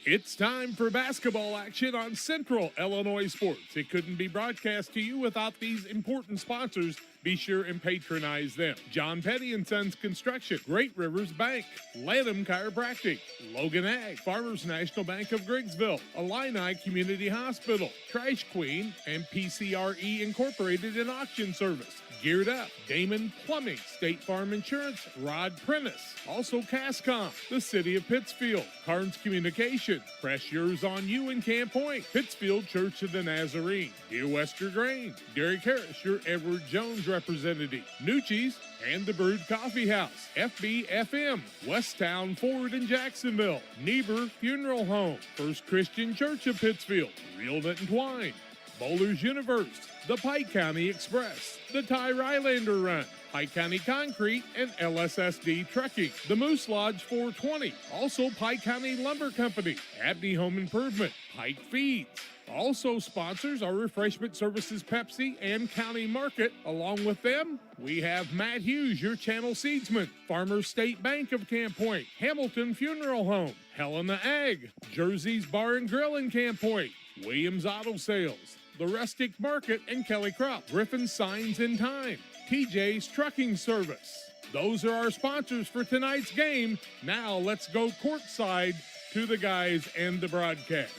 It's time for basketball action on Central Illinois Sports. It couldn't be broadcast to you without these important sponsors. Be sure and patronize them. John Petty & Sons Construction, Great Rivers Bank, Lanham Chiropractic, Logan Ag, Farmers National Bank of Griggsville, Illini Community Hospital, Trash Queen, and PCRE Incorporated in Auction Service. Geared Up, Damon Plumbing, State Farm Insurance, Rod Prentice. Also Cascom, the City of Pittsfield, Carnes Communication, Press Yours on You in Camp Point, Pittsfield Church of the Nazarene, Dear Wester Grain, Derek Harris, your Edward Jones representative, Nucci's, and the Brewed Coffee House, FBFM, Westtown Ford in Jacksonville, Niebuhr Funeral Home, First Christian Church of Pittsfield, Real Knit and Twine, Bowlers Universe, the Pike County Express, the Ty Rylander Run, Pike County Concrete, and LSSD Trucking, the Moose Lodge 420, also Pike County Lumber Company, Abney Home Improvement, Pike Feeds. Also sponsors are Refreshment Services Pepsi and County Market. Along with them, we have Matt Hughes, your channel seedsman, Farmers State Bank of Camp Point, Hamilton Funeral Home, Helena Ag, Jersey's Bar and Grill in Camp Point, Williams Auto Sales, the Rustic Market and Kelly Crop, Griffin Signs in Time, TJ's Trucking Service. Those are our sponsors for tonight's game. Now let's go courtside to the guys and the broadcast.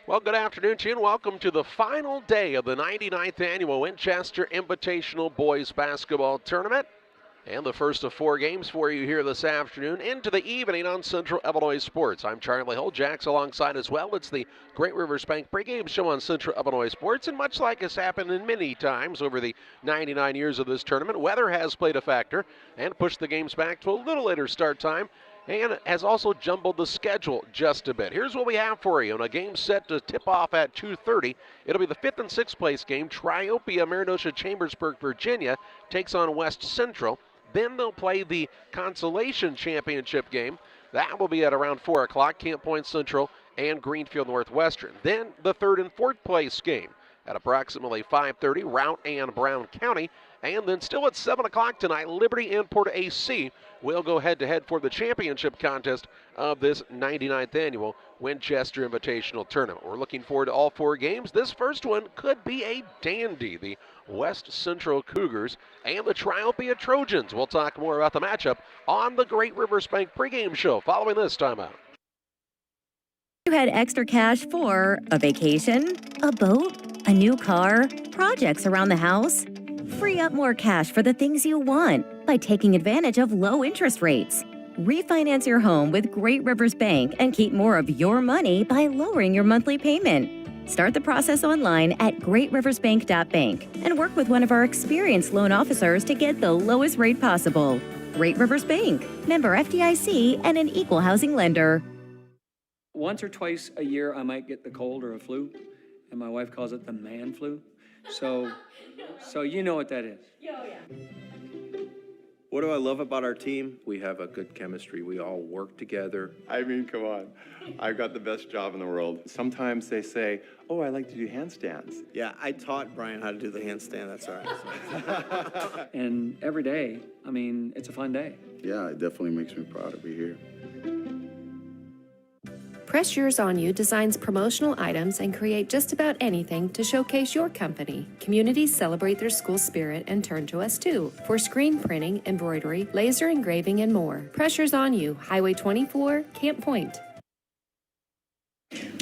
Well, good afternoon to you, and welcome to the final day of the 99th Annual Winchester Invitational Boys Basketball Tournament. And the first of 4 games for you here this afternoon into the evening on Central Illinois Sports. I'm Charlie Hull, Jack's alongside as well. It's the Great Rivers Bank pregame show on Central Illinois Sports. And much like has happened in many times over the 99 years of this tournament, weather has played a factor and pushed the games back to a little later start time, and has also jumbled the schedule just a bit. Here's what we have for you on a game set to tip off at 2:30. It'll be the 5th and 6th place game. Triopia, Marinosha, Chambersburg, Virginia takes on West Central. Then they'll play the Consolation Championship game. That will be at around 4 o'clock, Camp Point Central and Greenfield Northwestern. Then the 3rd and 4th place game at approximately 5:30, Routt and Brown County. And then still at 7 o'clock tonight, Liberty and PORTA-A will go head-to-head for the championship contest of this 99th Annual Winchester Invitational Tournament. We're looking forward to all 4 games. This first one could be a dandy. The West Central Cougars and the Triopia Trojans. We'll talk more about the matchup on the Great Rivers Bank pregame show following this timeout. You had extra cash for a vacation, a boat, a new car, projects around the house. Free up more cash for the things you want by taking advantage of low interest rates. Refinance your home with Great Rivers Bank and keep more of your money by lowering your monthly payment. Start the process online at greatriversbank.bank and work with one of our experienced loan officers to get the lowest rate possible. Great Rivers Bank, member FDIC, and an equal housing lender. Once or twice a year, I might get the cold or a flu, and my wife calls it the man flu. So you know what that is. Oh, yeah. What do I love about our team? We have a good chemistry. We all work together. I mean, come on. I've got the best job in the world. Sometimes they say, oh, I like to do handstands. Yeah, I taught Brian how to do the handstand. That's all right. And every day, I mean, it's a fun day. Yeah, it definitely makes me proud to be here. Press Yours on You designs promotional items and create just about anything to showcase your company. Communities celebrate their school spirit and turn to us too for screen printing, embroidery, laser engraving, and more. Press Yours on You, Highway 24, Camp Point.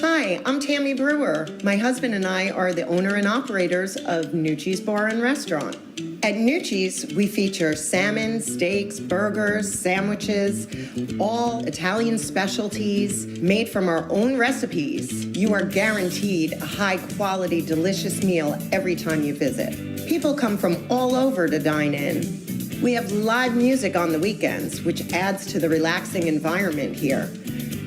Hi, I'm Tammy Brewer. My husband and I are the owner and operators of Nucci's Bar and Restaurant. At Nucci's, we feature salmon, steaks, burgers, sandwiches, all Italian specialties made from our own recipes. You are guaranteed a high-quality, delicious meal every time you visit. People come from all over to dine in. We have live music on the weekends, which adds to the relaxing environment here.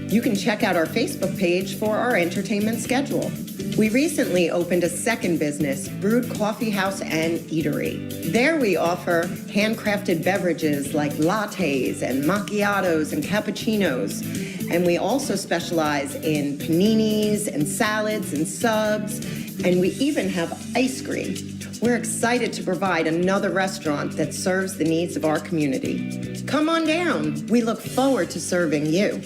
You can check out our Facebook page for our entertainment schedule. We recently opened a second business, Brewed Coffee House and Eatery. There we offer handcrafted beverages like lattes and macchiatos and cappuccinos. And we also specialize in paninis and salads and subs. And we even have ice cream. We're excited to provide another restaurant that serves the needs of our community. Come on down. We look forward to serving you.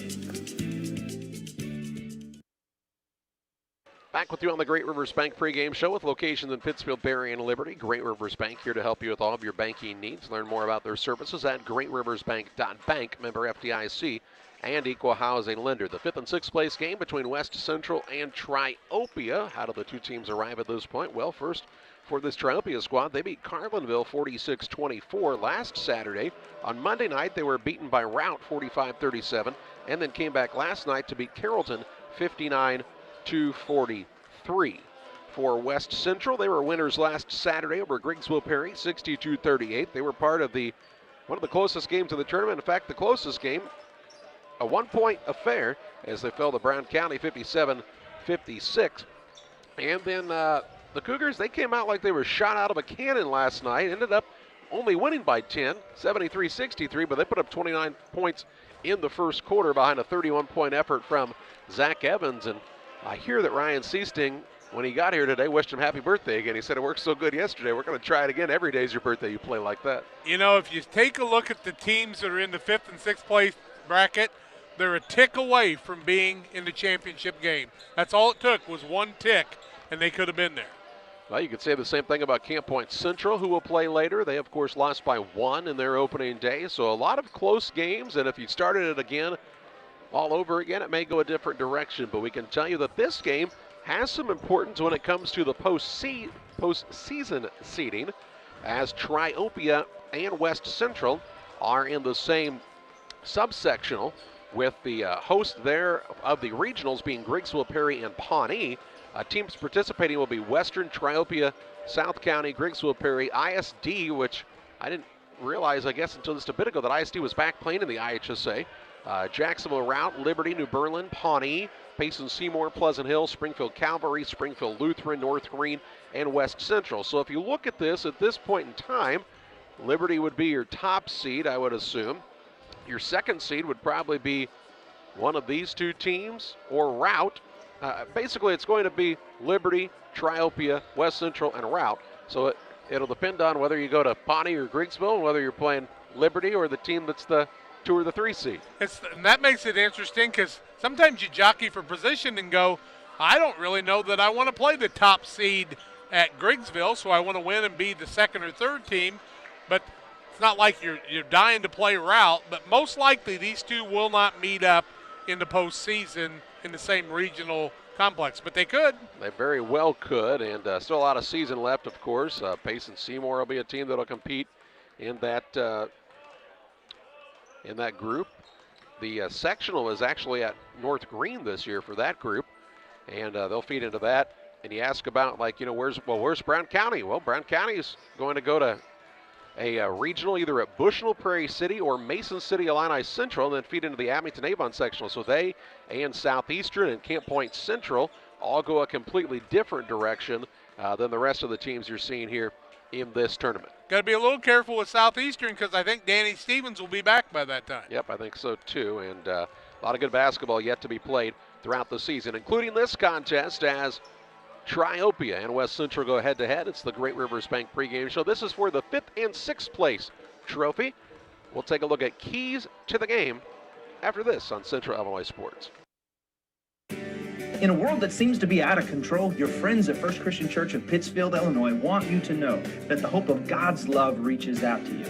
Back with you on the Great Rivers Bank pregame show with locations in Pittsfield, Berry, and Liberty. Great Rivers Bank here to help you with all of your banking needs. Learn more about their services at greatriversbank.bank, member FDIC, and equal housing lender. The 5th and 6th place game between West Central and Triopia. How do the two teams arrive at this point? Well, first, for this Triopia squad, they beat Carlinville 46-24 last Saturday. On Monday night, they were beaten by Routt 45-37, and then came back last night to beat Carrollton 59-43. For West Central, they were winners last Saturday over Griggsville Perry 62-38. They were part of one of the closest games of the tournament. In fact, the closest game, a one-point affair, as they fell to Brown County 57-56. And then the Cougars, they came out like they were shot out of a cannon last night. Ended up only winning by 10, 73-63, but they put up 29 points in the first quarter behind a 31-point effort from Zach Evans. And I hear that Ryan Seasting, when he got here today, wished him happy birthday again. He said it worked so good yesterday. We're going to try it again. Every day is your birthday. You play like that. You know, if you take a look at the teams that are in the 5th and 6th place bracket, they're a tick away from being in the championship game. That's all it took was one tick, and they could have been there. Well, you could say the same thing about Camp Point Central, who will play later. They, of course, lost by 1 in their opening day. So a lot of close games, and if you started it again, all over again, it may go a different direction. But we can tell you that this game has some importance when it comes to the postseason seeding, as Triopia and West Central are in the same subsectional, with the host there of the regionals being Griggsville, Perry, and Pawnee. Teams participating will be Western, Triopia, South County, Griggsville, Perry, ISD, which I didn't realize, I guess, until just a bit ago that ISD was back playing in the IHSA. Jacksonville, Routt, Liberty, New Berlin, Pawnee, Payson, Seymour, Pleasant Hill, Springfield Calvary, Springfield Lutheran, North Green, and West Central. So if you look at this point in time, Liberty would be your top seed, I would assume. Your second seed would probably be one of these two teams or Routt. Basically, it's going to be Liberty, Triopia, West Central, and Routt. So it'll depend on whether you go to Pawnee or Griggsville, and whether you're playing Liberty or the team that's the 2 or the 3 seed. And that makes it interesting because sometimes you jockey for position and go, I don't really know that I want to play the top seed at Griggsville, so I want to win and be the 2nd or 3rd team. But it's not like you're dying to play Routt, but most likely these two will not meet up in the postseason in the same regional complex, but they could. They very well could, and still a lot of season left, of course. Payson Seymour will be a team that will compete in that group. The sectional is actually at North Green this year for that group, and they'll feed into that. And you ask about, where's Brown County? Well, Brown County is going to go to a regional either at Bushnell, Prairie City, or Mason City, Illini Central, and then feed into the Abington-Avon sectional. So they and Southeastern and Camp Point Central all go a completely different direction than the rest of the teams you're seeing here in this tournament. Got to be a little careful with Southeastern because I think Danny Stevens will be back by that time. Yep, I think so too. And a lot of good basketball yet to be played throughout the season, including this contest as Triopia and West Central go head-to-head. It's the Great Rivers Bank pregame show. This is for the 5th and 6th place trophy. We'll take a look at keys to the game after this on Central Illinois Sports. In a world that seems to be out of control, your friends at First Christian Church of Pittsfield, Illinois want you to know that the hope of God's love reaches out to you.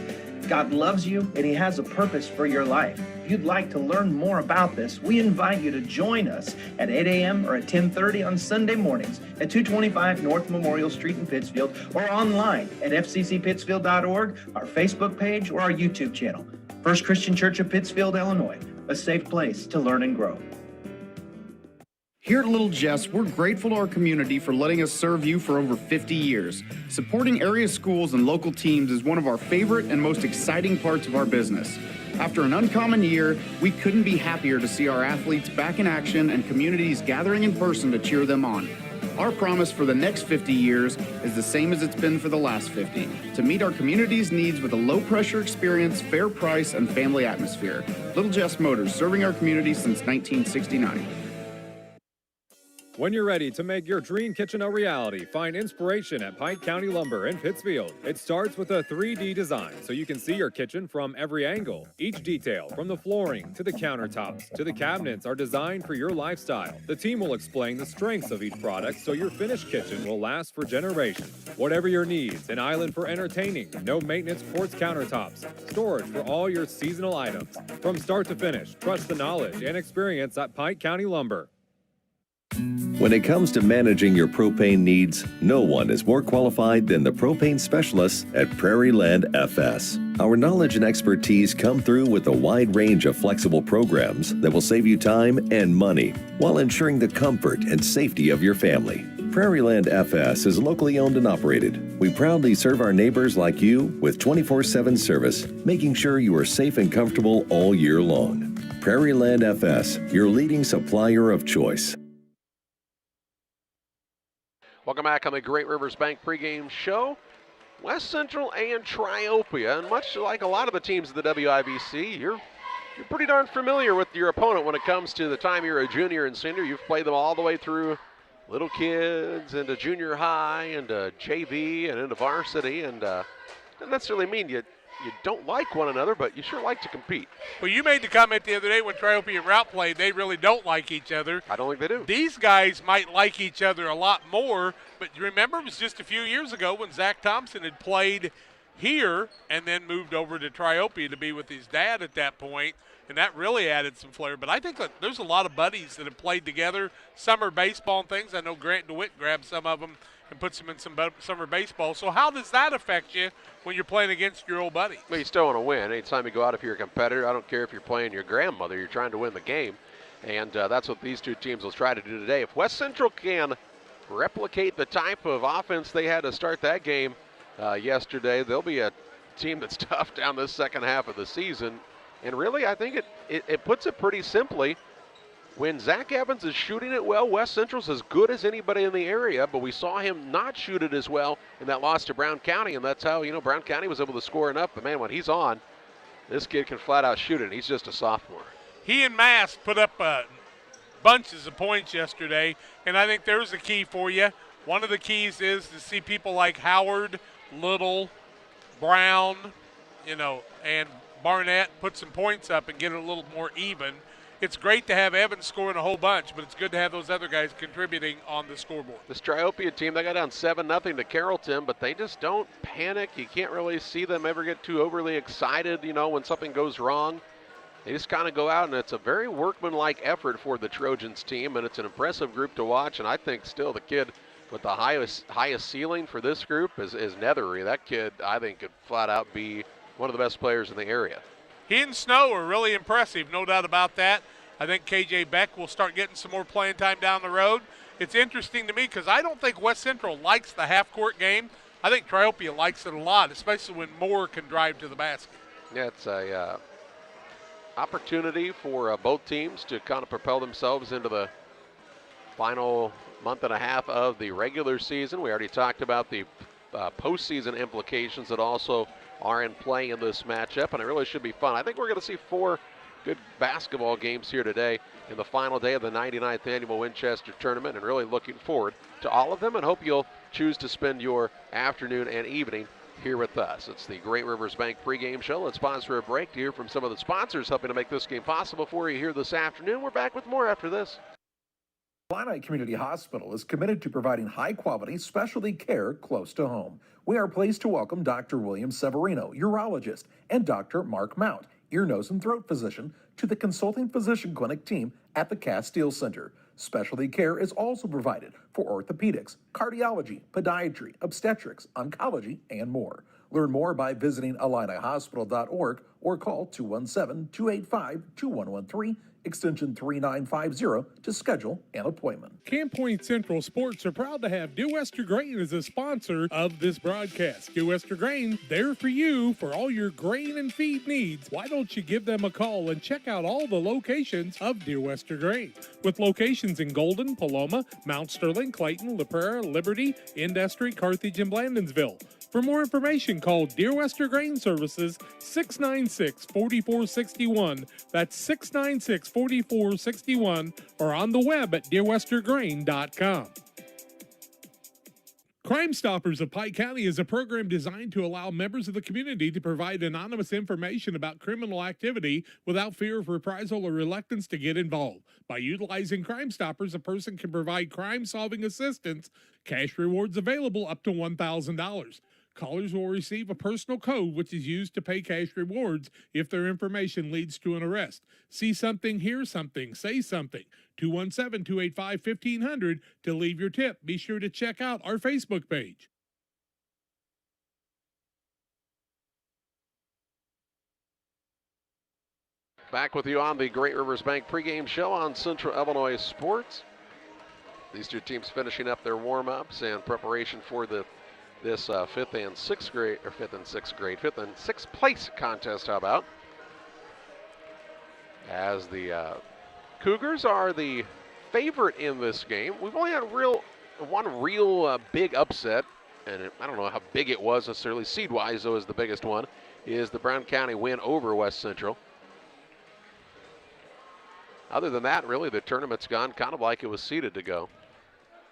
God loves you, and He has a purpose for your life. If you'd like to learn more about this, we invite you to join us at 8 a.m. or at 10:30 on Sunday mornings at 225 North Memorial Street in Pittsfield, or online at fccpittsfield.org, our Facebook page, or our YouTube channel. First Christian Church of Pittsfield, Illinois, a safe place to learn and grow. Here at Little Jess, we're grateful to our community for letting us serve you for over 50 years. Supporting area schools and local teams is one of our favorite and most exciting parts of our business. After an uncommon year, we couldn't be happier to see our athletes back in action and communities gathering in person to cheer them on. Our promise for the next 50 years is the same as it's been for the last 50, to meet our community's needs with a low-pressure experience, fair price, and family atmosphere. Little Jess Motors, serving our community since 1969. When you're ready to make your dream kitchen a reality, find inspiration at Pike County Lumber in Pittsfield. It starts with a 3D design so you can see your kitchen from every angle. Each detail, from the flooring to the countertops to the cabinets, are designed for your lifestyle. The team will explain the strengths of each product so your finished kitchen will last for generations. Whatever your needs, an island for entertaining, no maintenance quartz countertops, storage for all your seasonal items. From start to finish, trust the knowledge and experience at Pike County Lumber. When it comes to managing your propane needs, no one is more qualified than the propane specialists at Prairie Land FS. Our knowledge and expertise come through with a wide range of flexible programs that will save you time and money while ensuring the comfort and safety of your family. Prairie Land FS is locally owned and operated. We proudly serve our neighbors like you with 24/7 service, making sure you are safe and comfortable all year long. Prairie Land FS, your leading supplier of choice. Welcome back on the Great Rivers Bank pregame show. West Central and Triopia, and much like a lot of the teams of the WIVC, you're pretty darn familiar with your opponent when it comes to the time you're a junior and senior. You've played them all the way through little kids into junior high and JV and into varsity, and doesn't necessarily mean you don't like one another, but you sure like to compete. Well, you made the comment the other day when Triopia and Routt played, they really don't like each other. I don't think they do. These guys might like each other a lot more, but you remember it was just a few years ago when Zach Thompson had played here and then moved over to Triopia to be with his dad at that point, and that really added some flair. But I think that there's a lot of buddies that have played together, summer baseball and things. I know Grant DeWitt grabbed some of them and puts them in some summer baseball. So how does that affect you when you're playing against your old buddies? Well, you still want to win. Anytime you go out, if you're a competitor, I don't care if you're playing your grandmother, you're trying to win the game. And that's what these two teams will try to do today. If West Central can replicate the type of offense they had to start that game yesterday, they'll be a team that's tough down this second half of the season. And really, I think it puts it pretty simply. When Zach Evans is shooting it well, West Central's as good as anybody in the area, but we saw him not shoot it as well in that loss to Brown County, and that's how, Brown County was able to score enough. But, man, when he's on, this kid can flat out shoot it, and he's just a sophomore. He and Mass put up bunches of points yesterday, and I think there's a key for you. One of the keys is to see people like Howard, Little, Brown, and Barnett put some points up and get it a little more even. It's great to have Evans scoring a whole bunch, but it's good to have those other guys contributing on the scoreboard. This Triopia team, they got down 7-0 to Carrollton, but they just don't panic. You can't really see them ever get too overly excited, when something goes wrong. They just kind of go out, and it's a very workmanlike effort for the Trojans team, and it's an impressive group to watch. And I think still the kid with the highest ceiling for this group is Nethery. That kid, I think, could flat out be one of the best players in the area. He and Snow are really impressive, no doubt about that. I think KJ Beck will start getting some more playing time down the road. It's interesting to me because I don't think West Central likes the half-court game. I think Triopia likes it a lot, especially when Moore can drive to the basket. Yeah, it's a opportunity for both teams to kind of propel themselves into the final month and a half of the regular season. We already talked about the postseason implications that also are in play in this matchup, and it really should be fun. I think we're going to see 4 good basketball games here today in the final day of the 99th Annual Winchester Tournament, and really looking forward to all of them, and hope you'll choose to spend your afternoon and evening here with us. It's the Great Rivers Bank pregame show. Let's pause for a break to hear from some of the sponsors helping to make this game possible for you here this afternoon. We're back with more after this. Illini Community Hospital is committed to providing high-quality specialty care close to home. We are pleased to welcome Dr. William Severino, urologist, and Dr. Mark Mount, ear, nose, and throat physician, to the consulting physician clinic team at the Castile Center. Specialty care is also provided for orthopedics, cardiology, podiatry, obstetrics, oncology, and more. Learn more by visiting IlliniHospital.org or call 217-285-2113, extension 3950 to schedule an appointment. Camp Point Central Sports are proud to have Dew Wester Grain as a sponsor of this broadcast. Dew Wester Grain, there for you for all your grain and feed needs. Why don't you give them a call and check out all the locations of Dew Wester Grain? With locations in Golden, Paloma, Mount Sterling, Clayton, La Prairie, Liberty, Industry, Carthage, and Blandonsville. For more information, call Dear Western Grain Services 696-4461. That's 696-4461, or on the web at dearwesterngrain.com. Crime Stoppers of Pike County is a program designed to allow members of the community to provide anonymous information about criminal activity without fear of reprisal or reluctance to get involved. By utilizing Crime Stoppers, a person can provide crime-solving assistance, cash rewards available up to $1,000. Callers will receive a personal code which is used to pay cash rewards if their information leads to an arrest. See something, hear something, say something. 217-285-1500 to leave your tip. Be sure to check out our Facebook page. Back with you on the Great Rivers Bank pregame show on Central Illinois Sports. These two teams finishing up their warm-ups and preparation for this fifth and sixth place contest. How about? As the Cougars are the favorite in this game. We've only had one real big upset, and I don't know how big it was necessarily. Seed-wise, though, is the biggest one, is the Brown County win over West Central. Other than that, really, the tournament's gone kind of like it was seeded to go.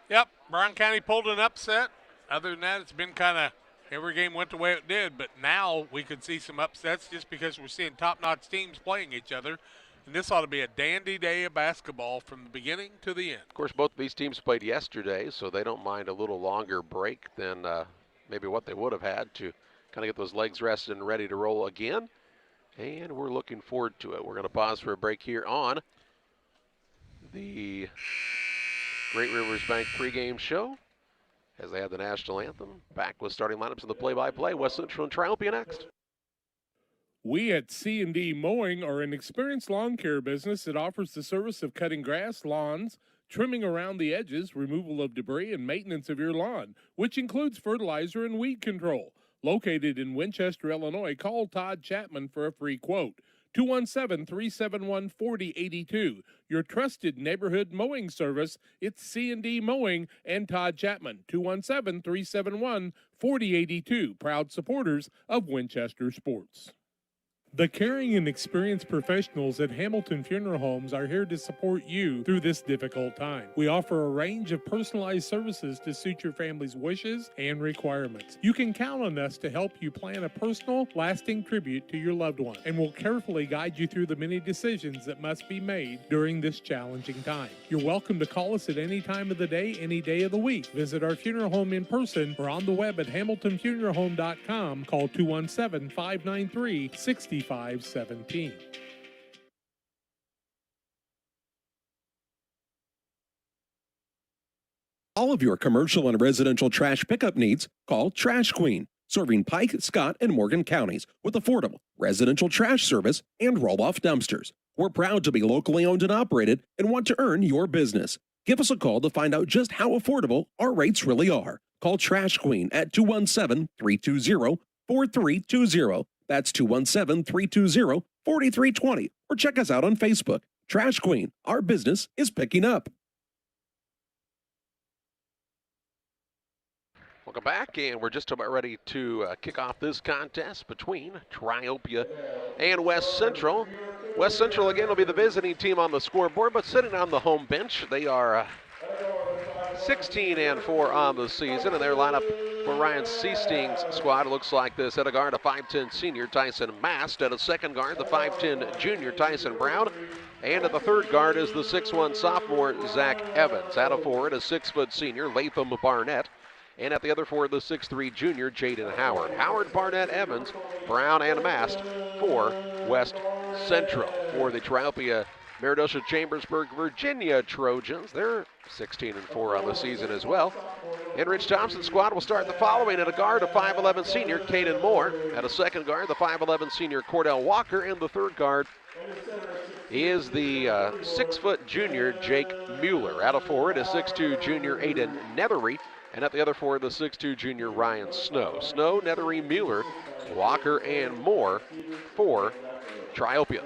Yep, Brown County pulled an upset. Other than that, it's been kind of every game went the way it did, but now we could see some upsets just because we're seeing top-notch teams playing each other. And this ought to be a dandy day of basketball from the beginning to the end. Of course, both of these teams played yesterday, so they don't mind a little longer break than maybe what they would have had to kind of get those legs rested and ready to roll again. And we're looking forward to it. We're going to pause for a break here on the Great Rivers Bank pregame show as they have the national anthem. Back with starting lineups and the play-by-play. West Central and Triopia next. We at C&D Mowing are an experienced lawn care business that offers the service of cutting grass, lawns, trimming around the edges, removal of debris, and maintenance of your lawn, which includes fertilizer and weed control. Located in Winchester, Illinois, call Todd Chapman for a free quote. 217-371-4082. Your trusted neighborhood mowing service. It's C&D Mowing and Todd Chapman. 217-371-4082. Proud supporters of Winchester Sports. The caring and experienced professionals at Hamilton Funeral Homes are here to support you through this difficult time. We offer a range of personalized services to suit your family's wishes and requirements. You can count on us to help you plan a personal, lasting tribute to your loved one, and we'll carefully guide you through the many decisions that must be made during this challenging time. You're welcome to call us at any time of the day, any day of the week. Visit our funeral home in person or on the web at hamiltonfuneralhome.com. Call 217-593-6517. All of your commercial and residential trash pickup needs, call Trash Queen, serving Pike, Scott, and Morgan counties with affordable residential trash service and roll-off dumpsters. We're proud to be locally owned and operated and want to earn your business. Give us a call to find out just how affordable our rates really are. Call Trash Queen at 217-320-4320. That's 217-320-4320. Or check us out on Facebook. Trash Queen, our business is picking up. Welcome back, and we're just about ready to kick off this contest between Triopia and West Central. West Central, again, will be the visiting team on the scoreboard, but sitting on the home bench. They are 16-4 on the season, and their lineup for Ryan Seasting's squad looks like this. At a guard, a 5'10 senior, Tyson Mast. At a second guard, the 5'10 junior, Tyson Brown. And at the third guard is the 6'1 sophomore, Zach Evans. At a forward, a 6' senior, Latham Barnett. And at the other forward, the 6'3 junior, Jaden Howard. Howard, Barnett, Evans, Brown, and Mast for West Central. For the Triopia Meridosha Chambersburg, Virginia Trojans, they're 16-4 on the season as well. And Rich Thompson's squad will start the following. At a guard, a 5'11 senior, Caden Moore. At a second guard, the 5'11 senior, Cordell Walker. And the third guard is the 6' junior, Jake Mueller. At a forward, a 6'2 junior, Aiden Nethery. And at the other forward, the 6'2 junior, Ryan Snow. Snow, Nethery, Mueller, Walker, and Moore for Triopia.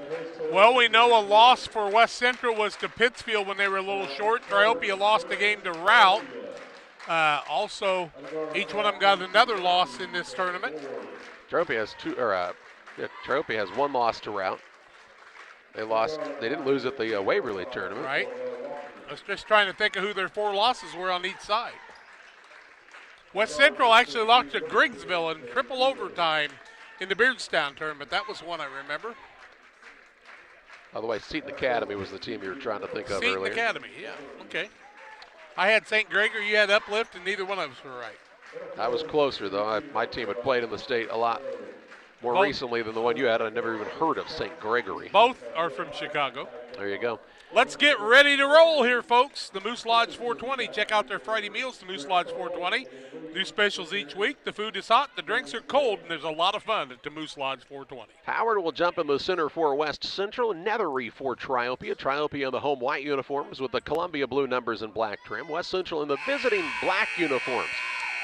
Well, we know a loss for West Central was to Pittsfield when they were a little short. Triopia lost the game to Routt. Also, each one of them got another loss in this tournament. Triopia has one loss to Routt. They didn't lose at the Waverly tournament. Right. I was just trying to think of who their 4 losses were on each side. West Central actually lost to Griggsville in triple overtime in the Beardstown tournament. That was one I remember. By the way, Seton Academy was the team you were trying to think of Seton earlier. Academy, yeah, okay. I had St. Gregory, you had Uplift, and neither one of us were right. I was closer, though. My team had played in the state a lot more recently than the one you had. I'd never even heard of St. Gregory. Both are from Chicago. There you go. Let's get ready to roll here, folks. The Moose Lodge 420. Check out their Friday meals, the Moose Lodge 420. New specials each week. The food is hot, the drinks are cold, and there's a lot of fun at the Moose Lodge 420. Howard will jump in the center for West Central. Nethery for Triopia. Triopia in the home white uniforms with the Columbia blue numbers and black trim. West Central in the visiting black uniforms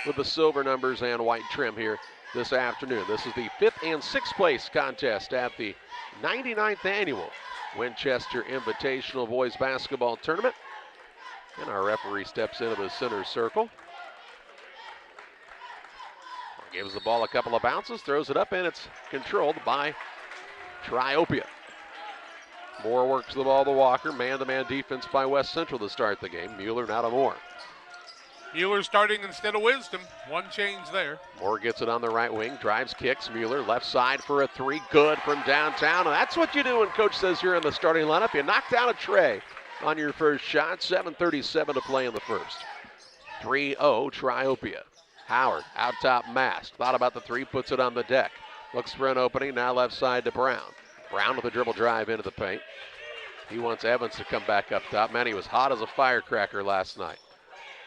with the silver numbers and white trim here this afternoon. This is the 5th and 6th place contest at the 99th annual Winchester Invitational Boys Basketball Tournament. And our referee steps into the center circle. Gives the ball a couple of bounces, throws it up, and it's controlled by Triopia. Moore works the ball to Walker. Man-to-man defense by West Central to start the game. Mueller now to Moore. Mueller starting instead of Wisdom. One change there. Moore gets it on the right wing, drives, kicks. Mueller left side for a 3, good from downtown. And that's what you do when coach says you're in the starting lineup. You knock down a tray on your first shot. 7:37 to play in the first. 3-0 Triopia. Howard out top, Mast. Thought about the 3, puts it on the deck. Looks for an opening, now left side to Brown. Brown with a dribble drive into the paint. He wants Evans to come back up top. Man, he was hot as a firecracker last night.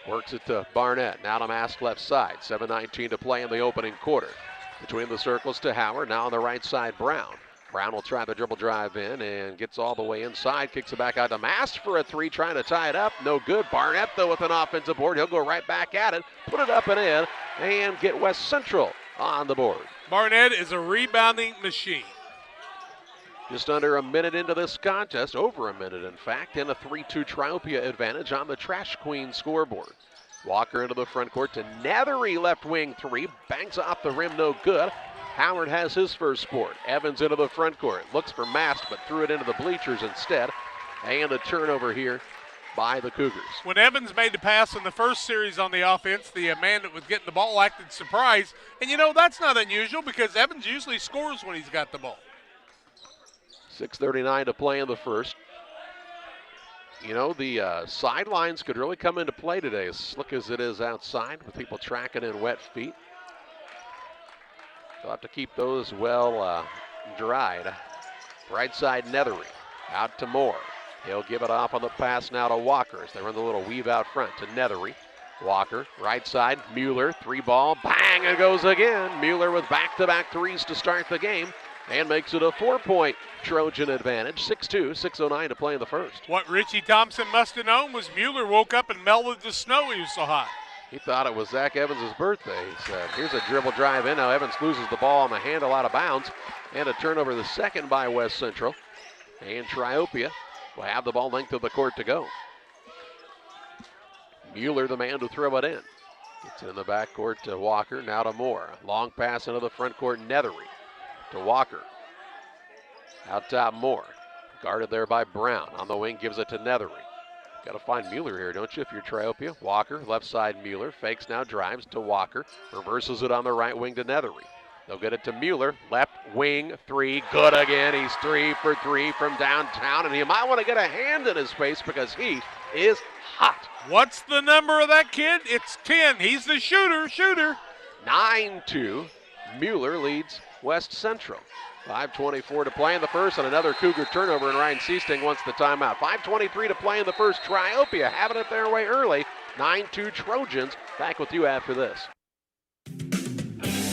Works it to Barnett. Now to Mask left side. 7:19 to play in the opening quarter. Between the circles to Howard. Now on the right side, Brown. Brown will try the dribble drive in and gets all the way inside. Kicks it back out to Mask for a 3, trying to tie it up. No good. Barnett, though, with an offensive board. He'll go right back at it. Put it up and in and get West Central on the board. Barnett is a rebounding machine. Just under a minute into this contest, over a minute in fact, and a 3-2 Triopia advantage on the Trash Queen scoreboard. Walker into the front court to Nethery, left wing 3, bangs off the rim, no good. Howard has his first board. Evans into the front court, looks for Mast, but threw it into the bleachers instead. And a turnover here by the Cougars. When Evans made the pass in the first series on the offense, the man that was getting the ball acted surprised. And you know, that's not unusual because Evans usually scores when he's got the ball. 6:39 to play in the first. You know, the sidelines could really come into play today, as slick as it is outside, with people tracking in wet feet. They'll have to keep those well dried. Right side, Nethery. Out to Moore. He'll give it off on the pass now to Walker as they run the little weave out front to Nethery. Walker, right side, Mueller, 3-ball, bang, it goes again. Mueller with back-to-back 3s to start the game and makes it a 4-point Trojan advantage. 6-2, 6:09 to play in the first. What Richie Thompson must have known was Mueller woke up and melted the snow. He was so hot. He thought it was Zach Evans' birthday. He said, here's a dribble drive in. Now Evans loses the ball on the handle out of bounds. And a turnover, the second by West Central. And Triopia will have the ball length of the court to go. Mueller, the man to throw it in. Gets it in the backcourt to Walker, now to Moore. Long pass into the front court, Nethery to Walker. Out top, Moore. Guarded there by Brown. On the wing, gives it to Nethery. Got to find Mueller here, don't you, if you're Triopia? Walker, left side Mueller. Fakes now, drives to Walker. Reverses it on the right wing to Nethery. They'll get it to Mueller. Left wing, 3, good again. He's 3 for 3 from downtown, and he might want to get a hand in his face because he is hot. What's the number of that kid? It's 10. He's the shooter. 9-2. Mueller leads West Central. 5:24 to play in the first, and another Cougar turnover, and Ryan Seasting wants the timeout. 5:23 to play in the first. Triopia having it their way early. 9-2 Trojans. Back with you after this.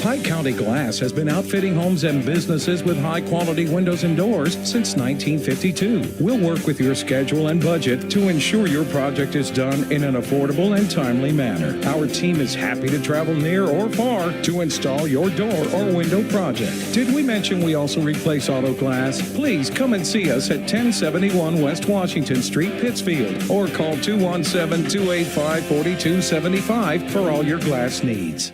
Pike County Glass has been outfitting homes and businesses with high-quality windows and doors since 1952. We'll work with your schedule and budget to ensure your project is done in an affordable and timely manner. Our team is happy to travel near or far to install your door or window project. Did we mention we also replace auto glass? Please come and see us at 1071 West Washington Street, Pittsfield, or call 217-285-4275 for all your glass needs.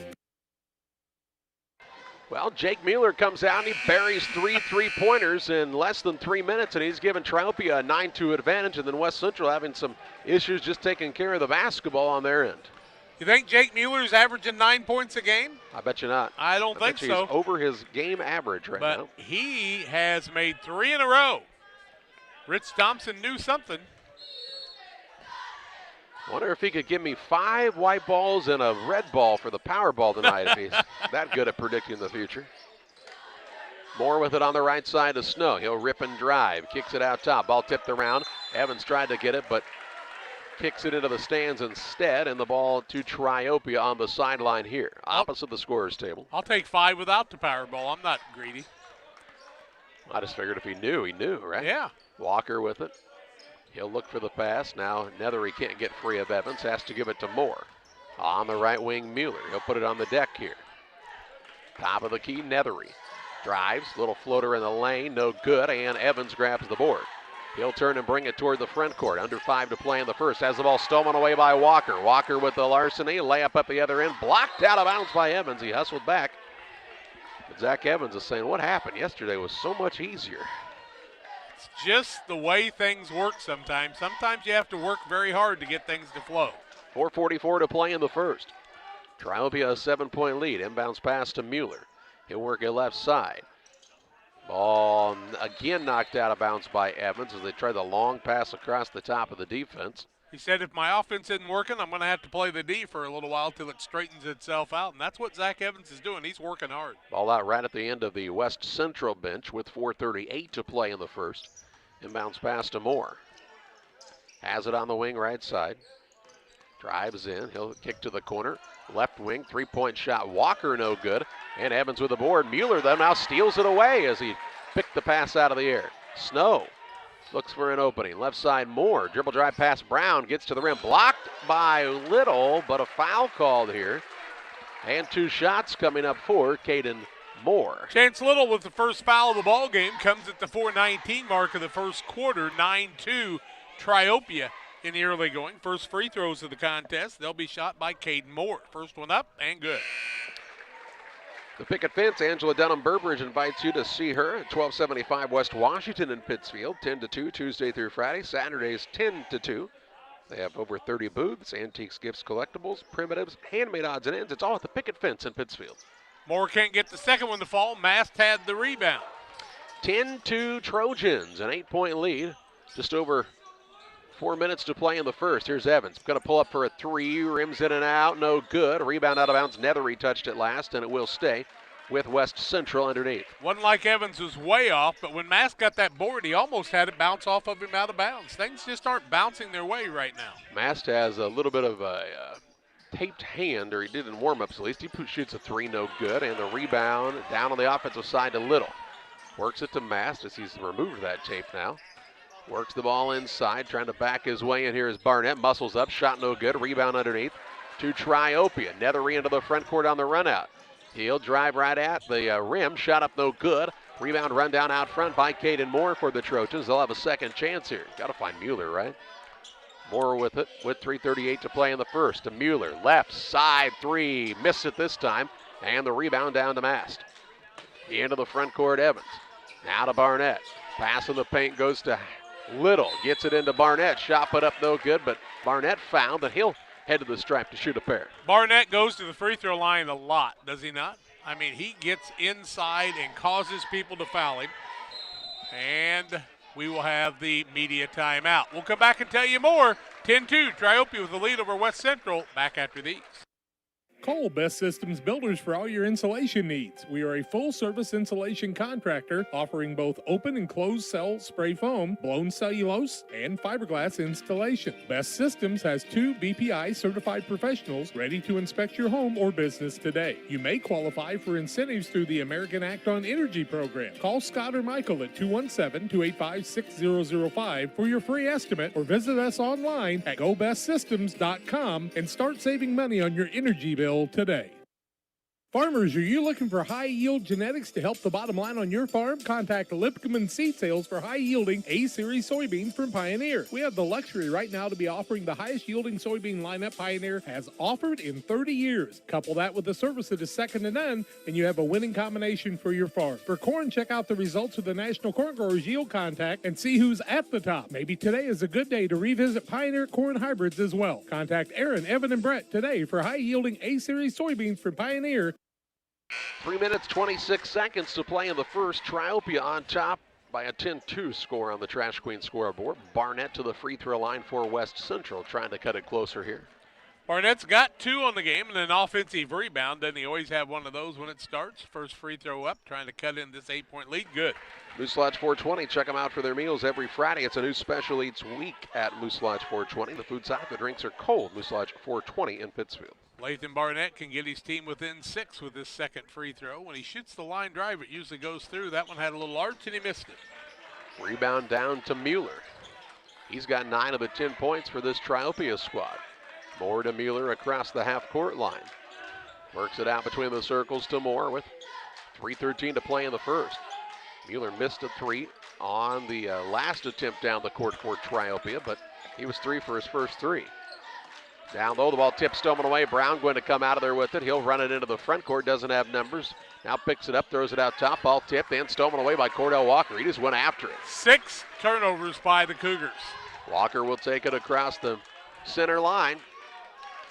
Well, Jake Mueller comes out and he buries 3 3-pointers in less than 3 minutes, and he's given Triopia a 9-2 advantage, and then West Central having some issues just taking care of the basketball on their end. You think Jake Mueller's averaging 9 points a game? I bet you not. I don't think so. He's over his game average right now. But he has made 3 in a row. Rich Thompson knew something. Wonder if he could give me 5 white balls and a red ball for the Powerball tonight if he's that good at predicting the future. Moore with it on the right side of Snow. He'll rip and drive. Kicks it out top. Ball tipped around. Evans tried to get it, but kicks it into the stands instead, and the ball to Triopia on the sideline here, opposite the scorer's table. I'll take 5 without the Powerball. I'm not greedy. I just figured if he knew, right? Yeah. Walker with it. He'll look for the pass. Now Nethery can't get free of Evans. Has to give it to Moore. On the right wing, Mueller. He'll put it on the deck here. Top of the key, Nethery. Drives. Little floater in the lane. No good. And Evans grabs the board. He'll turn and bring it toward the front court. Under 5 to play in the first. Has the ball stolen away by Walker. Walker with the larceny. Layup up the other end. Blocked out of bounds by Evans. He hustled back. But Zach Evans is saying, what happened yesterday was so much easier. It's just the way things work sometimes. Sometimes you have to work very hard to get things to flow. 4:44 to play in the first. Triopia a 7-point lead. Inbounds pass to Mueller. He'll work it left side. Ball again knocked out of bounds by Evans as they try the long pass across the top of the defense. He said, if my offense isn't working, I'm going to have to play the D for a little while till it straightens itself out. And that's what Zach Evans is doing. He's working hard. Ball out right at the end of the West Central bench with 4:38 to play in the first. Inbounds pass to Moore. Has it on the wing right side. Drives in. He'll kick to the corner. Left wing, 3-point shot. Walker no good. And Evans with the board. Mueller though now steals it away as he picked the pass out of the air. Snow looks for an opening. Left side, Moore. Dribble drive pass Brown. Gets to the rim. Blocked by Little, but a foul called here. And 2 shots coming up for Caden Moore. Chance Little with the first foul of the ball game comes at the 4:19 mark of the first quarter. 9-2 Triopia in the early going. First free throws of the contest. They'll be shot by Caden Moore. First one up and good. The picket fence, Angela Dunham Burbridge invites you to see her at 1275 West Washington in Pittsfield, 10 to 2, Tuesday through Friday, Saturdays 10 to 2. They have over 30 booths, antiques, gifts, collectibles, primitives, handmade odds and ends. It's all at the picket fence in Pittsfield. Moore can't get the second one to fall. Mast had the rebound. 10-2 Trojans, an 8-point lead. Just over 4 minutes to play in the first. Here's Evans. Going to pull up for a 3. Rims in and out. No good. Rebound out of bounds. Nethery touched it last, and it will stay with West Central underneath. Wasn't like Evans was way off, but when Mast got that board, he almost had it bounce off of him out of bounds. Things just aren't bouncing their way right now. Mast has a little bit of a taped hand, or he did in warm-ups at least. He shoots a 3, no good, and the rebound down on the offensive side to Little. Works it to Mast as he's removed that tape now. Works the ball inside, trying to back his way in here is Barnett. Muscles up, shot no good. Rebound underneath to Triopia. Nethery into the front court on the run out. He'll drive right at the rim. Shot up no good. Rebound run down out front by Caden Moore for the Trojans. They'll have a second chance here. Got to find Mueller, right? Moore with it with 3:38 to play in the first. To Mueller. Left side 3. Missed it this time. And the rebound down to Mast. Into the front court, Evans. Now to Barnett. Pass in the paint goes to Little. Gets it into Barnett. Shot put up no good, but Barnett found that he'll head to the stripe to shoot a pair. Barnett goes to the free throw line a lot, does he not? I mean, he gets inside and causes people to foul him. And we will have the media timeout. We'll come back and tell you more. 10-2, Triopia with the lead over West Central. Back after these. Call Best Systems Builders for all your insulation needs. We are a full-service insulation contractor offering both open and closed cell spray foam, blown cellulose, and fiberglass installation. Best Systems has 2 BPI certified professionals ready to inspect your home or business today. You may qualify for incentives through the American Act on Energy program. Call Scott or Michael at 217-285-6005 for your free estimate or visit us online at gobestsystems.com and start saving money on your energy bill today. Farmers, are you looking for high-yield genetics to help the bottom line on your farm? Contact Lipcomb Seed Sales for high-yielding A-Series soybeans from Pioneer. We have the luxury right now to be offering the highest-yielding soybean lineup Pioneer has offered in 30 years. Couple that with a service that is second to none, and you have a winning combination for your farm. For corn, check out the results of the National Corn Growers Yield Contact and see who's at the top. Maybe today is a good day to revisit Pioneer corn hybrids as well. Contact Aaron, Evan, and Brett today for high-yielding A-Series soybeans from Pioneer. 3 minutes, 26 seconds to play in the first. Triopia on top by a 10-2 score on the Trash Queen scoreboard. Barnett to the free throw line for West Central, trying to cut it closer here. Barnett's got 2 on the game and an offensive rebound. Doesn't he always have one of those when it starts? First free throw up, trying to cut in this 8-point lead. Good. Moose Lodge 420, check them out for their meals every Friday. It's a new special eats week at Moose Lodge 420. The food's hot, the drinks are cold. Moose Lodge 420 in Pittsfield. Lathan Barnett can get his team within 6 with this second free throw. When he shoots the line drive, it usually goes through. That one had a little arch and he missed it. Rebound down to Mueller. He's got 9 of the 10 points for this Triopia squad. Moore to Mueller across the half-court line. Works it out between the circles to Moore with 3:13 to play in the first. Mueller missed a 3 on the last attempt down the court for Triopia, but he was 3 for his first 3. Down low, the ball tips Stoneman away. Brown going to come out of there with it. He'll run it into the front court, doesn't have numbers. Now picks it up, throws it out top. Ball tipped and Stoneman away by Cordell Walker. He just went after it. 6 turnovers by the Cougars. Walker will take it across the center line.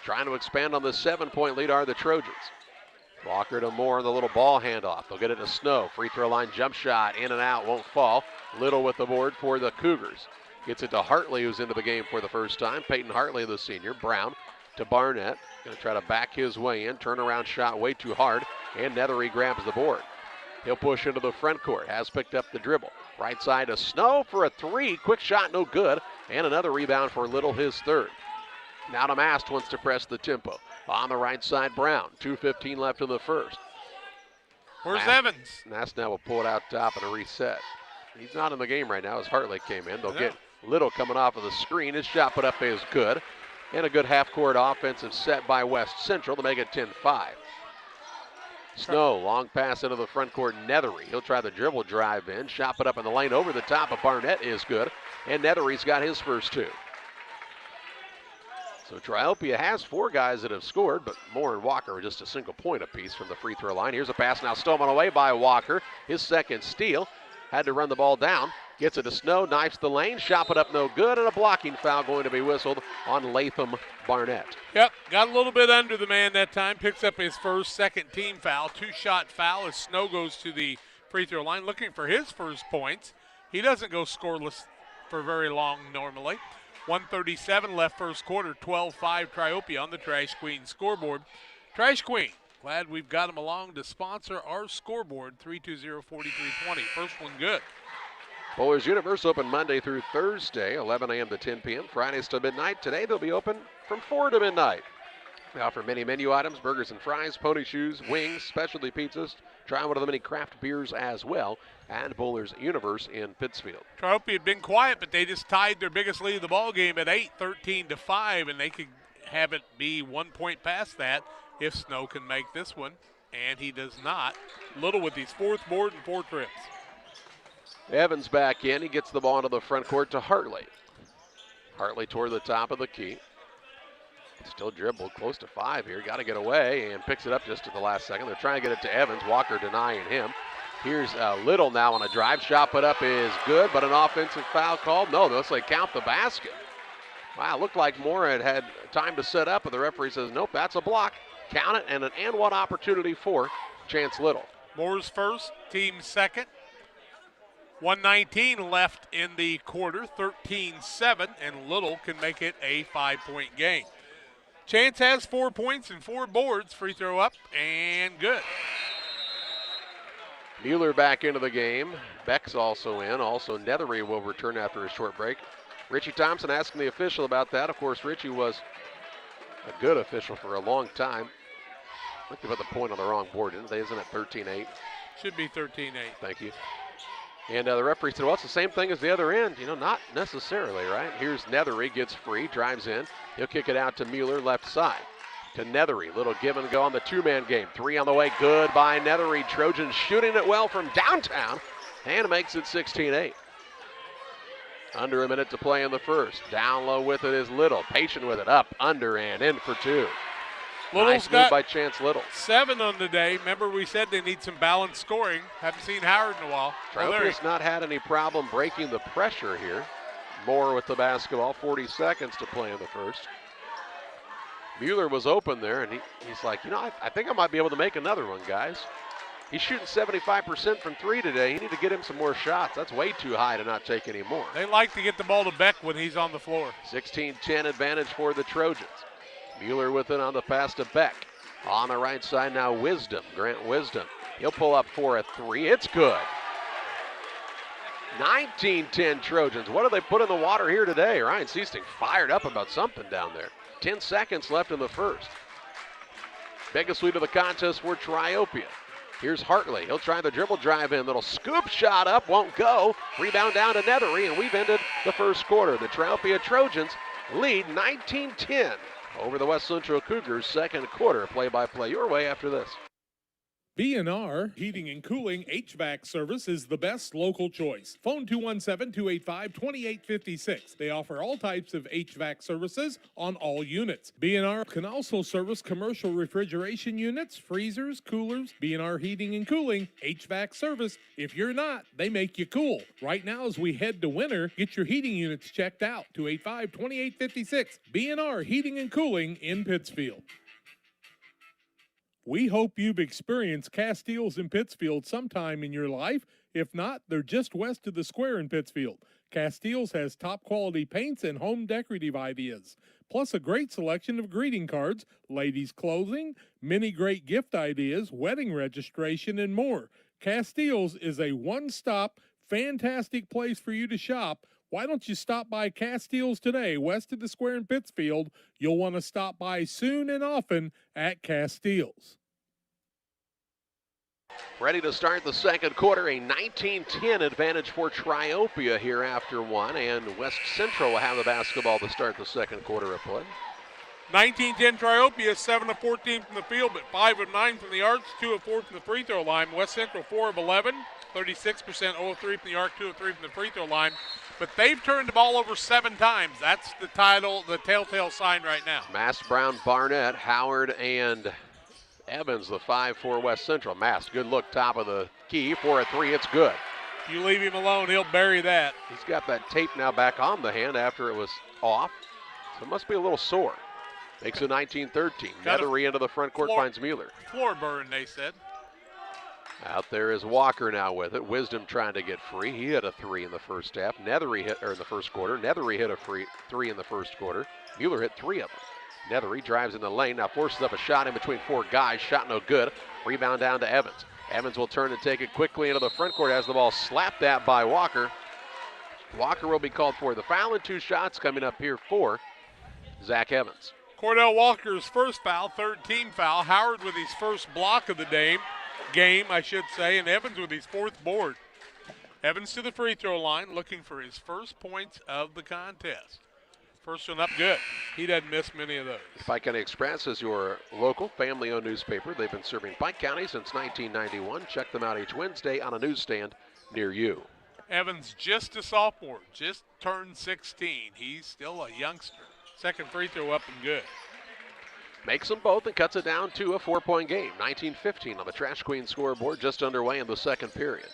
Trying to expand on the 7-point lead are the Trojans. Walker to Moore on the little ball handoff. They'll get it to Snow. Free throw line jump shot, in and out, won't fall. Little with the board for the Cougars. Gets it to Hartley, who's into the game for the first time. Peyton Hartley, the senior. Brown to Barnett. Going to try to back his way in. Turnaround shot way too hard. And Nethery grabs the board. He'll push into the front court. Has picked up the dribble. Right side to Snow for a 3. Quick shot, no good. And another rebound for Little, his third. Now to Mast, wants to press the tempo. On the right side, Brown. 2:15 left in the first. Where's Evans? Mast now will pull it out top and a reset. He's not in the game right now as Hartley came in. They'll get Little coming off of the screen. His shot put up is good. And a good half-court offensive set by West Central to make it 10-5. Snow, long pass into the front court, Nethery. He'll try the dribble drive in. Shot put up in the lane over the top of Barnett is good. And Nethery's got his first 2. So Triopia has 4 guys that have scored, but Moore and Walker are just a single point apiece from the free throw line. Here's a pass now stolen away by Walker. His second steal. Had to run the ball down. Gets it to Snow, knifes the lane, shot it up no good, and a blocking foul going to be whistled on Lathan Barnett. Yep, got a little bit under the man that time. Picks up his first second team foul. 2-shot foul as Snow goes to the free throw line looking for his first points. He doesn't go scoreless for very long normally. 1:37 left first quarter, 12-5 Triopia on the Trash Queen scoreboard. Trash Queen, glad we've got them along to sponsor our scoreboard, 320-4320. First one good. Bowlers Universe open Monday through Thursday, 11 a.m. to 10 p.m. Fridays to midnight. Today they'll be open from 4 to midnight. They offer many menu items, burgers and fries, pony shoes, wings, specialty pizzas. Try one of the many craft beers as well. And Bowlers Universe in Pittsfield. Triopia had been quiet, but they just tied their biggest lead of the ball game at 8, 13-5, and they could have it be 1 point past that if Snow can make this one, and he does not. Little with his 4th board and 4 trips. Evans back in. He gets the ball into the front court to Hartley. Hartley toward the top of the key. Still dribbled close to 5 here. Got to get away and picks it up just at the last second. They're trying to get it to Evans. Walker denying him. Here's Little now on a drive. Shot put up is good, but an offensive foul called. No, they'll say count the basket. Wow, looked like Moore had time to set up, and the referee says, nope, that's a block. Count it, and an and one opportunity for Chance Little. Moore's first, team second. 1:19 left in the quarter, 13-7, and Little can make it a 5-point game. Chance has 4 points and 4 boards. Free throw up and good. Mueller back into the game. Beck's also in. Also, Nethery will return after a short break. Richie Thompson asking the official about that. Of course, Richie was a good official for a long time. I think they put the point on the wrong board, didn't they? Isn't it 13-8? Should be 13-8. Thank you. And the referee said, well, it's the same thing as the other end. You know, not necessarily, right? Here's Nethery, gets free, drives in. He'll kick it out to Mueller, left side. To Nethery, little give and go on the two-man game. 3 on the way, good by Nethery. Trojans shooting it well from downtown and makes it 16-8. Under a minute to play in the first. Down low with it is Little. Patient with it, up, under, and in for 2. Nice move by Chance Little. 7 on the day. Remember we said they need some balanced scoring. Haven't seen Howard in a while. Triopia's not had any problem breaking the pressure here. Moore with the basketball, 40 seconds to play in the first. Mueller was open there, and he's like, you know, I think I might be able to make another one, guys. He's shooting 75% from 3 today. You need to get him some more shots. That's way too high to not take any more. They like to get the ball to Beck when he's on the floor. 16-10 advantage for the Trojans. Mueller with it on the pass to Beck. On the right side now, Wisdom, Grant Wisdom. He'll pull up for a 3. It's good. 19-10 Trojans. What do they put in the water here today? Ryan Seasting fired up about something down there. 10 seconds left in the first. Biggest lead of the contest for Triopia. Here's Hartley. He'll try the dribble drive in. Little scoop shot up, won't go. Rebound down to Nethery, and we've ended the first quarter. The Triopia Trojans lead 19-10 over the West Central Cougars. Second quarter play-by-play your way after this. B&R Heating and Cooling HVAC service is the best local choice. Phone 217-285-2856. They offer all types of HVAC services on all units. B&R can also service commercial refrigeration units, freezers, coolers. B&R Heating and Cooling HVAC service. If you're not, they make you cool. Right now as we head to winter, get your heating units checked out. 285-2856. B&R Heating and Cooling in Pittsfield. We hope you've experienced Castiles in Pittsfield sometime in your life. If not, they're just west of the square in Pittsfield. Castiles has top quality paints and home decorative ideas, plus a great selection of greeting cards, ladies' clothing, many great gift ideas, wedding registration, and more. Castiles is a one-stop, fantastic place for you to shop. Why don't you stop by Castiles today, west of the square in Pittsfield? You'll want to stop by soon and often at Castiles. Ready to start the second quarter, a 19-10 advantage for Triopia here after 1, and West Central will have the basketball to start the second quarter of play. 19-10 Triopia, 7 of 14 from the field, but 5 of 9 from the arcs, 2 of 4 from the free throw line. West Central 4 of 11, 36%, 0 of 3 from the arc, 2 of 3 from the free throw line. But they've turned the ball over 7 times. That's the telltale sign right now. Mast, Brown, Barnett, Howard, and Evans, the 5 for West Central. Mast, good look, top of the key for a 3. It's good. If you leave him alone, he'll bury that. He's got that tape now back on the hand after it was off, so it must be a little sore. Makes it 19-13. Nethery into the front court finds Mueller. Floor burn, they said. Out there is Walker now with it. Wisdom trying to get free. He hit a 3 in the first half. Nethery hit, or in the first quarter. Nethery hit a 3 in the first quarter. Mueller hit 3 of them. Nethery drives in the lane, now forces up a shot in between 4 guys. Shot no good. Rebound down to Evans. Evans will turn and take it quickly into the front court as the ball slapped at by Walker. Walker will be called for the foul, and 2 shots coming up here for Zach Evans. Cordell Walker's first foul, third team foul. Howard with his first block of the game, and Evans with his 4th board. Evans to the free throw line, looking for his first points of the contest. First one up good. He doesn't miss many of those. Pike County Express is your local family-owned newspaper. They've been serving Pike County since 1991. Check them out each Wednesday on a newsstand near you. Evans just a sophomore, just turned 16. He's still a youngster. Second free throw up and good. Makes them both and cuts it down to a 4-point game. 19-15 on the Trash Queen scoreboard, just underway in the second period.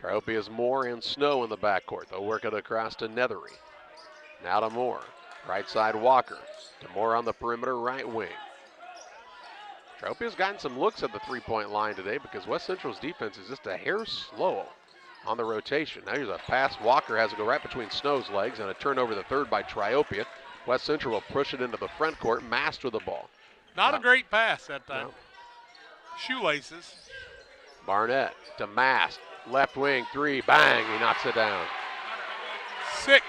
Triopia's Moore and Snow in the backcourt. They'll work it across to Nethery. Now to Moore. Right side Walker. To Moore on the perimeter right wing. Triopia's gotten some looks at the three-point line today because West Central's defense is just a hair slow on the rotation. Now here's a pass. Walker has to go right between Snow's legs, and a turnover the third by Triopia. West Central will push it into the front court, master the ball. Not a great pass that time. No. Shoelaces. Barnett to Mast. Left wing three. Bang. He knocks it down. 6.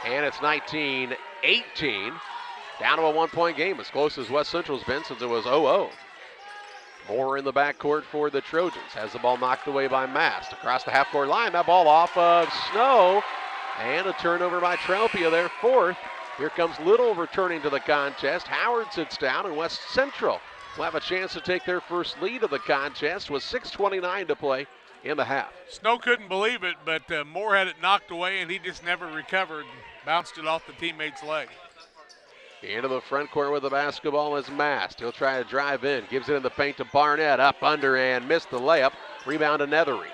And it's 19-18. Down to a 1-point game, as close as West Central's been since it was 0-0. Moore in the backcourt for the Trojans. Has the ball knocked away by Mast. Across the half-court line, that ball off of Snow. And a turnover by Triopia there, 4th. Here comes Little returning to the contest. Howard sits down, and West Central will have a chance to take their first lead of the contest with 6:29 to play in the half. Snow couldn't believe it, but Moore had it knocked away, and he just never recovered. Bounced it off the teammate's leg. Into the front court with the basketball is Mast. He'll try to drive in. Gives it in the paint to Barnett. Up under and missed the layup. Rebound to Nethery.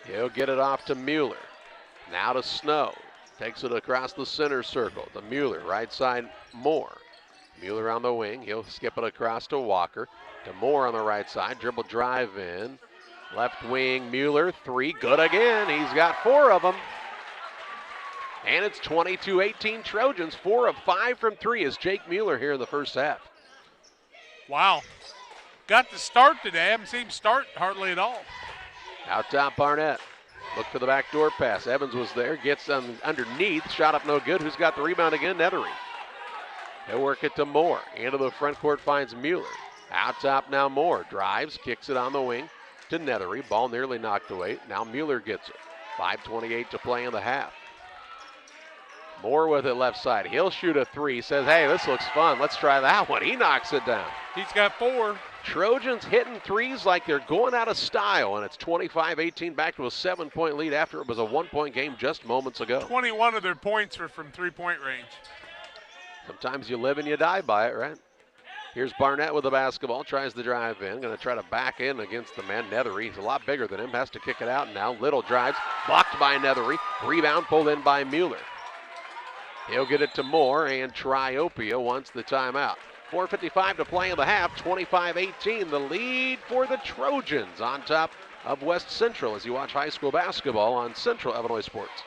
He'll get it off to Mueller. Now to Snow. Takes it across the center circle to Mueller. Right side, Moore. Mueller on the wing. He'll skip it across to Walker. To Moore on the right side. Dribble drive in. Left wing, Mueller. 3. Good again. He's got 4 of them. And it's 22-18 Trojans. 4 of 5 from 3 is Jake Mueller here in the first half. Wow. Got the start today. I haven't seen him start hardly at all. Out top, Barnett. Look for the backdoor pass. Evans was there. Gets underneath. Shot up no good. Who's got the rebound again? Nethery. He'll work it to Moore. Into the front court finds Mueller. Out top now Moore. Drives. Kicks it on the wing to Nethery. Ball nearly knocked away. Now Mueller gets it. 5:28 to play in the half. Moore with it left side. He'll shoot a 3. Says, hey, this looks fun. Let's try that one. He knocks it down. He's got 4. Trojans hitting threes like they're going out of style, and it's 25-18 back to a 7-point lead after it was a 1-point game just moments ago. 21 of their points were from three-point range. Sometimes you live and you die by it, right? Here's Barnett with the basketball. Tries to drive in. Going to try to back in against the man, Nethery. He's a lot bigger than him. Has to kick it out now. Little drives. Blocked by Nethery. Rebound pulled in by Mueller. He'll get it to Moore, and Triopia wants the timeout. 4:55 to play in the half, 25-18. The lead for the Trojans on top of West Central as you watch high school basketball on Central Illinois Sports.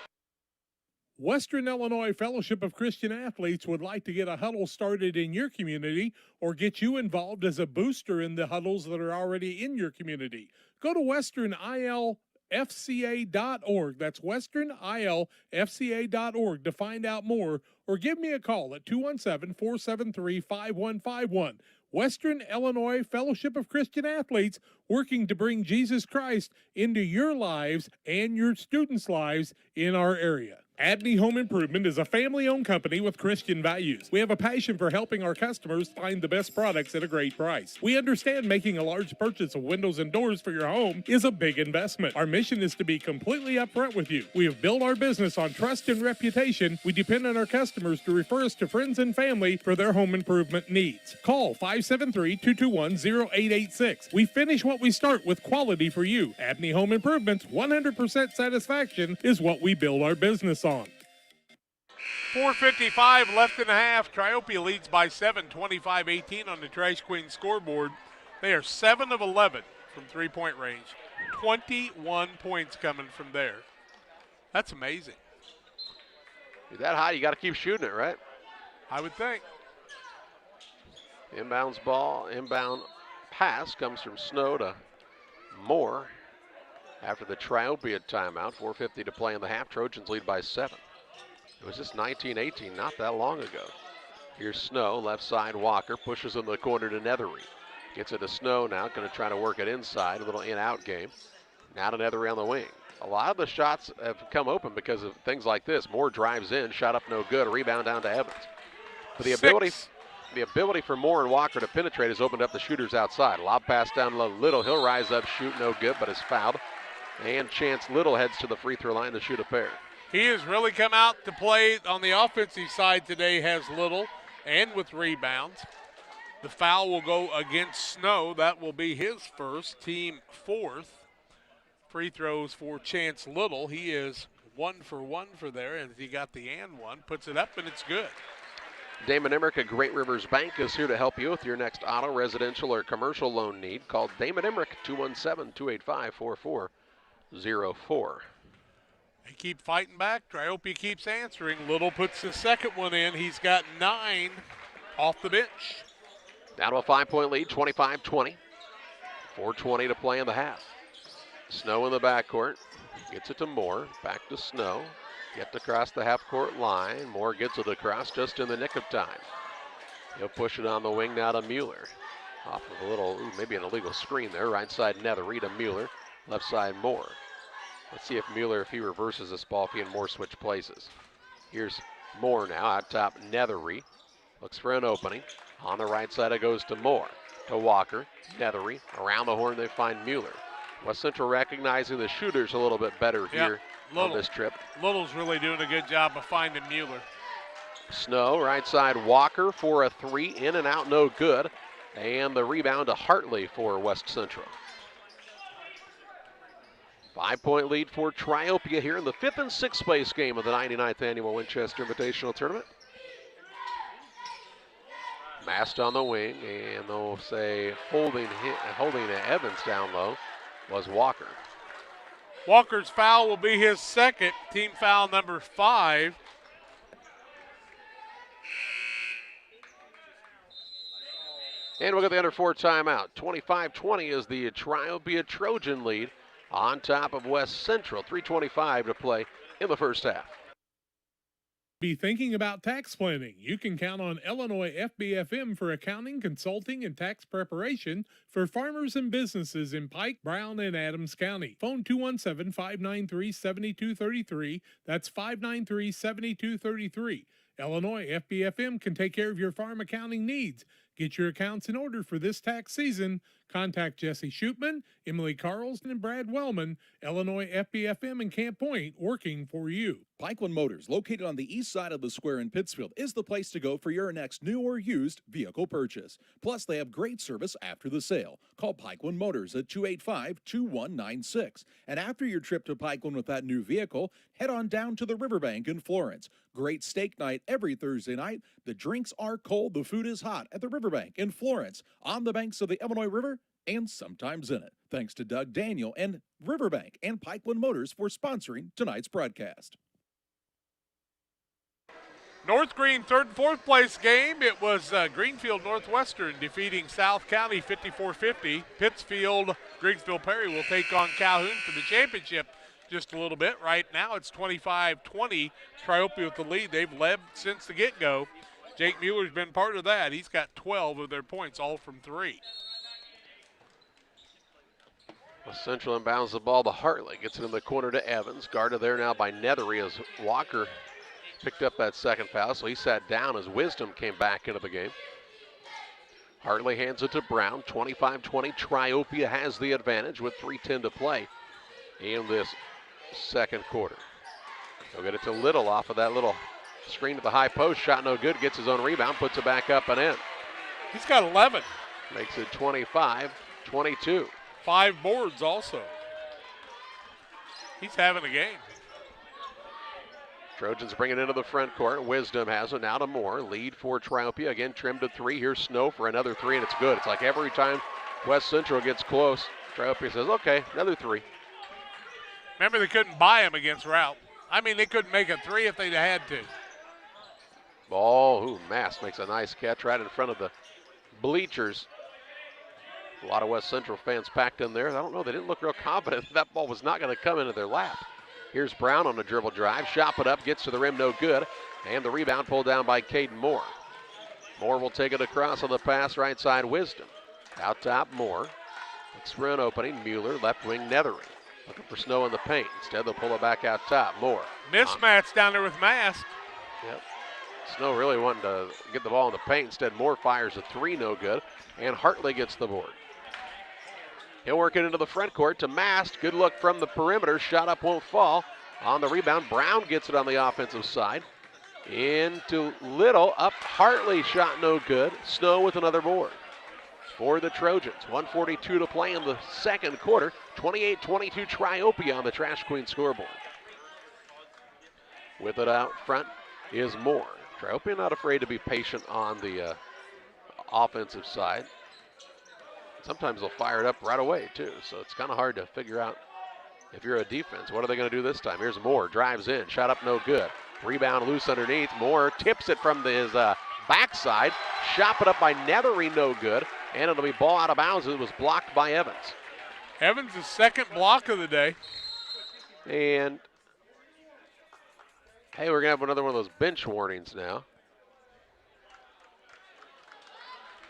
Western Illinois Fellowship of Christian Athletes would like to get a huddle started in your community or get you involved as a booster in the huddles that are already in your community. Go to westernilfca.org. That's westernilfca.org to find out more, or give me a call at 217-473-5151. Western Illinois Fellowship of Christian Athletes, working to bring Jesus Christ into your lives and your students' lives in our area. Abney Home Improvement is a family-owned company with Christian values. We have a passion for helping our customers find the best products at a great price. We understand making a large purchase of windows and doors for your home is a big investment. Our mission is to be completely upfront with you. We have built our business on trust and reputation. We depend on our customers to refer us to friends and family for their home improvement needs. Call 573-221-0886. We finish what we start with quality for you. Abney Home Improvements, 100% satisfaction is what we build our business on. 4:55 left in the half. Triopia leads by 7, 25-18 on the Trash Queen scoreboard. They are 7 of 11 from three-point range. 21 points coming from there. That's amazing. You're that high, you got to keep shooting it, right? I would think. Inbound pass comes from Snow to Moore after the Triopia timeout. 4:50 to play in the half. Trojans lead by 7. It was just 19-18 not that long ago. Here's Snow, left side Walker, pushes in the corner to Nethery. Gets it to Snow now, going to try to work it inside, a little in-out game. Now to Nethery on the wing. A lot of the shots have come open because of things like this. Moore drives in, shot up no good, rebound down to Evans. But the ability for Moore and Walker to penetrate has opened up the shooters outside. Lob pass down low, Little, he'll rise up, shoot no good, but is fouled. And Chance Little heads to the free throw line to shoot a pair. He has really come out to play on the offensive side today, has Little, and with rebounds. The foul will go against Snow. That will be his first, team 4th. Free throws for Chance Little. He is 1 for 1 for there, and he got the and one, puts it up, and it's good. Damon Emmerich at Great Rivers Bank is here to help you with your next auto, residential, or commercial loan need. Call Damon Emmerich, 217-285-4404. They keep fighting back. Triopia keeps answering. Little puts the second one in. He's got 9 off the bench. Down to a 5-point lead, 25-20. 4:20 to play in the half. Snow in the backcourt. Gets it to Moore. Back to Snow. Get across the half-court line. Moore gets it across just in the nick of time. He'll push it on the wing now to Mueller. Off of a little, maybe an illegal screen there. Right side Nethery to Mueller. Left side Moore. Let's see if Mueller, if he reverses this ball, if he and Moore switch places. Here's Moore now out top. Nethery looks for an opening. On the right side it goes to Moore. To Walker. Nethery. Around the horn they find Mueller. West Central recognizing the shooters a little bit better here on this trip. Little's really doing a good job of finding Mueller. Snow, right side Walker for a 3, in and out, no good. And the rebound to Hartley for West Central. 5-point lead for Triopia here in the 5th and 6th place game of the 99th Annual Winchester Invitational Tournament. Mast on the wing, and they'll say holding Evans down low was Walker. Walker's foul will be his second, team foul number 5. And we'll get the under 4 timeout. 25-20 is the Triopia Trojan lead on top of West Central. 3:25 to play in the first half. Be thinking about tax planning. You can count on Illinois FBFM for accounting, consulting, and tax preparation for farmers and businesses in Pike, Brown, and Adams County. Phone 217-593-7233. That's 593-7233. Illinois FBFM can take care of your farm accounting needs. Get your accounts in order for this tax season. Contact Jesse Shootman, Emily Carlson, and Brad Wellman. Illinois FBFM in Camp Point, working for you. Pikeland Motors, located on the east side of the square in Pittsfield, is the place to go for your next new or used vehicle purchase. Plus, they have great service after the sale. Call Pikeland Motors at 285-2196. And after your trip to Pikeland with that new vehicle, head on down to the Riverbank in Florence. Great steak night every Thursday night. The drinks are cold, the food is hot at the Riverbank in Florence, on the banks of the Illinois River, and sometimes in it. Thanks to Doug Daniel and Riverbank and Pikeland Motors for sponsoring tonight's broadcast. North Green 3rd and 4th place game. It was Greenfield Northwestern defeating South County 54-50. Pittsfield, Greenfield Perry will take on Calhoun for the championship just a little bit. Right now it's 25-20. Triopia with the lead. They've led since the get-go. Jake Mueller's been part of that. He's got 12 of their points, all from 3. Central inbounds the ball to Hartley. Gets it in the corner to Evans. Guarded there now by Nethery as Walker picked up that second foul, so he sat down as Wisdom came back into the game. Hartley hands it to Brown. 25-20. Triopia has the advantage with 3:10 to play in this second quarter. He'll get it to Little off of that little screen to the high post. Shot no good. Gets his own rebound. Puts it back up and in. He's got 11. Makes it 25-22. 5 boards also. He's having a game. Trojans bring it into the front court. Wisdom has it now to Moore. Lead for Triopia. Again, trimmed to 3. Here's Snow for another 3, and it's good. It's like every time West Central gets close, Triopia says, okay, another 3. Remember, they couldn't buy him against Routt. I mean, they couldn't make a 3 if they'd had to. Ball, Mass makes a nice catch right in front of the bleachers. A lot of West Central fans packed in there. I don't know, they didn't look real confident that ball was not going to come into their lap. Here's Brown on the dribble drive. Shot it up, gets to the rim, no good. And the rebound pulled down by Caden Moore. Moore will take it across on the pass, right side Wisdom. Out top, Moore. Looks for an opening. Mueller, left wing, Nethery. Looking for Snow in the paint. Instead, they'll pull it back out top. Moore. Mismatch down there with Mask. Yep. Snow really wanting to get the ball in the paint. Instead, Moore fires a 3, no good. And Hartley gets the board. He'll work it into the front court to Mast. Good look from the perimeter. Shot up, won't fall. On the rebound, Brown gets it on the offensive side. Into Little, up Hartley, shot no good. Snow with another board for the Trojans. 1:42 to play in the second quarter. 28-22 Triopia on the Trash Queen scoreboard. With it out front is Moore. Triopia not afraid to be patient on the offensive side. Sometimes they'll fire it up right away, too, so it's kind of hard to figure out if you're a defense. What are they going to do this time? Here's Moore, drives in, shot up no good. Rebound loose underneath. Moore tips it from his backside. Shot put up by Nethery, no good. And it'll be ball out of bounds. It was blocked by Evans. Evans' second block of the day. And, hey, we're going to have another one of those bench warnings now.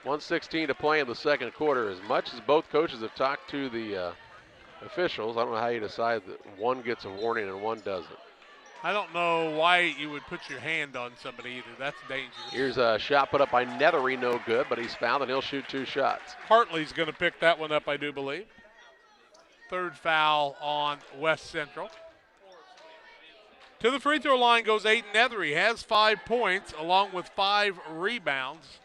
1:16 to play in the second quarter. As much as both coaches have talked to the officials, I don't know how you decide that one gets a warning and one doesn't. I don't know why you would put your hand on somebody either. That's dangerous. Here's a shot put up by Nethery, no good, but he's fouled and he'll shoot 2 shots. Hartley's going to pick that one up, I do believe. Third foul on West Central. To the free throw line goes Aiden Nethery. Has 5 points along with 5 rebounds.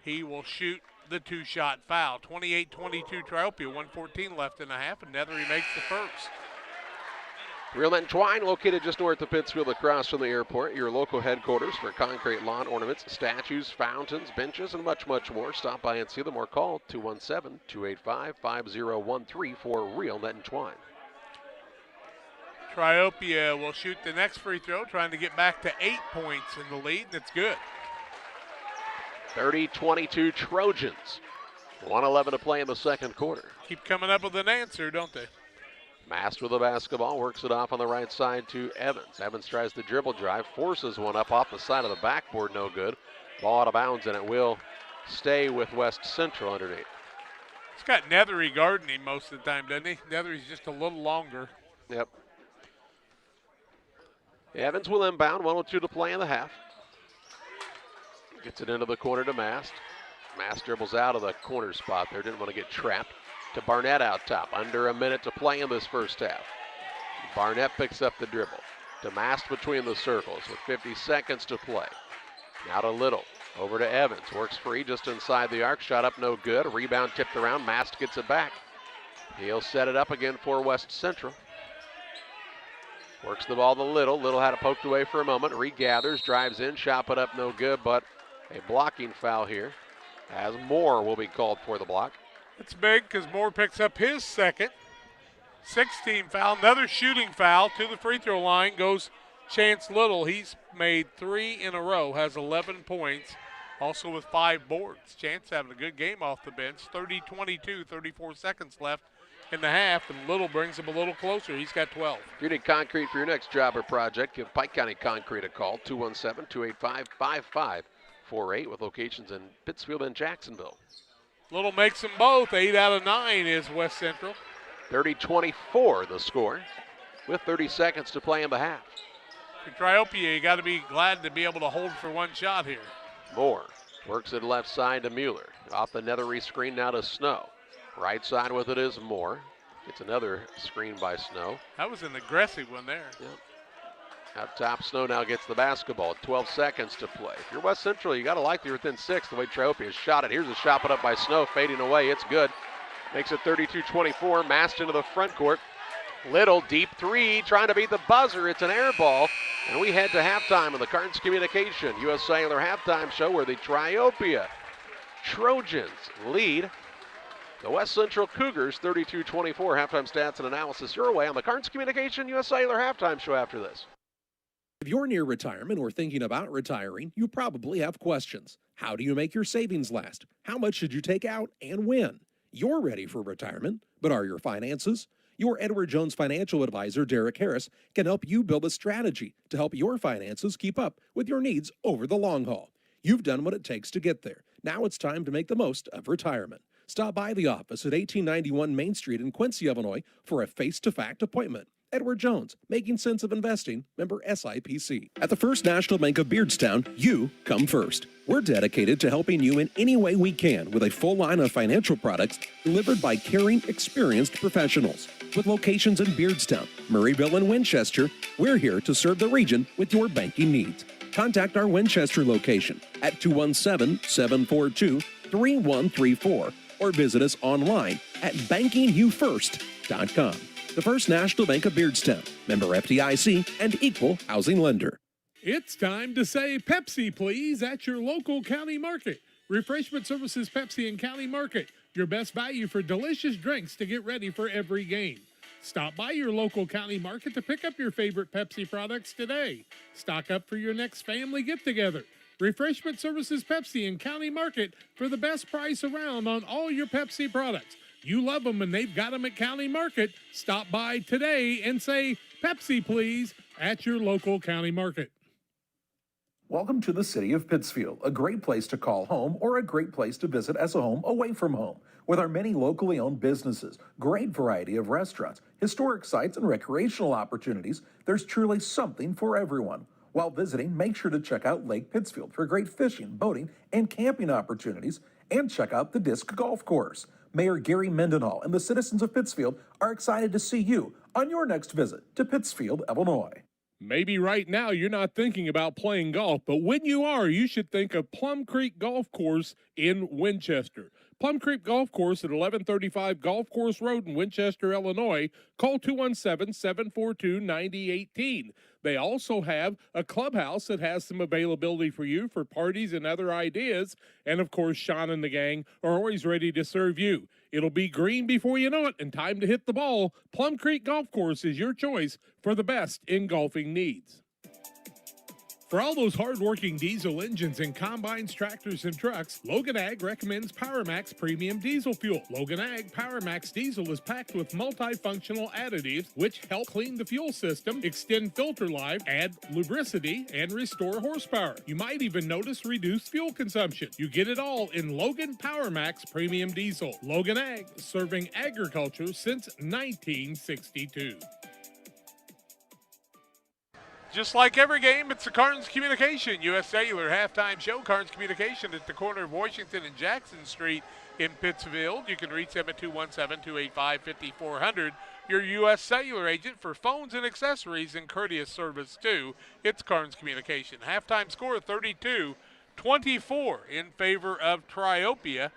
He will shoot the 2-shot foul. 28-22 Triopia, 1:14 left in the half, and Nethery makes the first. Real Net and Twine, located just north of Pittsfield across from the airport. Your local headquarters for concrete lawn ornaments, statues, fountains, benches, and much, much more. Stop by and see them or call 217-285-5013 for Real Net and Twine. Triopia will shoot the next free throw, trying to get back to 8 points in the lead, and it's good. 30-22 Trojans. 1:11 to play in the second quarter. Keep coming up with an answer, don't they? Mast with the basketball, works it off on the right side to Evans. Evans tries to dribble drive, forces one up off the side of the backboard, no good. Ball out of bounds, and it will stay with West Central underneath. He's got Nethery guarding him most of the time, doesn't he? Nethery's just a little longer. Yep. Evans will inbound, 1:02 to play in the half. Gets it into the corner to Mast. Mast dribbles out of the corner spot there, didn't want to get trapped. To Barnett out top, under a minute to play in this first half. Barnett picks up the dribble. To Mast between the circles with 50 seconds to play. Now to Little, over to Evans, works free just inside the arc, shot up no good. Rebound tipped around, Mast gets it back. He'll set it up again for West Central. Works the ball to Little. Little had it poked away for a moment, regathers, drives in, shot put up no good, but a blocking foul here, as Moore will be called for the block. It's big because Moore picks up his second. 16 foul, another shooting foul. To the free throw line goes Chance Little. He's made 3 in a row, has 11 points, also with 5 boards. Chance having a good game off the bench. 30-22, 34 seconds left in the half, and Little brings him a little closer. He's got 12. If you need concrete for your next job or project, give Pike County Concrete a call, 217-285-5548, with locations in Pittsfield and Jacksonville. Little makes them both. 8 out of 9 is West Central. 30-24 the score, with 30 seconds to play in the half. For Triopia, you got to be glad to be able to hold for one shot here. Moore works it left side to Mueller. Off the Nethery screen now to Snow. Right side with it is Moore. It's another screen by Snow. That was an aggressive one there. Yep. Up top, Snow now gets the basketball. 12 seconds to play. If you're West Central, you got to like you're within 6 the way Triopia has shot it. Here's a shot put up by Snow, fading away. It's good. Makes it 32-24. Mast into the front court. Little deep 3, trying to beat the buzzer. It's an air ball. And we head to halftime of the Carnes Communication U.S. Cellular halftime show, where the Triopia Trojans lead the West Central Cougars 32-24. Halftime stats and analysis your way on the Carnes Communication U.S. Cellular halftime show after this. If you're near retirement or thinking about retiring, you probably have questions. How do you make your savings last? How much should you take out and when? You're ready for retirement, but are your finances? Your Edward Jones financial advisor, Derek Harris, can help you build a strategy to help your finances keep up with your needs over the long haul. You've done what it takes to get there. Now it's time to make the most of retirement. Stop by the office at 1891 Main Street in Quincy, Illinois for a face-to-fact appointment. Edward Jones, making sense of investing, member SIPC. At the First National Bank of Beardstown, you come first. We're dedicated to helping you in any way we can with a full line of financial products delivered by caring, experienced professionals. With locations in Beardstown, Murrayville, and Winchester, we're here to serve the region with your banking needs. Contact our Winchester location at 217-742-3134 or visit us online at bankingyoufirst.com. The First National Bank of Beardstown, member FDIC, and equal housing lender. It's time to say Pepsi, please, at your local county market. Refreshment Services Pepsi and County Market, your best value for delicious drinks to get ready for every game. Stop by your local county market to pick up your favorite Pepsi products today. Stock up for your next family get-together. Refreshment Services Pepsi in County Market for the best price around on all your Pepsi products. You love them and they've got them at County Market. Stop by today and say, Pepsi, please, at your local county market. Welcome to the city of Pittsfield, a great place to call home or a great place to visit as a home away from home. With our many locally owned businesses, great variety of restaurants, historic sites, and recreational opportunities, there's truly something for everyone. While visiting, make sure to check out Lake Pittsfield for great fishing, boating, and camping opportunities, and check out the Disc Golf Course. Mayor Gary Mendenhall and the citizens of Pittsfield are excited to see you on your next visit to Pittsfield, Illinois. Maybe right now you're not thinking about playing golf, but when you are, you should think of Plum Creek Golf Course in Winchester. Plum Creek Golf Course at 1135 Golf Course Road in Winchester, Illinois. Call 217-742-9018. They also have a clubhouse that has some availability for you for parties and other ideas. And of course, Sean and the gang are always ready to serve you. It'll be green before you know it and time to hit the ball. Plum Creek Golf Course is your choice for the best in golfing needs. For all those hard-working diesel engines and combines, tractors, and trucks, Logan Ag recommends PowerMax Premium Diesel Fuel. Logan Ag PowerMax Diesel is packed with multifunctional additives which help clean the fuel system, extend filter life, add lubricity, and restore horsepower. You might even notice reduced fuel consumption. You get it all in Logan PowerMax Premium Diesel. Logan Ag, serving agriculture since 1962. Just like every game, it's the Carnes Communication U.S. Cellular halftime show. Carnes Communication at the corner of Washington and Jackson Street in Pittsfield. You can reach them at 217-285-5400. Your U.S. Cellular agent for phones and accessories and courteous service, too. It's Carnes Communication. Halftime score 32-24 in favor of Triopia.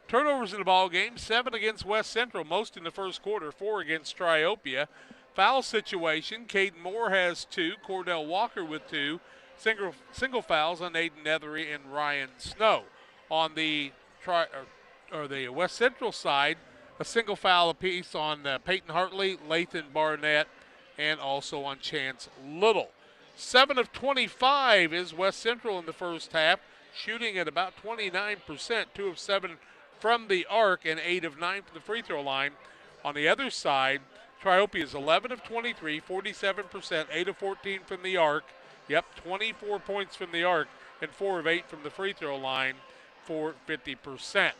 Turnovers in the ball game, 7 against West Central, most in the first quarter, 4 against Triopia. Foul situation, Caden Moore has 2, Cordell Walker with 2, single fouls on Aiden Nethery and Ryan Snow. On the West Central side, a single foul apiece on Peyton Hartley, Lathan Barnett, and also on Chance Little. 7 of 25 is West Central in the first half, shooting at about 29%, 2 of 7 from the arc and 8 of 9 from the free throw line. On the other side, Triopia is 11 of 23, 47%, 8 of 14 from the arc. Yep, 24 points from the arc and 4 of 8 from the free throw line for 50%.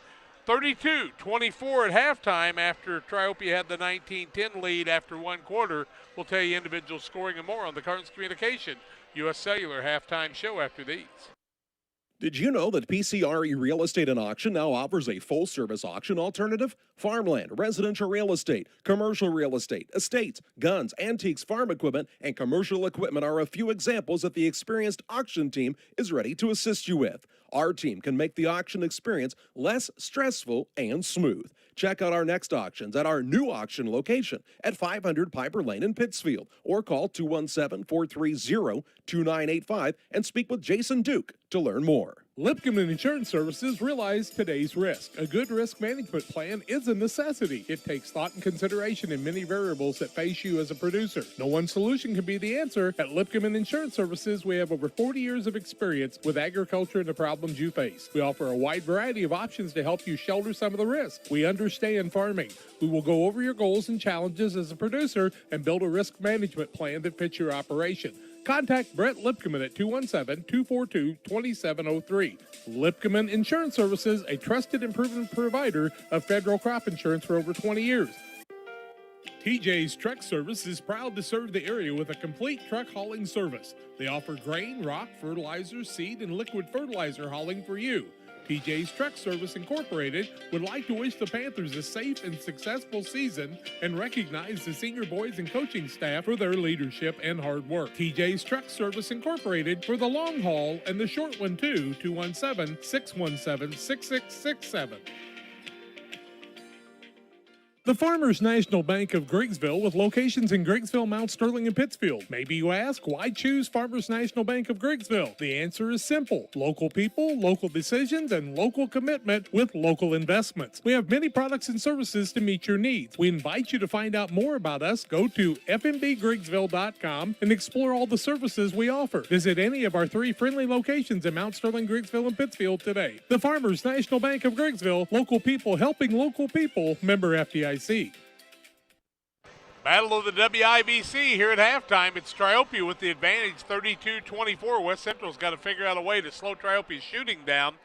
32-24 at halftime after Triopia had the 19-10 lead after one quarter. We'll tell you individual scoring and more on the Carnes Communication U.S. Cellular halftime show after these. Did you know that PCRE Real Estate and Auction now offers a full-service auction alternative? Farmland, residential real estate, commercial real estate, estates, guns, antiques, farm equipment, and commercial equipment are a few examples that the experienced auction team is ready to assist you with. Our team can make the auction experience less stressful and smooth. Check out our next auctions at our new auction location at 500 Piper Lane in Pittsfield, or call 217-430-2985 and speak with Jason Duke to learn more. Lipcomb Insurance Services realize today's risk. A good risk management plan is a necessity. It takes thought and consideration in many variables that face you as a producer. No one solution can be the answer. At Lipcomb Insurance Services, we have over 40 years of experience with agriculture and the problems you face. We offer a wide variety of options to help you shoulder some of the risk. We understand farming. We will go over your goals and challenges as a producer and build a risk management plan that fits your operation. Contact Brett Lipkeman at 217-242-2703. Lipkeman Insurance Services, a trusted and proven provider of federal crop insurance for over 20 years. TJ's Truck Service is proud to serve the area with a complete truck hauling service. They offer grain, rock, fertilizer, seed, and liquid fertilizer hauling for you. TJ's Truck Service Incorporated would like to wish the Panthers a safe and successful season and recognize the senior boys and coaching staff for their leadership and hard work. TJ's Truck Service Incorporated for the long haul and the short one too, 217-617-6667. The Farmers National Bank of Griggsville with locations in Griggsville, Mount Sterling, and Pittsfield. Maybe you ask, why choose Farmers National Bank of Griggsville? The answer is simple. Local people, local decisions, and local commitment with local investments. We have many products and services to meet your needs. We invite you to find out more about us. Go to fmbgriggsville.com and explore all the services we offer. Visit any of our 3 friendly locations in Mount Sterling, Griggsville, and Pittsfield today. The Farmers National Bank of Griggsville, local people helping local people, member FDIC. Battle of the WIVC here at halftime. It's Triopia with the advantage, 32-24. West Central's got to figure out a way to slow Triopia's shooting down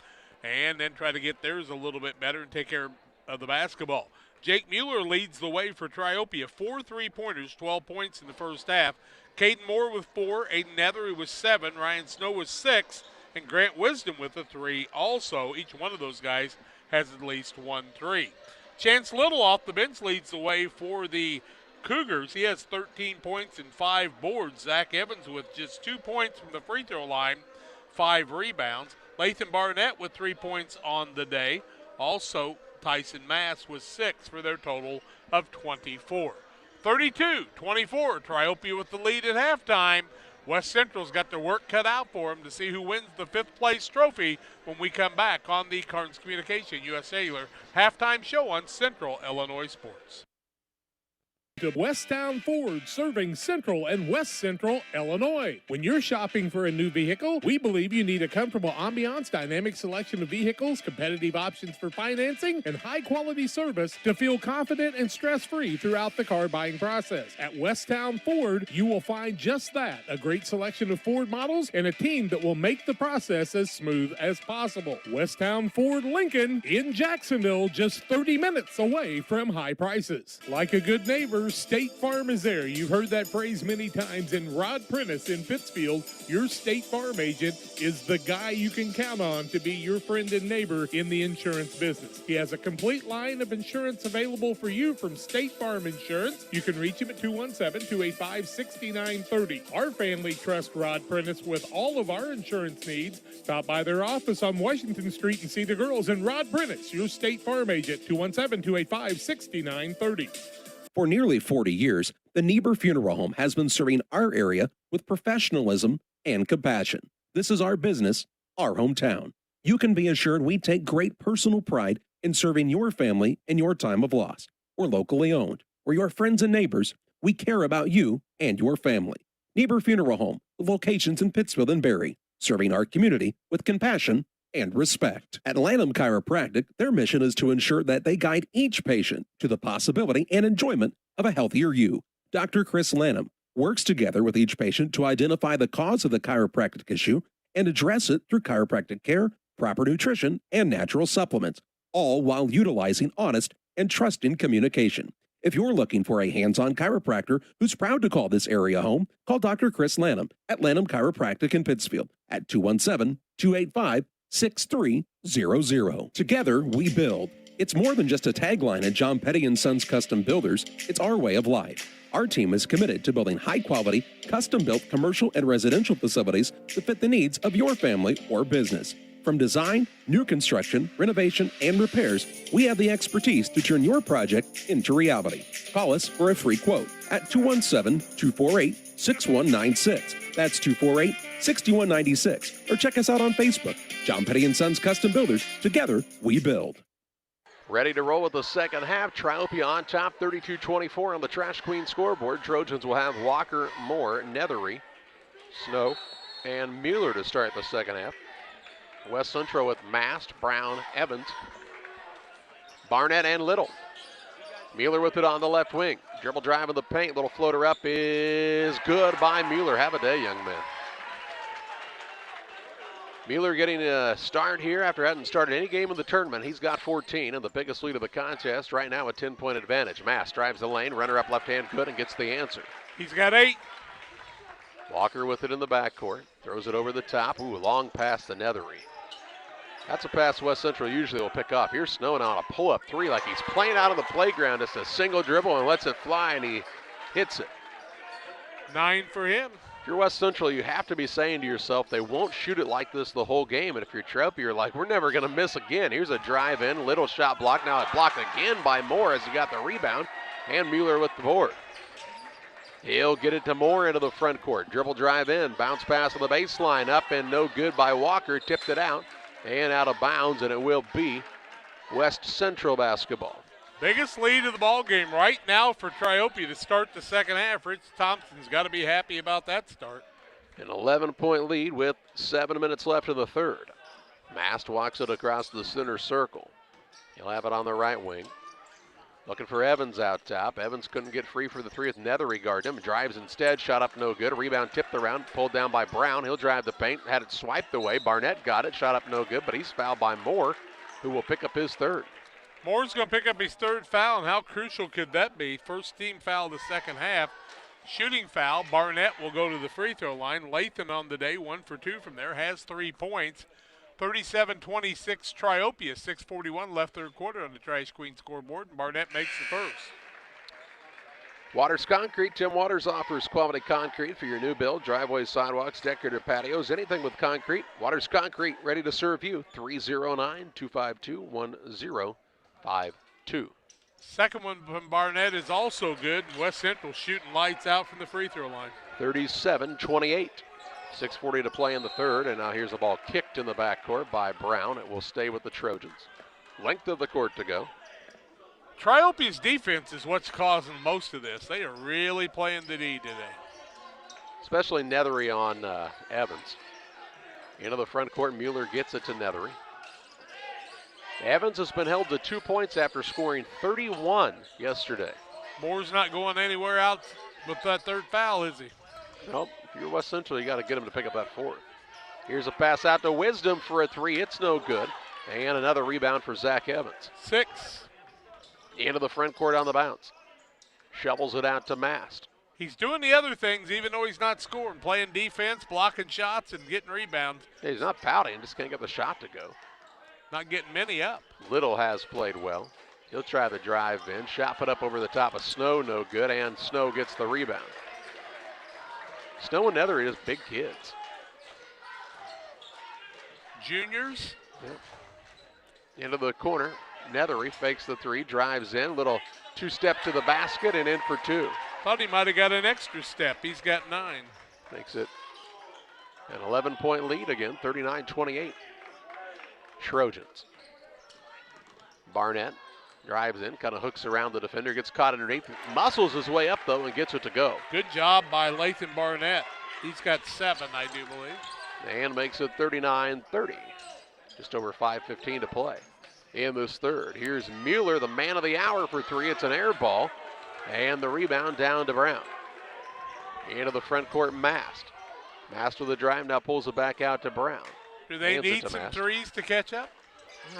and then try to get theirs a little bit better and take care of the basketball. Jake Mueller leads the way for Triopia. 4 3-pointers, 12 points in the first half. Caden Moore with 4, Aiden Nethery with 7, Ryan Snow with 6, and Grant Wisdom with a 3 also. Each one of those guys has at least 1 3. Chance Little off the bench leads the way for the Cougars. He has 13 points and 5 boards. Zach Evans with just 2 points from the free throw line, 5 rebounds. Lathan Barnett with 3 points on the day. Also, Tyson Mass with 6 for their total of 24. 32-24, Triopia with the lead at halftime. West Central's got their work cut out for them to see who wins the 5th place trophy when we come back on the Carnes Communication U.S. Cellular halftime show on Central Illinois Sports. To Westtown Ford, serving Central and West Central Illinois. When you're shopping for a new vehicle, we believe you need a comfortable ambiance, dynamic selection of vehicles, competitive options for financing, and high-quality service to feel confident and stress-free throughout the car buying process. At Westtown Ford, you will find just that, a great selection of Ford models and a team that will make the process as smooth as possible. Westtown Ford Lincoln in Jacksonville, just 30 minutes away from high prices. Like a good neighbor, State Farm is there. You've heard that phrase many times. And Rod Prentice in Pittsfield, your State Farm agent, is the guy you can count on to be your friend and neighbor in the insurance business. He has a complete line of insurance available for you from State Farm Insurance. You can reach him at 217-285-6930. Our family trusts Rod Prentice with all of our insurance needs. Stop by their office on Washington Street and see the girls. And Rod Prentice, your State Farm agent, 217-285-6930. For nearly 40 years, the Niebuhr Funeral Home has been serving our area with professionalism and compassion. This is our business, our hometown. You can be assured we take great personal pride in serving your family in your time of loss. We're locally owned. We're your friends and neighbors. We care about you and your family. Niebuhr Funeral Home, with locations in Pittsfield and Barry, serving our community with compassion and respect. At Lanham Chiropractic, their mission is to ensure that they guide each patient to the possibility and enjoyment of a healthier you. Dr. Chris Lanham works together with each patient to identify the cause of the chiropractic issue and address it through chiropractic care, proper nutrition, and natural supplements, all while utilizing honest and trusting communication. If you're looking for a hands-on chiropractor who's proud to call this area home, call Dr. Chris Lanham at Lanham Chiropractic in Pittsfield at 217-285-6300. Together, we build. It's more than just a tagline at John Petty & Sons Custom Builders. It's our way of life. Our team is committed to building high-quality, custom-built commercial and residential facilities to fit the needs of your family or business. From design, new construction, renovation, and repairs, we have the expertise to turn your project into reality. Call us for a free quote at 217-248-6196. That's 248-6196. Or check us out on Facebook. John Petty & Sons Custom Builders. Together, we build. Ready to roll with the second half. Triopia on top, 32-24 on the Trash Queen scoreboard. Trojans will have Walker, Moore, Nethery, Snow, and Mueller to start the second half. West Central with Mast, Brown, Evans, Barnett, and Little. Mueller with it on the left wing. Dribble drive in the paint. Little floater up is good by Mueller. Have a day, young man. Mueller getting a start here after having started any game in the tournament. He's got 14 and the biggest lead of the contest right now, a 10-point advantage. Mast drives the lane, runner up left hand good and gets the answer. He's got 8. Walker with it in the backcourt. Throws it over the top. Ooh, long pass to Nethery. That's a pass West Central usually will pick off. Here's Snow on a pull-up three like he's playing out on the playground. Just a single dribble and lets it fly, and he hits it. 9 for him. If you're West Central, you have to be saying to yourself, they won't shoot it like this the whole game. And if you're Triopia, you're like, we're never going to miss again. Here's a drive in, little shot block. Now it blocked again by Moore as he got the rebound. And Mueller with the board. He'll get it to Moore into the front court. Dribble drive in, bounce pass on the baseline, up and no good by Walker. Tipped it out and out of bounds, and it will be West Central basketball. Biggest lead of the ball game right now for Triopia to start the second half. Rich Thompson's got to be happy about that start. An 11-point lead with 7 minutes left in the third. Mast walks it across the center circle. He'll have it on the right wing. Looking for Evans out top. Evans couldn't get free for the three with Nethery guarding him. Drives instead, shot up no good. Rebound tipped around, pulled down by Brown. He'll drive the paint, had it swiped away. Barnett got it, shot up no good, but he's fouled by Moore, who will pick up his third. Moore's going to pick up his third foul, and how crucial could that be? First team foul the second half. Shooting foul, Barnett will go to the free throw line. Lathan on the day, 1 for 2 from there, has 3 points. 37-26 Triopia, 6:41 left third quarter on the Trash Queen scoreboard, and Barnett makes the first. Waters Concrete. Tim Waters offers quality concrete for your new build, driveways, sidewalks, decorative patios, anything with concrete. Waters Concrete, ready to serve you. 309-252-1052. Second one from Barnett is also good. West Central shooting lights out from the free throw line. 37-28. 6:40 to play in the third, and now here's the ball kicked in the backcourt by Brown. It will stay with the Trojans. Length of the court to go. Triopia's defense is what's causing most of this. They are really playing the D today. Especially Nethery on Evans. Into the front court, Mueller gets it to Nethery. Evans has been held to 2 points after scoring 31 yesterday. Moore's not going anywhere out with that third foul, is he? Nope. If you're West Central, you got to get him to pick up that fourth. Here's a pass out to Wisdom for a three. It's no good. And another rebound for Zach Evans. 6. Into the front court on the bounce. Shovels it out to Mast. He's doing the other things even though he's not scoring. Playing defense, blocking shots, and getting rebounds. Yeah, he's not pouting, just can't get the shot to go. Not getting many up. Little has played well. He'll try the drive in. Shot put up over the top of Snow, no good, and Snow gets the rebound. Snow and Nethery, just big kids. Juniors. Yep. Into the corner. Nethery fakes the three, drives in, little two-step to the basket and in for 2. Thought he might have got an extra step. He's got 9. Makes it an 11-point lead again, 39-28. Trojans. Barnett drives in, kind of hooks around the defender, gets caught underneath, muscles his way up though and gets it to go. Good job by Lathan Barnett. He's got 7, I do believe. And makes it 39-30. Just over 5:15 to play in this third. Here's Mueller, the man of the hour for 3. It's an air ball. And the rebound down to Brown. Into the front court, Mast. Mast with the drive, now pulls it back out to Brown. Do they need some threes to catch up?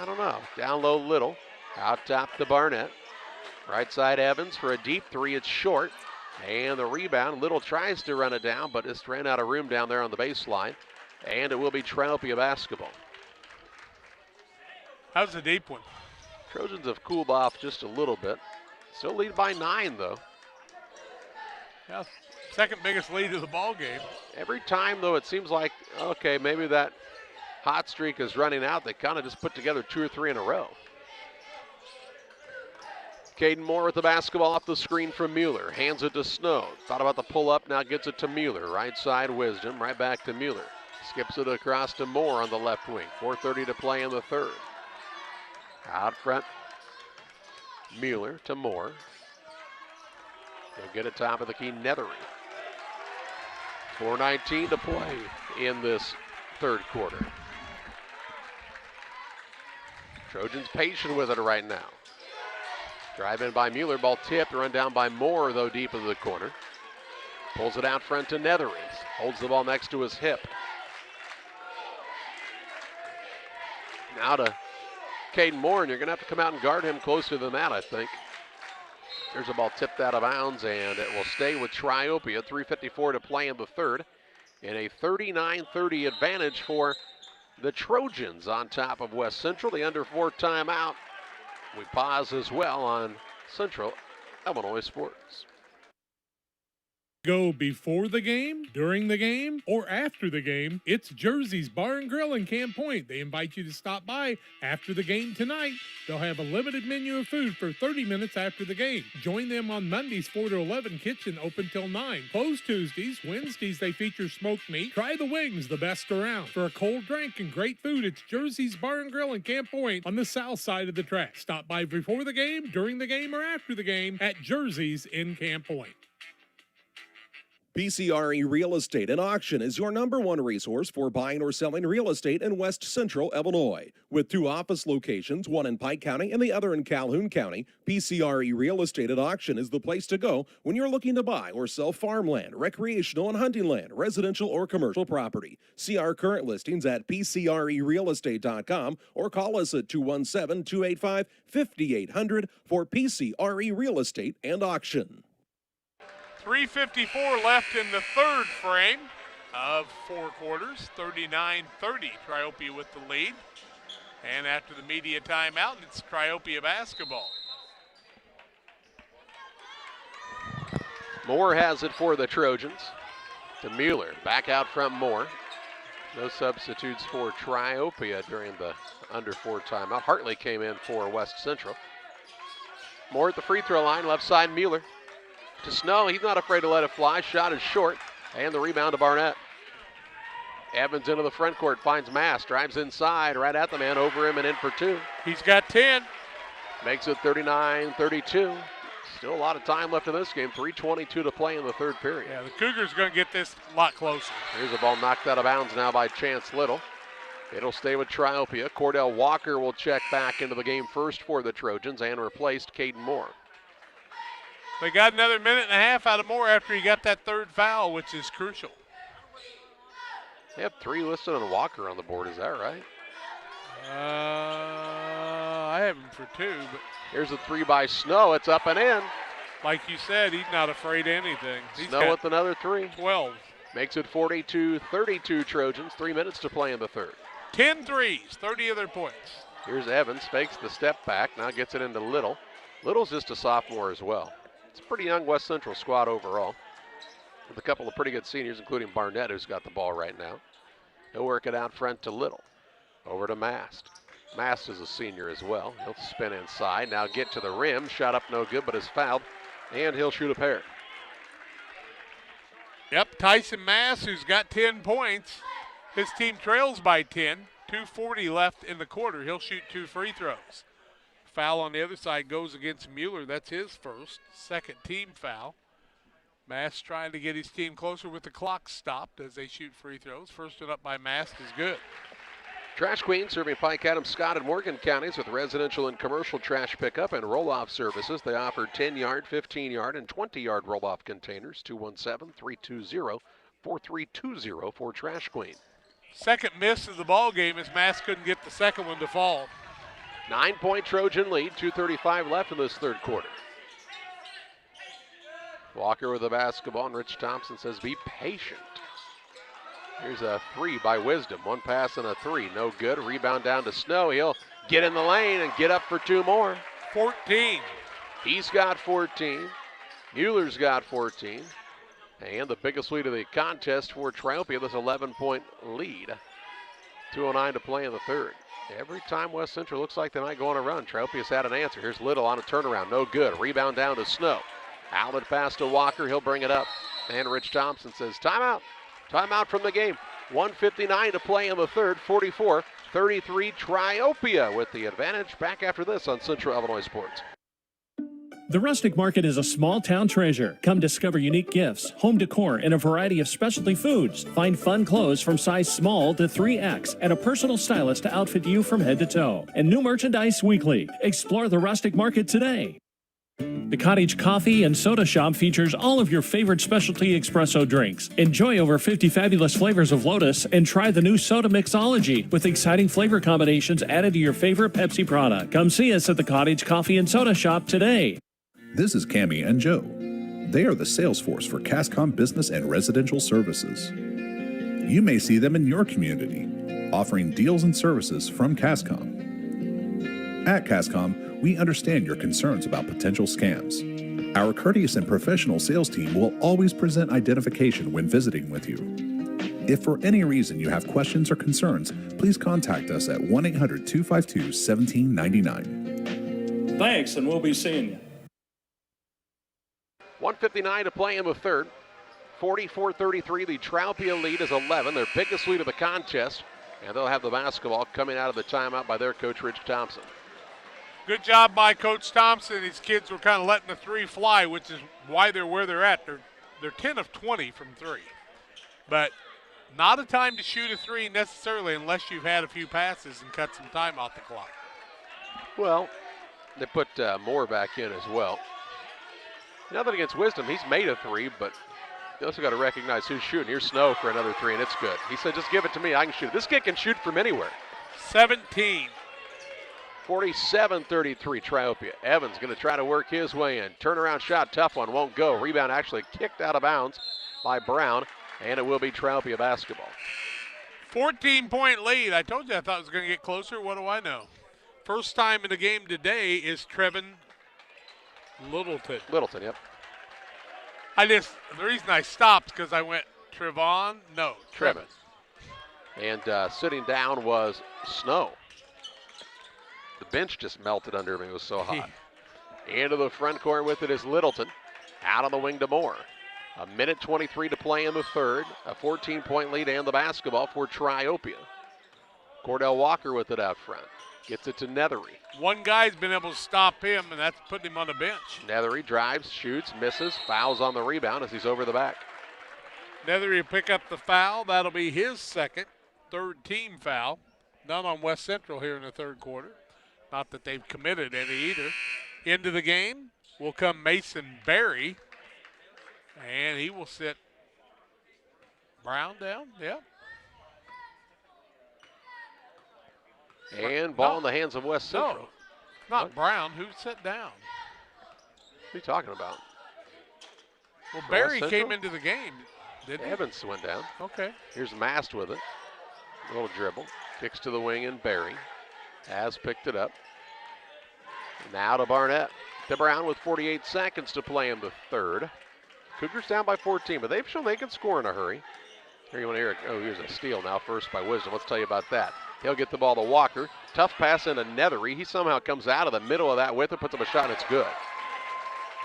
I don't know. Down low, Little. Out top to Barnett. Right side, Evans for a deep 3. It's short. And the rebound. Little tries to run it down, but just ran out of room down there on the baseline. And it will be Triopia basketball. How's the deep one? Trojans have cooled off just a little bit. Still lead by 9, though. Yeah, second biggest lead of the ball game. Every time, though, it seems like, okay, maybe that hot streak is running out. They kind of just put together 2 or 3 in a row. Caden Moore with the basketball off the screen from Mueller. Hands it to Snow. Thought about the pull-up, now gets it to Mueller. Right side, Wisdom, right back to Mueller. Skips it across to Moore on the left wing. 4:30 to play in the third. Out front, Mueller to Moore. They'll get it top of the key, Nethery. 4:19 to play in this third quarter. Trojans patient with it right now. Drive in by Mueller, ball tipped, run down by Moore, though, deep into the corner. Pulls it out front to Nethery. Holds the ball next to his hip. Now to Caden Moore, and you're going to have to come out and guard him closer than that, I think. There's a ball tipped out of bounds, and it will stay with Triopia. 3:54 to play in the third. And a 39-30 advantage for the Trojans on top of West Central. The under 4 timeout. We pause as well on Central Illinois Sports. go before the game, during the game, or after the game, it's Jersey's Bar and Grill in Camp Point. They invite you to stop by after the game tonight. They'll have a limited menu of food for 30 minutes after the game. Join them on Mondays 4 to 11, kitchen open till 9. Closed Tuesdays. Wednesdays they feature smoked meat. Try the wings, the best around. For a cold drink and great food, it's Jersey's Bar and Grill in Camp Point on the south side of the track. Stop by before the game, during the game, or after the game at Jersey's in Camp Point. PCRE Real Estate and Auction is your #1 resource for buying or selling real estate in West Central Illinois. With 2 office locations, one in Pike County and the other in Calhoun County, PCRE Real Estate and Auction is the place to go when you're looking to buy or sell farmland, recreational and hunting land, residential or commercial property. See our current listings at PCRERealestate.com or call us at 217-285-5800 for PCRE Real Estate and Auction. 3:54 left in the third frame of 4 quarters. 39-30, Triopia with the lead. And after the media timeout, it's Triopia basketball. Moore has it for the Trojans. To Mueller, back out from Moore. No substitutes for Triopia during the under 4 timeout. Hartley came in for West Central. Moore at the free throw line, left side Mueller. To Snow, he's not afraid to let it fly. Shot is short, and the rebound to Barnett. Evans into the front court, finds Mass, drives inside, right at the man, over him and in for 2. He's got 10. Makes it 39-32. Still a lot of time left in this game. 3:22 to play in the third period. Yeah, the Cougars going to get this a lot closer. Here's a ball knocked out of bounds now by Chance Little. It'll stay with Triopia. Cordell Walker will check back into the game first for the Trojans and replaced Caden Moore. They got another minute and a half out of Moore after he got that third foul, which is crucial. They have 3 listed on Walker on the board, is that right? I have him for 2, but here's a 3 by Snow. It's up and in. Like you said, he's not afraid of anything. Snow with another 3. 12. Makes it 42-32 Trojans. 3 minutes to play in the third. 10 threes, 30 of their points. Here's Evans, fakes the step back, now gets it into Little. Little's just a sophomore as well. It's a pretty young West Central squad overall, with a couple of pretty good seniors, including Barnett, who's got the ball right now. He'll work it out front to Little. Over to Mast. Mast is a senior as well. He'll spin inside, now get to the rim. Shot up no good, but is fouled, and he'll shoot a pair. Yep, Tyson Mass, who's got 10 points. His team trails by 10. 2:40 left in the quarter. He'll shoot 2 free throws. Foul on the other side goes against Mueller. That's his first. Second team foul. Mast trying to get his team closer with the clock stopped as they shoot free throws. First one up by Mast is good. Trash Queen serving Pike, Adams, Scott, and Morgan counties with residential and commercial trash pickup and roll-off services. They offer 10-yard, 15-yard, and 20-yard roll-off containers. 217-320-4320 for Trash Queen. Second miss of the ball game as Mast couldn't get the second one to fall. 9-point Trojan lead, 2:35 left in this third quarter. Walker with the basketball, and Rich Thompson says be patient. Here's a 3 by Wisdom. 1 pass and a 3, no good. Rebound down to Snow. He'll get in the lane and get up for 2 more. 14. He's got 14. Mueller's got 14. And the biggest lead of the contest for Triopia, this 11-point lead. 2:09 to play in the third. Every time West Central looks like they might go on a run, Triopia's had an answer. Here's Little on a turnaround, no good. Rebound down to Snow. Outlet pass to Walker, he'll bring it up. And Rich Thompson says timeout. Timeout from the game. 1:59 to play in the third, 44-33 Triopia with the advantage. Back after this on Central Illinois Sports. The Rustic Market is a small-town treasure. Come discover unique gifts, home decor, and a variety of specialty foods. Find fun clothes from size small to 3X and a personal stylist to outfit you from head to toe. And new merchandise weekly. Explore the Rustic Market today. The Cottage Coffee and Soda Shop features all of your favorite specialty espresso drinks. Enjoy over 50 fabulous flavors of Lotus and try the new Soda Mixology with exciting flavor combinations added to your favorite Pepsi product. Come see us at the Cottage Coffee and Soda Shop today. This is Cammie and Joe. They are the sales force for CASCOM Business and Residential Services. You may see them in your community, offering deals and services from CASCOM. At CASCOM, we understand your concerns about potential scams. Our courteous and professional sales team will always present identification when visiting with you. If for any reason you have questions or concerns, please contact us at 1-800-252-1799. Thanks, and we'll be seeing you. 1:59 to play in the third. 44-33, the Triopia lead is 11, their biggest lead of the contest, and they'll have the basketball coming out of the timeout by their coach, Rich Thompson. Good job by Coach Thompson. These kids were kind of letting the three fly, which is why they're where they're at. They're 10 of 20 from three. But not a time to shoot a three necessarily unless you've had a few passes and cut some time off the clock. Well, they put Moore back in as well. Nothing against Wisdom. He's made a three, but you also got to recognize who's shooting. Here's Snow for another three, and it's good. He said, just give it to me. I can shoot it. This kid can shoot from anywhere. 17. 47-33, Triopia. Evans going to try to work his way in. Turnaround shot, tough one, won't go. Rebound actually kicked out of bounds by Brown, and it will be Triopia basketball. 14-point lead. I told you I thought it was going to get closer. What do I know? First time in the game today is Trevin Littleton. Littleton, yep. The reason I stopped because I went Trevon. No, Trevin. And sitting down was Snow. The bench just melted under him. It was so hot. Into the front court with it is Littleton. Out on the wing to Moore. 1:23 to play in the third. A 14-point lead and the basketball for Triopia. Cordell Walker with it out front. Gets it to Nethery. One guy's been able to stop him, and that's putting him on the bench. Nethery drives, shoots, misses, fouls on the rebound as he's over the back. Nethery will pick up the foul. That'll be his second, third team foul. None on West Central here in the third quarter. Not that they've committed any either. Into the game will come Mason Berry, and he will sit Brown down. Yep. And ball in the hands of West Central. No, not Brown. Who sat down? What are you talking about? Well, Berry came into the game, didn't he? Evans went down. Okay. Here's Mast with it. A little dribble. Kicks to the wing and Berry has picked it up. Now to Barnett. To Brown with 48 seconds to play in the third. Cougars down by 14, but they've shown they can score in a hurry. Here you want to hear it. Oh, here's a steal now first by Wisdom. Let's tell you about that. He'll get the ball to Walker. Tough pass into Nethery. He somehow comes out of the middle of that with it, puts up a shot, and it's good.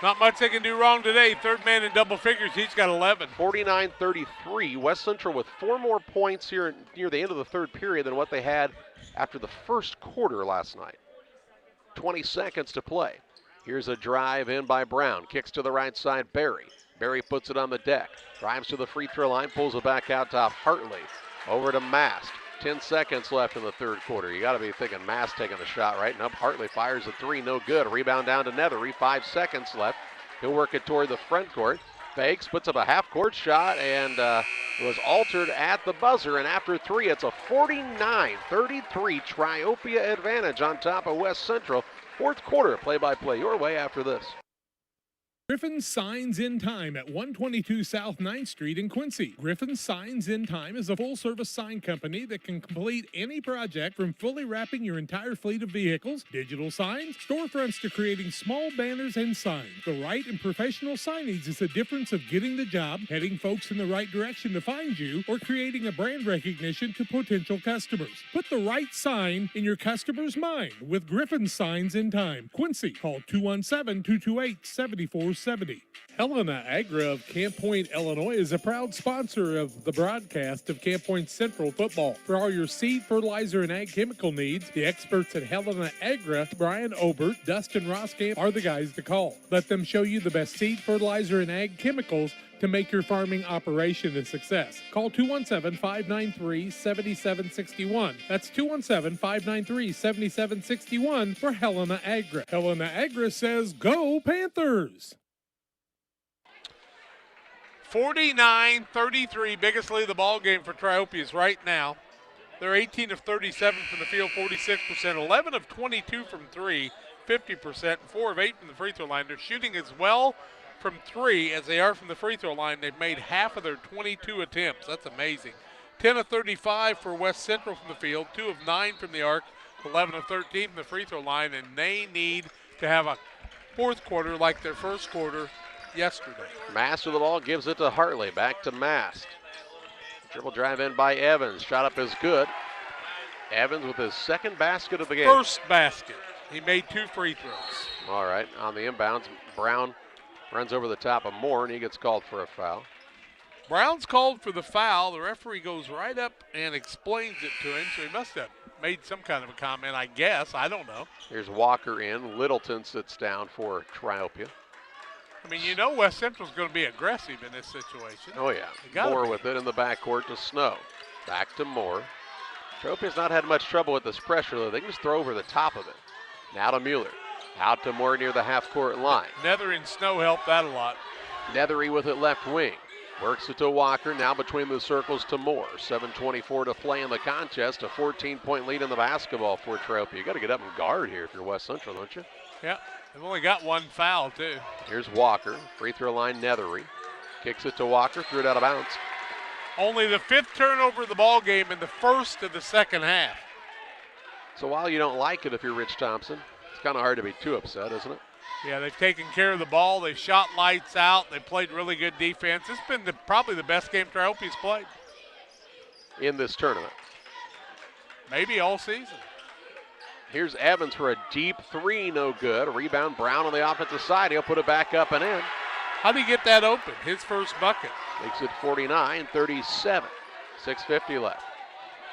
Not much they can do wrong today. Third man in double figures. He's got 11. 49-33. West Central with 4 more points here near the end of the third period than what they had after the first quarter last night. 20 seconds to play. Here's a drive in by Brown. Kicks to the right side, Berry. Berry puts it on the deck. Drives to the free throw line, pulls it back out top. Hartley over to Mast. 10 seconds left in the third quarter. You got to be thinking Mast taking a shot, right? Nope, Hartley fires a three, no good. Rebound down to Nethery, 5 seconds left. He'll work it toward the front court. Fakes, puts up a half-court shot, and was altered at the buzzer. And after three, it's a 49-33 Triopia advantage on top of West Central. Fourth quarter play-by-play your way after this. Griffin's Signs in Time at 122 South 9th Street in Quincy. Griffin's Signs in Time is a full-service sign company that can complete any project from fully wrapping your entire fleet of vehicles, digital signs, storefronts to creating small banners and signs. The right and professional signage is the difference of getting the job, heading folks in the right direction to find you, or creating a brand recognition to potential customers. Put the right sign in your customer's mind with Griffin's Signs in Time. Quincy, call 217-228-7470. Helena Agra of Camp Point, Illinois is a proud sponsor of the broadcast of Camp Point Central football. For all your seed, fertilizer, and ag chemical needs, the experts at Helena Agra, Brian Obert, Dustin Roskamp, are the guys to call. Let them show you the best seed, fertilizer, and ag chemicals to make your farming operation a success. Call 217-593-7761. That's 217-593-7761 for Helena Agra. Helena Agra says, go Panthers! 49-33, biggest lead of the ball game for Triopias right now. They're 18 of 37 from the field, 46%, 11 of 22 from three, 50%, and 4 of 8 from the free throw line. They're shooting as well from three as they are from the free throw line. They've made half of their 22 attempts. That's amazing. 10 of 35 for West Central from the field, 2 of 9 from the arc, 11 of 13 from the free throw line, and they need to have a fourth quarter like their first quarter yesterday. Mast with the ball, gives it to Hartley. Back to Mast. Dribble drive in by Evans. Shot up is good. Evans with his second basket of the game. First basket. He made 2 free throws. All right, on the inbounds, Brown runs over the top of Moore, and he gets called for a foul. Brown's called for the foul. The referee goes right up and explains it to him, so he must have made some kind of a comment, I guess. I don't know. Here's Walker in. Littleton sits down for Triopia. I mean, you know West Central's going to be aggressive in this situation. Oh, yeah. Moore with it in the backcourt to Snow. Back to Moore. Triopia's not had much trouble with this pressure, though. They can just throw over the top of it. Now to Mueller. Out to Moore near the half-court line. Nether and Snow helped that a lot. Nethery with it left wing. Works it to Walker, now between the circles to Moore. 7:24 to play in the contest. A 14-point lead in the basketball for Triopia. You got to get up and guard here if you're West Central, don't you? Yeah. They've only got 1 foul, too. Here's Walker. Free throw line, Nethery. Kicks it to Walker, threw it out of bounds. Only the 5th turnover of the ball game in the first of the second half. So while you don't like it if you're Rich Thompson, it's kind of hard to be too upset, isn't it? Yeah, they've taken care of the ball. They've shot lights out. They played really good defense. It's been probably the best game Triopia's played. In this tournament. Maybe all season. Here's Evans for a deep 3, no good. A rebound, Brown on the offensive side. He'll put it back up and in. How did he get that open? His first bucket. Makes it 49-37. 6:50 left.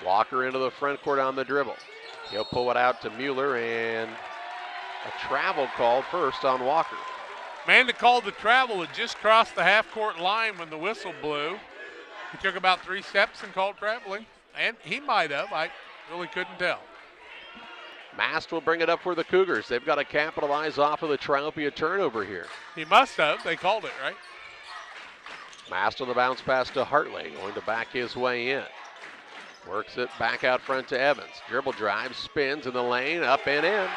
Walker into the front court on the dribble. He'll pull it out to Mueller, and a travel called first on Walker. Man that called the travel had just crossed the half-court line when the whistle blew. He took about 3 steps and called traveling, and he might have. I really couldn't tell. Mast will bring it up for the Cougars. They've got to capitalize off of the Triopia turnover here. He must have. They called it, right? Mast on the bounce pass to Hartley, going to back his way in. Works it back out front to Evans. Dribble drive, spins in the lane, up and in.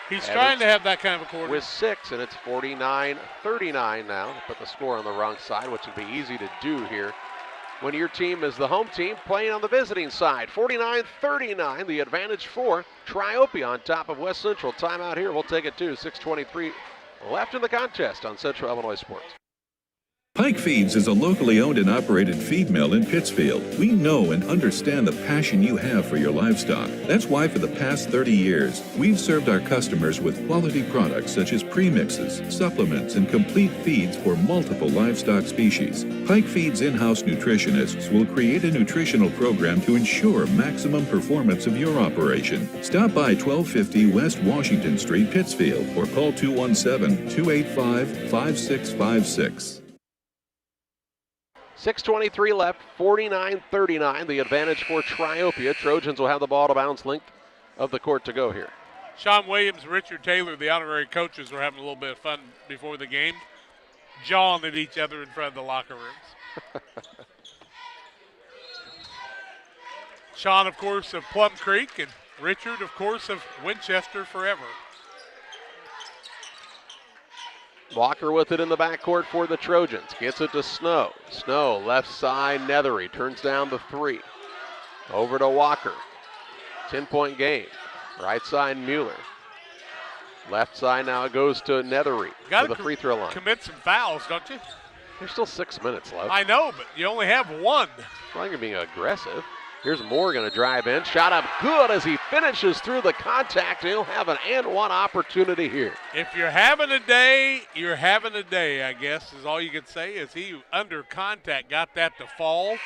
He's trying to have that kind of a quarter. With 6, and it's 49-39 now. Put the score on the wrong side, which would be easy to do here when your team is the home team playing on the visiting side. 49-39, the advantage for Triopia on top of West Central. Timeout here, we'll take it too. 6:23 left in the contest on Central Illinois Sports. Pike Feeds is a locally owned and operated feed mill in Pittsfield. We know and understand the passion you have for your livestock. That's why for the past 30 years, we've served our customers with quality products such as premixes, supplements, and complete feeds for multiple livestock species. Pike Feeds in-house nutritionists will create a nutritional program to ensure maximum performance of your operation. Stop by 1250 West Washington Street, Pittsfield, or call 217-285-5656. 6:23 left, 49-39, the advantage for Triopia. Trojans will have the ball to bounce length of the court to go here. Sean Williams and Richard Taylor, the honorary coaches, were having a little bit of fun before the game, jawing at each other in front of the locker rooms. Sean, of course, of Plum Creek, and Richard, of course, of Winchester forever. Walker with it in the backcourt for the Trojans. Gets it to Snow. Snow, left side, Nethery. Turns down the 3. Over to Walker. 10-point game. Right side, Mueller. Left side now it goes to Nethery to the free throw line. Commit some fouls, don't you? There's still 6 minutes left. I know, but you only have 1. It's not being aggressive. Here's Moore going to drive in. Shot up good as he finishes through the contact. He'll have an and one opportunity here. If you're having a day, you're having a day, I guess, is all you could say. As he, under contact, got that to fall.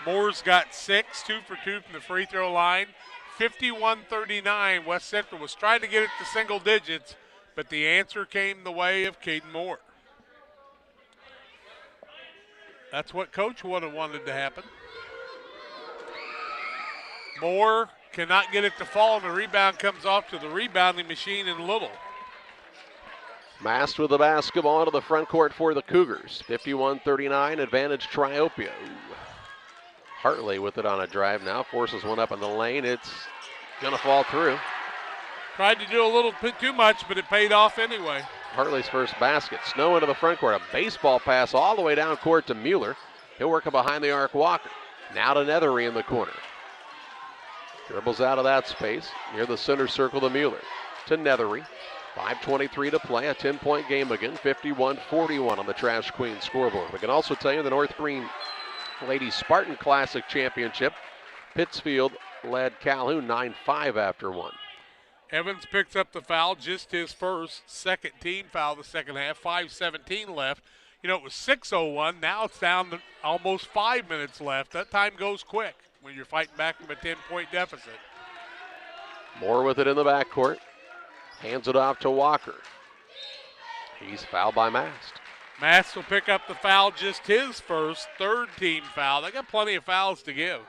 Moore's got 6, 2 for 2 from the free throw line. 51-39. West Central was trying to get it to single digits, but the answer came the way of Caden Moore. That's what Coach would have wanted to happen. Moore cannot get it to fall, and the rebound comes off to the rebounding machine in Little. Mast with the basketball into the front court for the Cougars. 51-39, advantage Triopia. Ooh. Hartley with it on a drive now, forces one up in the lane. It's going to fall through. Tried to do a little bit too much, but it paid off anyway. Hartley's first basket. Snow into the front court. A baseball pass all the way down court to Mueller. He'll work it behind the arc, Walker. Now to Nethery in the corner. Dribbles out of that space. Near the center circle to Mueller. To Nethery. 5:23 to play, a 10-point game again, 51-41 on the Trash Queen scoreboard. We can also tell you the North Green Ladies Spartan Classic Championship, Pittsfield led Calhoun 9-5 after one. Evans picks up the foul, just his first, second team foul the second half, 5:17 left. You know, it was 6:01, now it's down to almost 5 minutes left. That time goes quick when you're fighting back from a 10-point deficit. Moore with it in the backcourt. Hands it off to Walker. He's fouled by Mast. Mast will pick up the foul, just his first, third team foul. They got plenty of fouls to give.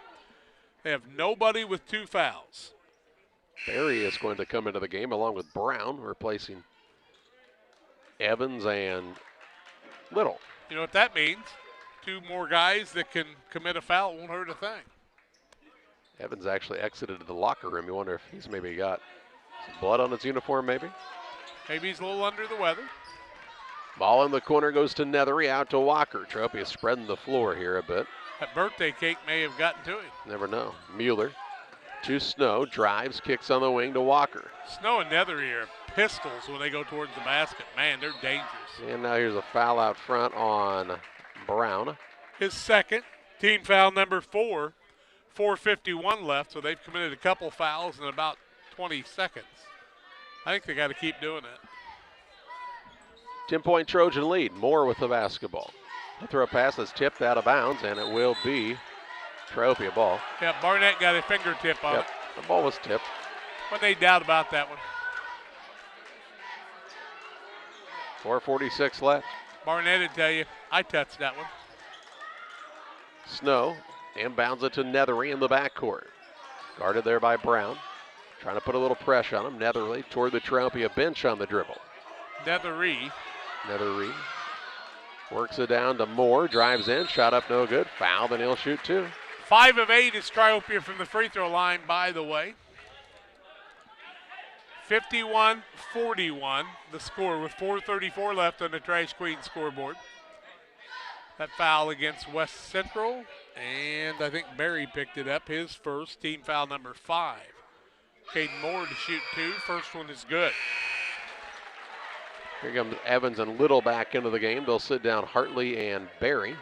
They have nobody with 2 fouls. Barry is going to come into the game along with Brown, replacing Evans and Little. You know what that means? 2 more guys that can commit a foul won't hurt a thing. Evans actually exited the locker room. You wonder if he's maybe got some blood on his uniform, maybe? Maybe he's a little under the weather. Ball in the corner goes to Nethery, out to Walker. Triopia spreading the floor here a bit. That birthday cake may have gotten to him. Never know. Mueller to Snow, drives, kicks on the wing to Walker. Snow and Nethery are pistols when they go towards the basket. Man, they're dangerous. And now here's a foul out front on Brown. His second, team foul number 4, 4:51 left, so they've committed a couple fouls in about 20 seconds. I think they got to keep doing it. 10-point Trojan lead. Moore with the basketball. The throw pass is tipped out of bounds, and it will be Triopia ball. Yeah, Barnett got a fingertip on it. The ball was tipped. Wasn't any doubt about that one. 4:46 left. Barnett would tell you, I touched that one. Snow inbounds it to Nethery in the backcourt. Guarded there by Brown. Trying to put a little pressure on him. Nethery toward the Triopia bench on the dribble. Nethery works it down to Moore. Drives in. Shot up no good. Foul, then he'll shoot 2. 5 of 8 is Triopia from the free throw line, by the way. 51-41 the score with 4:34 left on the Trash Queen scoreboard. That foul against West Central, and I think Barry picked it up, his first, team foul number 5. Caden Moore to shoot 2. First one is good. Here comes Evans and Little back into the game. They'll sit down Hartley and Barry.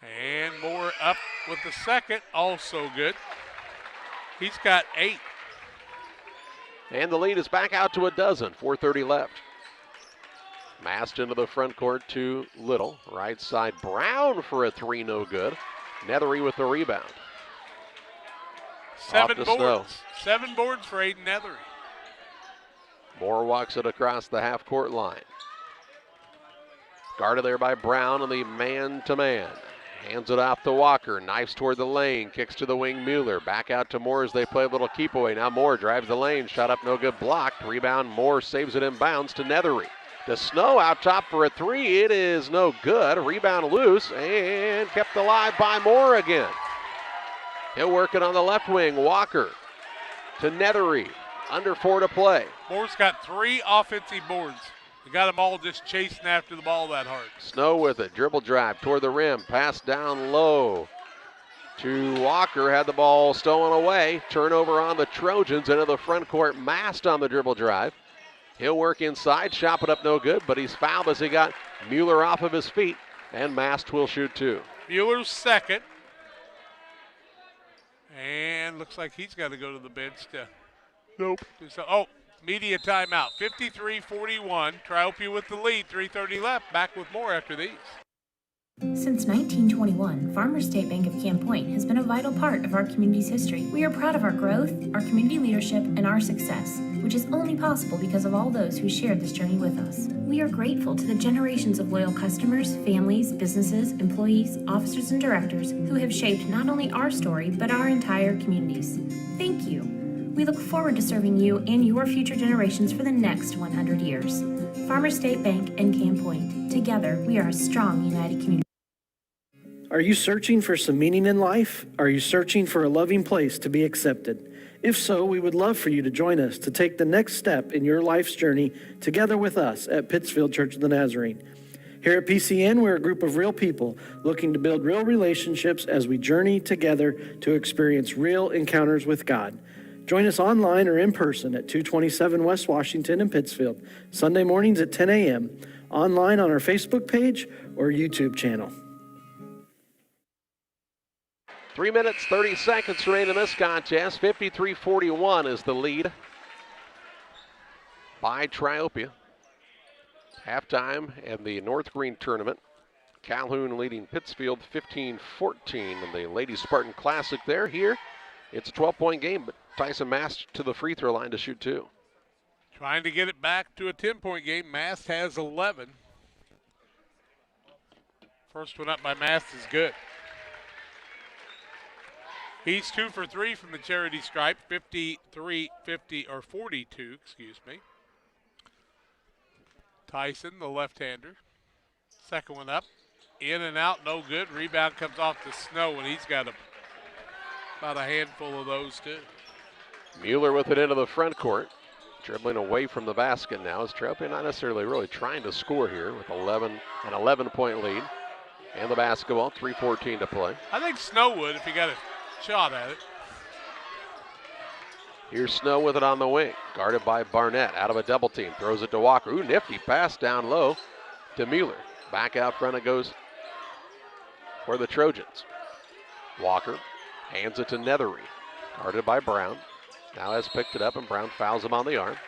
And Moore up with the second, also good. He's got 8. And the lead is back out to a dozen. 4:30 left. Mast into the front court to Little. Right side, Brown for a 3, no good. Nethery with the rebound. 7 Off to boards. Snow. 7 boards for Aiden Nethery. Moore walks it across the half-court line. Guarded there by Brown on the man-to-man. Hands it off to Walker. Knifes toward the lane. Kicks to the wing, Mueller. Back out to Moore as they play a little keep away. Now Moore drives the lane. Shot up, no good. Blocked. Rebound. Moore saves it in bounds to Nethery. To Snow out top for a 3. It is no good. Rebound loose and kept alive by Moore again. He'll work it on the left wing. Walker to Nethery. Under 4 to play. Moore's got 3 offensive boards. They got them all just chasing after the ball that hard. Snow with it. Dribble drive toward the rim. Pass down low to Walker. Had the ball stolen away. Turnover on the Trojans into the front court. Mast on the dribble drive. He'll work inside. Shot it up no good, but he's fouled as he got Mueller off of his feet. And Mast will shoot 2. Mueller's second. And looks like he's got to go to the bench to. Nope. Oh, media timeout. 53-41. Triopia with the lead. 3:30 left. Back with more after these. Since 1921, Farmers State Bank of Camp Point has been a vital part of our community's history. We are proud of our growth, our community leadership, and our success, which is only possible because of all those who shared this journey with us. We are grateful to the generations of loyal customers, families, businesses, employees, officers, and directors who have shaped not only our story, but our entire communities. Thank you. We look forward to serving you and your future generations for the next 100 years. Farmers State Bank and Camp Point. Together, we are a strong, united community. Are you searching for some meaning in life? Are you searching for a loving place to be accepted? If so, we would love for you to join us to take the next step in your life's journey together with us at Pittsfield Church of the Nazarene. Here at PCN, we're a group of real people looking to build real relationships as we journey together to experience real encounters with God. Join us online or in person at 227 West Washington in Pittsfield, Sunday mornings at 10 a.m., online on our Facebook page or YouTube channel. 3 minutes, 30 seconds remain in this contest. 53-41 is the lead by Triopia. Halftime in the North Green tournament. Calhoun leading Pittsfield 15-14 in the Lady Spartan Classic there. Here, it's a 12-point game, but Tyson Mast to the free throw line to shoot 2. Trying to get it back to a 10-point game. Mast has 11. First one up by Mast is good. He's 2 for 3 from the charity stripe, 42, excuse me. Tyson, the left-hander. Second one up, in and out, no good. Rebound comes off to Snow, and he's got about a handful of those too. Mueller with it into the front court. Dribbling away from the basket now. As Triopia not necessarily really trying to score here with an 11-point lead. And the basketball, 3:14 to play. I think Snow would if he got a shot at it. Here's Snow with it on the wing. Guarded by Barnett. Out of a double team. Throws it to Walker. Ooh, nifty pass down low to Mueller. Back out front it goes for the Trojans. Walker hands it to Nethery. Guarded by Brown. Now has picked it up, and Brown fouls him on the arm.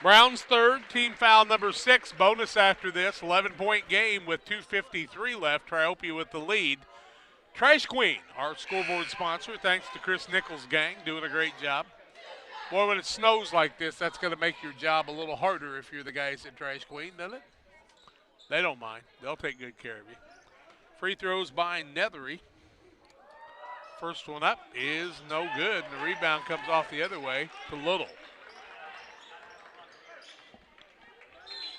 Brown's third, team foul number 6. Bonus after this. 11-point game with 2:53 left. Triopia with the lead. Trash Queen, our scoreboard sponsor. Thanks to Chris Nichols' gang, doing a great job. Boy, when it snows like this, that's going to make your job a little harder if you're the guys at Trash Queen, doesn't it? They don't mind. They'll take good care of you. Free throws by Nethery. First one up is no good. The rebound comes off the other way to Little.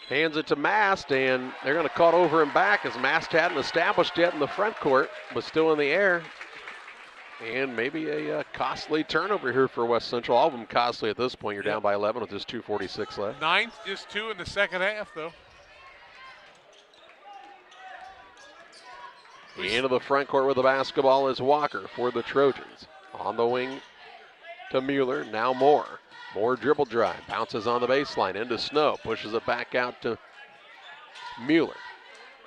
Hands it to Mast, and they're going to call it over and back as Mast hadn't established yet in the front court, but still in the air. And maybe a costly turnover here for West Central. All of them costly at this point. You're down by 11 with just 2:46 left. Ninth, just 2 in the second half, though. Into the front court with the basketball is Walker for the Trojans. On the wing to Mueller, now Moore. Moore dribble drive, bounces on the baseline into Snow, pushes it back out to Mueller.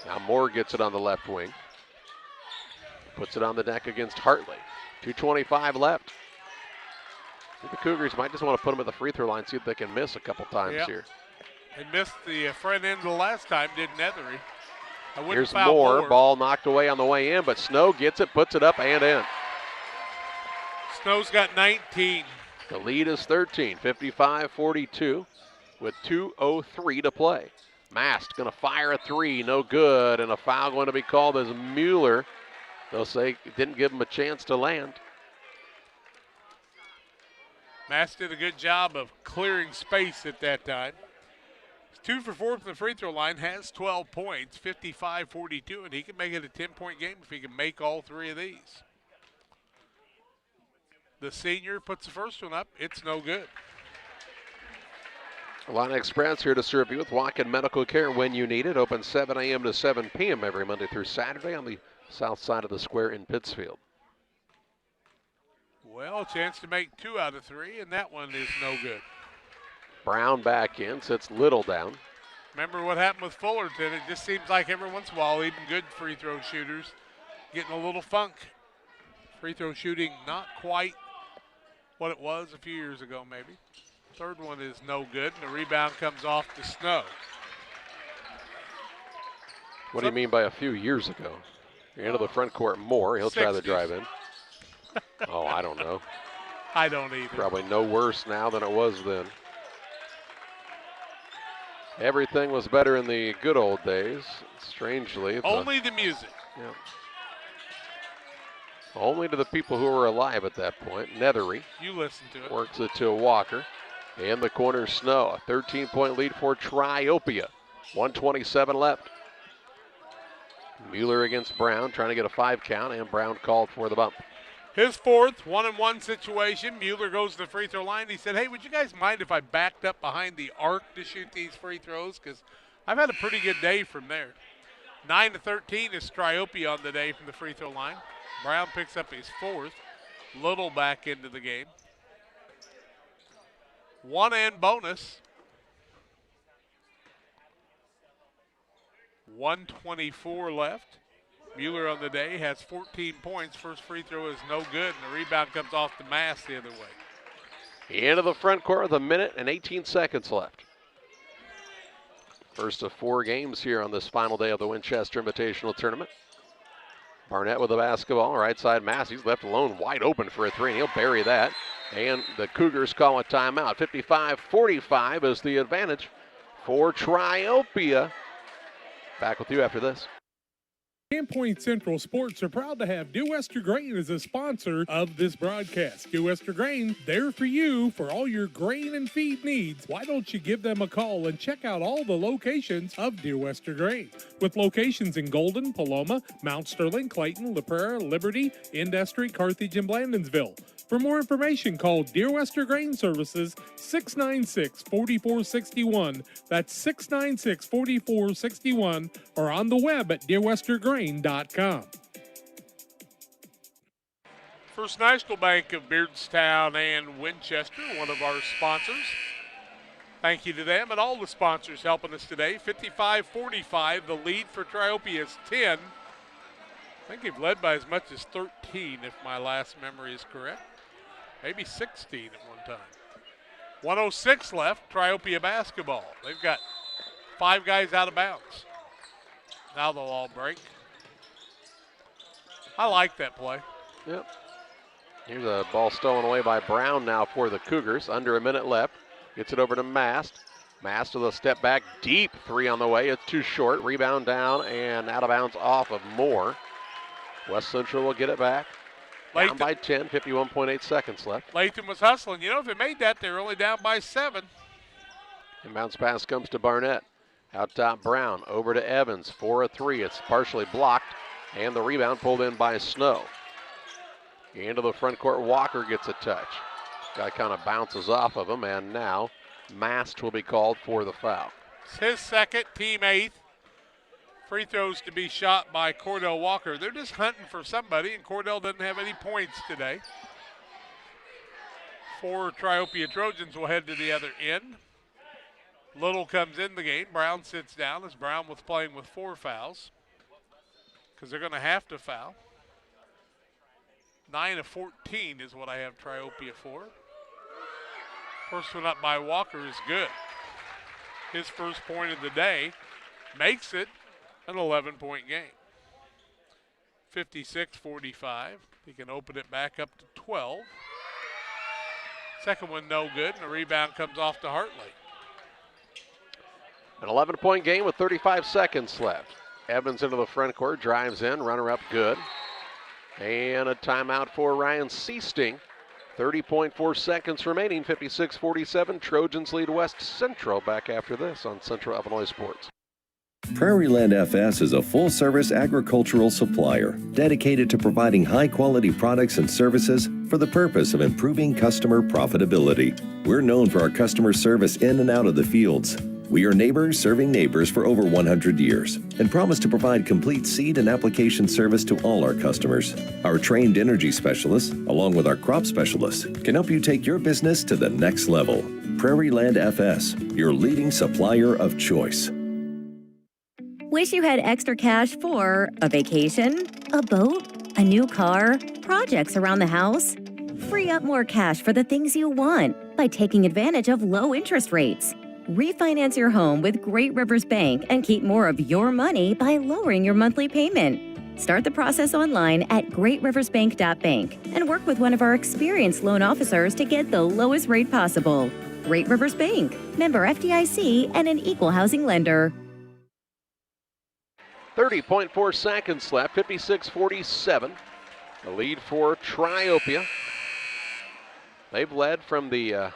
Now Moore gets it on the left wing. Puts it on the deck against Hartley. 2:25 left. I think the Cougars might just want to put them at the free throw line, see if they can miss a couple times here. They missed the front end the last time, did Nethery. Here's Moore, ball knocked away on the way in, but Snow gets it, puts it up and in. Snow's got 19. The lead is 13, 55-42 with 2:03 to play. Mast going to fire a 3, no good, and a foul going to be called as Mueller. They'll say it didn't give him a chance to land. Mast did a good job of clearing space at that time. He's 2 for 4 from the free throw line, has 12 points, 55-42, and he can make it a 10-point game if he can make all 3 of these. The senior puts the first one up. It's no good. Atlanta Express here to serve you with walk-in medical care when you need it. Open 7 a.m. to 7 p.m. every Monday through Saturday on the south side of the square in Pittsfield. Well, a chance to make 2 out of 3, and that one is no good. Brown back in, sits Little down. Remember what happened with Fullerton? It just seems like every once in a while, even good free throw shooters getting a little funk. Free throw shooting not quite what it was a few years ago, maybe. Third one is no good, and the rebound comes off to Snow. What do you mean by a few years ago? You're into the front court more. He'll try the drive in. Oh, I don't know. I don't either. Probably no worse now than it was then. Everything was better in the good old days. Strangely. Only the music. Yeah. Only to the people who were alive at that point. Nethery. You listen to it. Works it to Walker. In the corner, Snow. A 13-point lead for Triopia. 1:27 left. Mueller against Brown, trying to get a 5 count, and Brown called for the bump. His fourth, 1-on-1 situation. Mueller goes to the free throw line. He said, hey, would you guys mind if I backed up behind the arc to shoot these free throws? Because I've had a pretty good day from there. 9-13 is Triopia on the day from the free throw line. Brown picks up his 4th. Little back into the game. 1 and bonus. 1:24 left. Mueller on the day has 14 points. First free throw is no good, and the rebound comes off the mass the other way. Into the front court with 1 minute and 18 seconds left. First of 4 games here on this final day of the Winchester Invitational Tournament. Barnett with the basketball, right side Mass. He's left alone, wide open for a 3, and he'll bury that. And the Cougars call a timeout. 55-45 is the advantage for Triopia. Back with you after this. Camp Point Central Sports are proud to have Dear Wester Grain as a sponsor of this broadcast. Dear Wester Grain, there for you for all your grain and feed needs. Why don't you give them a call and check out all the locations of Dear Wester Grain? With locations in Golden, Paloma, Mount Sterling, Clayton, La Prairie, Liberty, Industry, Carthage, and Blandonsville. For more information, call Dear Wester Grain Services 696-4461. That's 696-4461, or on the web at dearwestergrain.com. First National Bank of Beardstown and Winchester, one of our sponsors. Thank you to them and all the sponsors helping us today. 55-45, the lead for Triopia is 10. I think they've led by as much as 13, if my last memory is correct. Maybe 16 at one time. 1:06 left, Triopia basketball. They've got 5 guys out of bounds. Now they'll all break. I like that play. Yep. Here's a ball stolen away by Brown now for the Cougars. Under a minute left. Gets it over to Mast. Mast with a step back, deep 3 on the way. It's too short. Rebound down and out of bounds off of Moore. West Central will get it back. Down by 10, 51.8 seconds left. Latham was hustling. You know, if they made that, they're only down by 7. Inbounds pass comes to Barnett. Out top, Brown. Over to Evans for a 3. It's partially blocked, and the rebound pulled in by Snow. Into the front court, Walker gets a touch. Guy kind of bounces off of him, and now Mast will be called for the foul. It's his 2nd, team 8th. Free throws to be shot by Cordell Walker. They're just hunting for somebody, and Cordell doesn't have any points today. 4 Triopia Trojans will head to the other end. Little comes in the game. Brown sits down as Brown was playing with 4 fouls because they're going to have to foul. 9 of 14 is what I have Triopia for. First one up by Walker is good. His first point of the day makes it an 11-point game. 56-45. He can open it back up to 12. Second one no good, and the rebound comes off to Hartley. An 11-point game with 35 seconds left. Evans into the front court, drives in, runner up good. And a timeout for Ryan Seasting. 30.4 seconds remaining, 56-47. Trojans lead West Central. Back after this on Central Illinois Sports. Prairie Land FS is a full-service agricultural supplier dedicated to providing high-quality products and services for the purpose of improving customer profitability. We're known for our customer service in and out of the fields. We are neighbors serving neighbors for over 100 years and promise to provide complete seed and application service to all our customers. Our trained energy specialists, along with our crop specialists, can help you take your business to the next level. Prairie Land FS, your leading supplier of choice. Wish you had extra cash for a vacation, a boat, a new car, projects around the house? Free up more cash for the things you want by taking advantage of low interest rates. Refinance your home with Great Rivers Bank and keep more of your money by lowering your monthly payment. Start the process online at greatriversbank.bank and work with one of our experienced loan officers to get the lowest rate possible. Great Rivers Bank, member FDIC, and an equal housing lender. 30.4 seconds left, 56-47. The lead for Triopia. They've led from the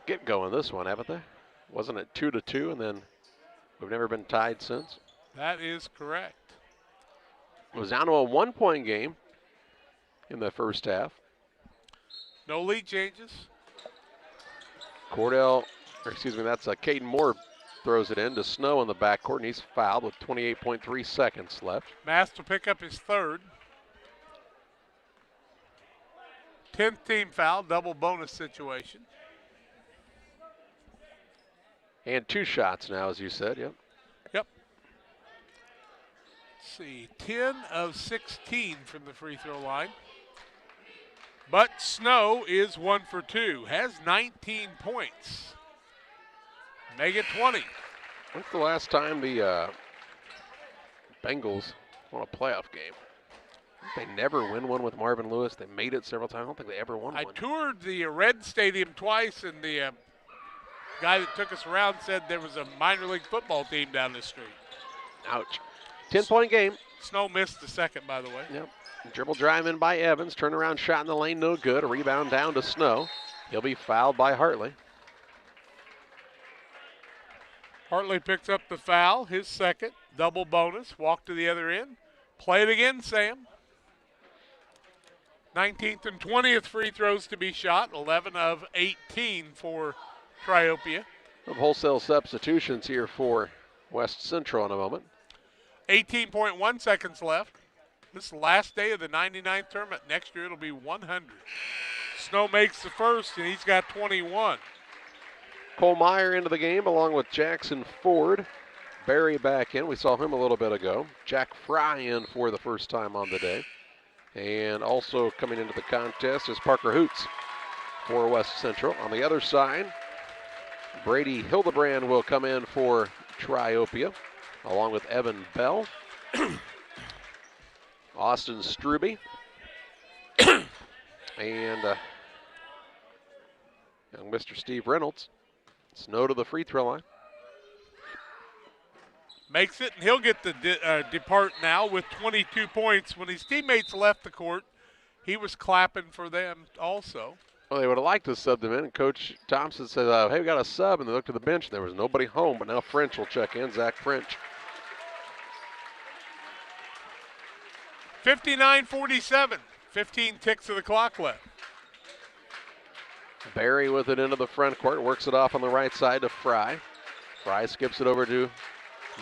get-go in this one, haven't they? Wasn't it 2-2, and then we've never been tied since? That is correct. It was down to a 1-point game in the first half. No lead changes. That's Caden Moore throws it in to Snow in the backcourt, and he's fouled with 28.3 seconds left. Mast will pick up his third. 10th team foul, double bonus situation. And 2 shots now, as you said, yep. Yep. Let's see, 10 of 16 from the free throw line. But Snow is 1 for 2, has 19 points. Make it 20. When's the last time the Bengals won a playoff game? They never win one with Marvin Lewis. They made it several times. I don't think they ever won one. I toured the Red Stadium twice, and the guy that took us around said there was a minor league football team down the street. Ouch. 10-point game. Snow missed the second, by the way. Yep. Dribble drive in by Evans. Turnaround shot in the lane, no good. A rebound down to Snow. He'll be fouled by Hartley. Hartley picks up the foul, his second. Double bonus. Walk to the other end. Play it again, Sam. 19th and 20th free throws to be shot. 11 of 18 for Triopia. Some wholesale substitutions here for West Central in a moment. 18.1 seconds left. This is the last day of the 99th tournament. Next year it'll be 100. Snow makes the first, and he's got 21. Cole Meyer into the game along with Jackson Ford. Barry back in. We saw him a little bit ago. Jack Fry in for the first time on the day. And also coming into the contest is Parker Hoots for West Central. On the other side, Brady Hildebrand will come in for Triopia, along with Evan Bell, Austin Struby, and young Mr. Steve Reynolds. Snow to the free throw line. Makes it, and he'll get to depart now with 22 points. When his teammates left the court, he was clapping for them also. Well, they would have liked to sub them in, and Coach Thompson said, hey, we got a sub, and they looked at the bench, and there was nobody home, but now French will check in, Zach French. 59-47, 15 ticks of the clock left. Barry with it into the front court, works it off on the right side to Fry. Fry skips it over to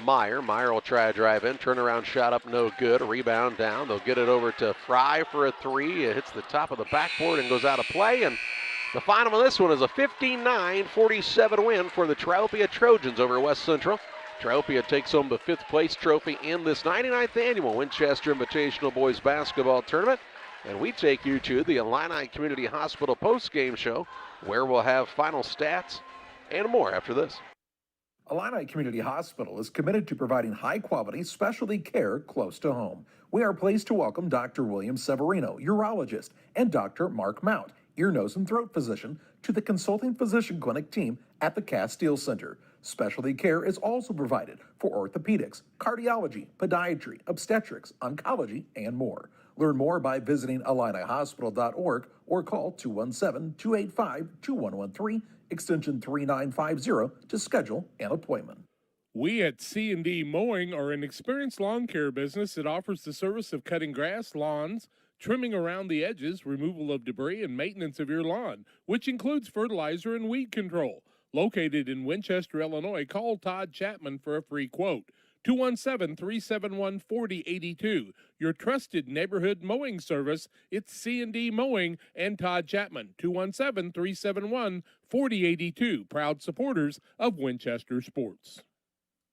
Meyer. Meyer will try a drive in. Turnaround shot up, no good. Rebound down. They'll get it over to Fry for a three. It hits the top of the backboard and goes out of play. And the final of this one is a 59-47 win for the Triopia Trojans over West Central. Triopia takes home the 5th place trophy in this 99th annual Winchester Invitational Boys Basketball Tournament. And we take you to the Illini Community Hospital post-game show, where we'll have final stats and more after this. Illini Community Hospital is committed to providing high-quality specialty care close to home. We are pleased to welcome Dr. William Severino, urologist, and Dr. Mark Mount, ear, nose, and throat physician, to the consulting physician clinic team at the Castile Center. Specialty care is also provided for orthopedics, cardiology, podiatry, obstetrics, oncology, and more. Learn more by visiting IlliniHospital.org or call 217-285-2113, extension 3950 to schedule an appointment. We at C&D Mowing are an experienced lawn care business that offers the service of cutting grass, lawns, trimming around the edges, removal of debris, and maintenance of your lawn, which includes fertilizer and weed control. Located in Winchester, Illinois, call Todd Chapman for a free quote. 217-371-4082. Your trusted neighborhood mowing service. It's C&D Mowing and Todd Chapman. 217-371-4082. Proud supporters of Winchester sports.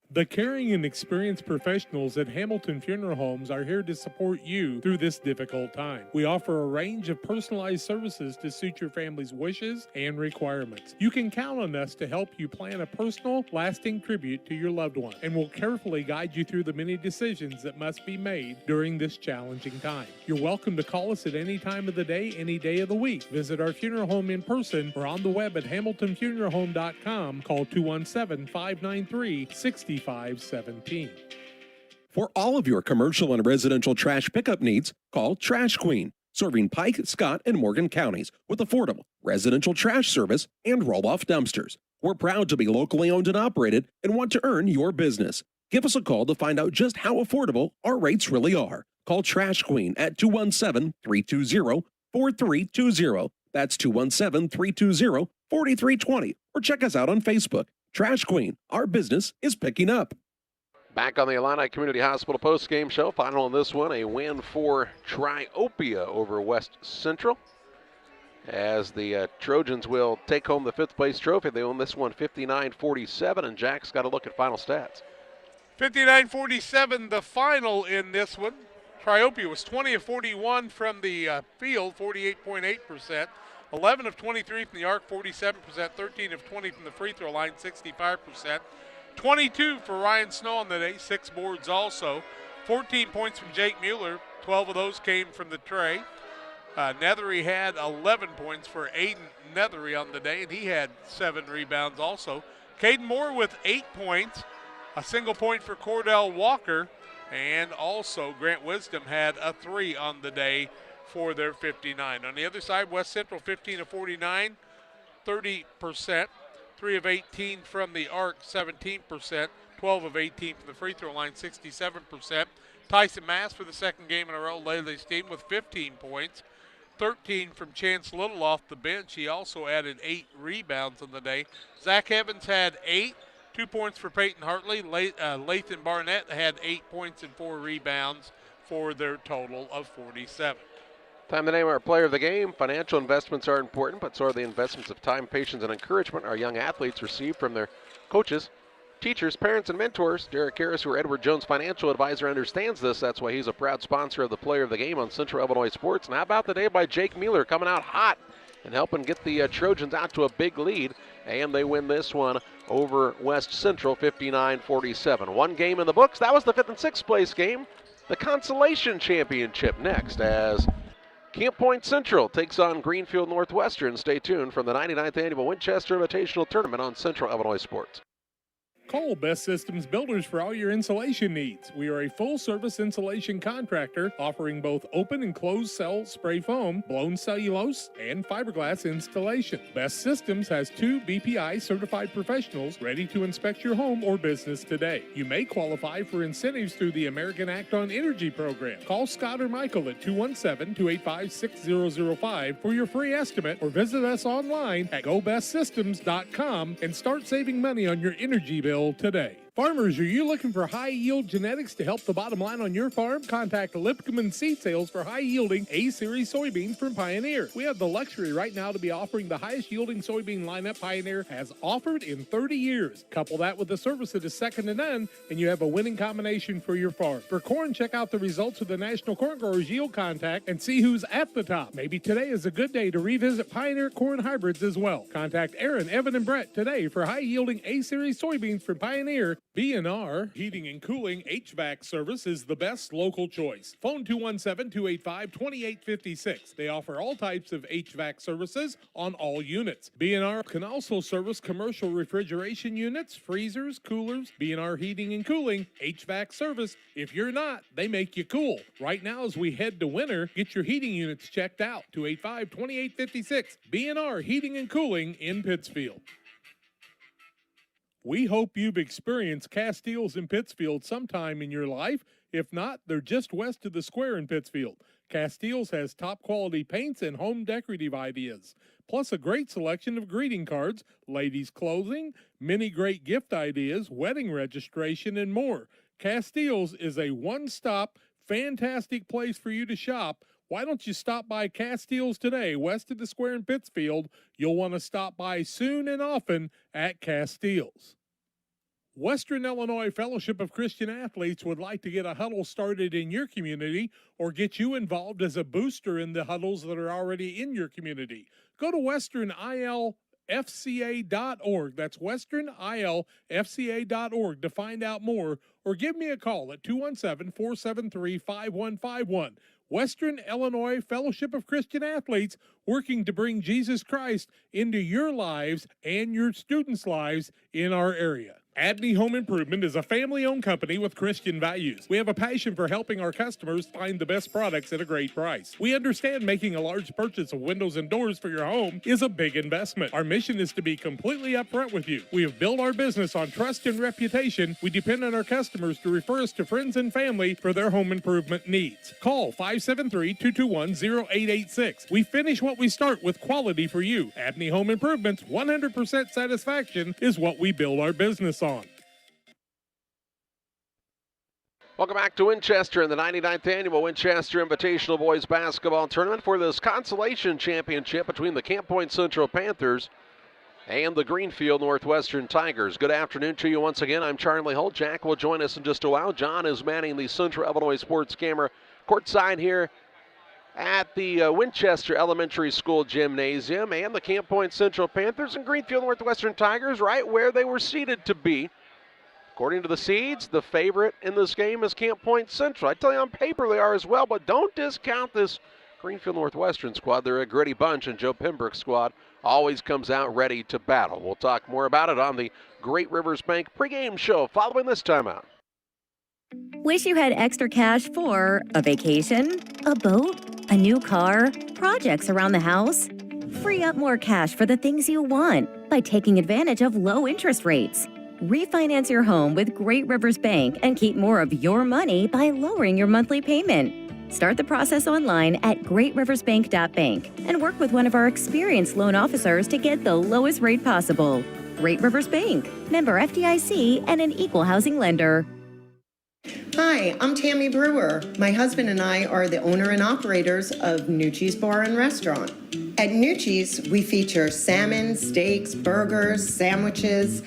The caring and experienced professionals at Hamilton Funeral Homes are here to support you through this difficult time. We offer a range of personalized services to suit your family's wishes and requirements. You can count on us to help you plan a personal, lasting tribute to your loved one, and we'll carefully guide you through the many decisions that must be made during this challenging time. You're welcome to call us at any time of the day, any day of the week. Visit our funeral home in person or on the web at hamiltonfuneralhome.com. Call 217-593-6517. For all of your commercial and residential trash pickup needs, call Trash Queen, serving Pike, Scott, and Morgan counties with affordable residential trash service and roll-off dumpsters. We're proud to be locally owned and operated and want to earn your business. Give us a call to find out just how affordable our rates really are. Call Trash Queen at 217-320-4320. That's 217-320-4320. Or check us out on Facebook. Trash Queen, our business is picking up. Back on the Illini Community Hospital postgame show. Final in this one, a win for Triopia over West Central, as the Trojans will take home the 5th place trophy. They won this one 59-47, and Jack's got a look at final stats. 59-47, the final in this one. Triopia was 20 of 41 from the field, 48.8%. 11 of 23 from the arc, 47%. 13 of 20 from the free throw line, 65%. 22 for Ryan Snow on the day, 6 boards also. 14 points from Jake Mueller, 12 of those came from the tray. Nethery had 11 points for Aiden Nethery on the day, and he had 7 rebounds also. Caden Moore with 8 points, a single point for Cordell Walker, and also Grant Wisdom had a 3 on the day for their 59. On the other side, West Central 15 of 49, 30%. 3 of 18 from the arc, 17%. 12 of 18 from the free throw line, 67%. Tyson Mass for the second game in a row led his team with 15 points. 13 from Chance Little off the bench. He also added 8 rebounds on the day. Zach Evans had 8, 2 points for Peyton Hartley. Lathan Barnett had 8 points and 4 rebounds for their total of 47. Time to name our player of the game. Financial investments are important, but so are the investments of time, patience, and encouragement our young athletes receive from their coaches, teachers, parents, and mentors. Derek Harris, who are Edward Jones' financial advisor, understands this. That's why he's a proud sponsor of the player of the game on Central Illinois Sports. And how about the day by Jake Mueller coming out hot and helping get the Trojans out to a big lead. And they win this one over West Central 59-47. One game in the books. That was the 5th and 6th place game. The Consolation Championship next as Camp Point Central takes on Greenfield Northwestern. Stay tuned from the 99th Annual Winchester Invitational Tournament on Central Illinois Sports. Call Best Systems Builders for all your insulation needs. We are a full-service insulation contractor offering both open and closed cell spray foam, blown cellulose, and fiberglass installation. Best Systems has 2 BPI certified professionals ready to inspect your home or business today. You may qualify for incentives through the American Act on Energy program. Call Scott or Michael at 217-285-6005 for your free estimate, or visit us online at gobestsystems.com and start saving money on your energy bill today. Farmers, are you looking for high-yield genetics to help the bottom line on your farm? Contact Lipcomb Seed Sales for high-yielding A-Series soybeans from Pioneer. We have the luxury right now to be offering the highest-yielding soybean lineup Pioneer has offered in 30 years. Couple that with a service that is second to none, and you have a winning combination for your farm. For corn, check out the results of the National Corn Growers Yield Contact and see who's at the top. Maybe today is a good day to revisit Pioneer corn hybrids as well. Contact Aaron, Evan, and Brett today for high-yielding A-Series soybeans from Pioneer. B&R Heating and Cooling HVAC service is the best local choice. Phone 217-285-2856. They offer all types of HVAC services on all units. B&R can also service commercial refrigeration units, freezers, coolers. B&R Heating and Cooling HVAC service. If you're not, they make you cool. Right now as we head to winter, get your heating units checked out. 285-2856. B&R Heating and Cooling in Pittsfield. We hope you've experienced Castiles in Pittsfield sometime in your life. If not, they're just west of the square in Pittsfield. Castiles has top quality paints and home decorative ideas, plus a great selection of greeting cards, ladies' clothing, many great gift ideas, wedding registration, and more. Castiles is a one-stop, fantastic place for you to shop. Why don't you stop by Castiles today, west of the square in Pittsfield? You'll want to stop by soon and often at Castiles. Western Illinois Fellowship of Christian Athletes would like to get a huddle started in your community or get you involved as a booster in the huddles that are already in your community. Go to westernilfca.org. That's westernilfca.org to find out more, or give me a call at 217-473-5151. Western Illinois Fellowship of Christian Athletes, working to bring Jesus Christ into your lives and your students' lives in our area. Abney Home Improvement is a family-owned company with Christian values. We have a passion for helping our customers find the best products at a great price. We understand making a large purchase of windows and doors for your home is a big investment. Our mission is to be completely upfront with you. We have built our business on trust and reputation. We depend on our customers to refer us to friends and family for their home improvement needs. Call 573-221-0886. We finish what we start with quality for you. Abney Home Improvements, 100% satisfaction is what we build our business on. Welcome back to Winchester in the 99th Annual Winchester Invitational Boys Basketball Tournament for this Consolation Championship between the Camp Point Central Panthers and the Greenfield Northwestern Tigers. Good afternoon to you once again. I'm Charlie Holt. Jack will join us in just a while. John is manning the Central Illinois Sports Camera courtside here at the Winchester Elementary School Gymnasium, and the Camp Point Central Panthers and Greenfield Northwestern Tigers right where they were seated to be. According to the seeds, the favorite in this game is Camp Point Central. I tell you, on paper they are as well, but don't discount this Greenfield Northwestern squad. They're a gritty bunch, and Joe Pembroke's squad always comes out ready to battle. We'll talk more about it on the Great Rivers Bank pregame show following this timeout. Wish you had extra cash for a vacation, a boat, a new car, projects around the house? Free up more cash for the things you want by taking advantage of low interest rates. Refinance your home with Great Rivers Bank and keep more of your money by lowering your monthly payment. Start the process online at greatriversbank.bank and work with one of our experienced loan officers to get the lowest rate possible. Great Rivers Bank, member FDIC, and an equal housing lender. Hi, I'm Tammy Brewer. My husband and I are the owner and operators of Nucci's Bar and Restaurant. At Nucci's, we feature salmon, steaks, burgers, sandwiches,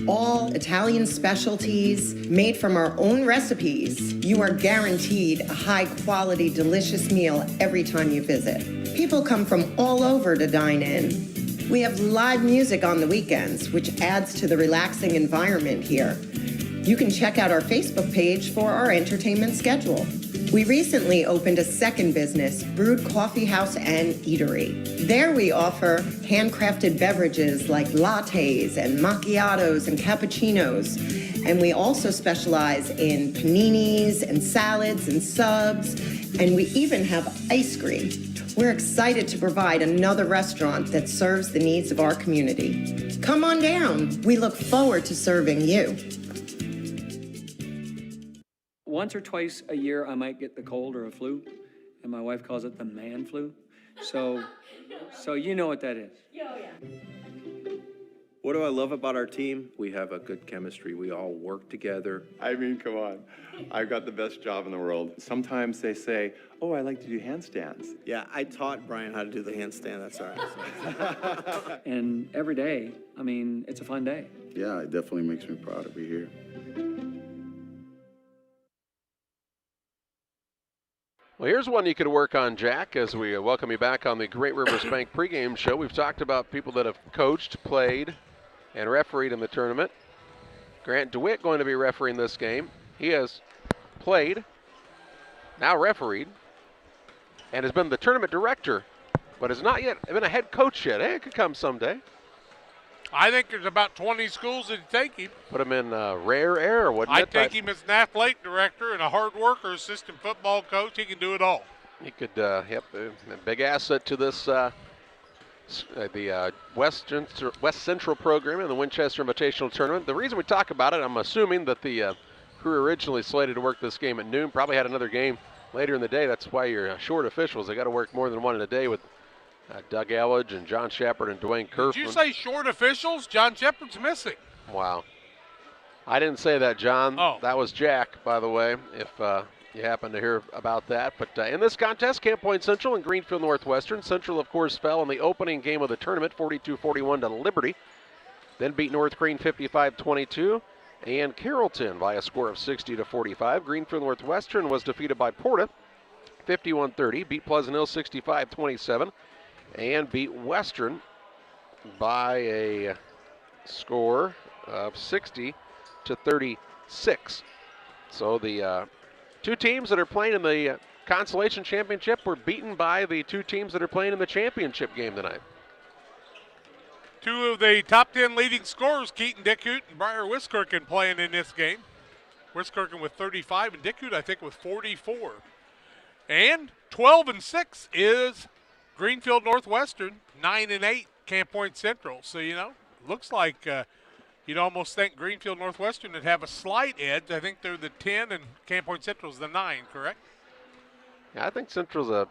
all Italian specialties made from our own recipes. You are guaranteed a high-quality, delicious meal every time you visit. People come from all over to dine in. We have live music on the weekends, which adds to the relaxing environment here. You can check out our Facebook page for our entertainment schedule. We recently opened a second business, Brewed Coffee House and Eatery. There we offer handcrafted beverages like lattes and macchiatos and cappuccinos. And we also specialize in paninis and salads and subs. And we even have ice cream. We're excited to provide another restaurant that serves the needs of our community. Come on down. We look forward to serving you. Once or twice a year, I might get the cold or a flu, and my wife calls it the man flu. So you know what that is. Oh, yeah. What do I love about our team? We have a good chemistry. We all work together. I mean, come on. I've got the best job in the world. Sometimes they say, oh, I like to do handstands. Yeah, I taught Brian how to do the handstand. That's all right. And every day, I mean, it's a fun day. Yeah, it definitely makes me proud to be here. Well, here's one you could work on, Jack, as we welcome you back on the Great Rivers Bank pregame show. We've talked about people that have coached, played, and refereed in the tournament. Grant DeWitt going to be refereeing this game. He has played, now refereed, and has been the tournament director, but has not yet been a head coach yet. Hey, it could come someday. I think there's about 20 schools that'd take him. Put him in rare air, wouldn't it? I'd take him as an athletic director and a hard worker, assistant football coach. He can do it all. He could, a big asset to this, the West Central program in the Winchester Invitational Tournament. The reason we talk about it, I'm assuming that the crew originally slated to work this game at noon, probably had another game later in the day. That's why you're short officials. They got to work more than one in a day with Doug Elledge and John Shepard and Dwayne Kerfman. Did you say short officials? John Shepard's missing. Wow. I didn't say that, John. Oh. That was Jack, by the way, if you happen to hear about that. But in this contest, Camp Point Central and Greenfield Northwestern. Central, of course, fell in the opening game of the tournament, 42-41 to Liberty. Then beat North Green 55-22 and Carrollton by a score of 60-45. Greenfield Northwestern was defeated by PORTA 51-30, beat Pleasant Hill 65-27. And beat Western by a score of 60-36. So the two teams that are playing in the Consolation Championship were beaten by the two teams that are playing in the championship game tonight. Two of the top 10 leading scorers, Keaton Dickhoot and Briar Wiskirchen, playing in this game. Wiskirchen with 35 and Dickhoot, I think, with 44. And 12-6 is Greenfield Northwestern, 9-8 Camp Point Central. So, looks like you'd almost think Greenfield Northwestern would have a slight edge. I think they're the 10 and Camp Point Central's the 9, correct? Yeah, I think Central's a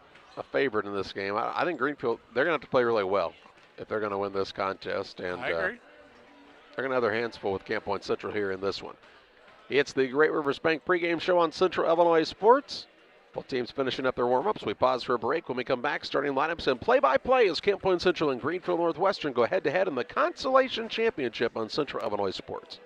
favorite in this game. I think Greenfield, they're going to have to play really well if they're going to win this contest. And I agree. They're going to have their hands full with Camp Point Central here in this one. It's the Great Rivers Bank pregame show on Central Illinois Sports. Both teams finishing up their warm-ups. We pause for a break. When we come back, starting lineups and play-by-play as Camp Point Central and Greenfield Northwestern go head-to-head in the Consolation Championship on Central Illinois Sports.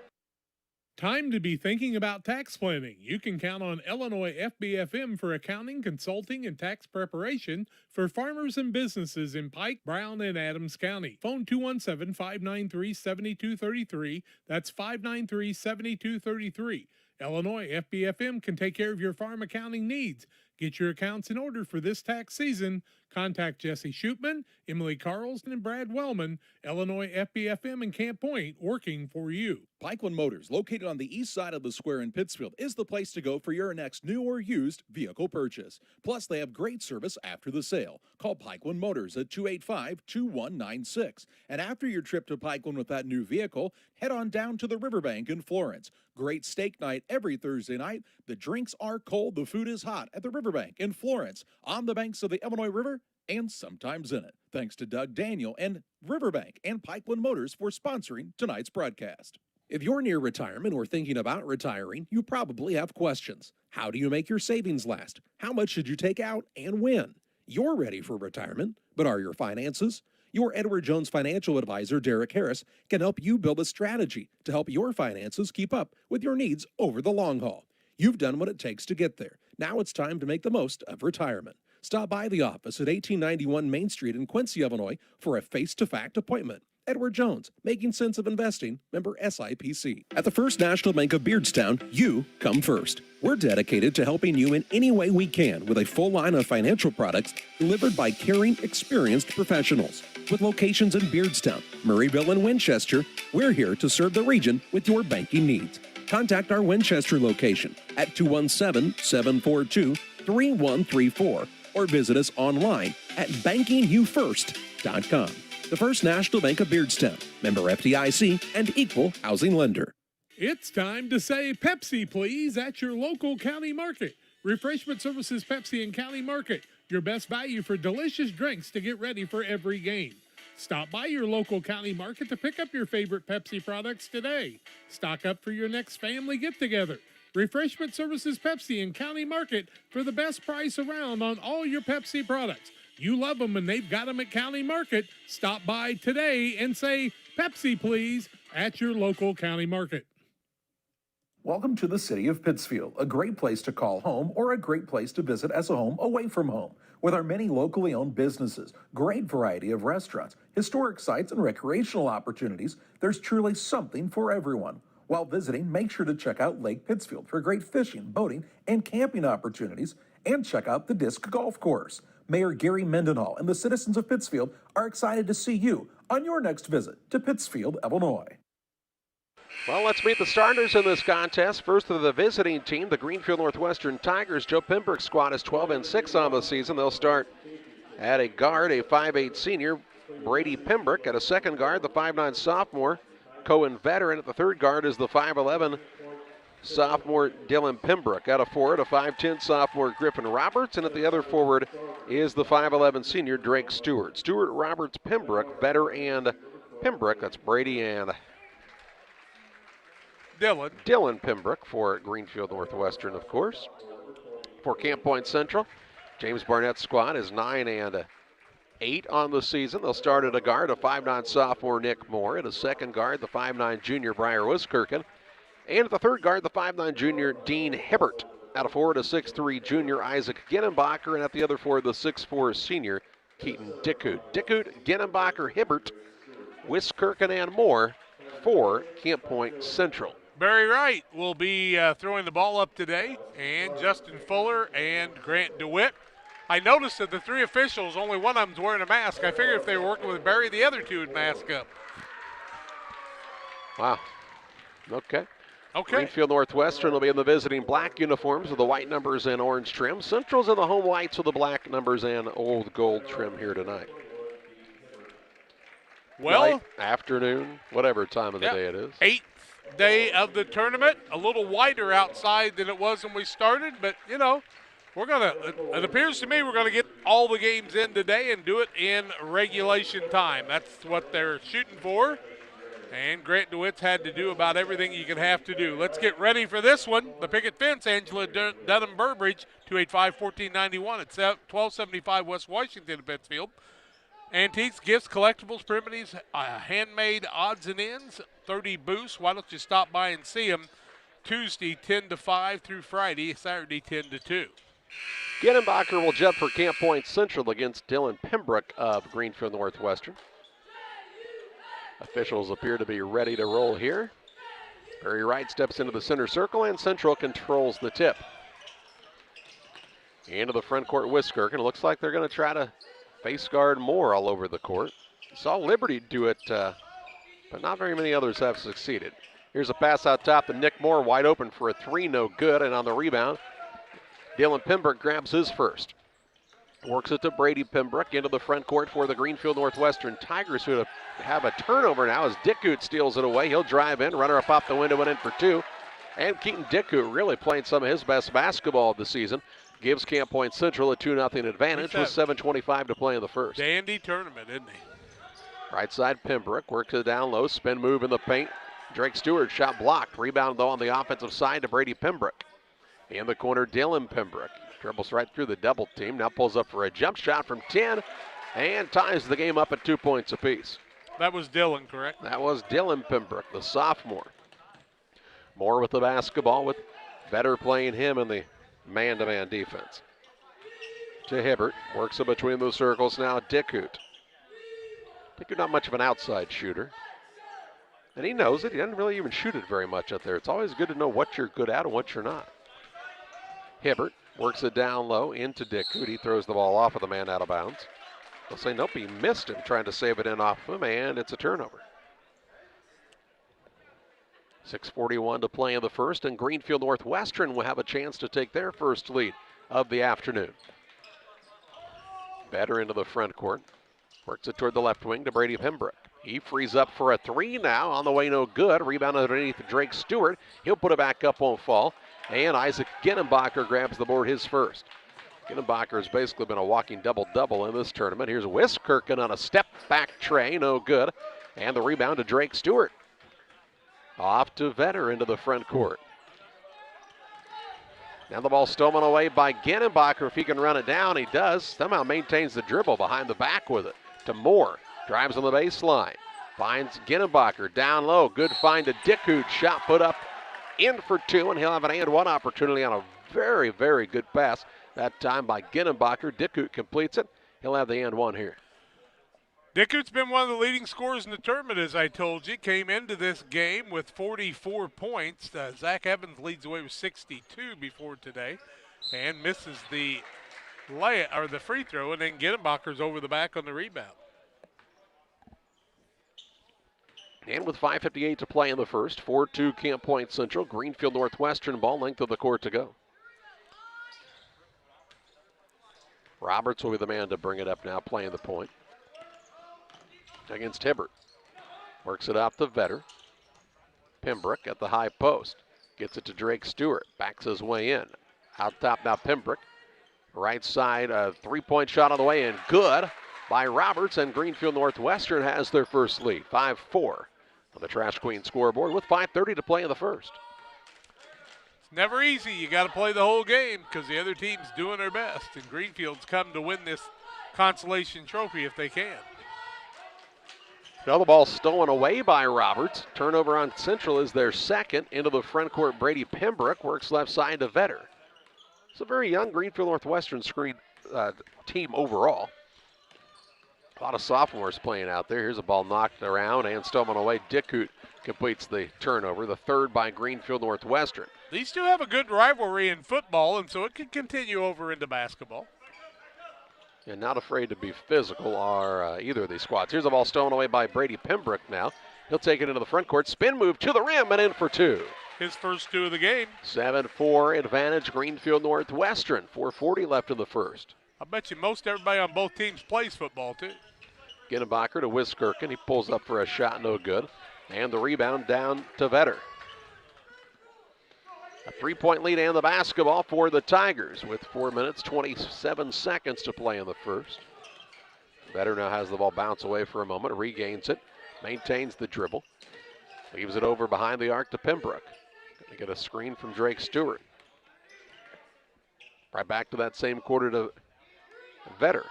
Time to be thinking about tax planning. You can count on Illinois FBFM for accounting, consulting, and tax preparation for farmers and businesses in Pike, Brown, and Adams County. Phone 217-593-7233. That's 593-7233. Illinois FBFM can take care of your farm accounting needs. Get your accounts in order for this tax season. Contact Jesse Shootman, Emily Carlson, and Brad Wellman. Illinois FBFM and Camp Point, working for you. Pikeland Motors, located on the east side of the square in Pittsfield, is the place to go for your next new or used vehicle purchase. Plus, they have great service after the sale. Call Pikeland Motors at 285-2196. And after your trip to Pikeland with that new vehicle, head on down to the Riverbank in Florence. Great steak night every Thursday night. The drinks are cold, the food is hot at the Riverbank in Florence, on the banks of the Illinois River, and sometimes in it. Thanks to Doug Daniel and Riverbank and Pikeland Motors for sponsoring tonight's broadcast. If you're near retirement or thinking about retiring, you probably have questions. How do you make your savings last? How much should you take out and when? You're ready for retirement, but are your finances? Your Edward Jones financial advisor, Derek Harris, can help you build a strategy to help your finances keep up with your needs over the long haul. You've done what it takes to get there. Now it's time to make the most of retirement. Stop by the office at 1891 Main Street in Quincy, Illinois for a face-to-fact appointment. Edward Jones, making sense of investing, member SIPC. At the First National Bank of Beardstown, you come first. We're dedicated to helping you in any way we can with a full line of financial products delivered by caring, experienced professionals. With locations in Beardstown, Murrayville, and Winchester, we're here to serve the region with your banking needs. Contact our Winchester location at 217-742-3134 or visit us online at bankingyoufirst.com. The First National Bank of Beardstown, member FDIC, and equal housing lender. It's time to say Pepsi, please, at your local county market. Refreshment Services Pepsi and County Market, your best value for delicious drinks to get ready for every game. Stop by your local county market to pick up your favorite Pepsi products today. Stock up for your next family get-together. Refreshment Services Pepsi and County Market for the best price around on all your Pepsi products. You love them and they've got them at County Market. Stop by today and say, Pepsi, please, at your local county market. Welcome to the city of Pittsfield, a great place to call home or a great place to visit as a home away from home. With our many locally owned businesses, great variety of restaurants, historic sites, and recreational opportunities, there's truly something for everyone. While visiting, make sure to check out Lake Pittsfield for great fishing, boating, and camping opportunities, and check out the Disc Golf Course. Mayor Gary Mendenhall and the citizens of Pittsfield are excited to see you on your next visit to Pittsfield, Illinois. Well, let's meet the starters in this contest. First of the visiting team, the Greenfield Northwestern Tigers. Joe Pembroke's squad is 12-6 on the season. They'll start at a guard, a 5'8 senior, Brady Pembroke. At a second guard, the 5'9 sophomore, Cohen Veteran. At the third guard is the 5'11 sophomore Dylan Pembroke. At a forward, a 5'10 sophomore Griffin Roberts. And at the other forward is the 5'11 senior Drake Stewart. Stewart, Roberts, Pembroke, Vetter, and Pembroke. That's Brady and Dylan Pembroke for Greenfield Northwestern, of course. For Camp Point Central, James Barnett's squad is 9-8 on the season. They'll start at a guard, a 5'9 sophomore Nick Moore. At a second guard, the 5'9 junior Briar Wiskirchen. And at the third guard, the 5'9 junior Dean Hibbert. At a forward, a 6'3 junior Isaac Ginnenbacher. And at the other forward, the 6'4 senior Keaton Dickhoot. Dickhoot, Ginnenbacher, Hibbert, Wiskirchen, and Moore for Camp Point Central. Barry Wright will be throwing the ball up today, and Justin Fuller and Grant DeWitt. I noticed that the three officials, only one of them's wearing a mask. I figured if they were working with Barry, the other two would mask up. Wow. Okay. Greenfield Northwestern will be in the visiting black uniforms with the white numbers and orange trim. Central's in the home whites with the black numbers and old gold trim here tonight. Well, night, afternoon, whatever time of the day it is. 8th day of the tournament. A little whiter outside than it was when we started, but, you know, it appears to me we're going to get all the games in today and do it in regulation time. That's what they're shooting for. And Grant DeWitt's had to do about everything you can have to do. Let's get ready for this one. The picket fence, Angela Dunham Burbridge, 285-1491 at 1275 West Washington in Pittsfield. Antiques, gifts, collectibles, primitives, handmade odds and ends, 30 booths. Why don't you stop by and see them Tuesday 10 to 5 through Friday, Saturday 10 to 2. Ginnenbacher will jump for Camp Point Central against Dylan Pembroke of Greenfield Northwestern. Officials appear to be ready to roll here. Barry Wright steps into the center circle, and Central controls the tip. Into the front court, Wiskirk, and it looks like they're going to try to face guard more all over the court. Saw Liberty do it, but not very many others have succeeded. Here's a pass out top to Nick Moore, wide open for a three, no good, and on the rebound, Dylan Pembroke grabs his first. Works it to Brady Pembroke into the front court for the Greenfield Northwestern Tigers, who have a turnover now as Dickoot steals it away. He'll drive in, runner up off the window and in for two. And Keaton Dickoot really playing some of his best basketball of the season. Gives Camp Point Central a 2-0 advantage with 7:25 to play in the first. Dandy tournament, isn't he? Right side, Pembroke works it down low, spin move in the paint. Drake Stewart shot blocked. Rebound though on the offensive side to Brady Pembroke. In the corner, Dylan Pembroke. Dribbles right through the double team. Now pulls up for a jump shot from 10 and ties the game up at 2 points apiece. That was Dylan, correct? That was Dylan Pembroke, the sophomore. Moore with the basketball with Vetter playing him in the man-to-man defense. To Hibbert. Works it between the circles now. Dickoot. Dickoot not much of an outside shooter. And he knows it. He doesn't really even shoot it very much out there. It's always good to know what you're good at and what you're not. Hibbert works it down low into Dickoot. He throws the ball off of the man out of bounds. They'll say nope, he missed him trying to save it in off of him, and it's a turnover. 6:41 to play in the first, and Greenfield Northwestern will have a chance to take their first lead of the afternoon. Better into the front court. Works it toward the left wing to Brady Pembroke. He frees up for a three now. On the way, no good. Rebound underneath Drake Stewart. He'll put it back up, won't fall. And Isaac Ginnenbacher grabs the board, his first. Ginnenbacher has basically been a walking double-double in this tournament. Here's Wiskirkin on a step-back tray, no good. And the rebound to Drake Stewart. Off to Vetter into the front court. Now the ball stolen away by Ginnenbacher. If he can run it down, he does. Somehow maintains the dribble behind the back with it. To Moore. Drives on the baseline. Finds Ginnenbacher down low. Good find to Dickoot. Shot put up in for two, and he'll have an and-one opportunity on a very, very good pass. That time by Ginnenbacher. Dickoot completes it. He'll have the and-one here. Dickoot's been one of the leading scorers in the tournament, as I told you. Came into this game with 44 points. Zach Evans leads away with 62 before today and misses the free throw, and then Ginnenbacher's over the back on the rebound. And with 5:58 to play in the first, 4-2 Camp Point Central. Greenfield Northwestern ball, length of the court to go. Roberts will be the man to bring it up now, playing the point. Against Hibbert. Works it out to Vetter. Pembroke at the high post. Gets it to Drake Stewart. Backs his way in. Out top now Pembroke. Right side, a three-point shot on the way in. Good by Roberts, and Greenfield Northwestern has their first lead. 5-4 on the Trash Queen scoreboard with 5:30 to play in the first. It's never easy. You got to play the whole game because the other team's doing their best, and Greenfield's come to win this consolation trophy if they can. Now the ball stolen away by Roberts. Turnover on Central is their second. Into the front court, Brady Pembroke works left side to Vetter. It's a very young Greenfield Northwestern team overall. A lot of sophomores playing out there. Here's a ball knocked around and stolen away. Dickoot completes the turnover, the third by Greenfield Northwestern. These two have a good rivalry in football, and so it could continue over into basketball. And not afraid to be physical are either of these squads. Here's a ball stolen away by Brady Pembroke now. He'll take it into the front court. Spin move to the rim and in for two. His first two of the game. 7-4 advantage, Greenfield Northwestern. 4:40 left in the first. I bet you most everybody on both teams plays football, too. Ginnebacher to Wiskirchen. He pulls up for a shot, no good. And the rebound down to Vetter. A 3-point lead and the basketball for the Tigers with 4 minutes, 27 seconds to play in the first. Vetter now has the ball bounce away for a moment, regains it, maintains the dribble, leaves it over behind the arc to Pembroke. Gonna get a screen from Drake Stewart. Right back to that same quarter to Vetter.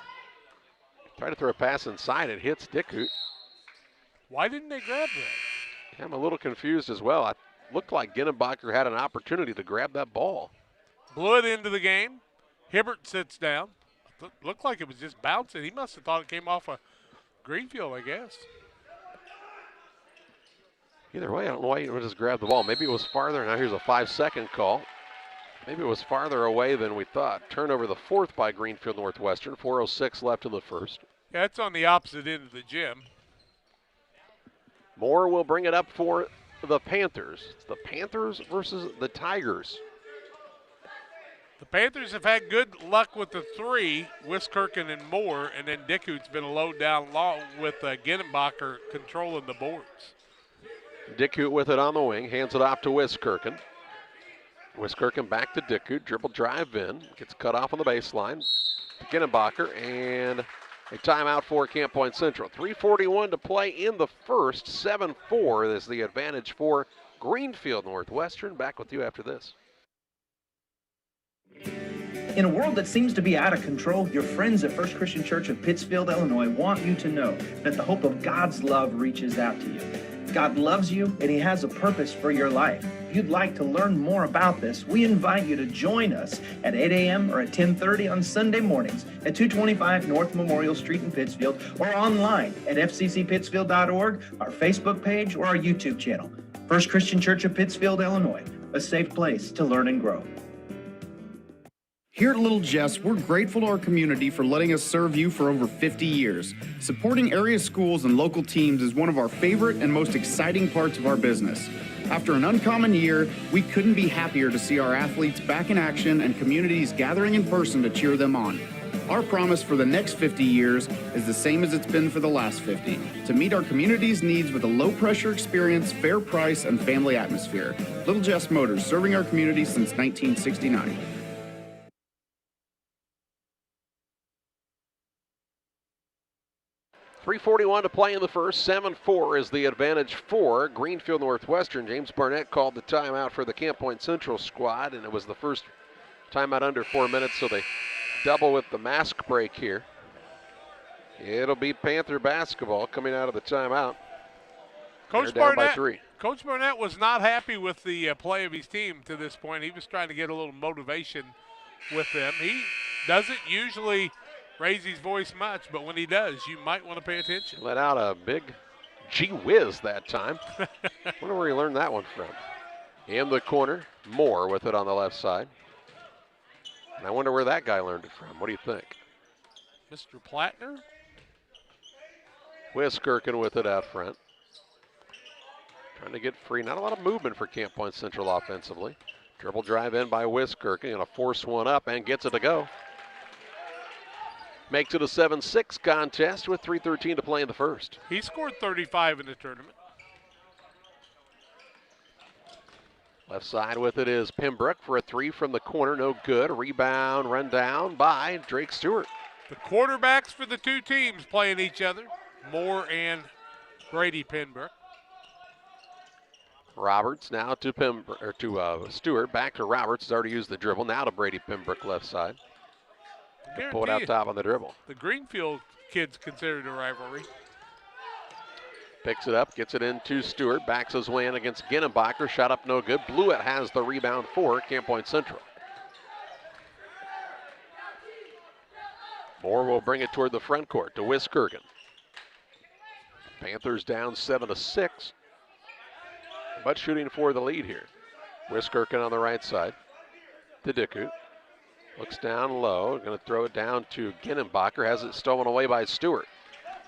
Try to throw a pass inside, it hits Dickhout. Why didn't they grab that? I'm a little confused as well. It looked like Ginnebacher had an opportunity to grab that ball. Blew it into the game. Hibbert sits down. Looked like it was just bouncing. He must have thought it came off a Greenfield, I guess. Either way, I don't know why you just grab the ball. Maybe it was farther. Now here's a 5-second call. Maybe it was farther away than we thought. Turnover the fourth by Greenfield Northwestern. 4:06 left in the first. Yeah, it's on the opposite end of the gym. Moore will bring it up for the Panthers. It's the Panthers versus the Tigers. The Panthers have had good luck with the three, Wiskirchen and Moore, and then Dickhout's been a low down low with Ginnebacher controlling the boards. Dickhout with it on the wing, hands it off to Wiskirchen. Wiskirchen back to Dickhout, dribble drive in, gets cut off on the baseline. To Ginnebacher, and a timeout for Camp Point Central. 3:41 to play in the first, 7-4 is the advantage for Greenfield Northwestern. Back with you after this. In a world that seems to be out of control, your friends at First Christian Church of Pittsfield, Illinois want you to know that the hope of God's love reaches out to you. God loves you and He has a purpose for your life. If you'd like to learn more about this, we invite you to join us at 8 a.m. or at 10:30 on Sunday mornings at 225 North Memorial Street in Pittsfield, or online at fccpittsfield.org, our Facebook page, or our YouTube channel. First Christian Church of Pittsfield, Illinois, a safe place to learn and grow. Here at Little Jess, we're grateful to our community for letting us serve you for over 50 years. Supporting area schools and local teams is one of our favorite and most exciting parts of our business. After an uncommon year, we couldn't be happier to see our athletes back in action and communities gathering in person to cheer them on. Our promise for the next 50 years is the same as it's been for the last 50, to meet our community's needs with a low-pressure experience, fair price, and family atmosphere. Little Jess Motors, serving our community since 1969. .341 to play in the first. 7-4 is the advantage for Greenfield Northwestern. James Barnett called the timeout for the Camp Point Central squad, and it was the first timeout under 4 minutes, so they double with the mask break here. It'll be Panther basketball coming out of the timeout. Coach Down by 3. Coach Barnett was not happy with the play of his team to this point. He was trying to get a little motivation with them. He doesn't usually raise his voice much, but when he does, you might want to pay attention. Let out a big gee whiz that time. Wonder where he learned that one from. In the corner, Moore with it on the left side. And I wonder where that guy learned it from. What do you think? Mr. Plattner? Wiskirchen with it out front. Trying to get free. Not a lot of movement for Camp Point Central offensively. Dribble drive in by Wiskirchen. Going to force one up and gets it to go. Makes it a 7-6 contest with 3:13 to play in the first. He scored 35 in the tournament. Left side with it is Pembroke for a three from the corner. No good. Rebound run down by Drake Stewart. The quarterbacks for the two teams playing each other, Moore and Brady Pembroke. Roberts now to Stewart. Back to Roberts. Has already used the dribble. Now to Brady Pembroke left side. Pull it out top on the dribble. The Greenfield kids considered a rivalry. Picks it up, gets it into Stewart, backs his way in against Ginnebacher. Shot up no good. Blewett has the rebound for Camp Point Central. Moore will bring it toward the front court to Wiskirchen. Panthers down 7-6, but shooting for the lead here. Wiskirchen on the right side to Dickhout. Looks down low, going to throw it down to Ginnebacher. Has it stolen away by Stewart.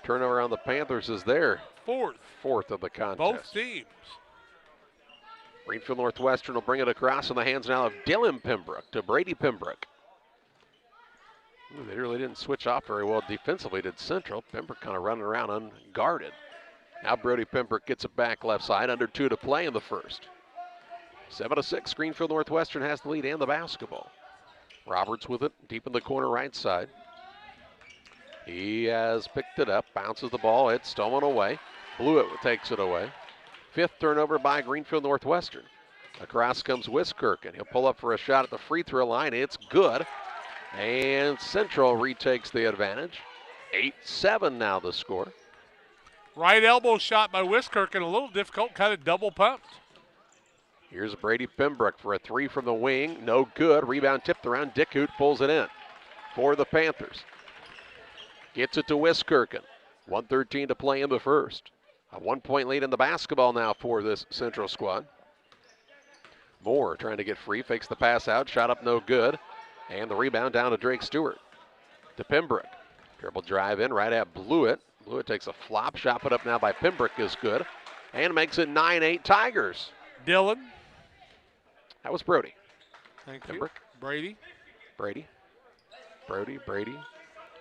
Turnover on the Panthers is there. Fourth of the contest. Both teams. Greenfield Northwestern will bring it across in the hands now of Dylan Pembroke to Brady Pembroke. Ooh, they really didn't switch off very well defensively, did Central. Pembroke kind of running around unguarded. Now Brody Pembroke gets it back left side, under 2 to play in the first. 7-6, Greenfield Northwestern has the lead and the basketball. Roberts with it, deep in the corner right side. He has picked it up, bounces the ball, it's stolen away. Blewett takes it away. 5th turnover by Greenfield Northwestern. Across comes Wiskirk, he'll pull up for a shot at the free throw line. It's good. And Central retakes the advantage. 8-7 now the score. Right elbow shot by Wiskirk, a little difficult, kind of double pumped. Here's Brady Pembroke for a 3 from the wing. No good. Rebound tipped around. Dick Hoot pulls it in for the Panthers. Gets it to Wiskirk. 1:13 to play in the first. A 1-point lead in the basketball now for this Central squad. Moore trying to get free. Fakes the pass out. Shot up no good. And the rebound down to Drake Stewart. To Pembroke. Dribble drive in right at Blewett. Blewett takes a flop. Shot put up now by Pembroke is good. And makes it 9-8 Tigers. Dylan. That was Brody. Thank Pembroke. you. Brady. Brody.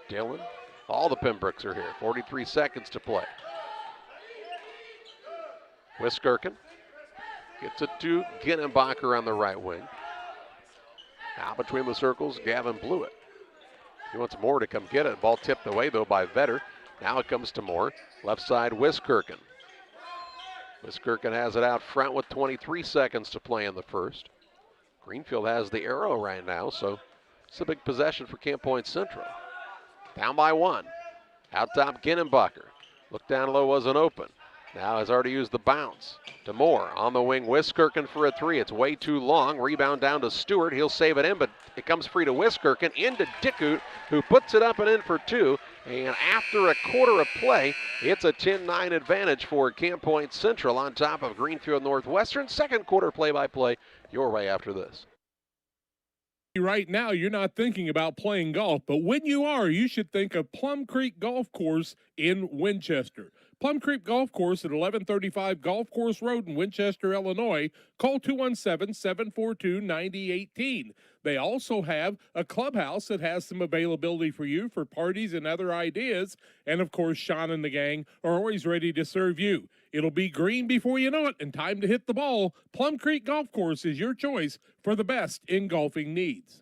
Dylan. All the Pembrokes are here. 43 seconds to play. Wiskirk gets it to Ginnenbacher on the right wing. Now between the circles, Gavin Blewett. He wants Moore to come get it. Ball tipped away, though, by Vetter. Now it comes to Moore. Left side, Wiskirk. Wiskirk has it out front with 23 seconds to play in the first. Greenfield has the arrow right now, so it's a big possession for Camp Point Central. Down by 1. Out top, Ginnenbacher. Look down low, wasn't open. Now has already used the bounce. To Moore on the wing, Wiskirk for a 3. It's way too long. Rebound down to Stewart. He'll save it in, but it comes free to Wiskirk into Dickut, who puts it up and in for 2. And after a quarter of play, it's a 10-9 advantage for Camp Point Central on top of Greenfield Northwestern. Second quarter play-by-play your way after this. Right now, you're not thinking about playing golf, but when you are, you should think of Plum Creek Golf Course in Winchester. Plum Creek Golf Course at 1135 Golf Course Road in Winchester, Illinois. Call 217-742-9018. They also have a clubhouse that has some availability for you for parties and other ideas. And, of course, Sean and the gang are always ready to serve you. It'll be green before you know it and time to hit the ball. Plum Creek Golf Course is your choice for the best in golfing needs.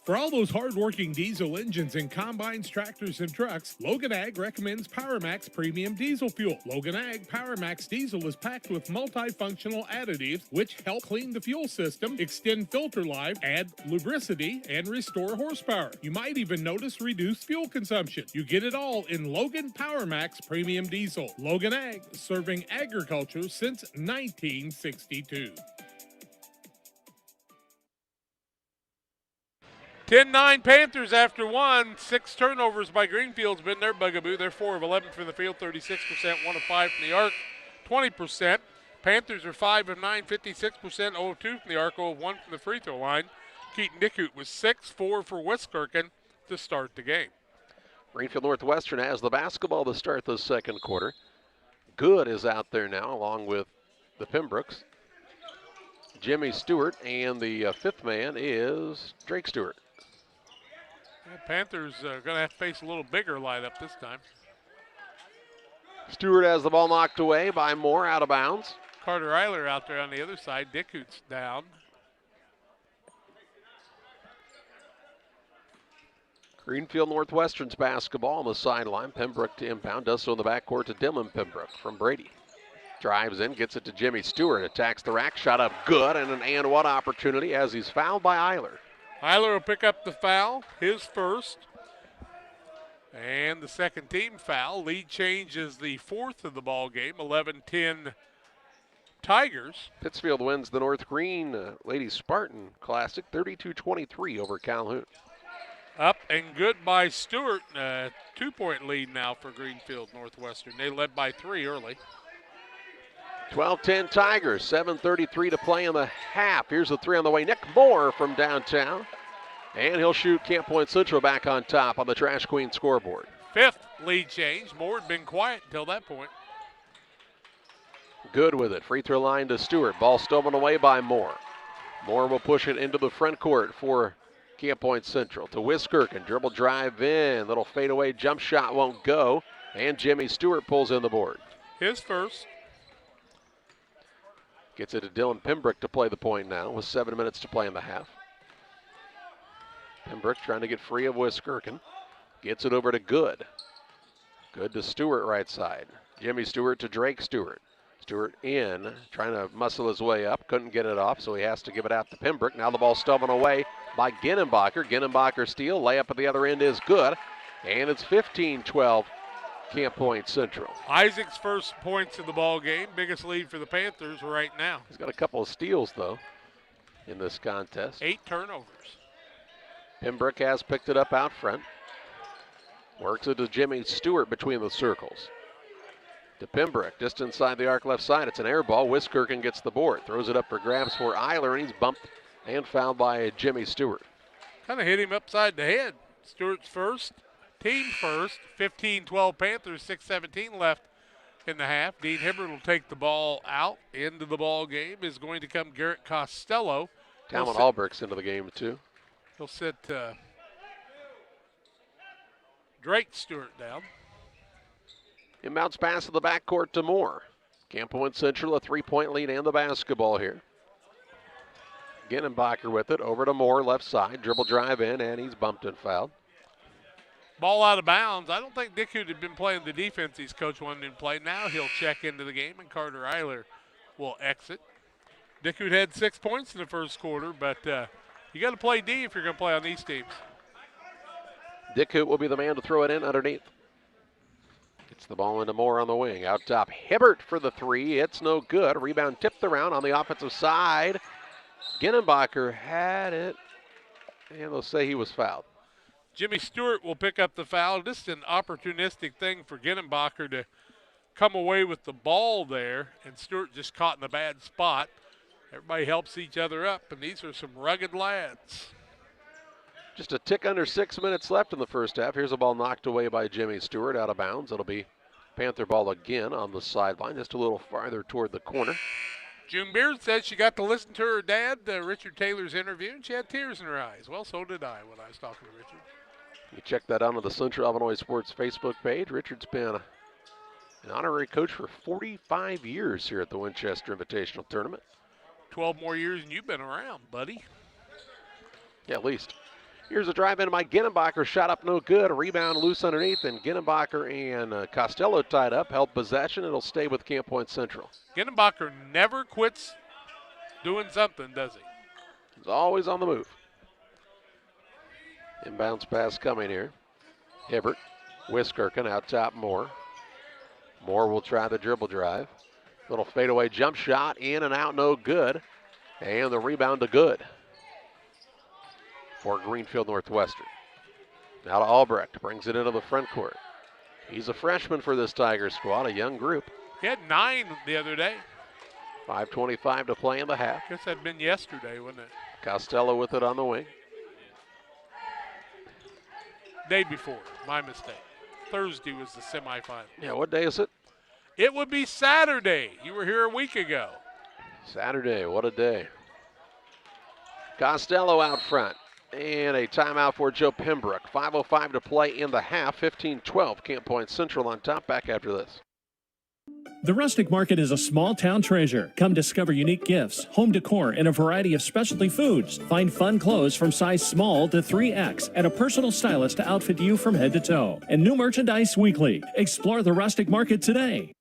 For all those hard-working diesel engines and combines, tractors, and trucks, Logan Ag recommends PowerMax Premium Diesel Fuel. Logan Ag PowerMax Diesel is packed with multifunctional additives which help clean the fuel system, extend filter life, add lubricity, and restore horsepower. You might even notice reduced fuel consumption. You get it all in Logan PowerMax Premium Diesel. Logan Ag, serving agriculture since 1962. 10-9 Panthers after 1. 6 turnovers by Greenfield's been their bugaboo. They're 4 of 11 from the field, 36%, 1 of 5 from the arc, 20%. Panthers are 5 of 9, 56%, 0 of 2 from the arc, 0 of 1 from the free throw line. Keaton Dickut was 6, 4 for Wiskirk to start the game. Greenfield Northwestern has the basketball to start the second quarter. Good is out there now along with the Pembrokes. Jimmy Stewart, and the 5th man is Drake Stewart. Panthers are going to have to face a little bigger lineup this time. Stewart has the ball knocked away by Moore, out of bounds. Carter Eiler out there on the other side. Dickut's down. Greenfield Northwestern's basketball on the sideline. Pembroke to inbound, does so in the backcourt to Dylan Pembroke from Brady. Drives in, gets it to Jimmy Stewart, attacks the rack, shot up good, and an and one opportunity as he's fouled by Eiler. Eiler will pick up the foul, his first. And the second team foul. Lead change is the 4th of the ball game, 11-10 Tigers. Pittsfield wins the North Green Ladies Spartan Classic 32-23 over Calhoun. Up and good by Stewart. 2-point lead now for Greenfield Northwestern. They led by 3 early. 12-10 Tigers, 7:33 to play in the half. Here's the 3 on the way. Nick Moore from downtown. And he'll shoot Camp Point Central back on top on the Trash Queen scoreboard. fifth lead change. Moore had been quiet until that point. Good with it. Free throw line to Stewart. Ball stolen away by Moore. Moore will push it into the front court for Camp Point Central. To Wiskirk, dribble drive in. Little fadeaway jump shot won't go. And Jimmy Stewart pulls in the board. His first. Gets it to Dylan Pembroke to play the point now with 7 minutes to play in the half. Pembroke trying to get free of Wiskirk. Gets it over to Good. Good to Stewart right side. Jimmy Stewart to Drake Stewart. Stewart in, trying to muscle his way up. Couldn't get it off, so he has to give it out to Pembroke. Now the ball stolen away by Ginenbacher. Ginenbacher steal. Layup at the other end is good. And it's 15-12 Camp Point Central. Isaac's first points in the ball game. Biggest lead for the Panthers right now. He's got a couple of steals, though, in this contest. 8 turnovers. Pembroke has picked it up out front. Works it to Jimmy Stewart between the circles. To Pembroke, just inside the arc left side. It's an air ball. Wiskirk gets the board. Throws it up for grabs for Eiler, and he's bumped and fouled by Jimmy Stewart. Kind of hit him upside the head. Stewart's first, team first. 15-12 Panthers, 6:17 left in the half. Dean Hibbert will take the ball out. Into the ball game is going to come Garrett Costello. Talon Albrecht's into the game, too. He'll sit Drake Stewart down. Inbounds pass to the backcourt to Moore. Camp Point Central a 3-point lead and the basketball here. Ginenbacher with it over to Moore, left side. Dribble drive in, and he's bumped and fouled. Ball out of bounds. I don't think Dick Hood had been playing the defense his coach wanted him to play. Now he'll check into the game, and Carter Eiler will exit. Dick Hood had 6 points in the first quarter, but you got to play D if you're going to play on these teams. Dick Hood will be the man to throw it in underneath. Gets the ball into Moore on the wing. Out top, Hibbert for the three. It's no good. Rebound tipped around on the offensive side. Ginenbacher had it, and they'll say he was fouled. Jimmy Stewart will pick up the foul. This is an opportunistic thing for Ginenbacher to come away with the ball there, and Stewart just caught in a bad spot. Everybody helps each other up, and these are some rugged lads. Just a tick under 6 minutes left in the first half. Here's a ball knocked away by Jimmy Stewart out of bounds. It'll be Panther ball again on the sideline, just a little farther toward the corner. June Beard said she got to listen to her dad, Richard Taylor's interview, and she had tears in her eyes. Well, so did I when I was talking to Richard. You check that out on the Central Illinois Sports Facebook page. Richard's been an honorary coach for 45 years here at the Winchester Invitational Tournament. 12 more years than you've been around, buddy. Yeah, at least. Here's a drive in by Ginenbacher. Shot up no good. A rebound loose underneath, and Ginenbacher and Costello tied up. Held possession. It'll stay with Camp Point Central. Ginenbacher never quits doing something, does he? He's always on the move. Inbounds pass coming here. Hibbert, Wiskirk out top Moore. Moore will try the dribble drive. Little fadeaway jump shot, in and out, no good. And the rebound to Good for Greenfield Northwestern. Now to Albrecht, brings it into the front court. He's a freshman for this Tiger squad, a young group. He had 9 the other day. 5:25 to play in the half. Guess that'd been yesterday, wouldn't it? Costello with it on the wing. Day before, my mistake. Thursday was the semifinal. Yeah, what day is it? It would be Saturday. You were here a week ago. Saturday, what a day. Costello out front. And a timeout for Joe Pembroke. 5:05 to play in the half. 15-12. Camp Point Central on top. Back after this. The Rustic Market is a small-town treasure. Come discover unique gifts, home decor, and a variety of specialty foods. Find fun clothes from size small to 3X and a personal stylist to outfit you from head to toe. And new merchandise weekly. Explore the Rustic Market today.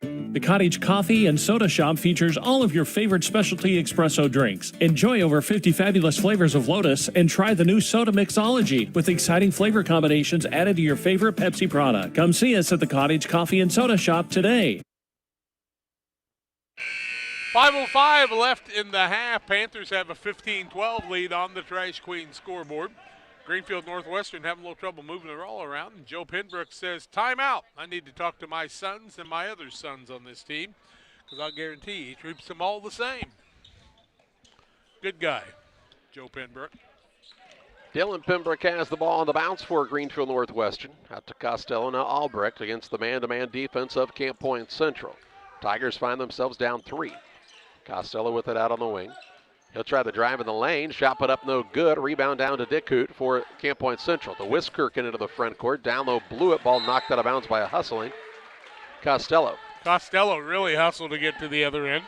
The Cottage Coffee and Soda Shop features all of your favorite specialty espresso drinks. Enjoy over 50 fabulous flavors of Lotus and try the new Soda Mixology with exciting flavor combinations added to your favorite Pepsi product. Come see us at the Cottage Coffee and Soda Shop today. 5:05 left in the half. Panthers have a 15-12 lead on the Trash Queen scoreboard. Greenfield Northwestern having a little trouble moving the ball around. And Joe Pembroke says, timeout. I need to talk to my sons and my other sons on this team because I'll guarantee he treats them all the same. Good guy, Joe Pembroke. Dylan Pembroke has the ball on the bounce for Greenfield Northwestern. Out to Costello, now Albrecht against the man-to-man defense of Camp Point Central. Tigers find themselves down 3. Costello with it out on the wing. He'll try the drive in the lane. Shot put up no good. Rebound down to Dickhout for Camp Point Central. The Wiskirchen into the front court. Down low, blew it. Ball knocked out of bounds by a hustling Costello. Costello really hustled to get to the other end.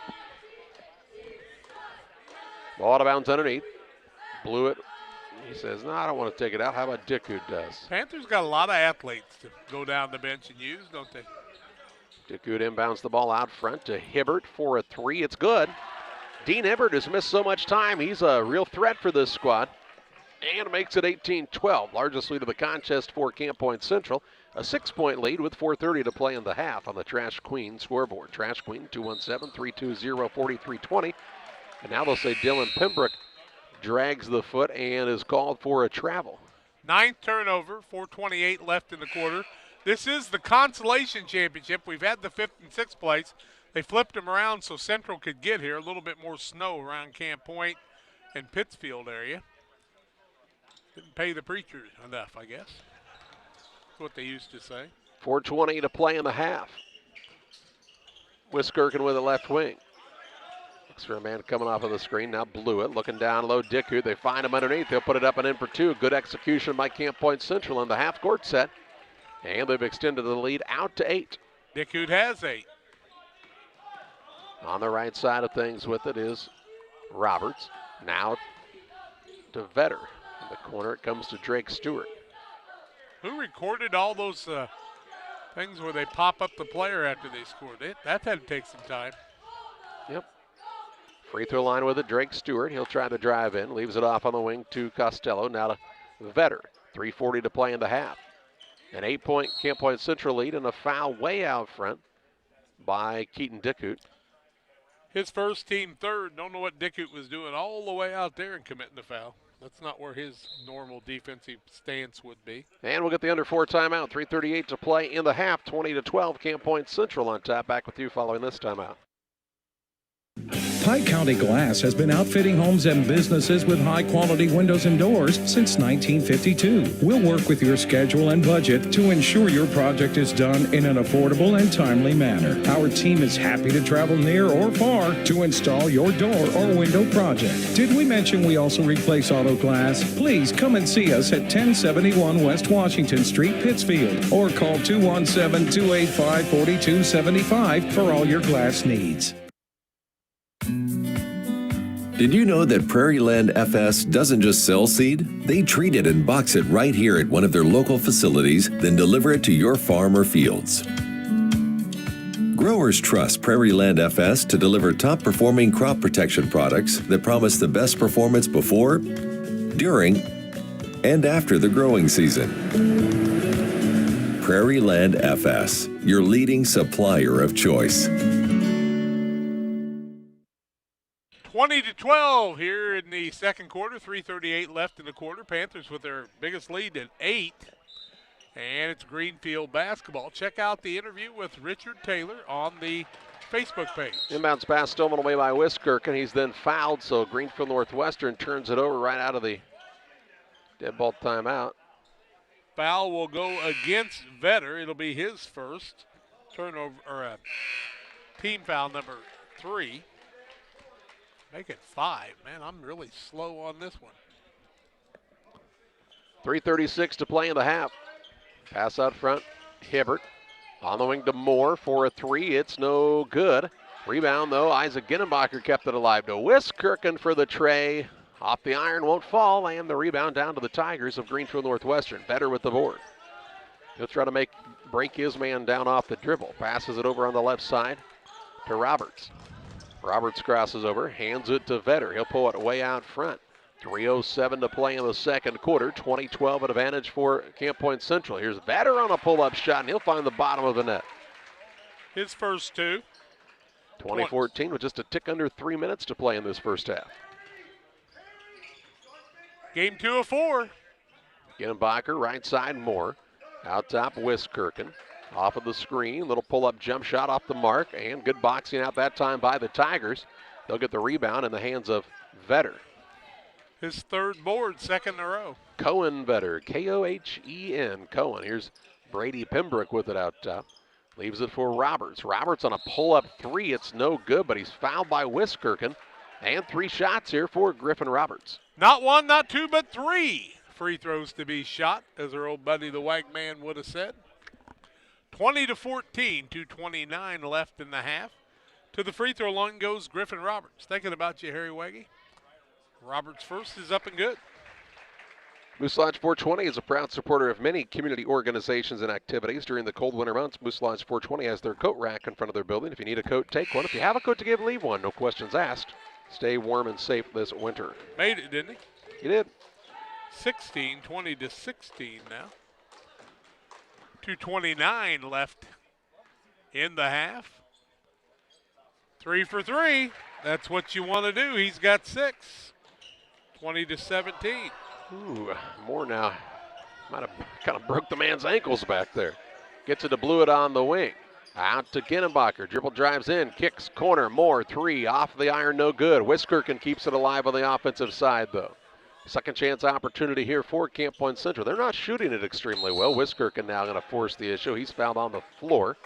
Ball out of bounds underneath. Blew it. He says, no, I don't want to take it out. How about Dickhout does? Panthers got a lot of athletes to go down the bench and use, don't they? Dickhout inbounds the ball out front to Hibbert for a 3. It's good. Dean Hibbert has missed so much time. He's a real threat for this squad. And makes it 18-12. Largest lead of the contest for Camp Point Central. A 6-point lead with 4:30 to play in the half on the Trash Queen scoreboard. Trash Queen 217-320-4320. And now they'll say Dylan Pembroke drags the foot and is called for a travel. 9th turnover, 4:28 left in the quarter. This is the Consolation Championship. We've had the 5th and 6th place. They flipped them around so Central could get here. A little bit more snow around Camp Point and Pittsfield area. Didn't pay the preacher enough, I guess. That's what they used to say. 4:20 to play in the half. Wiskirchen with a left wing. Looks for a man coming off of the screen. Now blew it. Looking down low, Dickhout. They find him underneath. They'll put it up and in for 2. Good execution by Camp Point Central in the half-court set. And they've extended the lead out to 8. Dickhout has 8. On the right side of things with it is Roberts. Now to Vetter. In the corner it comes to Drake Stewart. Who recorded all those things where they pop up the player after they scored? That had to take some time. Yep. Free throw line with it, Drake Stewart. He'll try to drive in. Leaves it off on the wing to Costello. Now to Vetter. 3:40 to play in the half. An 8-point Camp Point Central lead and a foul way out front by Keaton Dickhout. His first, team third. Don't know what Dickhout was doing all the way out there and committing the foul. That's not where his normal defensive stance would be. And we'll get the under 4 timeout. 3:38 to play in the half. 20-12. Camp Point Central on top. Back with you following this timeout. Pike County Glass has been outfitting homes and businesses with high-quality windows and doors since 1952. We'll work with your schedule and budget to ensure your project is done in an affordable and timely manner. Our team is happy to travel near or far to install your door or window project. Did we mention we also replace auto glass? Please come and see us at 1071 West Washington Street, Pittsfield, or call 217-285-4275 for all your glass needs. Did you know that Prairie Land FS doesn't just sell seed? They treat it and box it right here at one of their local facilities, then deliver it to your farm or fields. Growers trust Prairie Land FS to deliver top-performing crop protection products that promise the best performance before, during, and after the growing season. Prairie Land FS, your leading supplier of choice. 20-12 here in the second quarter. 3:38 left in the quarter. Panthers with their biggest lead at 8. And it's Greenfield basketball. Check out the interview with Richard Taylor on the Facebook page. Inbounds pass stolen away by Wiskirchen. He's then fouled, so Greenfield Northwestern turns it over right out of the dead ball timeout. Foul will go against Vetter. It'll be his first turnover, or team foul number 3. Make it 5. Man, I'm really slow on this one. 3:36 to play in the half. Pass out front, Hibbert. On the wing to Moore for a 3. It's no good. Rebound, though. Isaac Ginnenbacher kept it alive to Wiskirchen for the tray. Off the iron, won't fall, and the rebound down to the Tigers of Greenfield Northwestern. Vetter with the board. He'll try to break his man down off the dribble. Passes it over on the left side to Roberts. Roberts crosses over, hands it to Vetter. He'll pull it way out front. 3:07 to play in the second quarter. 20-12 advantage for Camp Point Central. Here's Vetter on a pull-up shot, and he'll find the bottom of the net. His first 2. 2014 with just a tick under 3 minutes to play in this first half. Game 2 of 4. Ginnenbacher, right side, Moore. Out top, Wiskirchen. Off of the screen, little pull-up jump shot off the mark, and good boxing out that time by the Tigers. They'll get the rebound in the hands of Vetter. His third board, second in a row. Cohen Vetter, K-O-H-E-N, Cohen. Here's Brady Pembroke with it out top. Leaves it for Roberts. Roberts on a pull-up three. It's no good, but he's fouled by Wiskirchen. And 3 shots here for Griffin Roberts. Not 1, not 2, but 3 free throws to be shot, as our old buddy the Wag Man would have said. 20-14, 2:29 left in the half. To the free throw line goes Griffin Roberts. Thinking about you, Harry Waggy. Roberts first is up and good. Moose Lodge 420 is a proud supporter of many community organizations and activities. During the cold winter months, Moose Lodge 420 has their coat rack in front of their building. If you need a coat, take one. If you have a coat to give, leave one. No questions asked. Stay warm and safe this winter. Made it, didn't he? He did. 16, 20-16 now. 2:29 left in the half. 3 for 3. That's what you want to do. He's got 6. 20-17. Ooh, more now. Might have kind of broke the man's ankles back there. Gets it to Blewett on the wing. Out to Ginnenbacher. Dribble drives in. Kicks corner. Moore. 3. Off the iron. No good. Wiskirchen keeps it alive on the offensive side, though. Second chance opportunity here for Camp Point Central. They're not shooting it extremely well. Wiskirchen now going to force the issue. He's fouled on the floor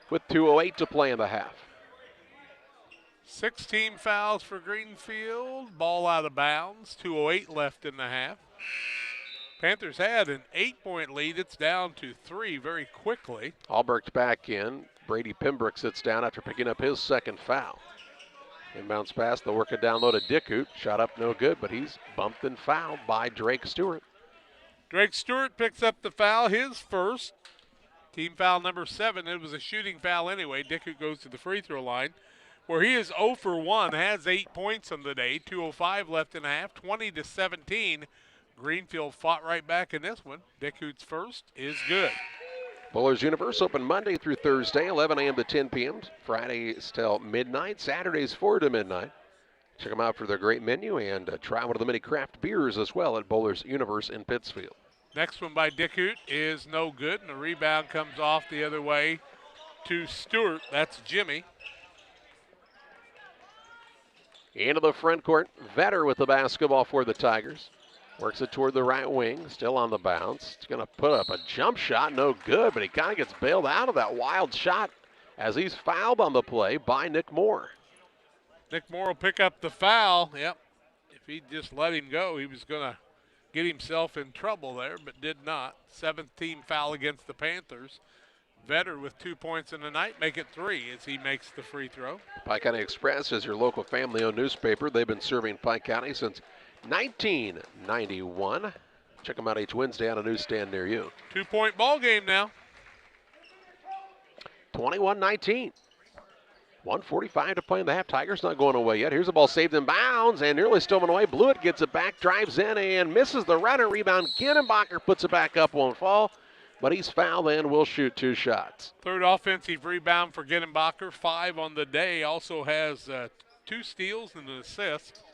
with 2:08 to play in the half. 16 fouls for Greenfield. Ball out of bounds. 2:08 left in the half. Panthers had an 8-point lead. It's down to 3 very quickly. Albrecht back in. Brady Pembroke sits down after picking up his second foul. Inbounds pass, they'll work it down low to Dickoot. Shot up no good, but he's bumped and fouled by Drake Stewart. Drake Stewart picks up the foul, his first. Team foul number 7. It was a shooting foul anyway. Dickoot goes to the free throw line, where he is 0 for 1, has 8 points on the day. 2:05 left in the half, 20-17. Greenfield fought right back in this one. Dickoot's first is good. Bowlers Universe open Monday through Thursday, 11 a.m. to 10 p.m. Fridays till midnight, Saturdays 4 to midnight. Check them out for their great menu and try one of the many craft beers as well at Bowlers Universe in Pittsfield. Next one by Dickoot is no good, and the rebound comes off the other way to Stewart. That's Jimmy. Into the front court, Vetter with the basketball for the Tigers. Works it toward the right wing, still on the bounce. He's going to put up a jump shot, no good, but he kind of gets bailed out of that wild shot as he's fouled on the play by Nick Moore. Nick Moore will pick up the foul. Yep. If he'd just let him go, he was going to get himself in trouble there, but did not. 7th team foul against the Panthers. Vetter with 2 points in the night, make it 3 as he makes the free throw. Pike County Express is your local family-owned newspaper. They've been serving Pike County since 1991. Check them out each Wednesday on a newsstand near you. 2-point ball game now. 21-19. 1:45 to play in the half. Tigers not going away yet. Here's the ball saved in bounds and nearly stolen away. Blewett gets it back, drives in and misses the runner. Rebound. Ginnenbacher puts it back up, won't fall. But he's fouled and will shoot 2 shots. Third offensive rebound for Ginnenbacher. 5 on the day. Also has 2 steals and an assist.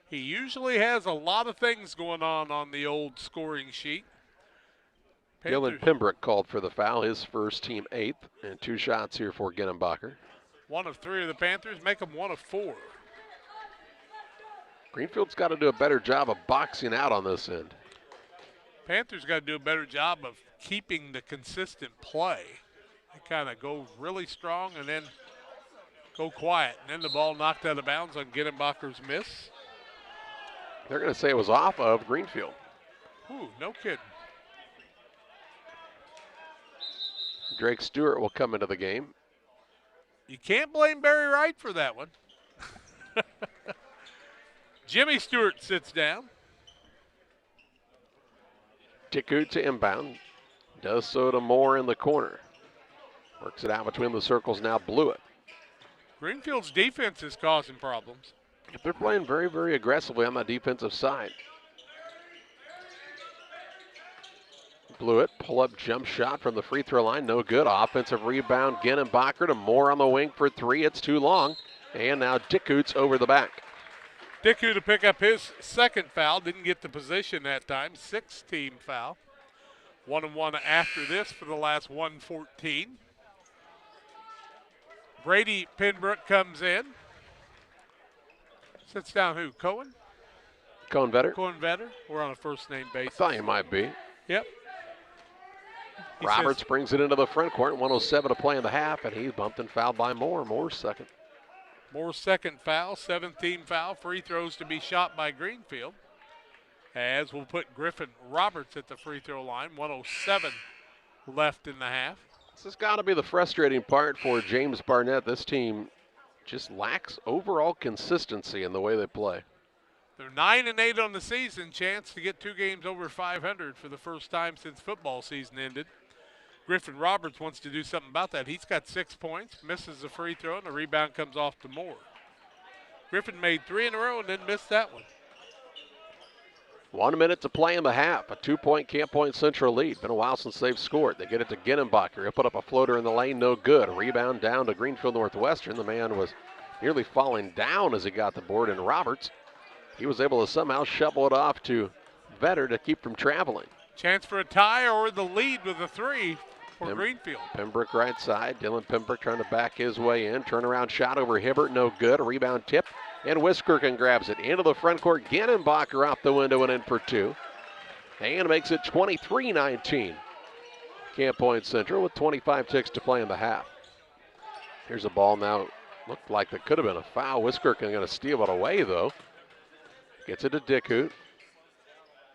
He usually has a lot of things going on the old scoring sheet. Dylan Pembroke called for the foul, his first, team 8th, and 2 shots here for Ginnenbacher. 1 of 3 of the Panthers, make them 1 of 4. Greenfield's got to do a better job of boxing out on this end. Panthers got to do a better job of keeping the consistent play. They kind of go really strong and then go quiet. And then the ball knocked out of bounds on Ginnenbacher's miss. They're going to say it was off of Greenfield. Ooh, no kidding. Drake Stewart will come into the game. You can't blame Barry Wright for that one. Jimmy Stewart sits down. Dickoot to inbound. Does so to Moore in the corner. Works it out between the circles now. Blewett. Greenfield's defense is causing problems. If they're playing very, very aggressively on the defensive side. Blewett, pull-up jump shot from the free throw line, no good. Offensive rebound, Ginnenbacher to Moore on the wing for 3. It's too long. And now Dickoot's over the back. Dickoot to pick up his second foul. Didn't get the position that time. 6th team foul. 1-1 after this for the last 1:14. Brady Pembroke comes in. Sits down who? Cohen? Cohnvetter? Cohnvetter. We're on a first-name basis. I thought you might be. Yep. Roberts brings it into the front court. 1:07 to play in the half, and he's bumped and fouled by Moore. Moore's second. Moore's second foul, 7th-team foul. Free throws to be shot by Greenfield. As we'll put Griffin Roberts at the free throw line. 1:07 left in the half. This has got to be the frustrating part for James Barnett. This team just lacks overall consistency in the way they play. They're 9-8 on the season. Chance to get 2 games over 500 for the first time since football season ended. Griffin Roberts wants to do something about that. He's got 6 points, misses a free throw, and the rebound comes off to Moore. Griffin made 3 in a row and then missed that one. 1 minute to play in the half. A 2-point Camp Point Central lead. Been a while since they've scored. They get it to Ginnenbacher. He'll put up a floater in the lane, no good. A rebound down to Greenfield Northwestern. The man was nearly falling down as he got the board, and Roberts, he was able to somehow shovel it off to Vetter to keep from traveling. Chance for a tie or the lead with a 3 for Greenfield. Pembroke right side. Dylan Pembroke trying to back his way in. Turnaround shot over Hibbert, no good. A rebound tip, and Wiskerkin grabs it into the front court. Ginnenbacher out the window and in for 2. And makes it 23-19. Camp Point Central with 25 ticks to play in the half. Here's a ball now. Looked like there could have been a foul. Wiskerkin going to steal it away, though. Gets it to Dickhout.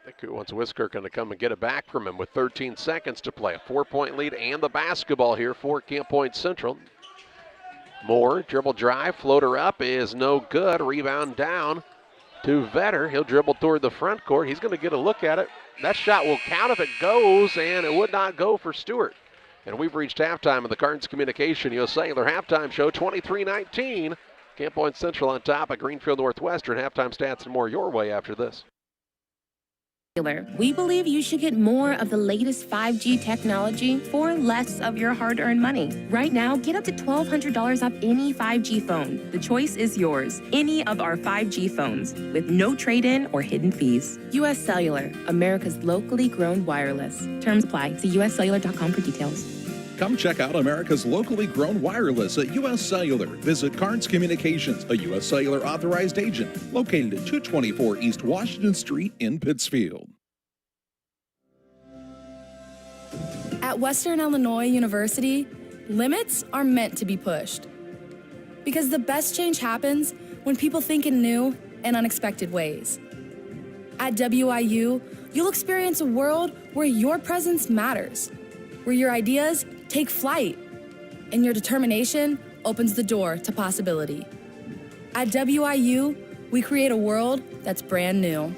Dickhout wants Wiskerkin to come and get it back from him with 13 seconds to play. A 4-point lead and the basketball here for Camp Point Central. Moore, dribble drive, floater up is no good. Rebound down to Vetter. He'll dribble toward the front court. He's going to get a look at it. That shot will count if it goes, and it would not go for Stewart. And we've reached halftime of the Cards Communication US Cellular halftime show, 23-19. Camp Point Central on top of Greenfield Northwestern. Halftime stats and more your way after this. We believe you should get more of the latest 5G technology for less of your hard-earned money. Right now, get up to $1,200 off any 5G phone. The choice is yours. Any of our 5G phones with no trade-in or hidden fees. US Cellular, America's locally grown wireless. Terms apply. See uscellular.com for details. Come check out America's locally grown wireless at US Cellular. Visit Cards Communications, a US Cellular authorized agent, located at 224 East Washington Street in Pittsfield. At Western Illinois University, limits are meant to be pushed. Because the best change happens when people think in new and unexpected ways. At WIU, you'll experience a world where your presence matters, where your ideas take flight, and your determination opens the door to possibility. At WIU, we create a world that's brand new.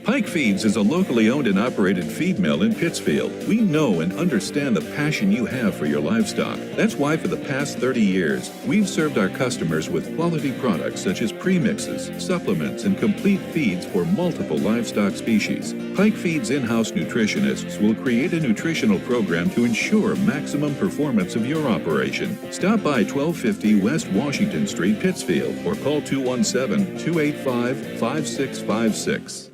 Pike Feeds is a locally owned and operated feed mill in Pittsfield. We know and understand the passion you have for your livestock. That's why for the past 30 years, we've served our customers with quality products such as premixes, supplements, and complete feeds for multiple livestock species. Pike Feeds in-house nutritionists will create a nutritional program to ensure maximum performance of your operation. Stop by 1250 West Washington Street, Pittsfield, or call 217-285-5656.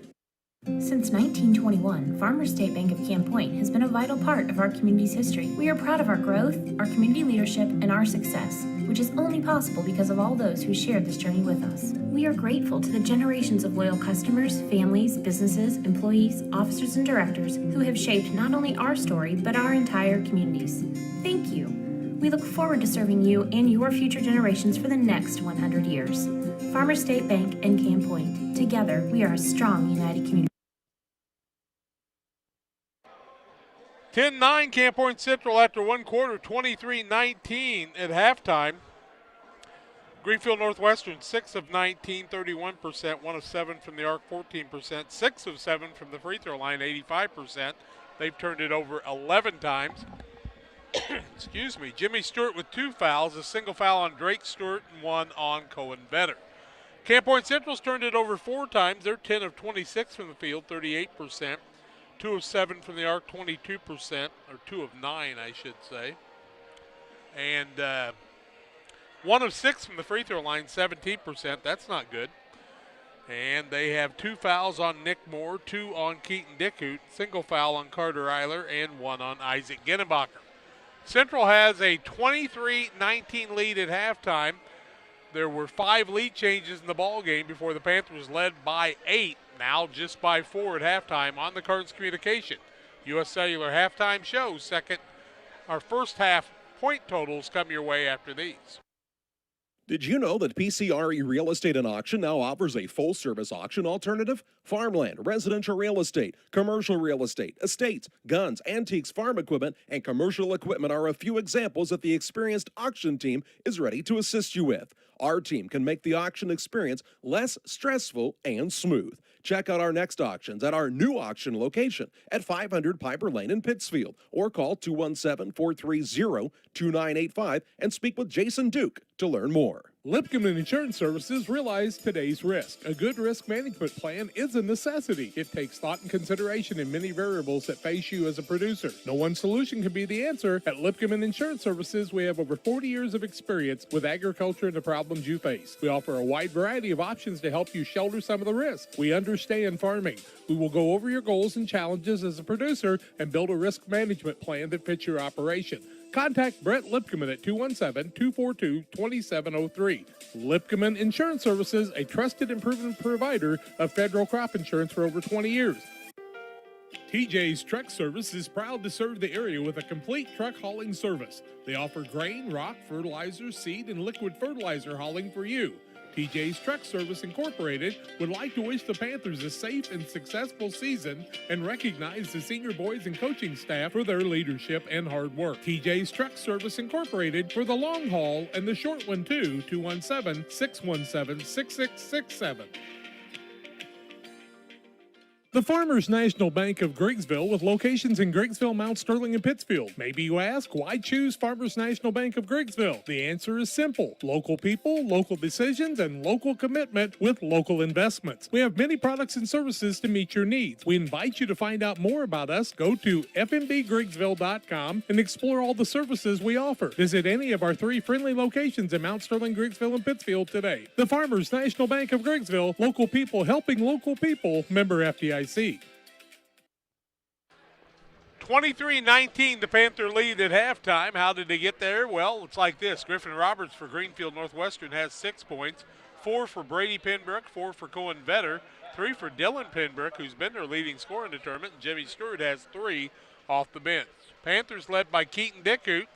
Since 1921, Farmers State Bank of Camp Point has been a vital part of our community's history. We are proud of our growth, our community leadership, and our success, which is only possible because of all those who shared this journey with us. We are grateful to the generations of loyal customers, families, businesses, employees, officers, and directors who have shaped not only our story, but our entire communities. Thank you. We look forward to serving you and your future generations for the next 100 years. Farmers State Bank and Camp Point. Together, we are a strong, united community. 10-9 Camp Point Central after one quarter, 23-19 at halftime. Greenfield Northwestern, 6 of 19, 31%, 1 of 7 from the arc, 14%, 6 of 7 from the free throw line, 85%. They've turned it over 11 times. Excuse me. Jimmy Stewart with 2 fouls, a single foul on Drake Stewart and 1 on Cohenvetter. Camp Point Central's turned it over 4 times. They're 10 of 26 from the field, 38%. 2 of 7 from the arc, 22%, or 2 of 9, I should say. And 1 of 6 from the free throw line, 17%. That's not good. And they have 2 fouls on Nick Moore, 2 on Keaton Dickhout, single foul on Carter Eiler, and 1 on Isaac Ginnenbacher. Central has a 23-19 lead at halftime. there were 5 lead changes in the ball game before the Panthers led by 8, now just by 4 at halftime on the Cards Communication. U.S. Cellular halftime show. Our first half point totals come your way after these. Did you know that PCRE Real Estate and Auction now offers a full-service auction alternative? Farmland, residential real estate, commercial real estate, estates, guns, antiques, farm equipment, and commercial equipment are a few examples that the experienced auction team is ready to assist you with. Our team can make the auction experience less stressful and smooth. Check out our next auctions at our new auction location at 500 Piper Lane in Pittsfield, or call 217-430-2985 and speak with Jason Duke to learn more. Lipcomb Insurance Services realize today's risk. A good risk management plan is a necessity. It takes thought and consideration in many variables that face you as a producer. No one solution can be the answer. At Lipcomb Insurance Services, we have over 40 years of experience with agriculture and the problems you face. We offer a wide variety of options to help you shoulder some of the risk. We understand farming. We will go over your goals and challenges as a producer and build a risk management plan that fits your operation. Contact Brett Lipcomb at 217-242-2703. Lipcomb Insurance Services, a trusted and proven provider of federal crop insurance for over 20 years. TJ's Truck Service is proud to serve the area with a complete truck hauling service. They offer grain, rock, fertilizer, seed, and liquid fertilizer hauling for you. TJ's Truck Service Incorporated would like to wish the Panthers a safe and successful season and recognize the senior boys and coaching staff for their leadership and hard work. TJ's Truck Service Incorporated for the long haul and the short one too, 217-617-6667. The Farmers National Bank of Griggsville, with locations in Griggsville, Mount Sterling, and Pittsfield. Maybe you ask, why choose Farmers National Bank of Griggsville? The answer is simple. Local people, local decisions, and local commitment with local investments. We have many products and services to meet your needs. We invite you to find out more about us. Go to fmbgriggsville.com and explore all the services we offer. Visit any of our 3 friendly locations in Mount Sterling, Griggsville, and Pittsfield today. The Farmers National Bank of Griggsville, local people helping local people, member FDIC. 23-19, the Panther lead at halftime. How did they get there? Well, it's like this. Griffin Roberts for Greenfield Northwestern has 6 points, 4 for Brady Penbrook, 4 for Cohen Vetter, 3 for Dylan Penbrook, who's been their leading scorer in the tournament, and Jimmy Stewart has 3 off the bench. Panthers led by Keaton Dickoot,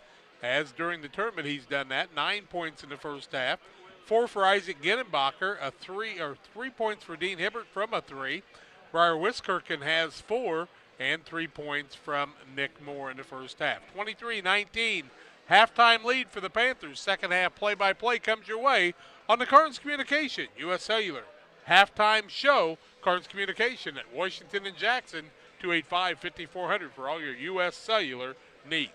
as during the tournament he's done that, 9 points in the first half, 4 for Isaac Ginenbacher, 3 points for Dean Hibbert from a 3. Briar Wiskirchen has 4 and 3 points from Nick Moore in the first half. 23-19, halftime lead for the Panthers. Second half play-by-play comes your way on the Cards Communication, U.S. Cellular. Halftime show, Cards Communication at Washington and Jackson, 285-5400 for all your U.S. Cellular needs.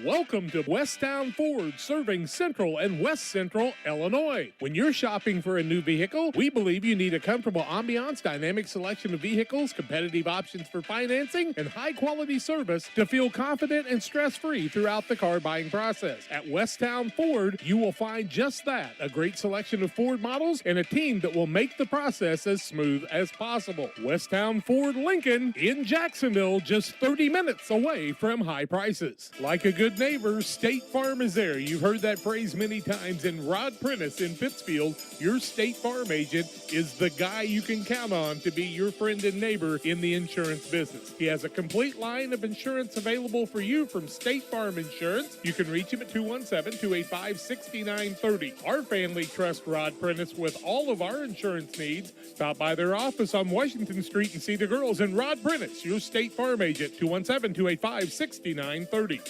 Welcome to Westtown Ford, serving Central and West Central Illinois. When you're shopping for a new vehicle, we believe you need a comfortable ambiance, dynamic selection of vehicles, competitive options for financing, and high-quality service to feel confident and stress-free throughout the car buying process. At Westtown Ford, you will find just that, a great selection of Ford models and a team that will make the process as smooth as possible. Westtown Ford Lincoln in Jacksonville, just 30 minutes away from high prices. Like a good neighbor, State Farm is there. You've heard that phrase many times. And Rod Prentice in Pittsfield, your State Farm agent, is the guy you can count on to be your friend and neighbor in the insurance business. He has a complete line of insurance available for you from State Farm Insurance. You can reach him at 217-285-6930. Our family trusts Rod Prentice with all of our insurance needs. Stop by their office on Washington Street and see the girls. And Rod Prentice, your State Farm agent, 217-285-6930.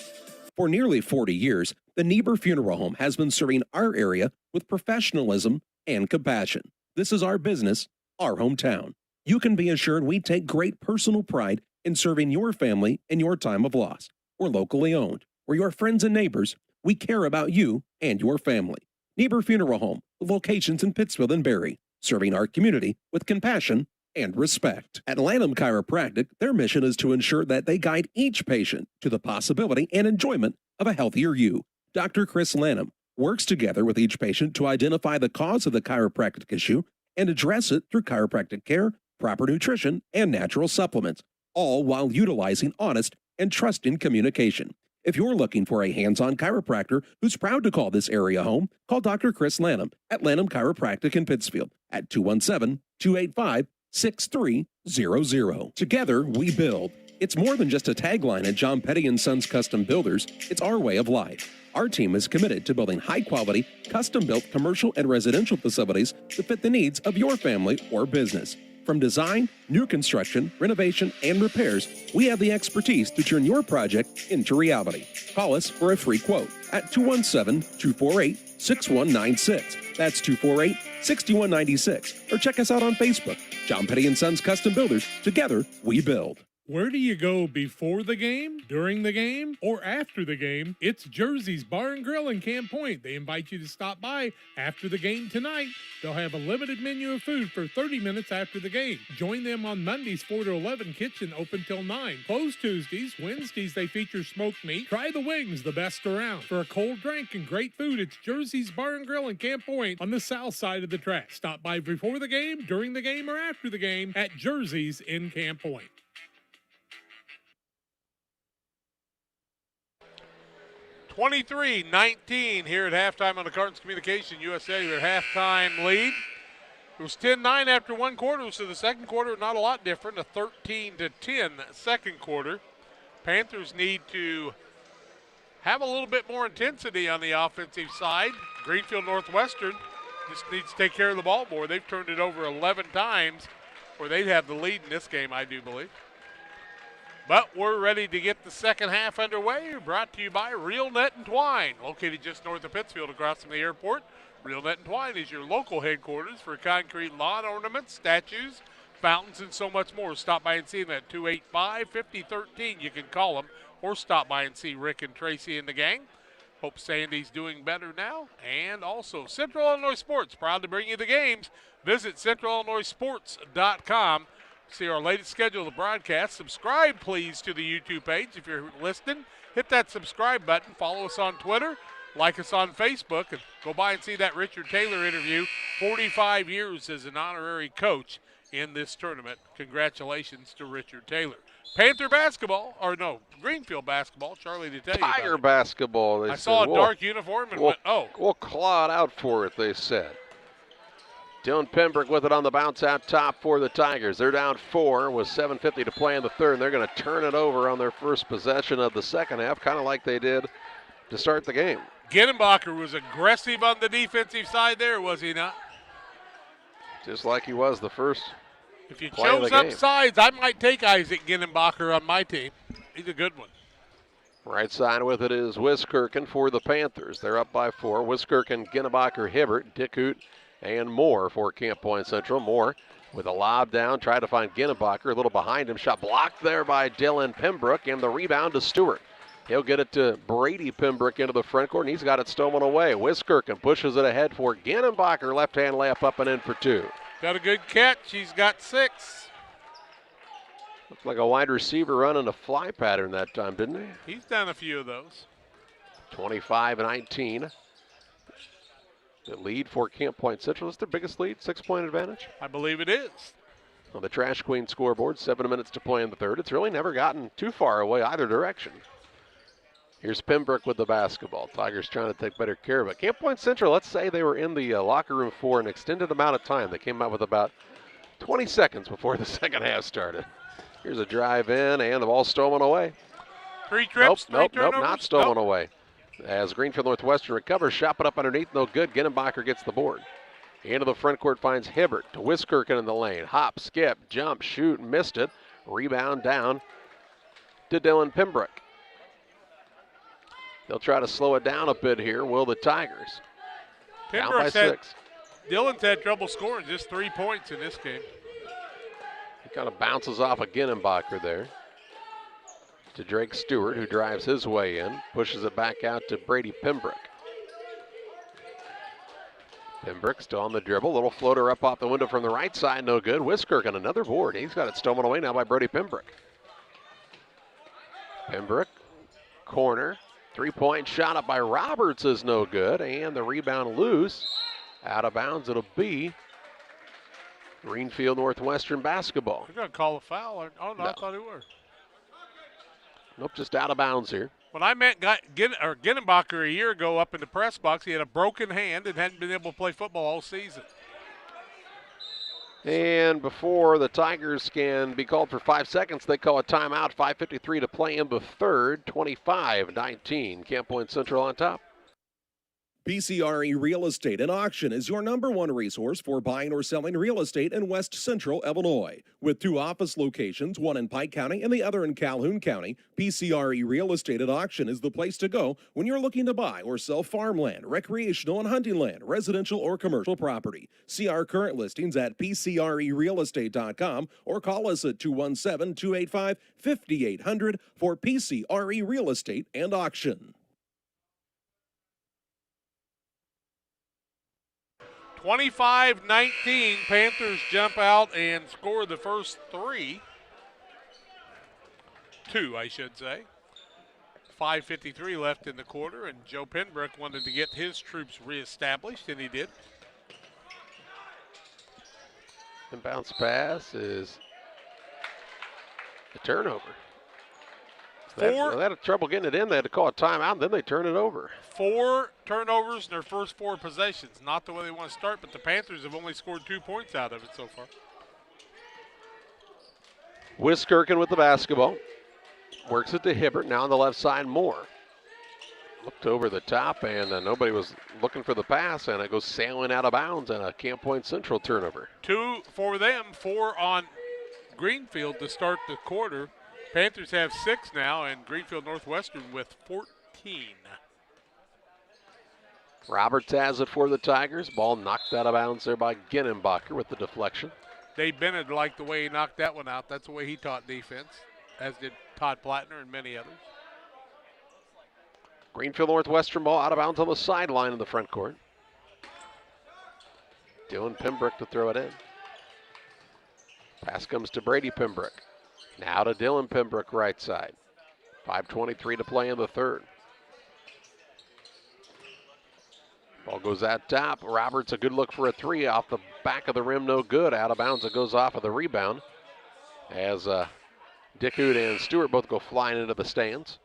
For nearly 40 years, the Niebuhr Funeral Home has been serving our area with professionalism and compassion. This is our business, our hometown. You can be assured we take great personal pride in serving your family in your time of loss. We're locally owned. We're your friends and neighbors. We care about you and your family. Niebuhr Funeral Home, with locations in Pittsfield and Barry, serving our community with compassion and respect. At Lanham Chiropractic, their mission is to ensure that they guide each patient to the possibility and enjoyment of a healthier you. Dr. Chris Lanham works together with each patient to identify the cause of the chiropractic issue and address it through chiropractic care, proper nutrition, and natural supplements, all while utilizing honest and trusting communication. If you're looking for a hands-on chiropractor who's proud to call this area home, call Dr. Chris Lanham at Lanham Chiropractic in Pittsfield at 217-285-6300. Together, we build. It's more than just a tagline at John Petty & Sons Custom Builders. It's our way of life. Our team is committed to building high-quality, custom-built commercial and residential facilities to fit the needs of your family or business. From design, new construction, renovation, and repairs, we have the expertise to turn your project into reality. Call us for a free quote at 217-248-6196. That's 248-6196. Or check us out on Facebook. John Petty & Sons Custom Builders. Together, we build. Where do you go before the game, during the game, or after the game? It's Jersey's Bar and Grill in Camp Point. They invite you to stop by after the game tonight. They'll have a limited menu of food for 30 minutes after the game. Join them on Mondays 4 to 11, kitchen open till 9. Closed Tuesdays. Wednesdays they feature smoked meat. Try the wings, the best around. For a cold drink and great food, it's Jersey's Bar and Grill in Camp Point on the south side of the track. Stop by before the game, during the game, or after the game at Jersey's in Camp Point. 23-19 here at halftime on the Cardinals Communication USA, their halftime lead. It was 10-9 after one quarter, so the second quarter not a lot different, a 13-10 second quarter. Panthers need to have a little bit more intensity on the offensive side. Greenfield Northwestern just needs to take care of the ball more. They've turned it over 11 times, or they'd have the lead in this game, I do believe. But we're ready to get the second half underway. Brought to you by Real Net and Twine, located just north of Pittsfield across from the airport. Real Net and Twine is your local headquarters for concrete lawn ornaments, statues, fountains, and so much more. Stop by and see them at 285-5013. You can call them or stop by and see Rick and Tracy and the gang. Hope Sandy's doing better now. And also Central Illinois Sports, proud to bring you the games. Visit centralillinoisports.com. See our latest schedule of the broadcast. Subscribe, please, to the YouTube page if you're listening. Hit that subscribe button. Follow us on Twitter. Like us on Facebook. And go by and see that Richard Taylor interview. 45 years as an honorary coach in this tournament. Congratulations to Richard Taylor. Panther basketball, or no, Greenfield basketball. Charlie, to tell you about Tiger basketball. They I saw a dark uniform and went, oh. We'll claw it out for it, they said. Dylan Pembroke with it on the bounce out top for the Tigers. They're down 4 with 7:50 to play in the third. And they're going to turn it over on their first possession of the second half, kind of like they did to start the game. Ginenbacher was aggressive on the defensive side there, was he not? Just like he was the first If you play of the chose up game. sides, I might take Isaac Ginenbacher on my team. He's a good one. Right side with it is Wiskirchen for the Panthers. They're up by 4. Wiskirchen, Ginenbacher, Hibbert, Dickhout, and Moore for Camp Point Central. Moore with a lob down, tried to find Ginenbacher, a little behind him. Shot blocked there by Dylan Pembroke, and the rebound to Stewart. He'll get it to Brady Pembroke into the front court, and he's got it stolen away. Wiskirchen pushes it ahead for Ginenbacher. Left-hand layup up and in for 2. Got a good catch. He's got 6. Looked like a wide receiver running a fly pattern that time, didn't he? He's done a few of those. 25-19. The lead for Camp Point Central. Is their biggest lead, 6-point advantage? I believe it is. On the Trash Queen scoreboard, 7 minutes to play in the third. It's really never gotten too far away either direction. Here's Pembroke with the basketball. Tigers trying to take better care of it. Camp Point Central, let's say they were in the locker room for an extended amount of time. They came out with about 20 seconds before the second half started. Here's a drive in, and the ball stolen away. 3 trips, Nope, turnovers? not stolen away. As Greenfield Northwestern recovers, shot it up underneath, no good. Ginenbacher gets the board. Into the front court finds Hibbert to Wiskirchen in the lane. Hop, skip, jump, shoot, missed it. Rebound down to Dylan Pembroke. They'll try to slow it down a bit here, will the Tigers? Down by 6. Dylan's had trouble scoring, just 3 points in this game. He kind of bounces off a Ginenbacher there. To Drake Stewart, who drives his way in, pushes it back out to Brady Pembroke. Pembroke still on the dribble, little floater up off the window from the right side, no good. Wiskirchen, another board. He's got it stolen away now by Brady Pembroke. Pembroke, corner, 3-point shot up by Roberts is no good, and the rebound loose. Out of bounds, it'll be Greenfield Northwestern basketball. They're going to call a foul. Oh, no, I thought it were. Nope, just out of bounds here. When I met Ginnebacher a year ago up in the press box, he had a broken hand and hadn't been able to play football all season. And before the Tigers can be called for 5 seconds, they call a timeout. 5:53 to play in the third. 25-19. Camp Point Central on top. PCRE Real Estate and Auction is your #1 resource for buying or selling real estate in West Central Illinois. With 2 office locations, one in Pike County and the other in Calhoun County, PCRE Real Estate and Auction is the place to go when you're looking to buy or sell farmland, recreational and hunting land, residential or commercial property. See our current listings at PCRERealestate.com or call us at 217-285-5800 for PCRE Real Estate and Auction. 25-19, Panthers jump out and score the first 2, I should say. 5:53 left in the quarter, and Joe Penbrook wanted to get his troops reestablished, and he did. And bounce pass is a turnover. They had trouble getting it in. They had to call a timeout, and then they turn it over. 4 turnovers in their first 4 possessions. Not the way they want to start, but the Panthers have only scored 2 points out of it so far. Wiskirchen with the basketball. Works it to Hibbert. Now on the left side, Moore. Looked over the top, and nobody was looking for the pass, and it goes sailing out of bounds, and a Camp Point Central turnover. 2 for them, 4 on Greenfield to start the quarter. Panthers have 6 now, and Greenfield Northwestern with 14. Roberts has it for the Tigers. Ball knocked out of bounds there by Ginnebacher with the deflection. Dave Bennett liked the way he knocked that one out. That's the way he taught defense, as did Todd Plattner and many others. Greenfield Northwestern ball out of bounds on the sideline in the front court. Dylan Pembroke to throw it in. Pass comes to Brady Pembroke. Now to Dylan Pembroke right side. 5:23 to play in the third. Ball goes out top. Roberts a good look for a 3 off the back of the rim, no good. Out of bounds, it goes off of the rebound. As Dickhood and Stewart both go flying into the stands.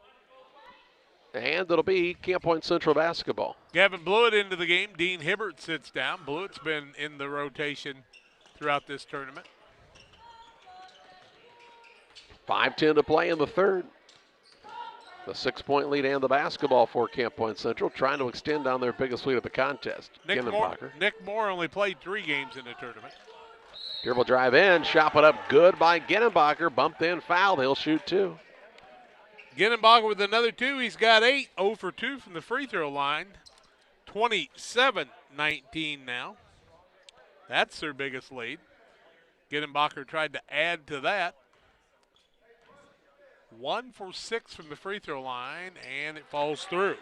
And it'll be Camp Point Central basketball. Gavin Blewett into the game. Dean Hibbert sits down. Blewett's been in the rotation throughout this tournament. 5:10 to play in the third. The 6-point lead and the basketball for Camp Point Central, trying to extend on their biggest lead of the contest. Nick Moore only played 3 games in the tournament. Dribble drive in, shot it up good by Ginnebacher. Bumped in, fouled. He'll shoot 2. Ginnebacher with another 2. He's got 8. 0 for 2 from the free throw line. 27-19 now. That's their biggest lead. Ginnebacher tried to add to that. 1 for 6 from the free throw line, and it falls through.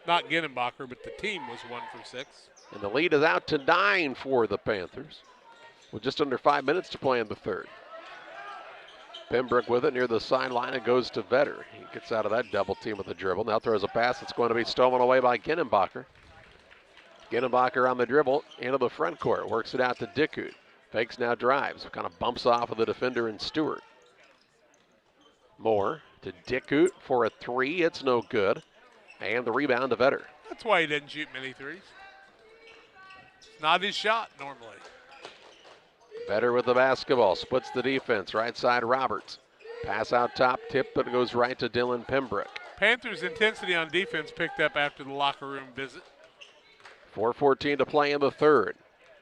Not Ginnebacher, but the team was 1 for 6. And the lead is out to 9 for the Panthers, with just under 5 minutes to play in the third. Pembroke with it near the sideline. It goes to Vetter. He gets out of that double team with a dribble. Now throws a pass that's going to be stolen away by Ginnebacher. Ginnebacher on the dribble into the front court. Works it out to Dickhood. Fakes now drives. Kind of bumps off of the defender in Stewart. Moore to Dickhood for a 3. It's no good. And the rebound to Vetter. That's why he didn't shoot many threes. Not his shot normally. Vetter with the basketball. Splits the defense. Right side Roberts. Pass out top. Tip that goes right to Dylan Pembroke. Panthers' intensity on defense picked up after the locker room visit. 4:14 to play in the third.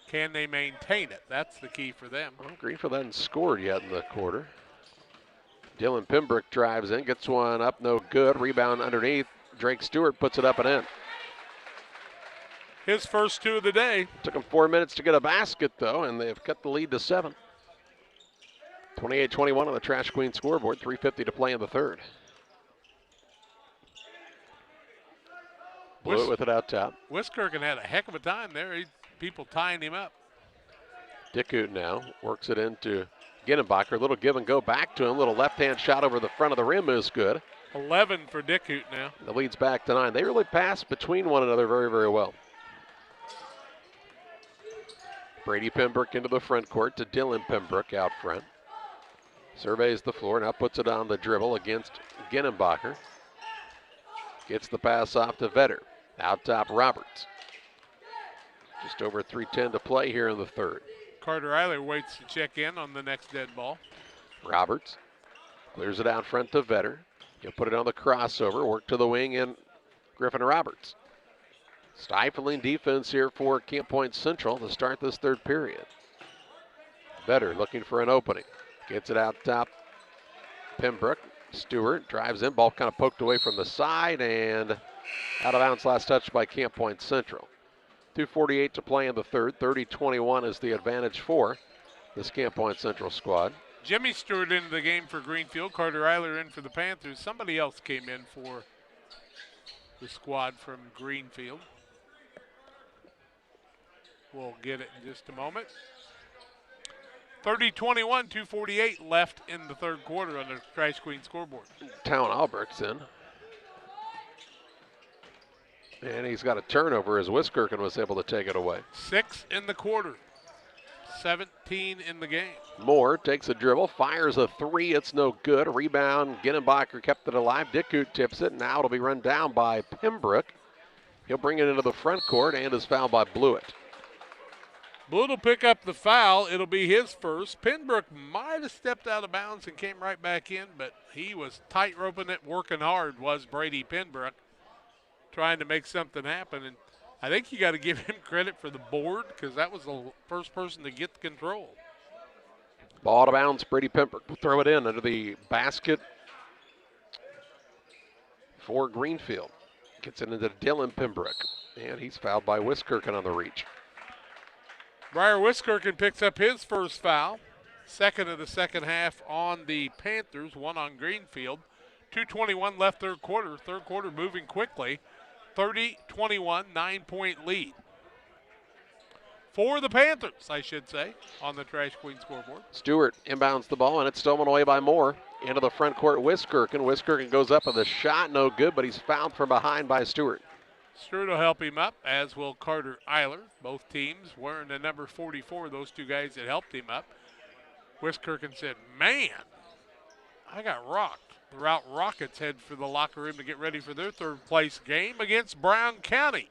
Can they maintain it? That's the key for them. Well, Greenfield hasn't scored yet in the quarter. Dylan Pembroke drives in, gets one up, no good. Rebound underneath. Drake Stewart puts it up and in. His first 2 of the day. Took him 4 minutes to get a basket, though, and they've cut the lead to 7. 28-21 on the Trash Queen scoreboard. 3:50 to play in the third. Blewett with it out top. Wiskirchen had a heck of a time there. People tying him up. Dickhout now works it into Ginnebacher. A little give and go back to him. Little left-hand shot over the front of the rim is good. 11 for Dickhout now. The lead's back to 9. They really pass between one another very, very well. Brady Pembroke into the front court to Dylan Pembroke out front. Surveys the floor, now puts it on the dribble against Ginnebacher. Gets the pass off to Vetter. Out top, Roberts. Just over 3:10 to play here in the third. Carter Eiler waits to check in on the next dead ball. Roberts clears it out front to Vetter. He'll put it on the crossover, work to the wing, and Griffin Roberts. Stifling defense here for Camp Point Central to start this third period. Vetter looking for an opening. Gets it out top. Pembroke. Stewart drives in. Ball kind of poked away from the side and out of bounds. Last touch by Camp Point Central. 2:48 to play in the third. 30-21 is the advantage for this Camp Point Central squad. Jimmy Stewart into the game for Greenfield. Carter Eiler in for the Panthers. Somebody else came in for the squad from Greenfield. We'll get it in just a moment. 30-21, 2:48 left in the third quarter on the Trash Queen scoreboard. Town Albrecht's in. And he's got a turnover as Wiskirchen was able to take it away. 6 in the quarter, 17 in the game. Moore takes a dribble, fires a three. It's no good. Rebound, Ginnenbacher kept it alive. Dickut tips it. Now it'll be run down by Pembroke. He'll bring it into the front court and is fouled by Blewett. Blewett will pick up the foul. It'll be his first. Pembroke might have stepped out of bounds and came right back in, but he was tight roping it, working hard, was Brady Pembroke, trying to make something happen. And I think you got to give him credit for the board because that was the first person to get the control. Ball out of bounds. Brady Pembroke will throw it in under the basket for Greenfield. Gets it into Dylan Pembroke, and he's fouled by Wiskirchen on the reach. Briar Wiskirchen picks up his first foul. Second of the second half on the Panthers, one on Greenfield. 2:21 left third quarter. Third quarter moving quickly. 30-21, 9-point lead. For the Panthers, I should say, on the Trash Queen scoreboard. Stewart inbounds the ball, and it's stolen away by Moore. Into the front court, Wiskirchen. Wiskirchen goes up with a shot, no good, but he's fouled from behind by Stewart. Stewart will help him up, as will Carter Eiler. Both teams wearing the number 44, those two guys that helped him up. Wiskirchen said, man, I got rocked. The Routt Rockets head for the locker room to get ready for their third place game against Brown County.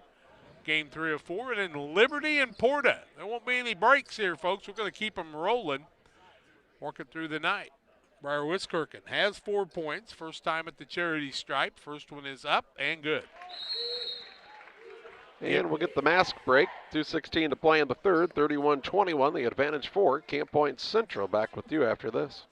Game 3 of 4, and then Liberty and PORTA. There won't be any breaks here, folks. We're going to keep them rolling, working through the night. Briar Wiskirchen has 4 points. First time at the charity stripe. First one is up and good. And we'll get the mask break. 2:16 to play in the third. 31-21, the advantage for Camp Point Central. Back with you after this.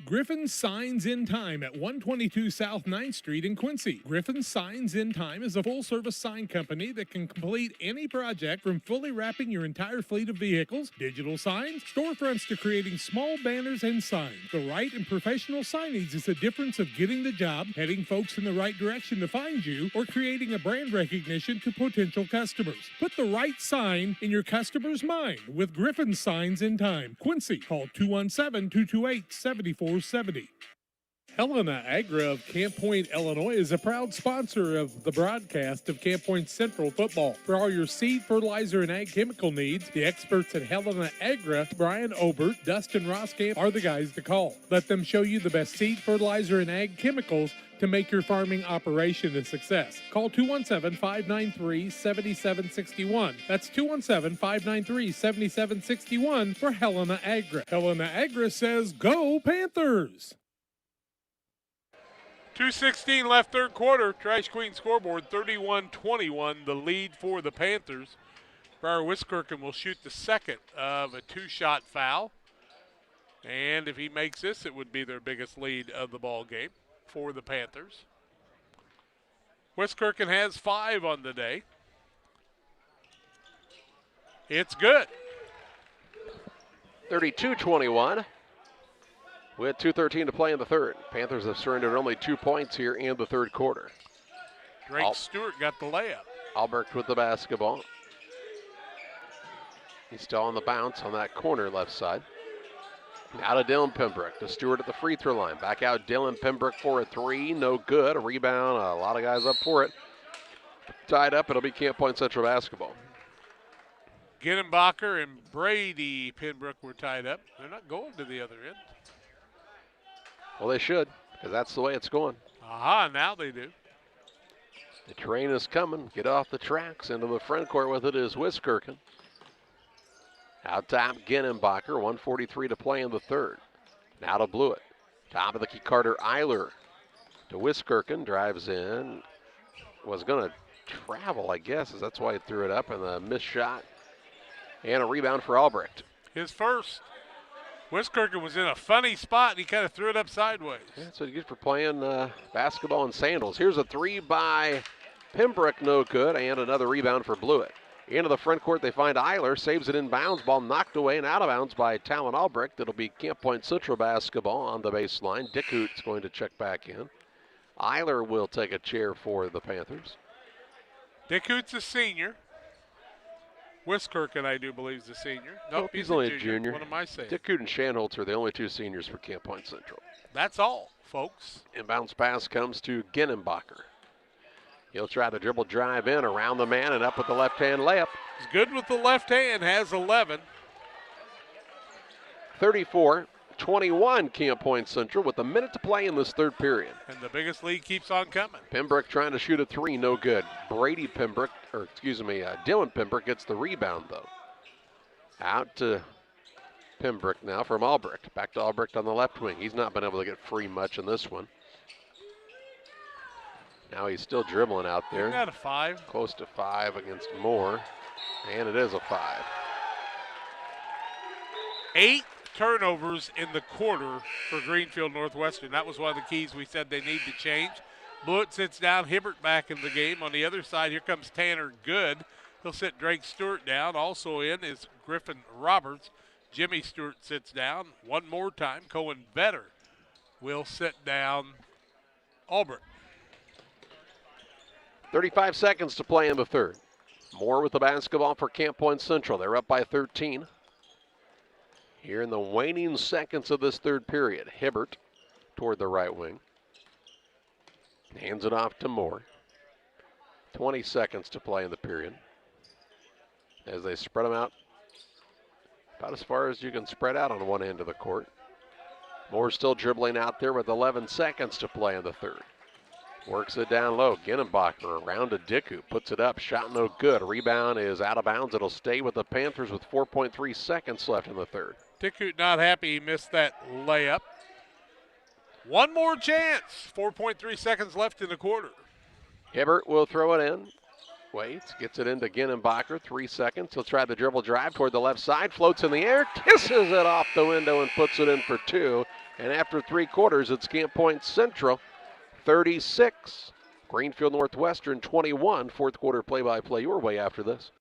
Griffin Signs in Time at 122 South 9th Street in Quincy. Griffin Signs in Time is a full-service sign company that can complete any project from fully wrapping your entire fleet of vehicles, digital signs, storefronts to creating small banners and signs. The right and professional signage is the difference of getting the job, heading folks in the right direction to find you, or creating a brand recognition to potential customers. Put the right sign in your customer's mind with Griffin Signs in Time. Quincy, call 217-228-7470. Helena Agra of Camp Point, Illinois is a proud sponsor of the broadcast of Camp Point Central football. For all your seed, fertilizer, and ag chemical needs, the experts at Helena Agra, Brian Obert, Dustin Roskamp, are the guys to call. Let them show you the best seed, fertilizer, and ag chemicals to make your farming operation a success. Call 217-593-7761. That's 217-593-7761 for Helena Agra. Helena Agra says, go Panthers! 2:16 left third quarter. Trash Queen scoreboard, 31-21, the lead for the Panthers. Briar Wiskirchen will shoot the second of a two-shot foul. And if he makes this, it would be their biggest lead of the ball game for the Panthers. Wiskirchen has 5 on the day. It's good. 32-21. With 2:13 to play in the third. Panthers have surrendered only 2 points here in the third quarter. Drake Stewart got the layup. Albrecht with the basketball. He's still on the bounce on that corner left side. Out of Dylan Pembroke to Stewart at the free throw line. Back out Dylan Pembroke for a three. No good. A rebound. A lot of guys up for it. Tied up. It'll be Camp Point Central basketball. Ginnenbacher and Brady Pembroke were tied up. They're not going to the other end. Well, they should, because that's the way it's going. Aha, now they do. The train is coming. Get off the tracks. Into the front court with it is Wiskirchen. Out top, Ginnenbacher. 1:43 to play in the third. Now to Blewett. Top of the key, Carter Eiler to Wiskirchen. Drives in. Was going to travel, I guess, as that's why he threw it up. And a missed shot. And a rebound for Albrecht. His first. Wiskirchen was in a funny spot, and he kind of threw it up sideways. Yeah, that's what you get for playing basketball in sandals. Here's a three by Pembroke, no good, and another rebound for Blewett. Into the front court, they find Eiler, saves it in bounds, ball knocked away and out of bounds by Talon Albrecht. It'll be Camp Point Central basketball on the baseline. Dickhout's going to check back in. Eiler will take a chair for the Panthers. Dickhout's a senior. Wiskirchen, I do believe, is a senior. Nope, he's only a junior. What am I saying? Dickhout and Shanholtz are the only two seniors for Camp Point Central. That's all, folks. Inbounds pass comes to Ginnenbacher. He'll try the dribble drive in around the man and up with the left-hand layup. He's good with the left hand, has 11. 34-21 Camp Point Central with a minute to play in this third period. And the biggest lead keeps on coming. Pembroke trying to shoot a three, no good. Dylan Pembroke gets the rebound though. Out to Pembroke now from Albrecht. Back to Albrecht on the left wing. He's not been able to get free much in this one. Now he's still dribbling out there. Isn't that a 5? Close to 5 against Moore. And it is a 5. 8 turnovers in the quarter for Greenfield Northwestern. That was one of the keys we said they need to change. Blewett sits down, Hibbert back in the game. On the other side, here comes Tanner Good. He'll sit Drake Stewart down. Also in is Griffin Roberts. Jimmy Stewart sits down. One more time, Cohen Vetter will sit down Albrecht. 35 seconds to play in the third. Moore with the basketball for Camp Point Central. They're up by 13. Here in the waning seconds of this third period, Hibbert toward the right wing. Hands it off to Moore. 20 seconds to play in the period. As they spread them out about as far as you can spread out on one end of the court. Moore still dribbling out there with 11 seconds to play in the third. Works it down low. Ginnenbacher around to Dickhout. Puts it up. Shot no good. Rebound is out of bounds. It'll stay with the Panthers with 4.3 seconds left in the third. Dickhout not happy he missed that layup. One more chance. 4.3 seconds left in the quarter. Hibbert will throw it in. Waits. Gets it into Ginnenbacher. 3 seconds. He'll try the dribble drive toward the left side. Floats in the air. Kisses it off the window and puts it in for 2. And after 3 quarters, it's Camp Point Central 36. Greenfield Northwestern 21. Fourth quarter play-by-play your way after this.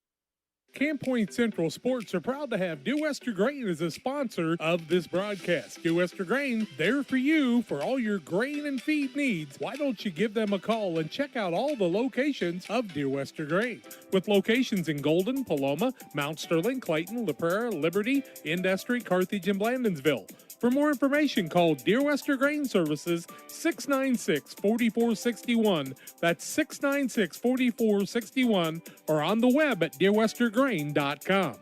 Camp Point Central Sports are proud to have Dew Wester Grain as a sponsor of this broadcast. Dew Wester Grain, there for you for all your grain and feed needs. Why don't you give them a call and check out all the locations of Dew Wester Grain? With locations in Golden, Paloma, Mount Sterling, Clayton, La Prairie, Liberty, Industry, Carthage, and Blandonsville. For more information, call Deer Wester Grain Services 696-4461. That's 696-4461, or on the web at deerwestergrain.com.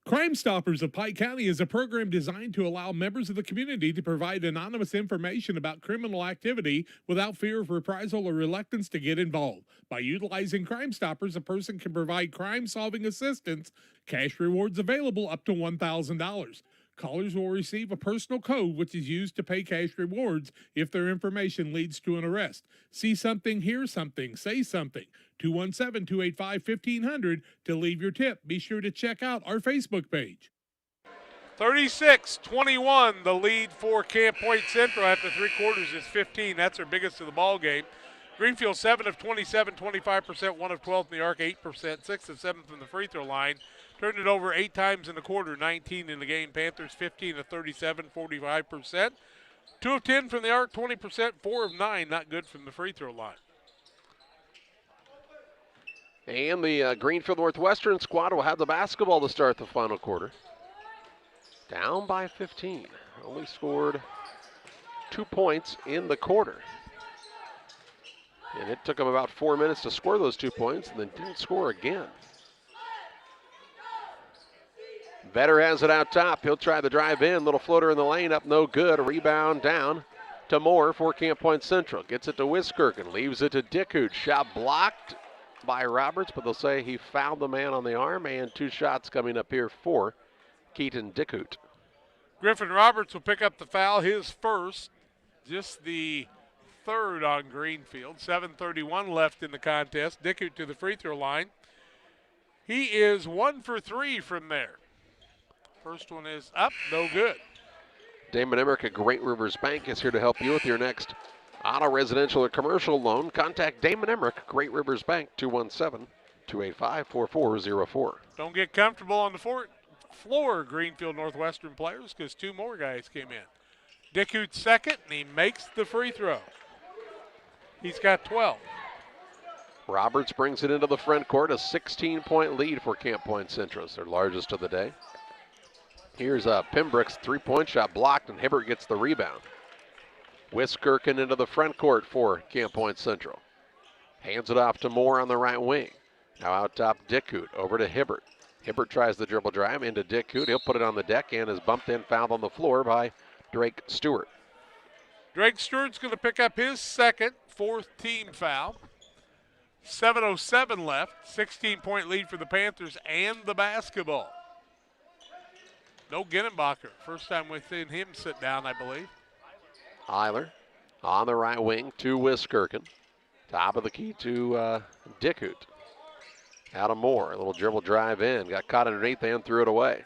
Crime Stoppers of Pike County is a program designed to allow members of the community to provide anonymous information about criminal activity without fear of reprisal or reluctance to get involved. By utilizing Crime Stoppers, a person can provide crime-solving assistance, cash rewards available up to $1,000. Callers will receive a personal code which is used to pay cash rewards if their information leads to an arrest. See something, hear something, say something. 217-285-1500 to leave your tip. Be sure to check out our Facebook page. 36-21, the lead for Camp Point Central after 3 quarters is 15. That's their biggest of the ball game. Greenfield 7 of 27, 25%, 1 of 12 in the arc, 8%, 6 of 7 from the free throw line. Turned it over 8 times in the quarter, 19 in the game. Panthers 15 of 37, 45%. 2 of 10 from the arc, 20%, 4 of 9, not good from the free throw line. And the Greenfield Northwestern squad will have the basketball to start the final quarter. Down by 15. Only scored 2 points in the quarter. And it took them about 4 minutes to score those 2 points and then didn't score again. Vetter has it out top. He'll try the drive in. Little floater in the lane, up no good. A rebound down to Moore for Camp Point Central. Gets it to Wiskirchen, leaves it to Dickoot. Shot blocked by Roberts, but they'll say he fouled the man on the arm, and 2 shots coming up here for Keaton Dickoot. Griffin Roberts will pick up the foul, his first, just the 3rd on Greenfield. 7:31 left in the contest. Dickoot to the free throw line. He is 1 for 3 from there. First one is up, no good. Damon Emmerich at Great Rivers Bank is here to help you with your next auto, residential, or commercial loan. Contact Damon Emmerich, Great Rivers Bank, 217-285-4404. Don't get comfortable on the floor, Greenfield Northwestern players, because 2 more guys came in. Dickoot's second, and he makes the free throw. He's got 12. Roberts brings it into the front court, a 16-point lead for Camp Point Central, their largest of the day. Here's Pembroke's 3-point shot blocked, and Hibbert gets the rebound. Wiskirchen into the front court for Camp Point Central. Hands it off to Moore on the right wing. Now out top, Dickoot over to Hibbert. Hibbert tries the dribble drive into Dickoot. He'll put it on the deck and is bumped in, fouled on the floor by Drake Stewart. Drake Stewart's going to pick up his second, 4th team foul. 7:07 left, 16-point lead for the Panthers and the basketball. No Ginnenbacher. First time we've seen him sit down, I believe. Eiler on the right wing to Wiskirchen. Top of the key to Dickoot. Out of Moore. A little dribble drive in. Got caught underneath and threw it away.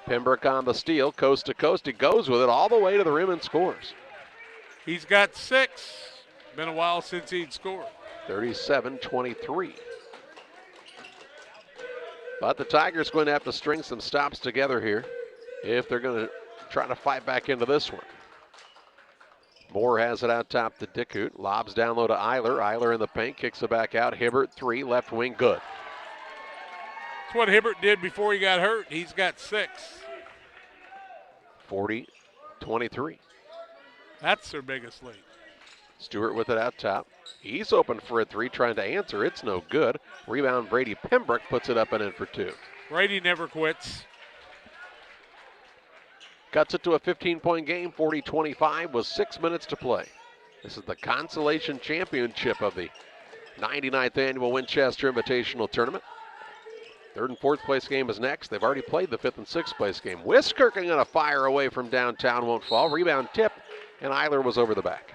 Pembroke on the steal. Coast to coast. He goes with it all the way to the rim and scores. He's got 6. Been a while since he'd scored. 37-23. But the Tigers going to have to string some stops together here if they're going to try to fight back into this one. Moore has it out top to Dickoot. Lobs down low to Eiler. Eiler in the paint, kicks it back out. Hibbert, 3, left wing, good. That's what Hibbert did before he got hurt. He's got 6. 40-23. That's their biggest lead. Stewart with it out top. He's open for a 3, trying to answer. It's no good. Rebound, Brady Pembroke puts it up and in for 2. Brady never quits. Cuts it to a 15-point game, 40-25 with 6 minutes to play. This is the Consolation Championship of the 99th Annual Winchester Invitational Tournament. 3rd and 4th place game is next. They've already played the 5th and 6th place game. Wiskirchen going to fire away from downtown, won't fall. Rebound tip, and Eiler was over the back.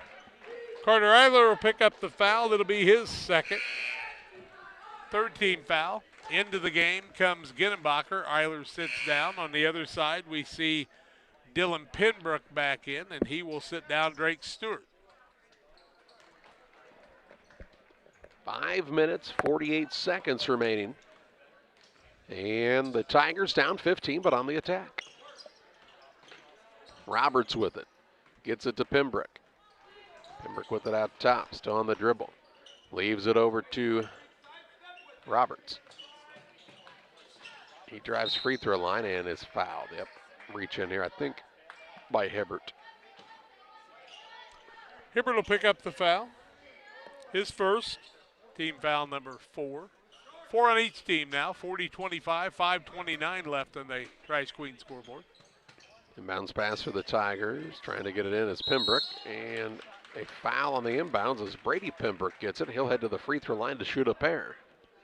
Carter Eiler will pick up the foul. It'll be his second. 3rd team foul. Into the game comes Ginnenbacher. Eiler sits down. On the other side, we see Dylan Pembroke back in, and he will sit down Drake Stewart. 5 minutes, 48 seconds remaining. And the Tigers down 15, but on the attack. Roberts with it. Gets it to Pembroke. Pembroke with it out top, still on the dribble. Leaves it over to Roberts. He drives free throw line and is fouled. Yep, reach in here, I think, by Hibbert. Hibbert will pick up the foul. His first, team foul number 4. 4 on each team now, 40-25, 5:29 left on the Trice Queen scoreboard. Inbounds pass for the Tigers, trying to get it in as Pembroke, and a foul on the inbounds as Brady Pembroke gets it. He'll head to the free throw line to shoot a pair.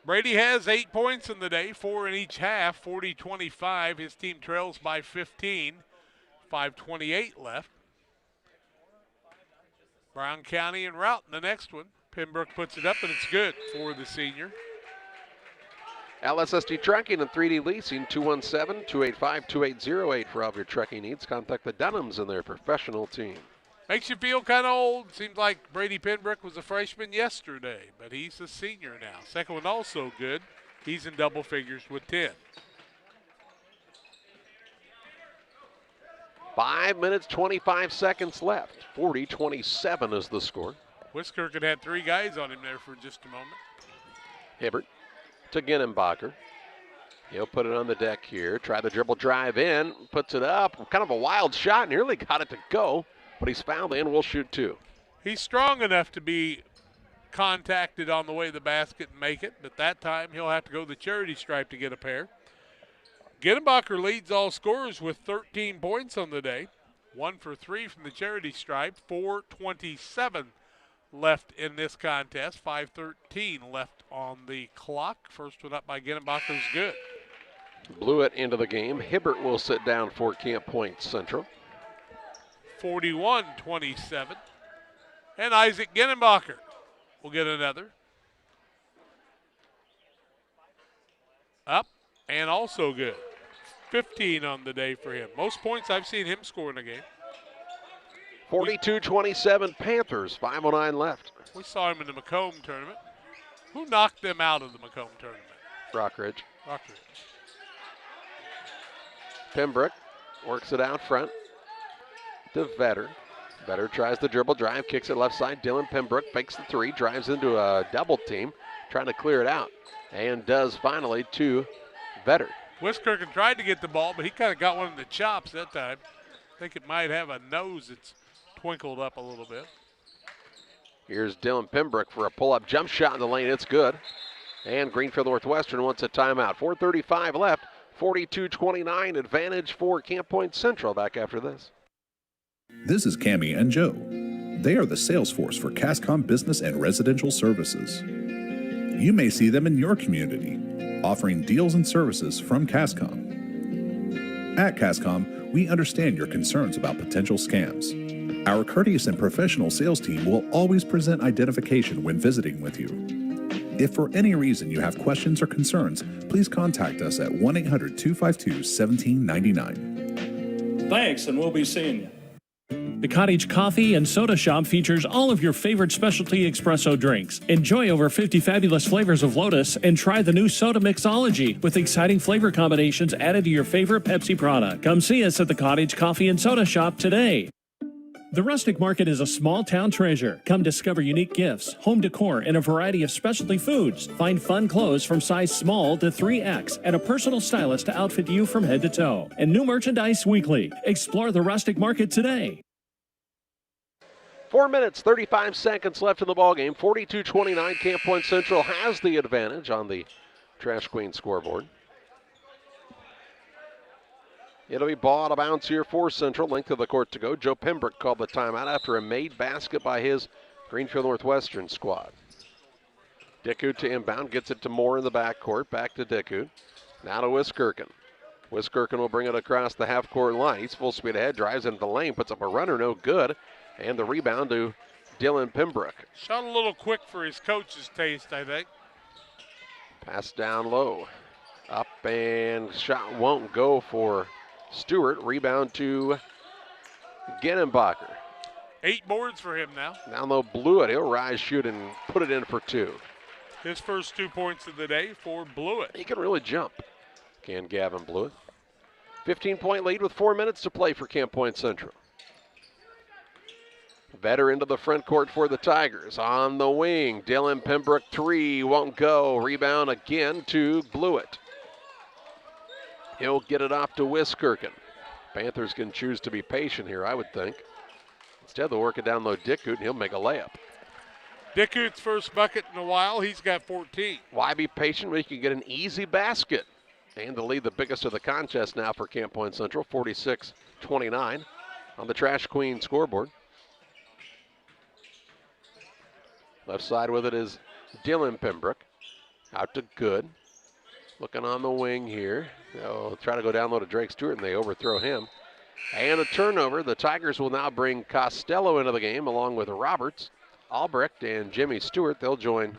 Brady has 8 points in the day, 4 in each half, 40-25. His team trails by 15, 5:28 left. Brown County and Routt in the next one. Pembroke puts it up, and it's good for the senior. LSSD Trucking and 3D Leasing, 217-285-2808 for all of your trucking needs. Contact the Dunhams and their professional team. Makes you feel kind of old. Seems like Brady Pembroke was a freshman yesterday, but he's a senior now. Second one also good. He's in double figures with 10. 5 minutes, 25 seconds left. 40-27 is the score. Wiskirchen had 3 guys on him there for just a moment. Hibbert to Ginnenbacher. He'll put it on the deck here. Try the dribble drive in. Puts it up. Kind of a wild shot. Nearly got it to go, but he's fouled in. We'll shoot 2. He's strong enough to be contacted on the way to the basket and make it, but that time he'll have to go the charity stripe to get a pair. Ginnenbacher leads all scorers with 13 points on the day. 1 for 3 from the charity stripe. 4:27 left in this contest. 5:13 left on the clock. First one up by Ginnebacher is good. Blew it into the game. Hibbert will sit down for Camp Point Central. 41-27. And Isaac Ginnebacher will get another. Up and also good. 15 on the day for him. Most points I've seen him score in a game. 42-27 Panthers, 5:09 left. We saw him in the Macomb tournament. Who knocked them out of the Macomb tournament? Rockridge. Rockridge. Pembroke works it out front to Vetter. Vetter tries the dribble drive, kicks it left side. Dylan Pembroke fakes the three, drives into a double team, trying to clear it out, and does finally to Vetter. Wiskirchen tried to get the ball, but he kind of got one in the chops that time. I think it might have a nose that's twinkled up a little bit. Here's Dylan Pembroke for a pull-up jump shot in the lane. It's good. And Greenfield Northwestern wants a timeout. 4:35 left. 42-29 advantage for Camp Point Central. Back after this. This is Cammie and Joe. They are the sales force for Cascom Business and Residential Services. You may see them in your community, offering deals and services from Cascom. At Cascom, we understand your concerns about potential scams. Our courteous and professional sales team will always present identification when visiting with you. If for any reason you have questions or concerns, please contact us at 1-800-252-1799. Thanks, and we'll be seeing you. The Cottage Coffee and Soda Shop features all of your favorite specialty espresso drinks. Enjoy over 50 fabulous flavors of Lotus and try the new Soda Mixology with exciting flavor combinations added to your favorite Pepsi product. Come see us at the Cottage Coffee and Soda Shop today. The Rustic Market is a small town treasure. Come discover unique gifts, home decor, and a variety of specialty foods. Find fun clothes from size small to 3X and a personal stylist to outfit you from head to toe. And new merchandise weekly. Explore the Rustic Market today. 4 minutes, 35 seconds left in the ballgame. 42-29, Camp Point Central has the advantage on the Trash Queen scoreboard. It'll be ball out of bounds here for Central. Length of the court to go. Joe Pembroke called the timeout after a made basket by his Greenfield Northwestern squad. Dickut to inbound, gets it to Moore in the backcourt. Back to Dickut. Now to Wiskirchen. Wiskirchen will bring it across the half-court line. He's full speed ahead, drives into the lane, puts up a runner, no good. And the rebound to Dylan Pembroke. Shot a little quick for his coach's taste, I think. Pass down low. Up and shot won't go for Stewart. Rebound to Ginnebacher. 8 boards for him now. Down low, blew it. He'll rise, shoot, and put it in for 2. His first 2 points of the day for Blewett. He can really jump. Can Gavin Blewett. 15-point lead with 4 minutes to play for Camp Point Central. Vetter into the front court for the Tigers. On the wing, Dylan Pembroke 3 won't go. Rebound again to Blewett. He'll get it off to Wiskirchen. Panthers can choose to be patient here, I would think. Instead, they'll work it down low Dickut, and he'll make a layup. Dickut's first bucket in a while. He's got 14. Why be patient when you can get an easy basket? And the lead, the biggest of the contest now for Camp Point Central, 46-29 on the Trash Queen scoreboard. Left side with it is Dylan Pembroke. Out to Good. Looking on the wing here. They'll try to go down low to Drake Stewart, and they overthrow him. And a turnover. The Tigers will now bring Costello into the game along with Roberts, Albrecht, and Jimmy Stewart. They'll join.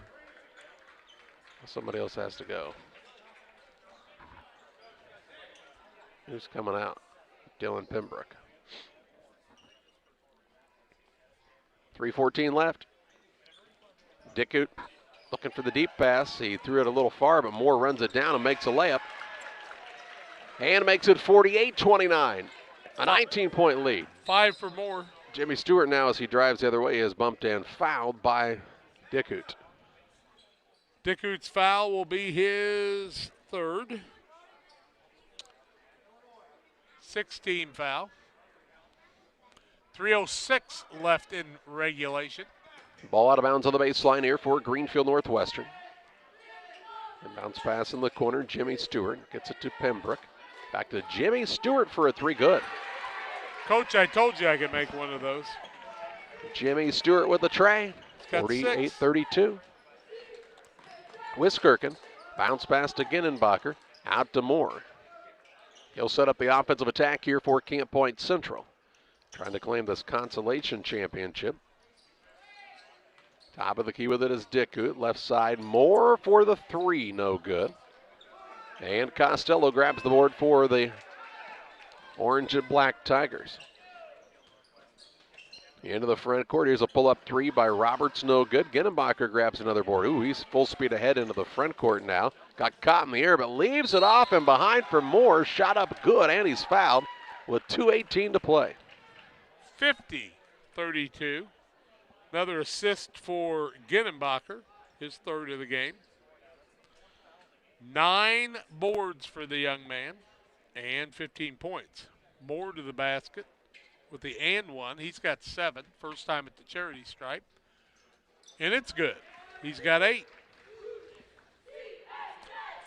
Somebody else has to go. Who's coming out? Dylan Pembroke. 3:14 left. Dickut looking for the deep pass. He threw it a little far, but Moore runs it down and makes a layup. And makes it 48-29. A 19-point lead. 5 for Moore. Jimmy Stewart now, as he drives the other way, is bumped and fouled by Dickut. Dickut's foul will be his 3rd. 16 foul. 3:06 left in regulation. Ball out of bounds on the baseline here for Greenfield Northwestern. And bounce pass in the corner. Jimmy Stewart gets it to Pembroke. Back to Jimmy Stewart for a 3. Good. Coach, I told you I could make one of those. Jimmy Stewart with the tray. 48-32. Wiskirchen. Bounce pass to Ginnenbacher. Out to Moore. He'll set up the offensive attack here for Camp Point Central. Trying to claim this Consolation Championship. Top of the key with it is Dickut. Left side, Moore for the three. No good. And Costello grabs the board for the Orange and Black Tigers. Into the front court. Here's a pull-up three by Roberts. No good. Ginnenbacher grabs another board. Ooh, he's full speed ahead into the front court now. Got caught in the air, but leaves it off and behind for Moore. Shot up good, and he's fouled with 2:18 to play. 50-32. Another assist for Ginnenbacher, his third of the game. 9 boards for the young man and 15 points. Moore to the basket with the and one. He's got 7, first time at the charity stripe. And it's good. He's got 8.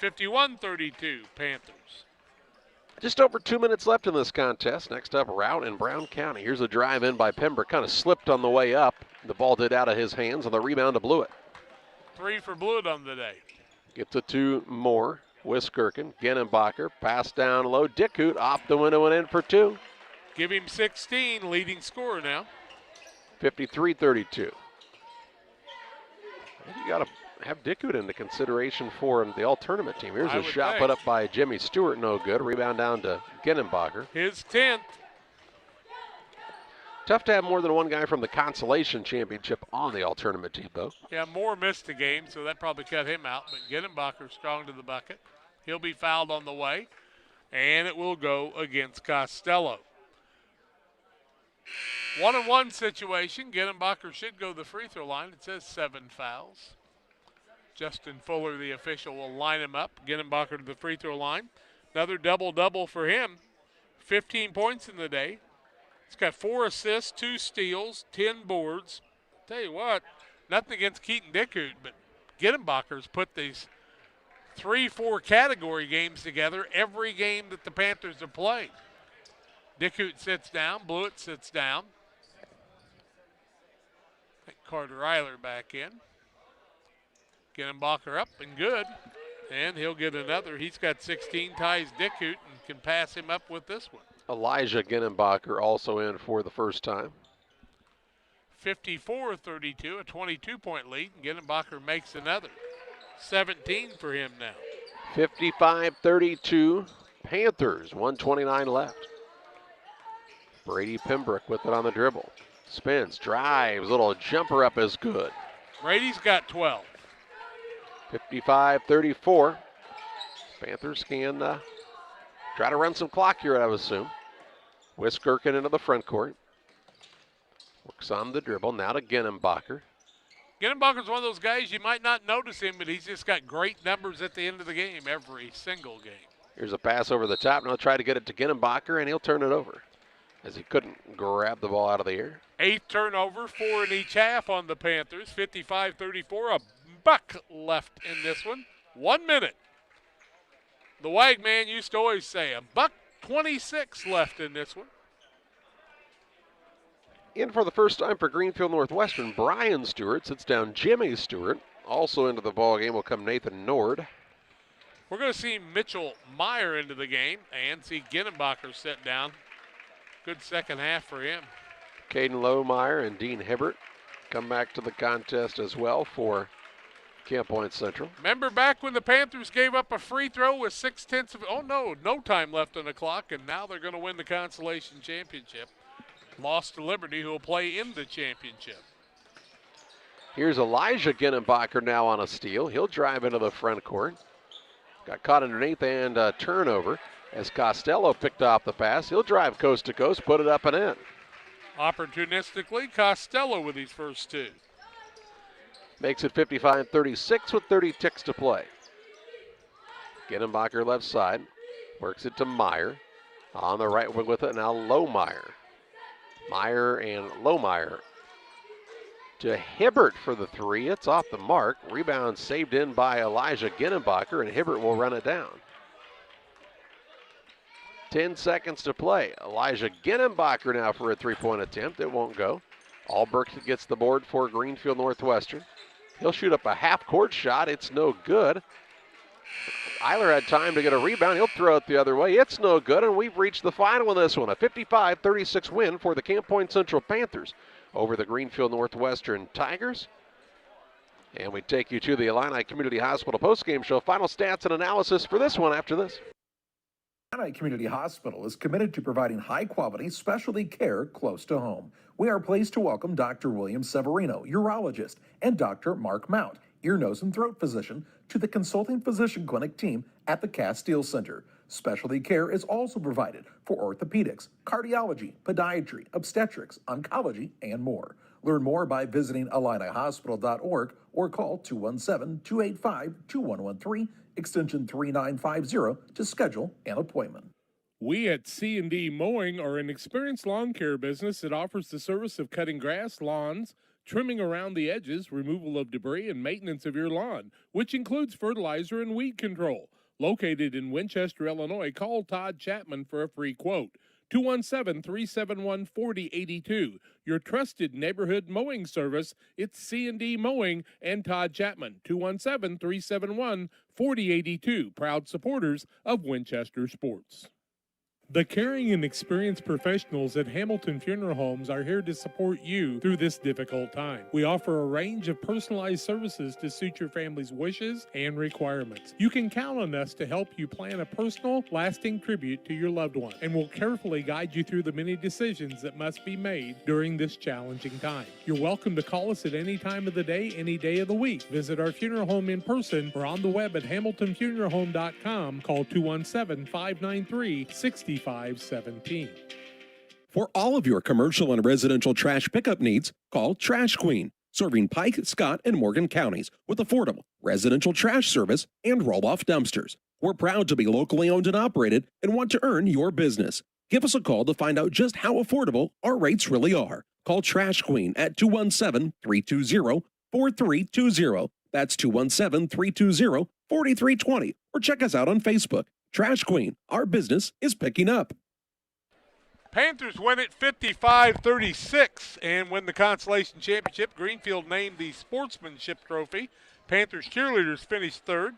51-32 Panthers. Just over 2 minutes left in this contest. Next up, Routt in Brown County. Here's a drive in by Pembroke. Kind of slipped on the way up. The ball did out of his hands on the rebound to Blewett. 3 for Blewett on the day. Gets it to Moore. Wiskirchen. Ginnenbacher. Pass down low. Dickut off the window and in for 2. Give him 16, leading scorer now. 53-32. You got to have Dickut into consideration for the all-tournament team. Here's a shot put up by Jimmy Stewart, no good. Rebound down to Ginnenbacher. His 10th. Tough to have more than one guy from the Consolation Championship on the all-tournament team, though. Yeah, Moore missed the game, so that probably cut him out. But Ginnenbacher strong to the bucket. He'll be fouled on the way, and it will go against Costello. 1-on-1 situation. Ginnenbacher should go to the free throw line. It says 7 fouls. Justin Fuller, the official, will line him up. Ginnenbacher to the free throw line. Another double-double for him. 15 points in the day. He's got 4 assists, 2 steals, 10 boards. Tell you what, nothing against Keaton Dickut, but Ginnenbacher's put these 3-4 category games together every game that the Panthers have played. Dickut sits down. Blewett sits down. Carter Eiler back in. Ginnenbacher up and good. And he'll get another. He's got 16, ties Dickut, and can pass him up with this one. Elijah Ginnenbacher also in for the first time. 54-32, a 22-point lead. And Ginnenbacher makes another. 17 for him now. 55-32 Panthers, 1:29 left. Brady Pembroke with it on the dribble. Spins, drives, little jumper up is good. Brady's got 12. 55-34. Panthers can try to run some clock here, I would assume. Wiskirchen into the front court. Works on the dribble, now to Ginnenbacher. Ginnenbacher's one of those guys, you might not notice him, but he's just got great numbers at the end of the game, every single game. Here's a pass over the top. Now he'll try to get it to Ginnenbacher, and he'll turn it over as he couldn't grab the ball out of the air. 8th turnover, 4 in each half on the Panthers. 55-34, a buck left in this one. 1 minute. The Wag man used to always say, a buck 26 left in this one. In for the first time for Greenfield Northwestern, Brian Stewart sits down Jimmy Stewart. Also into the ball game will come Nathan Nord. We're going to see Mitchell Meyer into the game and see Ginnenbacher sit down. Good second half for him. Caden Lohmeyer and Dean Hibbert come back to the contest as well for Camp Point Central. Remember back when the Panthers gave up a free throw with 6/10 of, no time left on the clock, and now they're going to win the Consolation Championship. Lost to Liberty, who will play in the championship. Here's Elijah Ginnenbacher now on a steal. He'll drive into the front court. Got caught underneath and a turnover as Costello picked off the pass. He'll drive coast to coast, put it up and in. Opportunistically, Costello with his first 2. Makes it 55-36 with 30 ticks to play. Ginnenbacher left side. Works it to Meyer. On the right wing with it now Lohmeyer. Meyer and Lohmeyer to Hibbert for the 3. It's off the mark. Rebound saved in by Elijah Ginnenbacher, and Hibbert will run it down. 10 seconds to play. Elijah Ginnenbacher now for a three-point attempt. It won't go. Albrecht gets the board for Greenfield Northwestern. He'll shoot up a half-court shot. It's no good. Eiler had time to get a rebound. He'll throw it the other way. It's no good, and we've reached the final in this one. A 55-36 win for the Camp Point Central Panthers over the Greenfield Northwestern Tigers. And we take you to the Illini Community Hospital postgame show. Final stats and analysis for this one after this. Illini Community Hospital is committed to providing high-quality specialty care close to home. We are pleased to welcome Dr. William Severino, urologist, and Dr. Mark Mount, ear, nose, and throat physician, to the consulting physician clinic team at the Castile Center. Specialty care is also provided for orthopedics, cardiology, podiatry, obstetrics, oncology, and more. Learn more by visiting IlliniHospital.org or call 217-285-2113, extension 3950 to schedule an appointment. We at C&D Mowing are an experienced lawn care business that offers the service of cutting grass, lawns, trimming around the edges, removal of debris, and maintenance of your lawn, which includes fertilizer and weed control. Located in Winchester, Illinois, call Todd Chapman for a free quote. 217-371-4082. Your trusted neighborhood mowing service. It's C&D Mowing and Todd Chapman. 217-371-4082. Proud supporters of Winchester sports. The caring and experienced professionals at Hamilton Funeral Homes are here to support you through this difficult time. We offer a range of personalized services to suit your family's wishes and requirements. You can count on us to help you plan a personal, lasting tribute to your loved one, and we'll carefully guide you through the many decisions that must be made during this challenging time. You're welcome to call us at any time of the day, any day of the week. Visit our funeral home in person or on the web at hamiltonfuneralhome.com. Call 217-593-6517. For all of your commercial and residential trash pickup needs, call Trash Queen, serving Pike, Scott, and Morgan counties with affordable residential trash service and roll-off dumpsters. We're proud to be locally owned and operated and want to earn your business. Give us a call to find out just how affordable our rates really are. Call Trash Queen at 217-320-4320. That's 217-320-4320. Or check us out on Facebook. Trash Queen, our business is picking up. Panthers win it 55-36 and win the Consolation Championship. Greenfield named the Sportsmanship Trophy. Panthers cheerleaders finished third.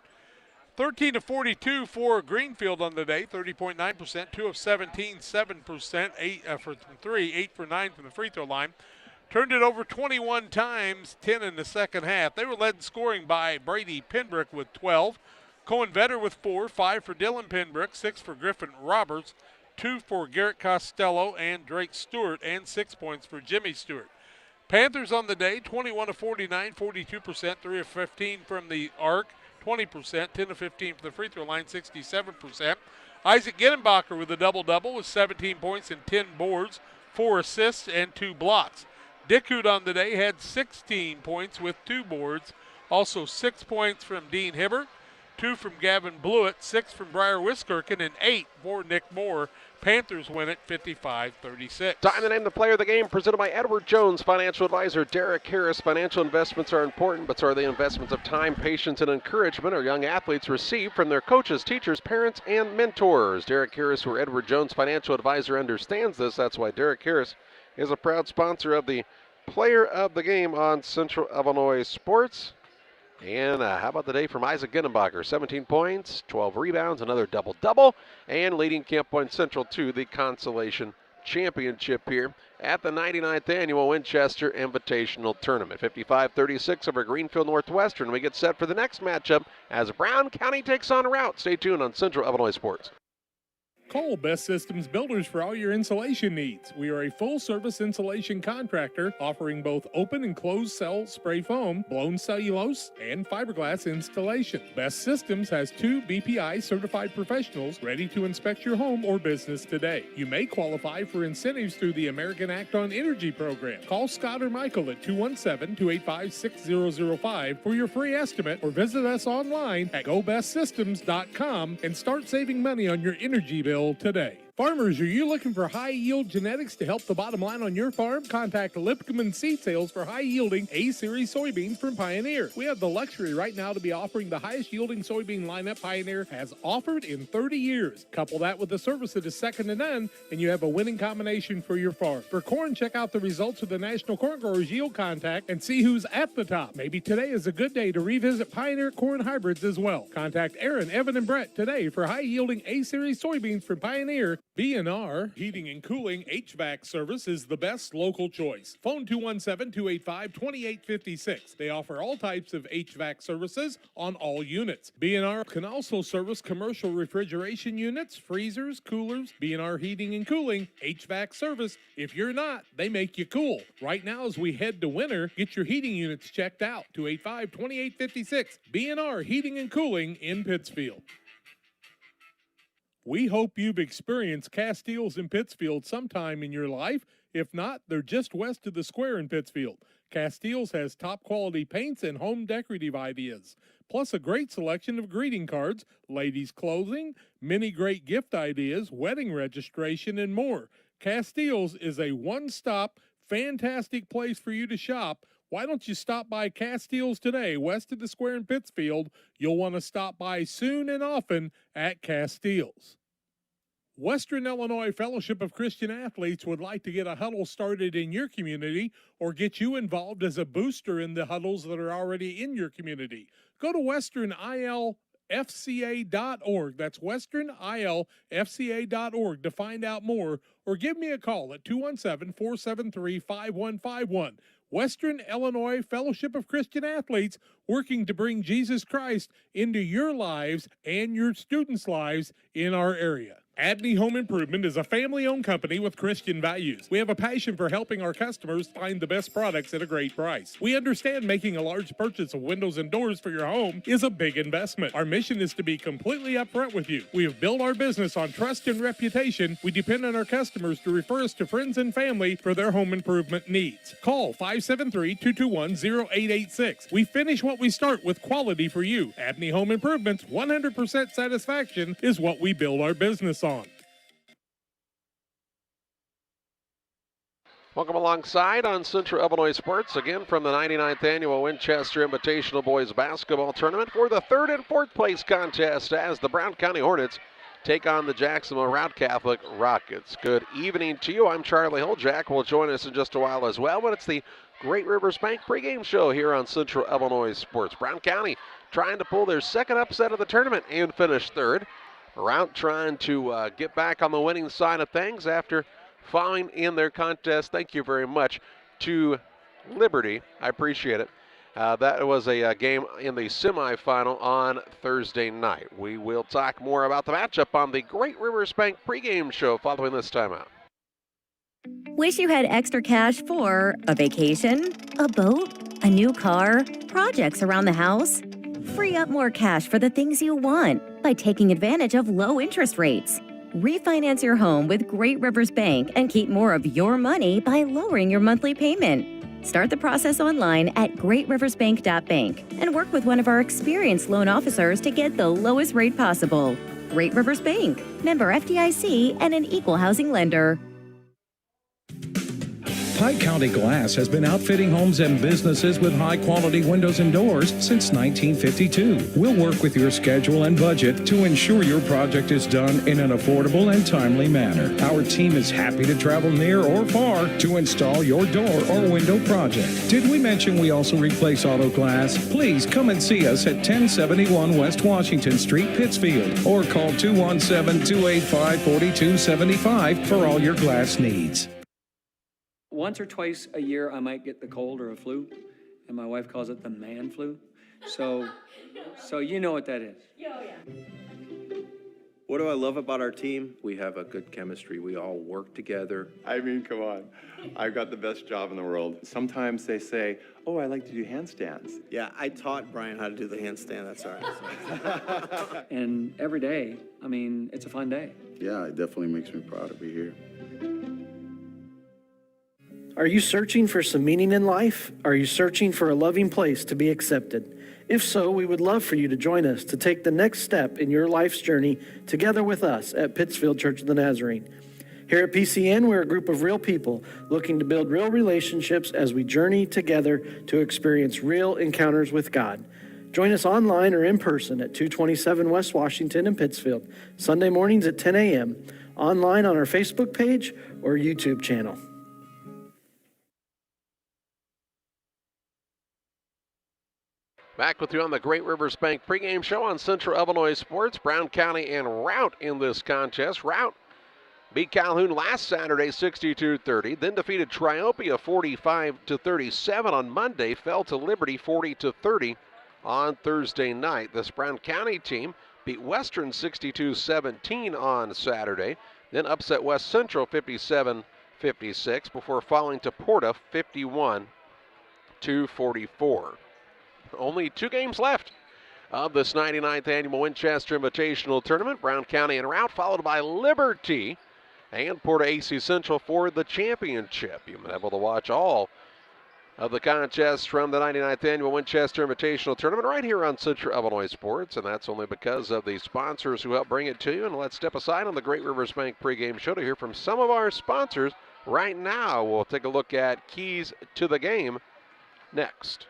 13-42 for Greenfield on the day, 30.9%, 2 of 17, 7%, 8 for 3, 8 for 9 from the free throw line. Turned it over 21 times, 10 in the second half. They were led in scoring by Brady Penbrick with 12. Cohen Vetter with 4, 5 for Dylan Penbrick, 6 for Griffin Roberts, 2 for Garrett Costello and Drake Stewart, and 6 points for Jimmy Stewart. Panthers on the day, 21-49, 42%, 3 of 15 from the arc, 20%, 10 of 15 from the free throw line, 67%. Isaac Ginnenbacher with a double-double with 17 points and 10 boards, 4 assists, and 2 blocks. Dickhout on the day had 16 points with 2 boards, also 6 points from Dean Hibbert, 2 from Gavin Blewett, 6 from Briar Wiskirchen, and 8 for Nick Moore. Panthers win it 55-36. Time to name the player of the game, presented by Edward Jones, financial advisor Derek Harris. Financial investments are important, but so are the investments of time, patience, and encouragement our young athletes receive from their coaches, teachers, parents, and mentors. Derek Harris, where Edward Jones, financial advisor, understands this. That's why Derek Harris is a proud sponsor of the player of the game on Central Illinois Sports. And how about the day from Isaac Ginnenbacher? 17 points, 12 rebounds, another double-double, and leading Camp Point Central to the Consolation Championship here at the 99th Annual Winchester Invitational Tournament. 55-36 over Greenfield Northwestern. We get set for the next matchup as Brown County takes on Routt. Stay tuned on Central Illinois Sports. Call Best Systems Builders for all your insulation needs. We are a full-service insulation contractor offering both open and closed cell spray foam, blown cellulose, and fiberglass installation. Best Systems has 2 BPI certified professionals ready to inspect your home or business today. You may qualify for incentives through the American Act on Energy program. Call Scott or Michael at 217-285-6005 for your free estimate, or visit us online at gobestsystems.com and start saving money on your energy bill today. Farmers, are you looking for high-yield genetics to help the bottom line on your farm? Contact Lipcomb Seed Sales for high-yielding A-Series soybeans from Pioneer. We have the luxury right now to be offering the highest-yielding soybean lineup Pioneer has offered in 30 years. Couple that with a service that is second to none, and you have a winning combination for your farm. For corn, check out the results of the National Corn Growers Yield Contact and see who's at the top. Maybe today is a good day to revisit Pioneer corn hybrids as well. Contact Aaron, Evan, and Brett today for high-yielding A-Series soybeans from Pioneer. B&R Heating and Cooling HVAC service is the best local choice. Phone 217-285-2856. They offer all types of HVAC services on all units. B&R can also service commercial refrigeration units, freezers, coolers. B&R Heating and Cooling HVAC service. If you're not, they make you cool. Right now as we head to winter, get your heating units checked out. 285-2856. B&R Heating and Cooling in Pittsfield. We hope you've experienced Castiles in Pittsfield sometime in your life. If not, they're just west of the square in Pittsfield. Castiles has top quality paints and home decorative ideas, plus a great selection of greeting cards, ladies' clothing, many great gift ideas, wedding registration, and more. Castiles is a one-stop, fantastic place for you to shop. Why don't you stop by Castiles today, west of the square in Pittsfield? You'll want to stop by soon and often at Castiles. Western Illinois Fellowship of Christian Athletes would like to get a huddle started in your community or get you involved as a booster in the huddles that are already in your community. Go to westernilfca.org. That's westernilfca.org to find out more, or give me a call at 217-473-5151. Western Illinois Fellowship of Christian Athletes, working to bring Jesus Christ into your lives and your students' lives in our area. Abney Home Improvement is a family-owned company with Christian values. We have a passion for helping our customers find the best products at a great price. We understand making a large purchase of windows and doors for your home is a big investment. Our mission is to be completely upfront with you. We have built our business on trust and reputation. We depend on our customers to refer us to friends and family for their home improvement needs. Call 573-221-0886. We finish what we start with quality for you. Abney Home Improvements, 100% satisfaction is what we build our business on. Welcome alongside on Central Illinois Sports, again from the 99th Annual Winchester Invitational Boys Basketball Tournament for the third and fourth place contest as the Brown County Hornets take on the Jacksonville Routt Catholic Rockets. Good evening to you. I'm Charlie Hill. Jack will join us in just a while as well, but it's the Great Rivers Bank pregame show here on Central Illinois Sports. Brown County trying to pull their second upset of the tournament and finish third. Routt trying to get back on the winning side of things after falling in their contest. Thank you very much to Liberty. I appreciate it. That was a game in the semifinal on Thursday night. We will talk more about the matchup on the Great Rivers Bank pregame show following this timeout. Wish you had extra cash for a vacation, a boat, a new car, projects around the house? Free up more cash for the things you want by taking advantage of low interest rates. Refinance your home with Great Rivers Bank and keep more of your money by lowering your monthly payment. Start the process online at greatriversbank.bank and work with one of our experienced loan officers to get the lowest rate possible. Great Rivers Bank, member FDIC, and an equal housing lender. Pike County Glass has been outfitting homes and businesses with high-quality windows and doors since 1952. We'll work with your schedule and budget to ensure your project is done in an affordable and timely manner. Our team is happy to travel near or far to install your door or window project. Did we mention we also replace auto glass? Please come and see us at 1071 West Washington Street, Pittsfield, or call 217-285-4275 for all your glass needs. Once or twice a year, I might get the cold or a flu, and my wife calls it the man flu. So you know what that is. Oh, yeah. What do I love about our team? We have a good chemistry. We all work together. I mean, come on. I've got the best job in the world. Sometimes they say, oh, I like to do handstands. Yeah, I taught Brian how to do the handstand. That's all right. And every day, I mean, it's a fun day. Yeah, it definitely makes me proud to be here. Are you searching for some meaning in life? Are you searching for a loving place to be accepted? If so, we would love for you to join us to take the next step in your life's journey together with us at Pittsfield Church of the Nazarene. Here at PCN, we're a group of real people looking to build real relationships as we journey together to experience real encounters with God. Join us online or in person at 227 West Washington in Pittsfield, Sunday mornings at 10 a.m., online on our Facebook page or YouTube channel. Back with you on the Great Rivers Bank pregame show on Central Illinois Sports. Brown County and Routt in this contest. Routt beat Calhoun last Saturday 62-30, then defeated Triopia 45-37 on Monday, fell to Liberty 40-30 on Thursday night. This Brown County team beat Western 62-17 on Saturday, then upset West Central 57-56 before falling to PORTA 51-44. Only 2 games left of this 99th annual Winchester Invitational Tournament. Brown County and Routt, followed by Liberty and PORTA-A Central for the championship. You've been able to watch all of the contests from the 99th annual Winchester Invitational Tournament right here on Central Illinois Sports, and that's only because of the sponsors who help bring it to you. And let's step aside on the Great Rivers Bank pregame show to hear from some of our sponsors. Right now, we'll take a look at keys to the game next.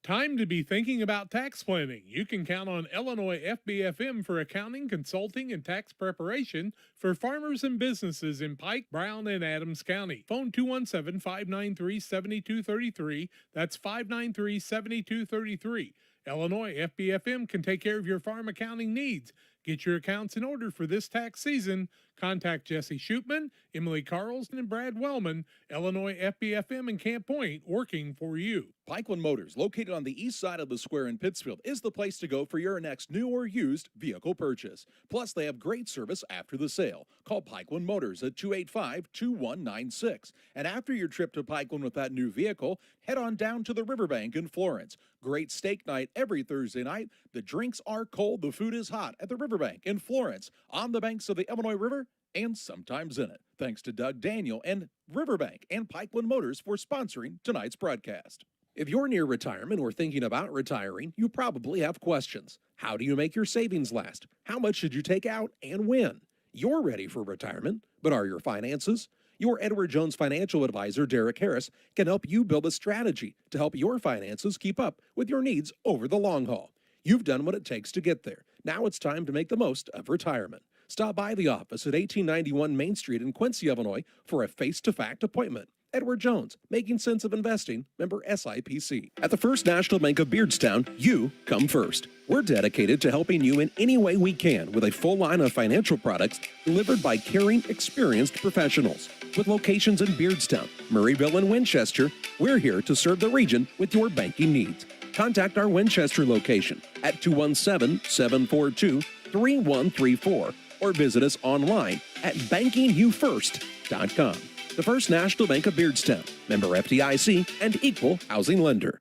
Time to be thinking about tax planning. You can count on Illinois FBFM for accounting, consulting, and tax preparation for farmers and businesses in Pike, Brown, and Adams County. Phone 217-593-7233. That's 593-7233. Illinois FBFM can take care of your farm accounting needs. Get your accounts in order for this tax season. Contact Jesse Shootman, Emily Carlson, and Brad Wellman. Illinois FBFM in Camp Point, working for you. Pikeland Motors, located on the east side of the square in Pittsfield, is the place to go for your next new or used vehicle purchase. Plus, they have great service after the sale. Call Pikeland Motors at 285-2196. And after your trip to Pikeland with that new vehicle, head on down to the Riverbank in Florence. Great steak night every Thursday night. The drinks are cold, the food is hot at the Riverbank in Florence, on the banks of the Illinois River, and sometimes in it. Thanks to Doug Daniel and Riverbank and Pikeland Motors for sponsoring tonight's broadcast. If you're near retirement or thinking about retiring, you probably have questions. How do you make your savings last? How much should you take out and when? You're ready for retirement, but are your finances? Your Edward Jones financial advisor, Derek Harris, can help you build a strategy to help your finances keep up with your needs over the long haul. You've done what it takes to get there. Now it's time to make the most of retirement. Stop by the office at 1891 Main Street in Quincy, Illinois for a face-to-fact appointment. Edward Jones, making sense of investing, member SIPC. At the First National Bank of Beardstown, you come first. We're dedicated to helping you in any way we can with a full line of financial products delivered by caring, experienced professionals. With locations in Beardstown, Murrayville, and Winchester, we're here to serve the region with your banking needs. Contact our Winchester location at 217-742-3134 or visit us online at bankingyoufirst.com. The First National Bank of Beardstown, member FDIC, and equal housing lender.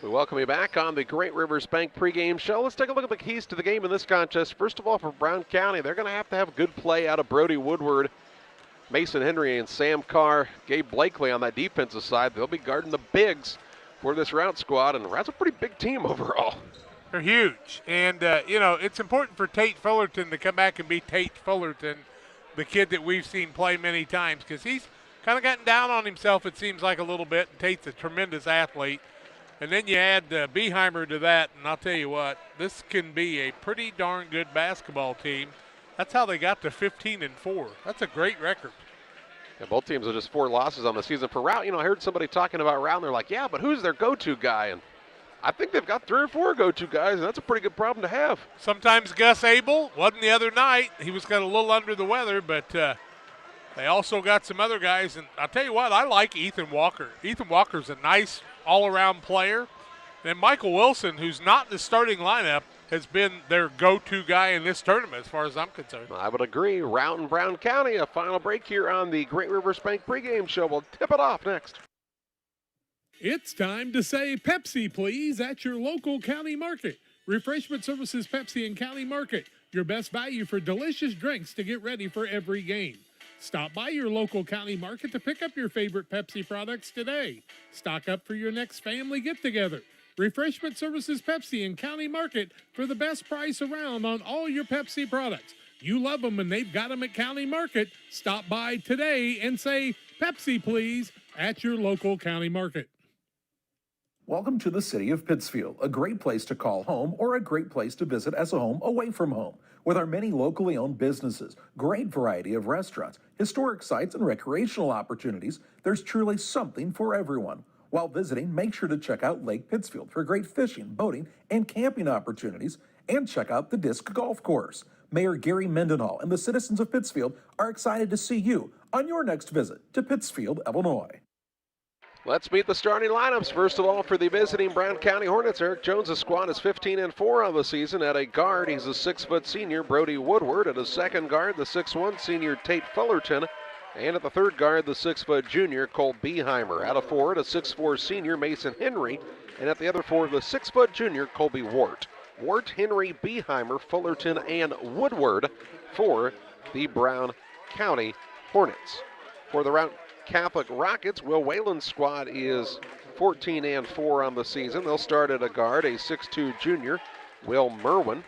We welcome you back on the Great Rivers Bank pregame show. Let's take a look at the keys to the game in this contest. First of all, for Brown County, they're going to have good play out of Brody Woodward, Mason Henry, and Sam Carr, Gabe Blakely on that defensive side. They'll be guarding the bigs for this Routt squad, and Routt's a pretty big team overall. They're huge, and it's important for Tate Fullerton to come back and be Tate Fullerton, the kid that we've seen play many times, because he's kind of gotten down on himself, it seems like, a little bit. And Tate's a tremendous athlete. And then you add Beheimer to that, and I'll tell you what, this can be a pretty darn good basketball team. That's how they got to 15-4. That's a great record. Yeah, both teams are just 4 losses on the season. For Routt, I heard somebody talking about Routt, and they're like, yeah, but who's their go-to guy? And I think they've got 3 or 4 go-to guys, and that's a pretty good problem to have. Sometimes Gus Abel, wasn't the other night. He was kind of a little under the weather, but they also got some other guys. And I'll tell you what, I like Ethan Walker. Ethan Walker's a nice all-around player. And then Michael Wilson, who's not in the starting lineup, has been their go-to guy in this tournament as far as I'm concerned. I would agree. Routt and Brown County, a final break here on the Great Rivers Bank pregame show. We'll tip it off next. It's time to say Pepsi, please, at your local county market. Refreshment Services Pepsi and County Market, your best value for delicious drinks to get ready for every game. Stop by your local county market to pick up your favorite Pepsi products today. Stock up for your next family get-together. Refreshment Services Pepsi in County Market for the best price around on all your Pepsi products. You love them and they've got them at County Market. Stop by today and say, Pepsi, please, at your local county market. Welcome to the city of Pittsfield, a great place to call home or a great place to visit as a home away from home. With our many locally owned businesses, great variety of restaurants, historic sites, and recreational opportunities, there's truly something for everyone. While visiting, make sure to check out Lake Pittsfield for great fishing, boating, and camping opportunities, and check out the Disc Golf Course. Mayor Gary Mendenhall and the citizens of Pittsfield are excited to see you on your next visit to Pittsfield, Illinois. Let's meet the starting lineups. First of all, for the visiting Brown County Hornets, Eric Jones' squad is 15-4 on the season. At a guard, he's a 6-foot senior, Brody Woodward. At a second guard, the 6'1 senior, Tate Fullerton. And at the third guard, the 6-foot junior, Cole Beheimer. At a forward, a 6'4 senior, Mason Henry. And at the other forward, the 6-foot junior, Colby Wart. Wart, Henry, Beheimer, Fullerton, and Woodward for the Brown County Hornets. For the Routt Catholic Rockets, Will Whalen's squad is 14-4 on the season. They'll start at a guard, a 6'2 junior, Will Merwin.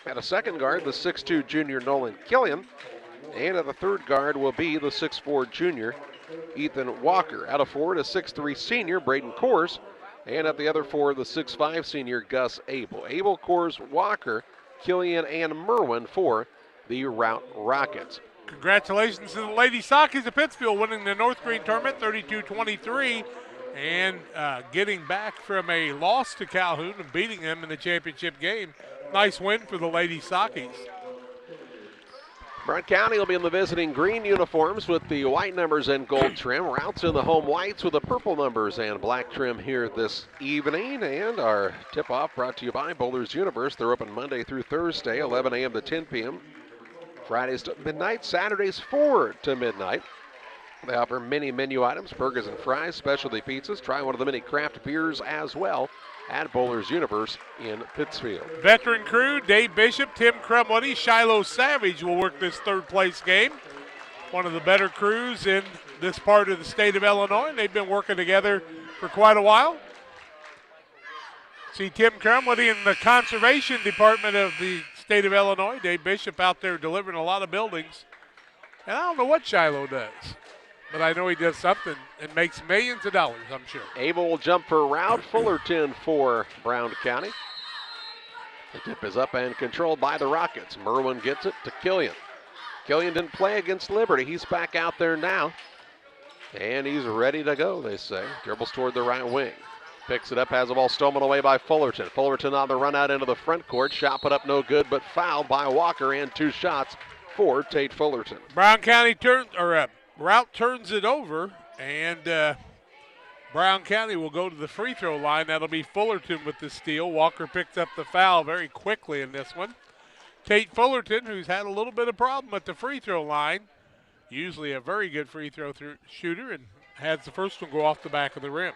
At a second guard, the 6'2 junior, Nolan Killian. And at the third guard will be the 6'4 junior, Ethan Walker. At a forward, a 6'3 senior, Braden Kors. And at the other forward, the 6'5 senior, Gus Abel. Abel, Kors, Walker, Killian, and Merwin for the Routt Rockets. Congratulations to the Lady Sockies of Pittsfield winning the North Green tournament 32-23 and getting back from a loss to Calhoun and beating them in the championship game. Nice win for the Lady Sockies. Brown County will be in the visiting green uniforms with the white numbers and gold trim. Routt's in the home whites with the purple numbers and black trim here this evening. And our tip-off brought to you by Bowlers Universe. They're open Monday through Thursday, 11 a.m. to 10 p.m. Fridays to midnight, Saturdays 4 to midnight. They offer many menu items, burgers and fries, specialty pizzas. Try one of the many craft beers as well at Bowlers Universe in Pittsfield. Veteran crew, Dave Bishop, Tim Crumwoody, Shiloh Savage will work this third place game. One of the better crews in this part of the state of Illinois. They've been working together for quite a while. See Tim Crumwoody in the conservation department of the state of Illinois. Dave Bishop out there delivering a lot of buildings. And I don't know what Shiloh does, but I know he does something and makes millions of dollars, I'm sure. Abel will jump for Routt, Fullerton for Brown County. The tip is up and controlled by the Rockets. Merwin gets it to Killian. Killian didn't play against Liberty. He's back out there now. And he's ready to go, they say. Dribbles toward the right wing. Picks it up, has the ball stolen away by Fullerton. Fullerton on the run out into the front court. Shot put up no good, but fouled by Walker, and 2 shots for Tate Fullerton. Brown County Routt turns it over, and Brown County will go to the free throw line. That'll be Fullerton with the steal. Walker picks up the foul very quickly in this one. Tate Fullerton, who's had a little bit of problem at the free throw line, usually a very good free throw shooter, and has the first one go off the back of the rim.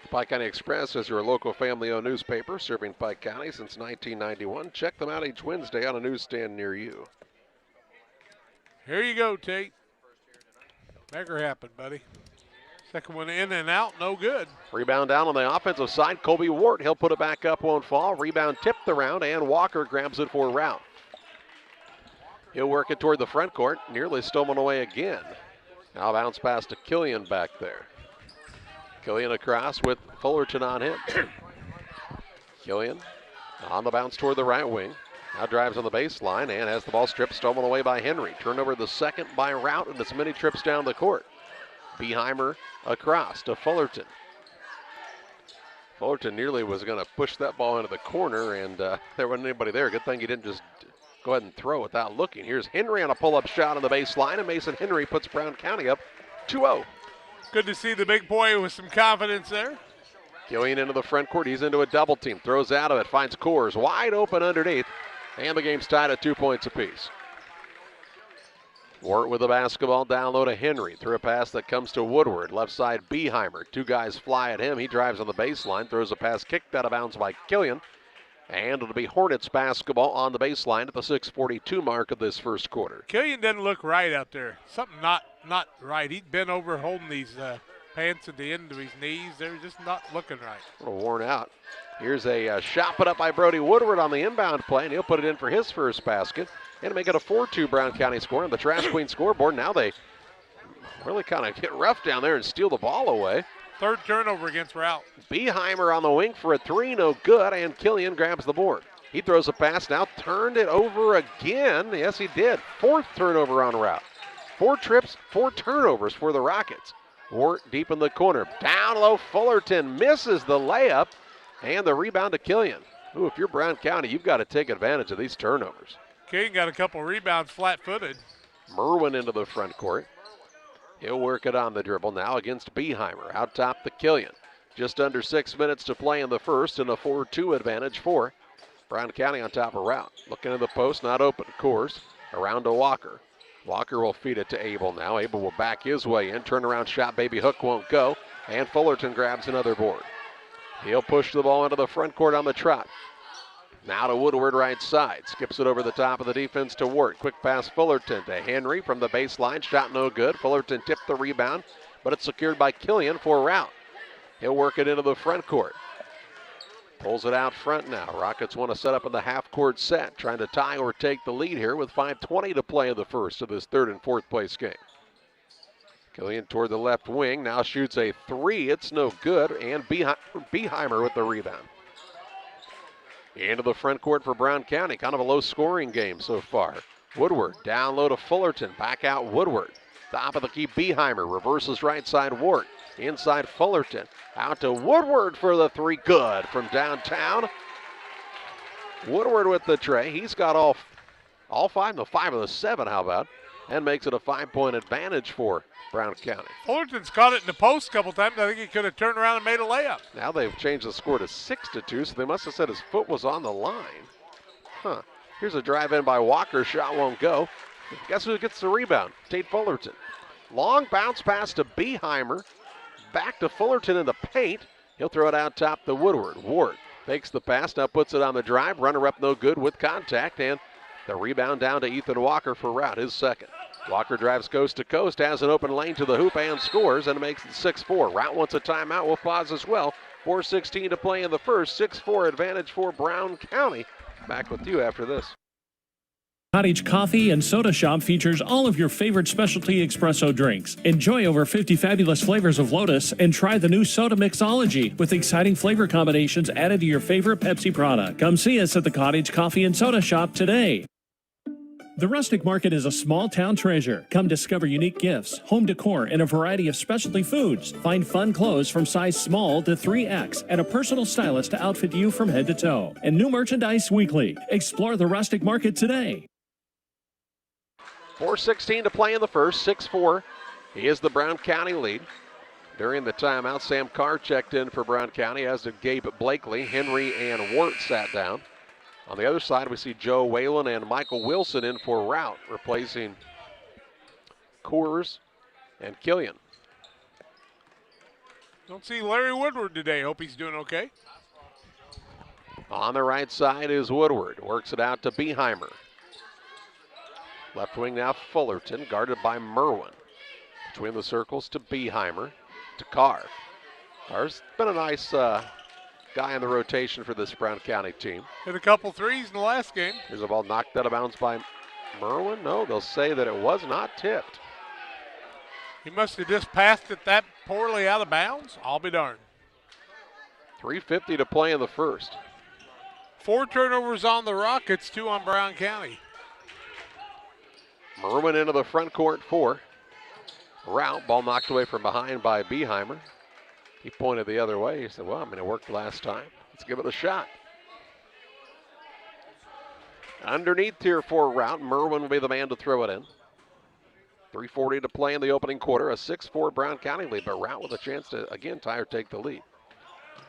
Pike County Express is your local family-owned newspaper serving Pike County since 1991. Check them out each Wednesday on a newsstand near you. Here you go, Tate. Make her happen, buddy. Second one in and out, no good. Rebound down on the offensive side. Colby Wart, he'll put it back up, won't fall. Rebound tipped around, and Walker grabs it for Routt. He'll work it toward the front court, nearly stolen away again. Now bounce pass to Killian back there. Killian across with Fullerton on him. Killian on the bounce toward the right wing. Now drives on the baseline and has the ball stripped, stolen away by Henry. Turnover the second by Routt, and as many trips down the court. Beheimer across to Fullerton. Fullerton nearly was going to push that ball into the corner, and there wasn't anybody there. Good thing he didn't just go ahead and throw without looking. Here's Henry on a pull-up shot on the baseline, and Mason Henry puts Brown County up 2-0. Good to see the big boy with some confidence there. Killian into the front court. He's into a double team. Throws out of it. Finds Kors wide open underneath. And the game's tied at 2 points apiece. Wart with the basketball down low to Henry. Through a pass that comes to Woodward. Left side Beheimer. 2 guys fly at him. He drives on the baseline. Throws a pass kicked out of bounds by Killian. And it'll be Hornets basketball on the baseline at the 6:42 mark of this first quarter. Killian doesn't look right out there. Something not right. He's been over holding these pants at the end of his knees. They're just not looking right. A little worn out. Here's a shot put up by Brody Woodward on the inbound play, and he'll put it in for his first basket and make it a 4-2 Brown County score on the Trash Queen scoreboard. Now they really kind of get rough down there and steal the ball away. Third turnover against Routt. Beheimer on the wing for a three, no good, and Killian grabs the board. He throws a pass now, turned it over again. Yes, he did. Fourth turnover on Routt. 4 trips, 4 turnovers for the Rockets. Wart deep in the corner. Down low, Fullerton misses the layup, and the rebound to Killian. Ooh, if you're Brown County, you've got to take advantage of these turnovers. Killian got a couple rebounds flat-footed. Merwin into the front court. He'll work it on the dribble now against Beheimer. Out top to Killian. Just under 6 minutes to play in the first, and a 4-2 advantage for Brown County on top of Routt. Looking in the post, not open. Course around to Walker. Walker will feed it to Abel now. Abel will back his way in. Turnaround shot, baby hook won't go. And Fullerton grabs another board. He'll push the ball into the front court on the trot. Now to Woodward right side. Skips it over the top of the defense to Ward. Quick pass Fullerton to Henry from the baseline. Shot no good. Fullerton tipped the rebound, but it's secured by Killian for Routt. He'll work it into the front court. Pulls it out front now. Rockets want to set up in the half-court set, trying to tie or take the lead here with 5:20 to play in the first of this third and fourth place game. Killian toward the left wing, now shoots a three. It's no good, and Beheimer with the rebound. Into the front court for Brown County. Kind of a low-scoring game so far. Woodward down low to Fullerton. Back out Woodward. Top of the key, Beheimer. Reverses right side, Ward. Inside Fullerton. Out to Woodward for the three. Good from downtown. Woodward with the tray. He's got all 5, no 5 of the 7, how about? And makes it a 5-point advantage for Brown County. Fullerton's caught it in the post a couple times. I think he could have turned around and made a layup. Now they've changed the score to 6-2, so they must have said his foot was on the line. Huh. Here's a drive in by Walker. Shot won't go. Guess who gets the rebound? Tate Fullerton. Long bounce pass to Beheimer. Back to Fullerton in the paint. He'll throw it out top to Woodward. Ward takes the pass, now puts it on the drive. Runner up no good with contact, and the rebound down to Ethan Walker for Routt, his second. Walker drives coast to coast, has an open lane to the hoop and scores, and it makes it 6-4. Routt wants a timeout. We'll pause as well. 4:16 to play in the first. 6-4 advantage for Brown County. Back with you after this. Cottage Coffee and Soda Shop features all of your favorite specialty espresso drinks. Enjoy over 50 fabulous flavors of Lotus and try the new Soda Mixology with exciting flavor combinations added to your favorite Pepsi product. Come see us at the Cottage Coffee and Soda Shop today. The Rustic Market is a small town treasure. Come discover unique gifts, home decor, and a variety of specialty foods. Find fun clothes from size small to 3X and a personal stylist to outfit you from head to toe. And new merchandise weekly. Explore the Rustic Market today. 4:16 to play in the first. 6-4 is the Brown County lead. During the timeout, Sam Carr checked in for Brown County, as did Gabe Blakely. Henry and Wart sat down. On the other side, we see Joe Whalen and Michael Wilson in for Routt, replacing Coors and Killian. Don't see Larry Woodward today. Hope he's doing okay. On the right side is Woodward. Works it out to Beheimer. Left wing now Fullerton, guarded by Merwin. Between the circles to Beheimer, to Carr. Carr's been a nice guy in the rotation for this Brown County team. Hit a couple threes in the last game. Here's a ball knocked out of bounds by Merwin. No, they'll say that it was not tipped. He must have just passed it that poorly out of bounds. I'll be darned. 3:50 to play in the first. 4 turnovers on the Rockets, 2 on Brown County. Merwin into the front court for Routt. Ball knocked away from behind by Beheimer. He pointed the other way. He said, well, it worked last time. Let's give it a shot. Underneath here for Routt. Merwin will be the man to throw it in. 3:40 to play in the opening quarter. A 6-4 Brown County lead, but Routt with a chance to, again, tie or take the lead.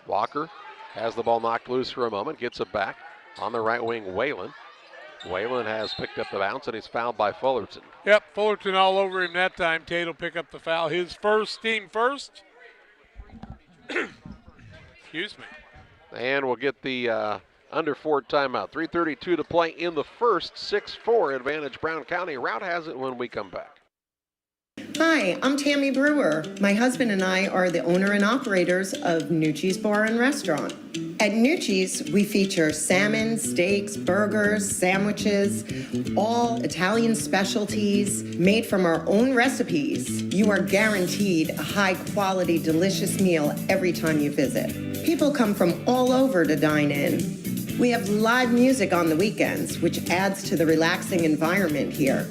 Walker has the ball knocked loose for a moment. Gets it back. On the right wing, Whalen. Whalen has picked up the bounce, and he's fouled by Fullerton. Yep, Fullerton all over him that time. Tate will pick up the foul. His first, team first. Excuse me. And we'll get the under 4 timeout. 3:32 to play in the first. 6-4 advantage Brown County. Routt has it when we come back. Hi, I'm Tammy Brewer. My husband and I are the owner and operators of Nucci's Bar and Restaurant. At Nucci's, we feature salmon, steaks, burgers, sandwiches, all Italian specialties made from our own recipes. You are guaranteed a high-quality, delicious meal every time you visit. People come from all over to dine in. We have live music on the weekends, which adds to the relaxing environment here.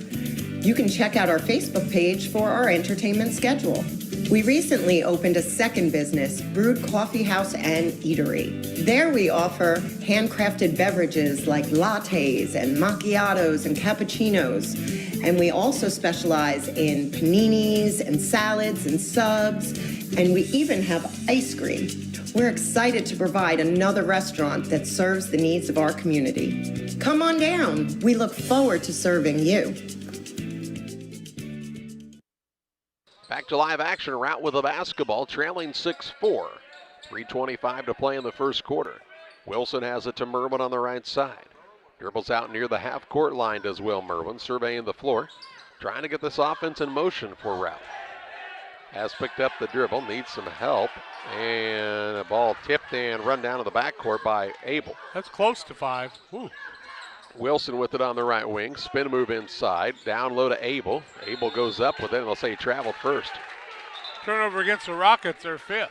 You can check out our Facebook page for our entertainment schedule. We recently opened a second business, Brewed Coffee House and Eatery. There we offer handcrafted beverages like lattes and macchiatos and cappuccinos. And we also specialize in paninis and salads and subs. And we even have ice cream. We're excited to provide another restaurant that serves the needs of our community. Come on down. We look forward to serving you. Back to live action. Routt with the basketball, trailing 6-4. 3:25 to play in the first quarter. Wilson has it to Merwin on the right side. Dribbles out near the half-court line, does Will Merwin, surveying the floor, trying to get this offense in motion for Routt. Has picked up the dribble, needs some help, and a ball tipped and run down to the backcourt by Abel. That's close to 5. Ooh. Wilson with it on the right wing. Spin move inside. Down low to Abel. Abel goes up with it, and they'll say he traveled first. Turnover against the Rockets, their 5th.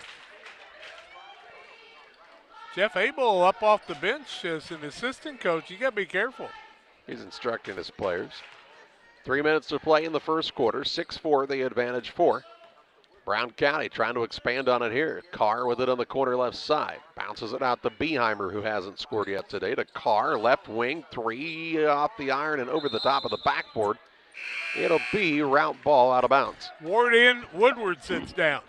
Jeff Abel up off the bench as an assistant coach. You got to be careful. He's instructing his players. 3 minutes to play in the first quarter. 6-4, the advantage for Brown County, trying to expand on it here. Carr with it on the corner left side. Bounces it out to Beheimer, who hasn't scored yet today. To Carr, left wing, 3 off the iron and over the top of the backboard. It'll be Routt ball out of bounds. Ward in, Woodward sits down.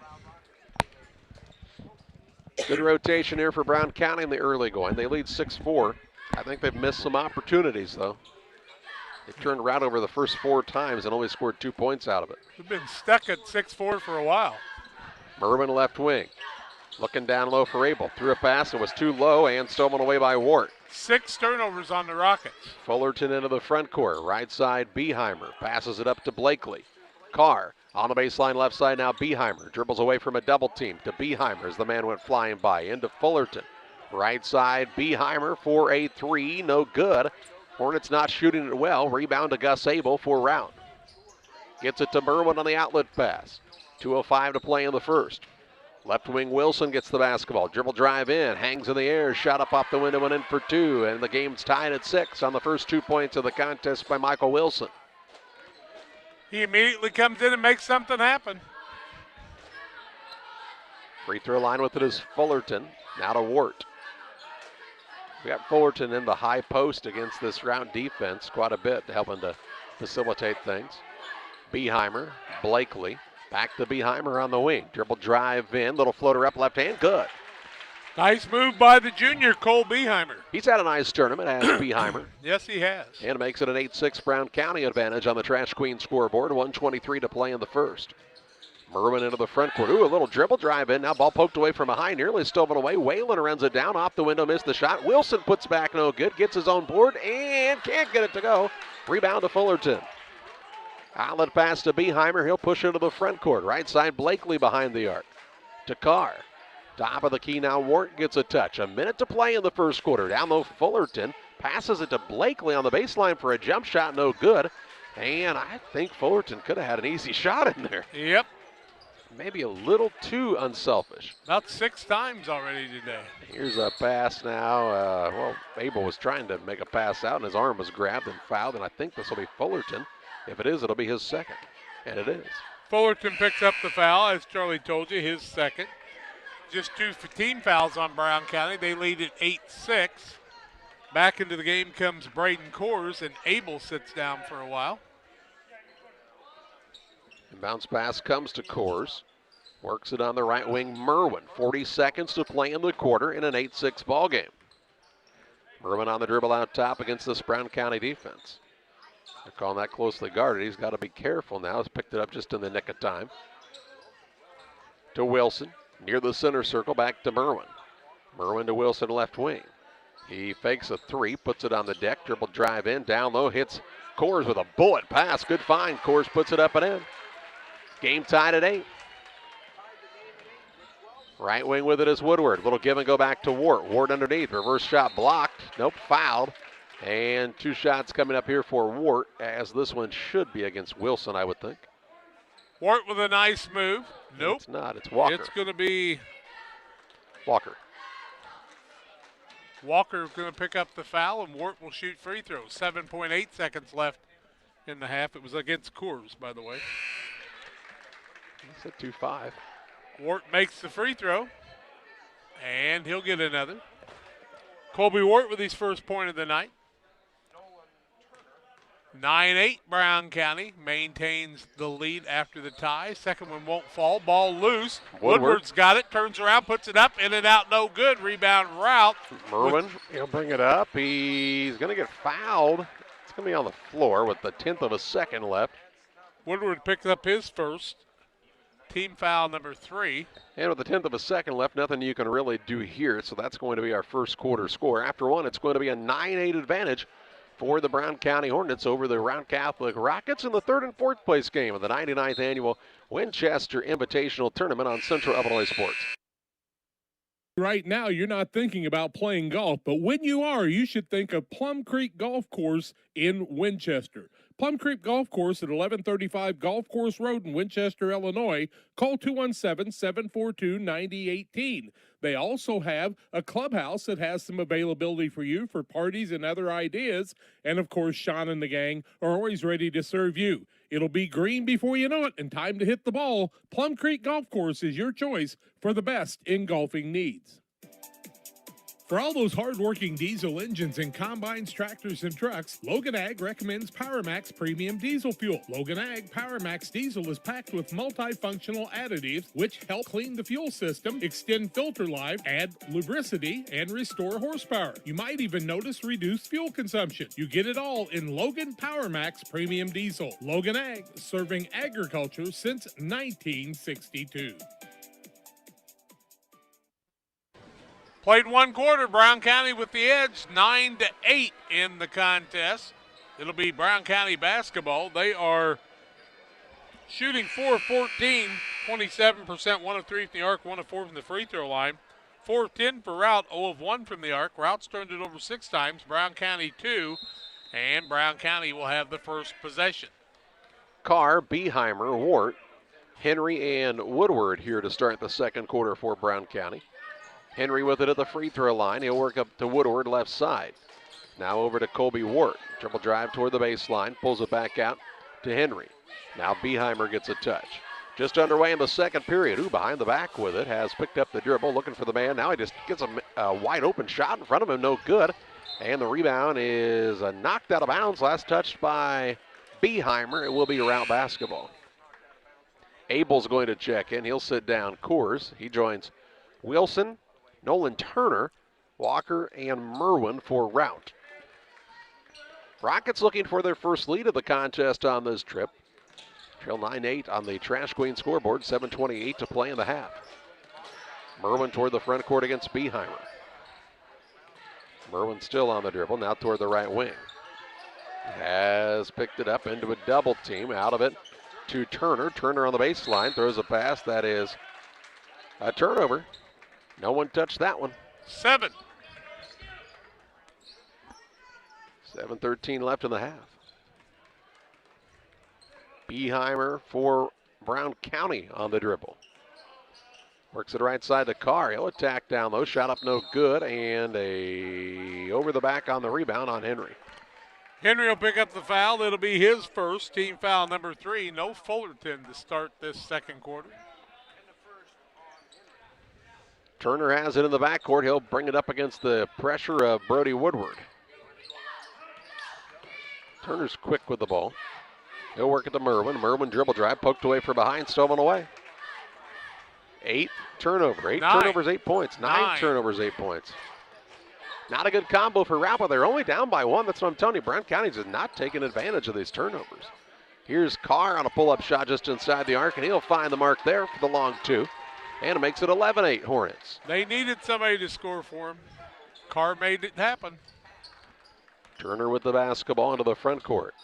Good rotation here for Brown County in the early going. They lead 6-4. I think they've missed some opportunities, though. They turned Routt over the first 4 times and only scored 2 points out of it. We've been stuck at 6-4 for a while. Merwin left wing. Looking down low for Abel. Threw a pass. It was too low and stolen away by Wart. 6 turnovers on the Rockets. Fullerton into the front court. Right side, Beheimer. Passes it up to Blakely. Carr on the baseline left side now. Beheimer dribbles away from a double team to Beheimer as the man went flying by. Into Fullerton. Right side, Beheimer for a 3. No good. Hornets not shooting it well. Rebound to Gus Abel for Routt. Gets it to Merwin on the outlet pass. 2:05 to play in the first. Left wing Wilson gets the basketball. Dribble drive in. Hangs in the air. Shot up off the window and in for 2. And the game's tied at 6 on the first 2 points of the contest by Michael Wilson. He immediately comes in and makes something happen. Free throw line with it is Fullerton. Now to Wart. We got Fullerton in the high post against this Routt defense quite a bit, helping to facilitate things. Beheimer, Blakely, back to Beheimer on the wing. Dribble drive in, little floater up left hand, good. Nice move by the junior, Cole Beheimer. He's had a nice tournament, has Beheimer. Yes, he has. And makes it an 8-6 Brown County advantage on the Trash Queen scoreboard. 1:23 to play in the first. Merwin into the front court. Ooh, a little dribble drive in. Now ball poked away from behind, nearly stolen away. Whalen runs it down off the window, missed the shot. Wilson puts back no good, gets his own board and can't get it to go. Rebound to Fullerton. Outlet pass to Beheimer. He'll push into the front court. Right side, Blakely behind the arc. To Carr. Top of the key now, Wart gets a touch. A minute to play in the first quarter. Down low, Fullerton passes it to Blakely on the baseline for a jump shot, no good. And I think Fullerton could have had an easy shot in there. Yep. Maybe a little too unselfish. About 6 times already today. Here's a pass now. Well, Abel was trying to make a pass out, and his arm was grabbed and fouled, and I think this will be Fullerton. If it is, it'll be his second, and it is. Fullerton picks up the foul, as Charlie told you, his second. Just 2 team fouls on Brown County. They lead at 8-6. Back into the game comes Braden Coors, and Abel sits down for a while. And bounce pass comes to Coors. Works it on the right wing, Merwin. 40 seconds to play in the quarter in an 8-6 ball game. Merwin on the dribble out top against this Brown County defense. They're calling that closely guarded. He's got to be careful now. He's picked it up just in the nick of time. To Wilson, near the center circle, back to Merwin. Merwin to Wilson, left wing. He fakes a three, puts it on the deck, dribble drive in, down low, hits Coors with a bullet pass. Good find. Coors puts it up and in. Game tied at 8. Right wing with it is Woodward. Little give and go back to Wart. Wart underneath. Reverse shot blocked. Nope, fouled. And 2 shots coming up here for Wart, as this one should be against Wilson, I would think. Wart with a nice move. Nope. It's not. It's Walker. It's going to be Walker. Walker going to pick up the foul, and Wart will shoot free throws. 7.8 seconds left in the half. It was against Coors, by the way. It's a 2-5. Wart makes the free throw, and he'll get another. Colby Wart with his first point of the night. 9-8, Brown County maintains the lead after the tie. Second one won't fall. Ball loose. Woodward's got it, turns around, puts it up, in and out, no good. Rebound, Routt. Merwin, he'll bring it up. He's going to get fouled. It's going to be on the floor with the 10th of a second left. Woodward picked up his first. Team foul number 3. And with the 10th of a second left, nothing you can really do here, so that's going to be our first quarter score. After one, it's going to be a 9-8 advantage for the Brown County Hornets over the Round Catholic Rockets in the 3rd and 4th place game of the 99th Annual Winchester Invitational Tournament on Central Illinois Sports. Right now, you're not thinking about playing golf, but when you are, you should think of Plum Creek Golf Course in Winchester. Plum Creek Golf Course at 1135 Golf Course Road in Winchester, Illinois. Call 217-742-9018. They also have a clubhouse that has some availability for you for parties and other ideas. And, of course, Sean and the gang are always ready to serve you. It'll be green before you know it and time to hit the ball. Plum Creek Golf Course is your choice for the best in golfing needs. For all those hard-working diesel engines and combines, tractors, and trucks, Logan Ag recommends PowerMax Premium Diesel Fuel. Logan Ag PowerMax Diesel is packed with multifunctional additives which help clean the fuel system, extend filter life, add lubricity, and restore horsepower. You might even notice reduced fuel consumption. You get it all in Logan PowerMax Premium Diesel. Logan Ag, serving agriculture since 1962. Played one quarter, Brown County with the edge, 9-8 in the contest. It'll be Brown County basketball. They are shooting 4 of 14, 27%, 1 of 3 from the arc, 1 of 4 from the free throw line. 4 of 10 for Routt, 0 of 1 from the arc. Rout's turned it over 6 times, Brown County 2, and Brown County will have the first possession. Carr, Beheimer, Wart, Henry, and Woodward here to start the second quarter for Brown County. Henry with it at the free throw line. He'll work up to Woodward left side. Now over to Colby Wart. Dribble drive toward the baseline. Pulls it back out to Henry. Now Beheimer gets a touch. Just underway in the second period. Behind the back with it. Has picked up the dribble. Looking for the man. Now he just gets a wide open shot in front of him. No good. And the rebound is knocked out of bounds. Last touched by Beheimer. It will be Routt basketball. Abel's going to check in. He'll sit down. Coors. He joins Wilson, Nolan Turner, Walker, and Merwin for Routt. Rockets looking for their first lead of the contest on this trip. Trail 9-8 on the Trash Queen scoreboard, 7:28 to play in the half. Merwin toward the front court against Beheimer. Merwin still on the dribble, now toward the right wing. Has picked it up into a double team, out of it to Turner. Turner on the baseline, throws a pass that is a turnover. No one touched that one. 7:13 left in the half. Beheimer for Brown County on the dribble. Works it right side to Carr. He'll attack down low. Shot up no good. And a over the back on the rebound on Henry. Henry will pick up the foul. It'll be his first. Team foul number 3. No Fullerton to start this second quarter. Turner has it in the backcourt. He'll bring it up against the pressure of Brody Woodward. Turner's quick with the ball. He'll work at the Merwin. Merwin dribble drive, poked away from behind, stolen away. 8 turnover. 8 turnovers, 8 points. 9 turnovers, 8 points. Not a good combo for Routt, but they're only down by 1. That's what I'm telling you. Brown County's just not taking advantage of these turnovers. Here's Carr on a pull-up shot just inside the arc, and he'll find the mark there for the long 2. And it makes it 11-8 Hornets. They needed somebody to score for them. Carr made it happen. Turner with the basketball into the front court.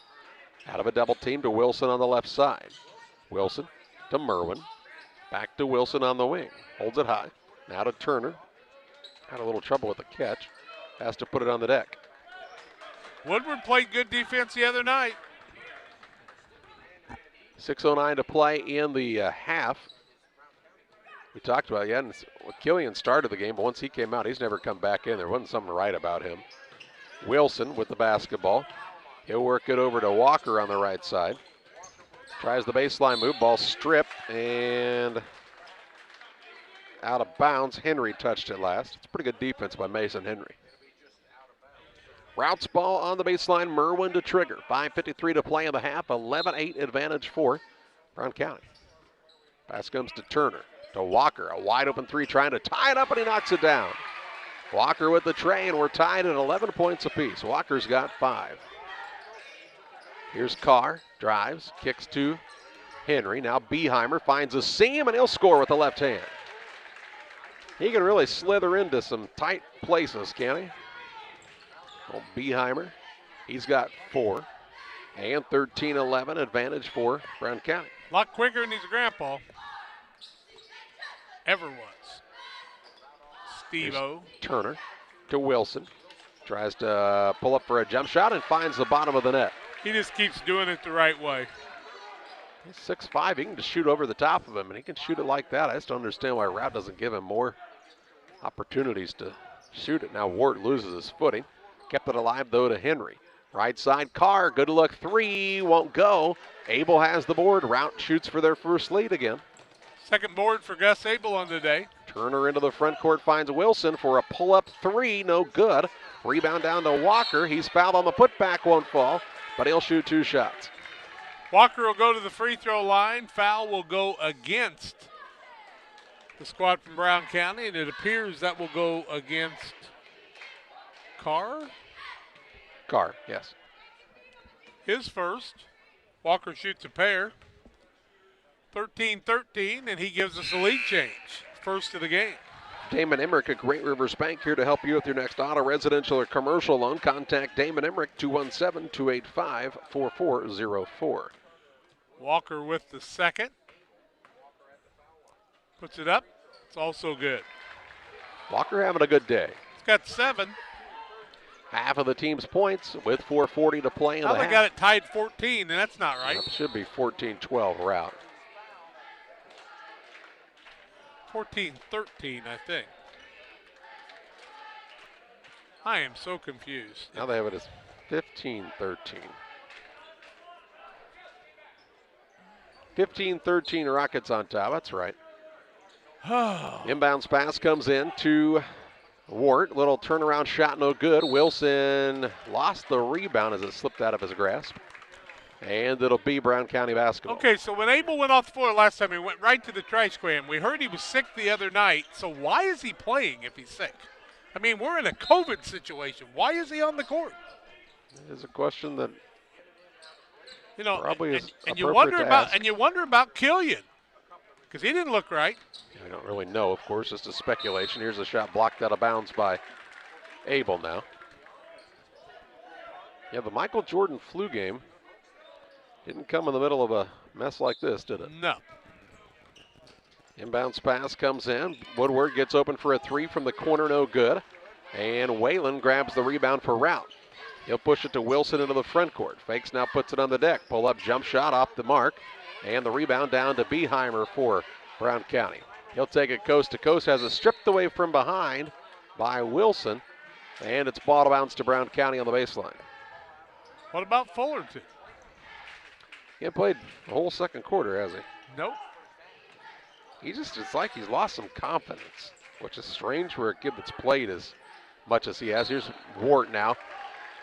Out of a double team to Wilson on the left side. Wilson to Merwin. Back to Wilson on the wing. Holds it high. Now to Turner. Had a little trouble with the catch. Has to put it on the deck. Woodward played good defense the other night. 6:09 to play in the half. We talked about it. Killian started the game, but once he came out, he's never come back in. There wasn't something right about him. Wilson with the basketball. He'll work it over to Walker on the right side. Tries the baseline move. Ball stripped and out of bounds. Henry touched it last. It's pretty good defense by Mason Henry. Routt's ball on the baseline. Merwin to trigger. 5:53 to play in the half. 11-8 advantage for Brown County. Pass comes to Turner. To Walker. A wide open three trying to tie it up, and he knocks it down. Walker with the tray, and we're tied at 11 points apiece. Walker's got 5. Here's Carr. Drives. Kicks to Henry. Now Beheimer finds a seam, and he'll score with the left hand. He can really slither into some tight places, can he? Well, Beheimer, he's got 4. And 13-11 advantage for Brown County. A lot quicker than his grandpa. Ever was. Steve-O. Turner to Wilson. Tries to pull up for a jump shot and finds the bottom of the net. He just keeps doing it the right way. He's 6'5". He can just shoot over the top of him, and he can shoot it like that. I just don't understand why Routt doesn't give him more opportunities to shoot it. Now Wart loses his footing. Kept it alive, though, to Henry. Right side, Carr, good look, 3, won't go. Abel has the board. Routt shoots for their first lead again. Second board for Gus Abel on the day. Turner into the front court finds Wilson for a pull-up 3, no good. Rebound down to Walker. He's fouled on the putback, won't fall, but he'll shoot 2 shots. Walker will go to the free throw line. Foul will go against the squad from Brown County, and it appears that will go against Carr. Carr, yes. His first. Walker shoots a pair. 13-13, and he gives us a lead change. First of the game. Damon Emmerich at Great Rivers Bank here to help you with your next auto, residential, or commercial loan. Contact Damon Emmerich, 217-285-4404. Walker with the second. Puts it up. It's also good. Walker having a good day. He's got 7. Half of the team's points with 4:40 to play in the half. They got it tied 14, and that's not right. It should be 14-12 Routt. 14-13, I think. I am so confused. Now they have it as 15-13. 15-13 Rockets on top, that's right. Inbounds pass comes in to Wart. Little turnaround shot, no good. Wilson lost the rebound as it slipped out of his grasp. And it'll be Brown County basketball. Okay, so when Abel went off the floor last time, he went right to the trash can. We heard he was sick the other night, so why is he playing if he's sick? I mean, we're in a COVID situation. Why is he on the court? It is a question that probably is and you wonder about Killian, because he didn't look right. We don't really know, of course, just a speculation. Here's a shot blocked out of bounds by Abel now. Yeah, the Michael Jordan flu game didn't come in the middle of a mess like this, did it? No. Inbounds pass comes in. Woodward gets open for a 3 from the corner, no good. And Whalen grabs the rebound for Routt. He'll push it to Wilson into the front court. Fakes, now puts it on the deck. Pull up jump shot off the mark. And the rebound down to Beheimer for Brown County. He'll take it coast to coast. Has it stripped away from behind by Wilson. And it's ball to bounce to Brown County on the baseline. What about Fullerton? He hasn't played the whole second quarter, has he? Nope. It's like he's lost some confidence, which is strange for a kid that's played as much as he has. Here's Wart now,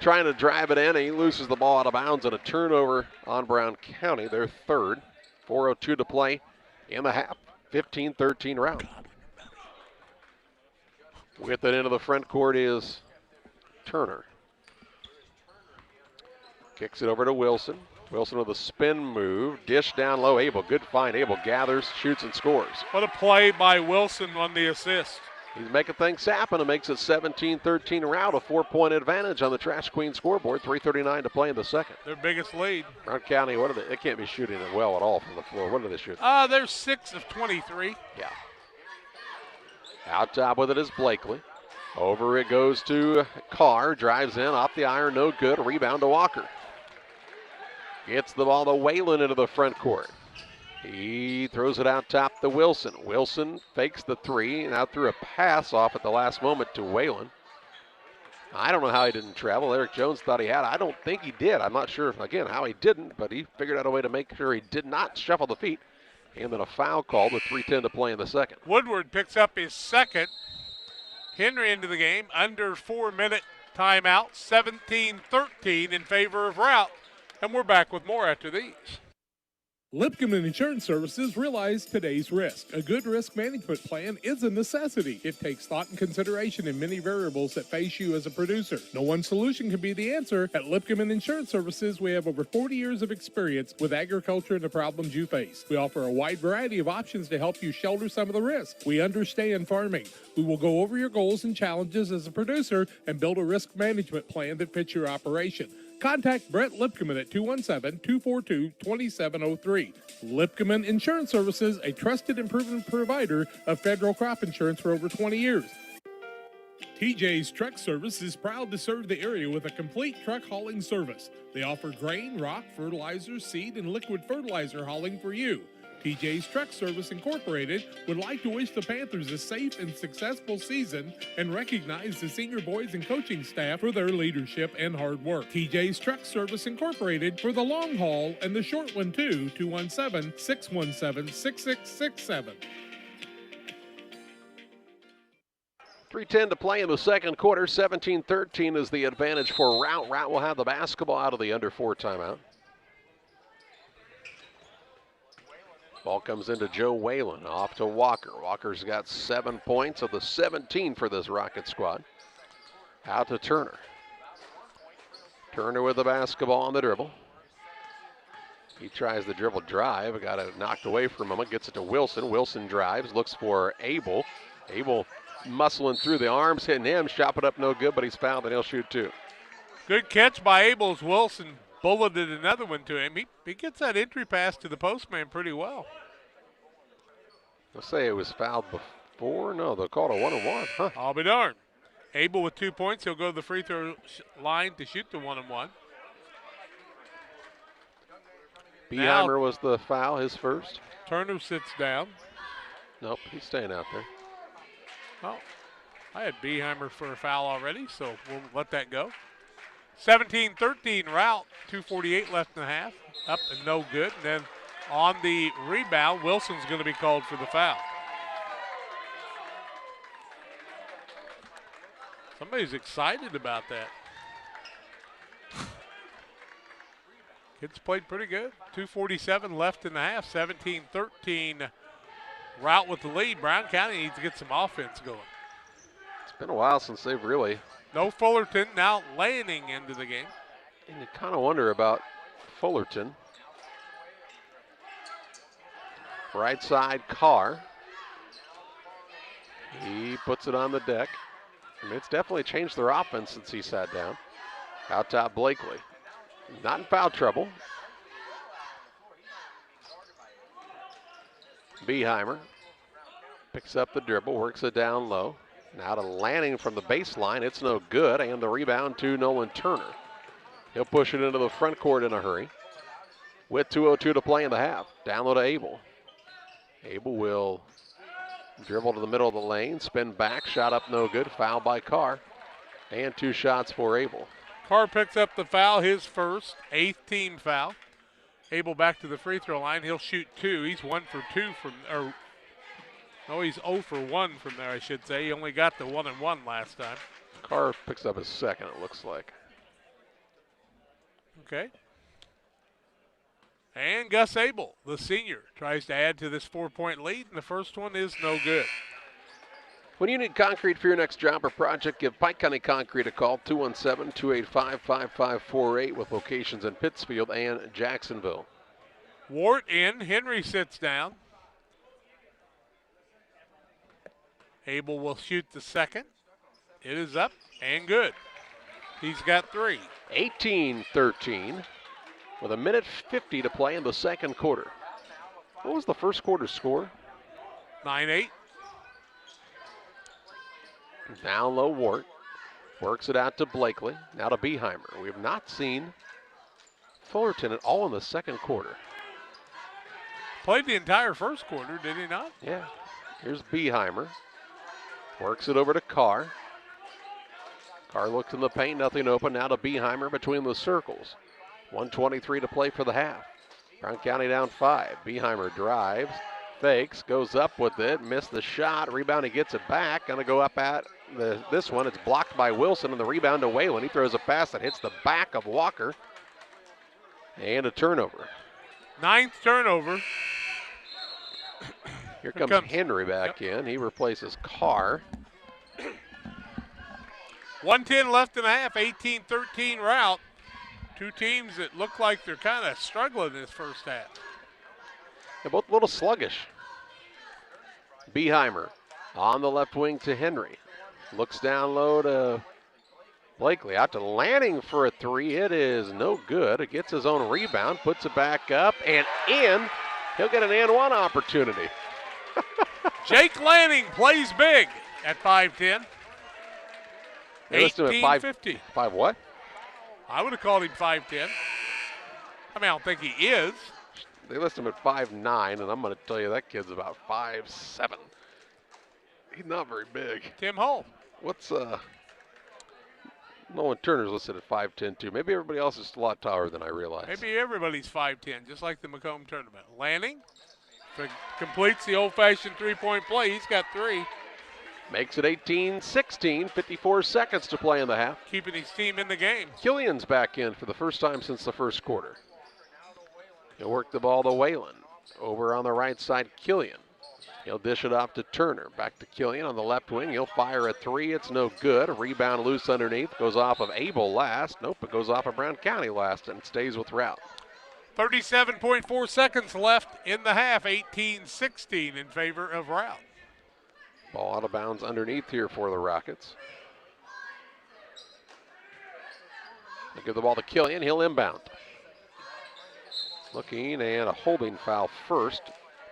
trying to drive it in, and he loses the ball out of bounds, and a turnover on Brown County, their third. 4:02 to play in the half. 15-13 Routt. With it into the front court is Turner. Kicks it over to Wilson. Wilson with a spin move. Dish down low. Abel, good find. Abel gathers, shoots, and scores. What a play by Wilson on the assist. He's making things happen and makes it 17-13 Routt, a 4-point advantage on the Trash Queen scoreboard. 3:39 to play in the second. Their biggest lead. Brown County, what are they? They can't be shooting it well at all from the floor. What do they shoot? They're 6 of 23. Yeah. Out top with it is Blakely. Over it goes to Carr. Drives in, off the iron, no good. Rebound to Walker. Gets the ball to Whalen into the front court. He throws it out top to Wilson. Wilson fakes the three, and out threw a pass off at the last moment to Whalen. I don't know how he didn't travel. Eric Jones thought he had. I don't think he did. I'm not sure, again, how he didn't, but he figured out a way to make sure he did not shuffle the feet. And then a foul called with 3:10 to play in the second. Woodward picks up his second. Henry into the game, under 4-minute timeout, 17-13 in favor of Routt. And we're back with more after these. Lipcomb Insurance Services realize today's risk. A good risk management plan is a necessity. It takes thought and consideration in many variables that face you as a producer. No one solution can be the answer. At Lipcomb Insurance Services, we have over 40 years of experience with agriculture and the problems you face. We offer a wide variety of options to help you shoulder some of the risk. We understand farming. We will go over your goals and challenges as a producer and build a risk management plan that fits your operation. Contact Brett Lipkeman at 217-242-2703. Lipkeman Insurance Services, a trusted and proven provider of federal crop insurance for over 20 years. TJ's Truck Service is proud to serve the area with a complete truck hauling service. They offer grain, rock, fertilizer, seed, and liquid fertilizer hauling for you. TJ's Truck Service Incorporated would like to wish the Panthers a safe and successful season and recognize the senior boys and coaching staff for their leadership and hard work. TJ's Truck Service Incorporated for the long haul and the short one too, 217-617-6667. 3:10 to play in the second quarter. 17-13 is the advantage for Routt. Routt will have the basketball out of the under 4 timeout. Ball comes into Joe Whalen, off to Walker. Walker's got 7 points of the 17 for this Rocket squad. Out to Turner. Turner with the basketball on the dribble. He tries the dribble drive, got it knocked away from him, gets it to Wilson. Wilson drives, looks for Abel. Abel muscling through the arms, hitting him, shot it up no good, but he's fouled and he'll shoot 2. Good catch by Abel as Wilson bulleted another one to him. He gets that entry pass to the postman pretty well. They'll say it was fouled before. No, they'll call it a 1-and-1. Huh. I'll be darned. Abel with 2 points. He'll go to the free throw line to shoot the 1-and-1. Beheimer was the foul, his first. Turner sits down. Nope, he's staying out there. Oh, I had Beheimer for a foul already, so we'll let that go. 17-13 Routt, 2:48 left in the half. Up and no good. And then on the rebound, Wilson's going to be called for the foul. Somebody's excited about that. Kids played pretty good. 2:47 left in the half. 17-13 Routt with the lead. Brown County needs to get some offense going. It's been a while since they've really. No Fullerton, now Lanning into the game. And you kind of wonder about Fullerton. Right side, Carr. He puts it on the deck. I mean, it's definitely changed their offense since he sat down. Out top, Blakely. Not in foul trouble. Beheimer picks up the dribble, works it down low. Now to Lanning from the baseline. It's no good. And the rebound to Nolan Turner. He'll push it into the front court in a hurry. With 2:02 to play in the half. Down low to Abel. Abel will dribble to the middle of the lane. Spin back. Shot up no good. Foul by Carr. And 2 shots for Abel. Carr picks up the foul, his first, 8th team foul. Abel back to the free throw line. He'll shoot 2. He's 1 for 2 from, or no, he's 0 for 1 from there, I should say. He only got the 1-and-1 last time. Carr picks up his second, it looks like. Okay. And Gus Abel, the senior, tries to add to this 4-point lead, and the first one is no good. When you need concrete for your next job or project, give Pike County Concrete a call, 217-285-5548, with locations in Pittsfield and Jacksonville. Wart in, Henry sits down. Abel will shoot the second. It is up and good. He's got 3. 18-13 with 1:50 to play in the second quarter. What was the first quarter score? 9-8. Down low, Wart works it out to Blakely. Now to Beheimer. We have not seen Fullerton at all in the second quarter. Played the entire first quarter, did he not? Yeah. Here's Beheimer. Works it over to Carr. Carr looks in the paint, nothing open. Now to Beheimer between the circles. 1:23 to play for the half. Brown County down 5. Beheimer drives, fakes, goes up with it, missed the shot. Rebound, he gets it back. Gonna go up at this one. It's blocked by Wilson, and the rebound to Whalen. He throws a pass that hits the back of Walker. And a turnover. 9th turnover. Here comes Henry back in. He replaces Carr. 1:10 left in the half, 18-13 Routt. Two teams that look like they're kind of struggling this first half. They're both a little sluggish. Beheimer on the left wing to Henry. Looks down low to Blakely. Out to Lanning for a 3. It is no good. It gets his own rebound, puts it back up and in. He'll get an and one opportunity. Jake Lanning plays big at 5'10". 18-50. 5 what? I would have called him 5'10". I mean, I don't think he is. They list him at 5'9", and I'm going to tell you that kid's about 5'7". He's not very big. Tim Hull. What's Nolan Turner's listed at 5'10" too. Maybe everybody else is a lot taller than I realized. Maybe everybody's 5'10", just like the Macomb tournament. Lanning completes the old-fashioned three-point play. He's got 3. Makes it 18-16, 54 seconds to play in the half. Keeping his team in the game. Killian's back in for the first time since the first quarter. He'll work the ball to Whalen. Over on the right side, Killian. He'll dish it off to Turner. Back to Killian on the left wing. He'll fire a 3. It's no good. A rebound loose underneath. Goes off of Abel last. Nope, it goes off of Brown County last and stays with Routt. 37.4 seconds left in the half. 18-16 in favor of Routt. Ball out of bounds underneath here for the Rockets. They give the ball to Killian. He'll inbound. Looking, and a holding foul first.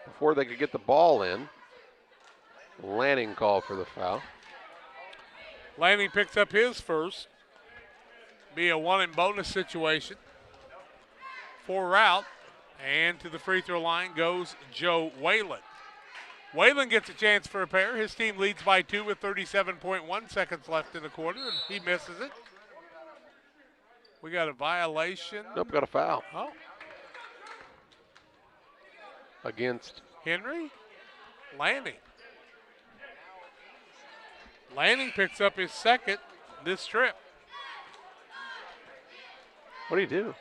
Before they could get the ball in, Lanning called for the foul. Lanning picks up his first. Be a 1 and bonus situation for Routt. And to the free throw line goes Joe Whalen. Whalen gets a chance for a pair. His team leads by 2 with 37.1 seconds left in the quarter, and he misses it. We got a violation. Nope, got a foul. Oh. Against Henry. Lanning. Lanning picks up his second this trip. What did he do?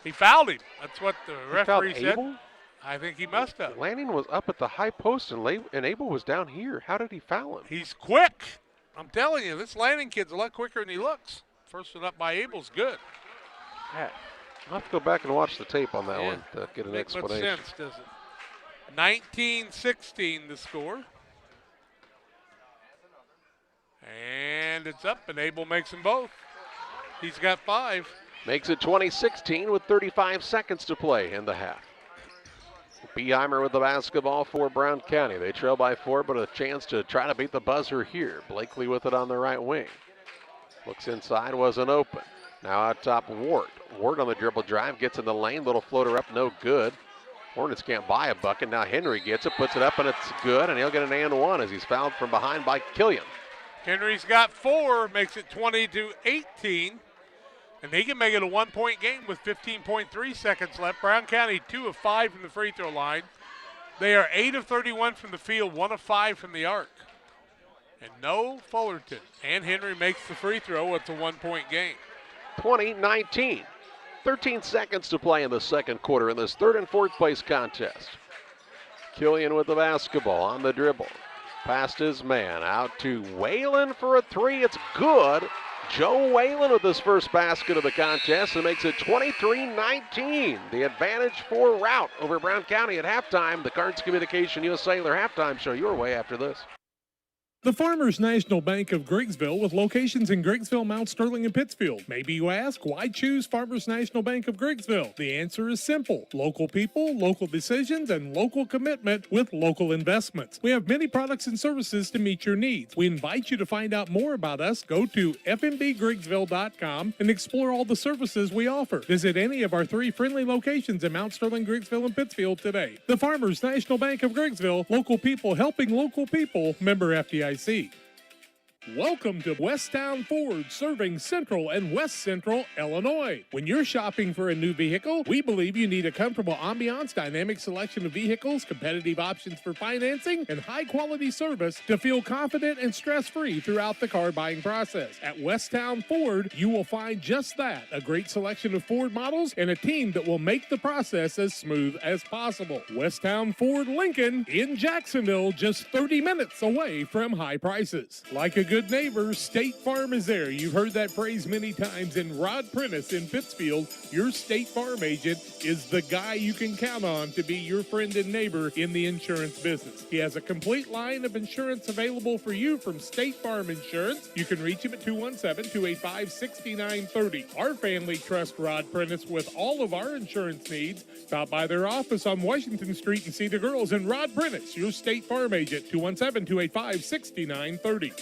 He fouled him. That's what the referee said. Abel? I think he must have. Lanning was up at the high post and Abel was down here. How did he foul him? He's quick. I'm telling you, this Lanning kid's a lot quicker than he looks. First one up by Abel's good. Yeah. I'll have to go back and watch the tape on that one to get an explanation. Makes sense, does it? 19-16 the score. And it's up, and Abel makes them both. He's got 5. Makes it 20-16 with 35 seconds to play in the half. Beheimer with the basketball for Brown County. They trail by 4, but a chance to try to beat the buzzer here. Blakely with it on the right wing. Looks inside, wasn't open. Now out top, Ward. Ward on the dribble drive, gets in the lane, little floater up, no good. Hornets can't buy a bucket. Now Henry gets it, puts it up, and it's good, and he'll get an and one as he's fouled from behind by Killian. Henry's got 4, makes it 20-18. And he can make it a 1-point game with 15.3 seconds left. Brown County 2 of 5 from the free throw line. They are 8 of 31 from the field, 1 of 5 from the arc. And no Fullerton. And Henry makes the free throw. It's a 1-point game. 20-19. 13 seconds to play in the second quarter in this third and fourth place contest. Killian with the basketball on the dribble. Past his man, out to Whalen for a 3. It's good. Joe Whalen with his first basket of the contest and makes it 23-19. The advantage for Routt over Brown County at halftime. The Cards Communication USA their halftime show your way after this. The Farmers National Bank of Griggsville with locations in Griggsville, Mount Sterling, and Pittsfield. Maybe you ask, why choose Farmers National Bank of Griggsville? The answer is simple. Local people, local decisions, and local commitment with local investments. We have many products and services to meet your needs. We invite you to find out more about us. Go to fmbgriggsville.com and explore all the services we offer. Visit any of our 3 friendly locations in Mount Sterling, Griggsville, and Pittsfield today. The Farmers National Bank of Griggsville, local people helping local people, member FDIC. Welcome to Westtown Ford, serving Central and West Central Illinois. When you're shopping for a new vehicle, we believe you need a comfortable ambiance, dynamic selection of vehicles, competitive options for financing, and high-quality service to feel confident and stress-free throughout the car buying process. At Westtown Ford, you will find just that, a great selection of Ford models and a team that will make the process as smooth as possible. Westtown Ford Lincoln in Jacksonville, just 30 minutes away from high prices. Like a good neighbor, State Farm is there. You've heard that phrase many times. And Rod Prentice in Pittsfield, your State Farm agent, is the guy you can count on to be your friend and neighbor in the insurance business. He has a complete line of insurance available for you from State Farm Insurance. You can reach him at 217-285-6930. Our family trusts Rod Prentice with all of our insurance needs. Stop by their office on Washington Street and see the girls. And Rod Prentice, your State Farm agent, 217-285-6930.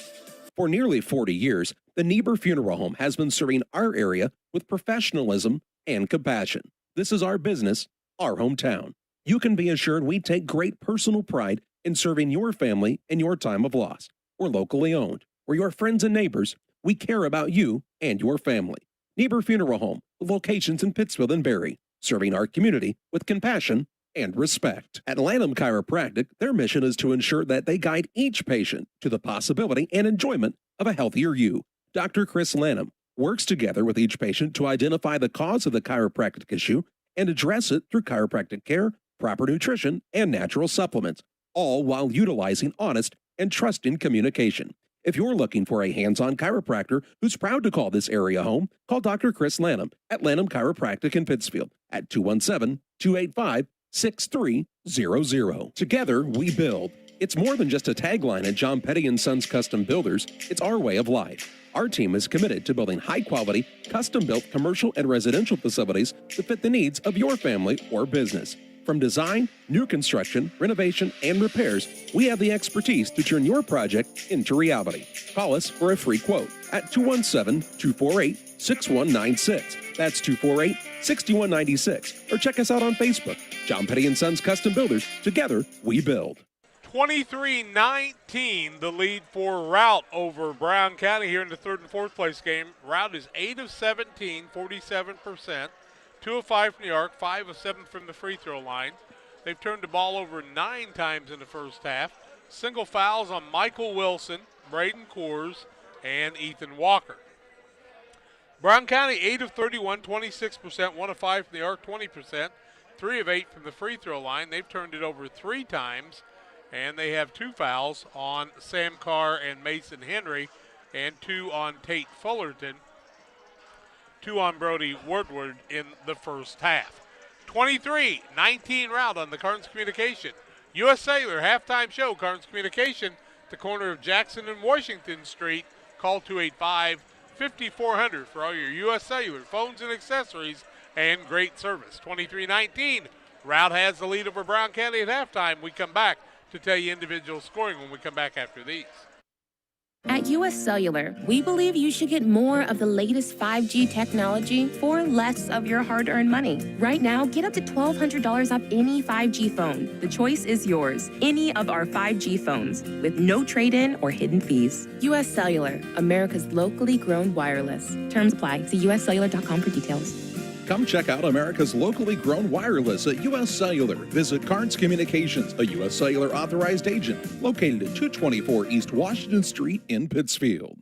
For nearly 40 years, the Niebuhr Funeral Home has been serving our area with professionalism and compassion. This is our business, our hometown. You can be assured we take great personal pride in serving your family in your time of loss. We're locally owned. We're your friends and neighbors. We care about you and your family. Niebuhr Funeral Home, with locations in Pittsfield and Barry, serving our community with compassion and respect. At Lanham Chiropractic, their mission is to ensure that they guide each patient to the possibility and enjoyment of a healthier you. Dr. Chris Lanham works together with each patient to identify the cause of the chiropractic issue and address it through chiropractic care, proper nutrition, and natural supplements, all while utilizing honest and trusting communication. If you're looking for a hands-on chiropractor who's proud to call this area home, call Dr. Chris Lanham at Lanham Chiropractic in Pittsfield at 217-285-6300. Together, we build. It's more than just a tagline at John Petty & Sons Custom Builders. It's our way of life. Our team is committed to building high-quality, custom-built commercial and residential facilities to fit the needs of your family or business. From design, new construction, renovation, and repairs, we have the expertise to turn your project into reality. Call us for a free quote at 217-248-6196. That's 248-6196. Or check us out on Facebook. John Petty & Sons Custom Builders. Together, we build. 23-19, the lead for Routt over Brown County here in the third and fourth place game. Routt is 8 of 17, 47%. 2 of 5 from the arc, 5 of 7 from the free throw line. They've turned the ball over 9 times in the first half. Single fouls on Michael Wilson, Braden Coors, and Ethan Walker. Brown County 8 of 31, 26%, 1 of 5 from the arc, 20%, 3 of 8 from the free throw line. They've turned it over 3 times, and they have 2 fouls on Sam Carr and Mason Henry, and 2 on Tate Fullerton. 2 on Brody Woodward in the first half. 23-19 Routt on the Carnes Communication. U.S. Cellular halftime show, Carnes Communication, the corner of Jackson and Washington Street. Call 285-5400 for all your U.S. Cellular phones and accessories and great service. 23-19, Routt has the lead over Brown County at halftime. We come back to tell you individual scoring when we come back after these. At U.S. Cellular, we believe you should get more of the latest 5G technology for less of your hard-earned money. Right now, get up to $1,200 off any 5G phone. The choice is yours. Any of our 5G phones with no trade-in or hidden fees. U.S. Cellular, America's locally grown wireless. Terms apply. See uscellular.com for details. Come check out America's locally grown wireless at U.S. Cellular. Visit Carnes Communications, a U.S. Cellular authorized agent, located at 224 East Washington Street in Pittsfield.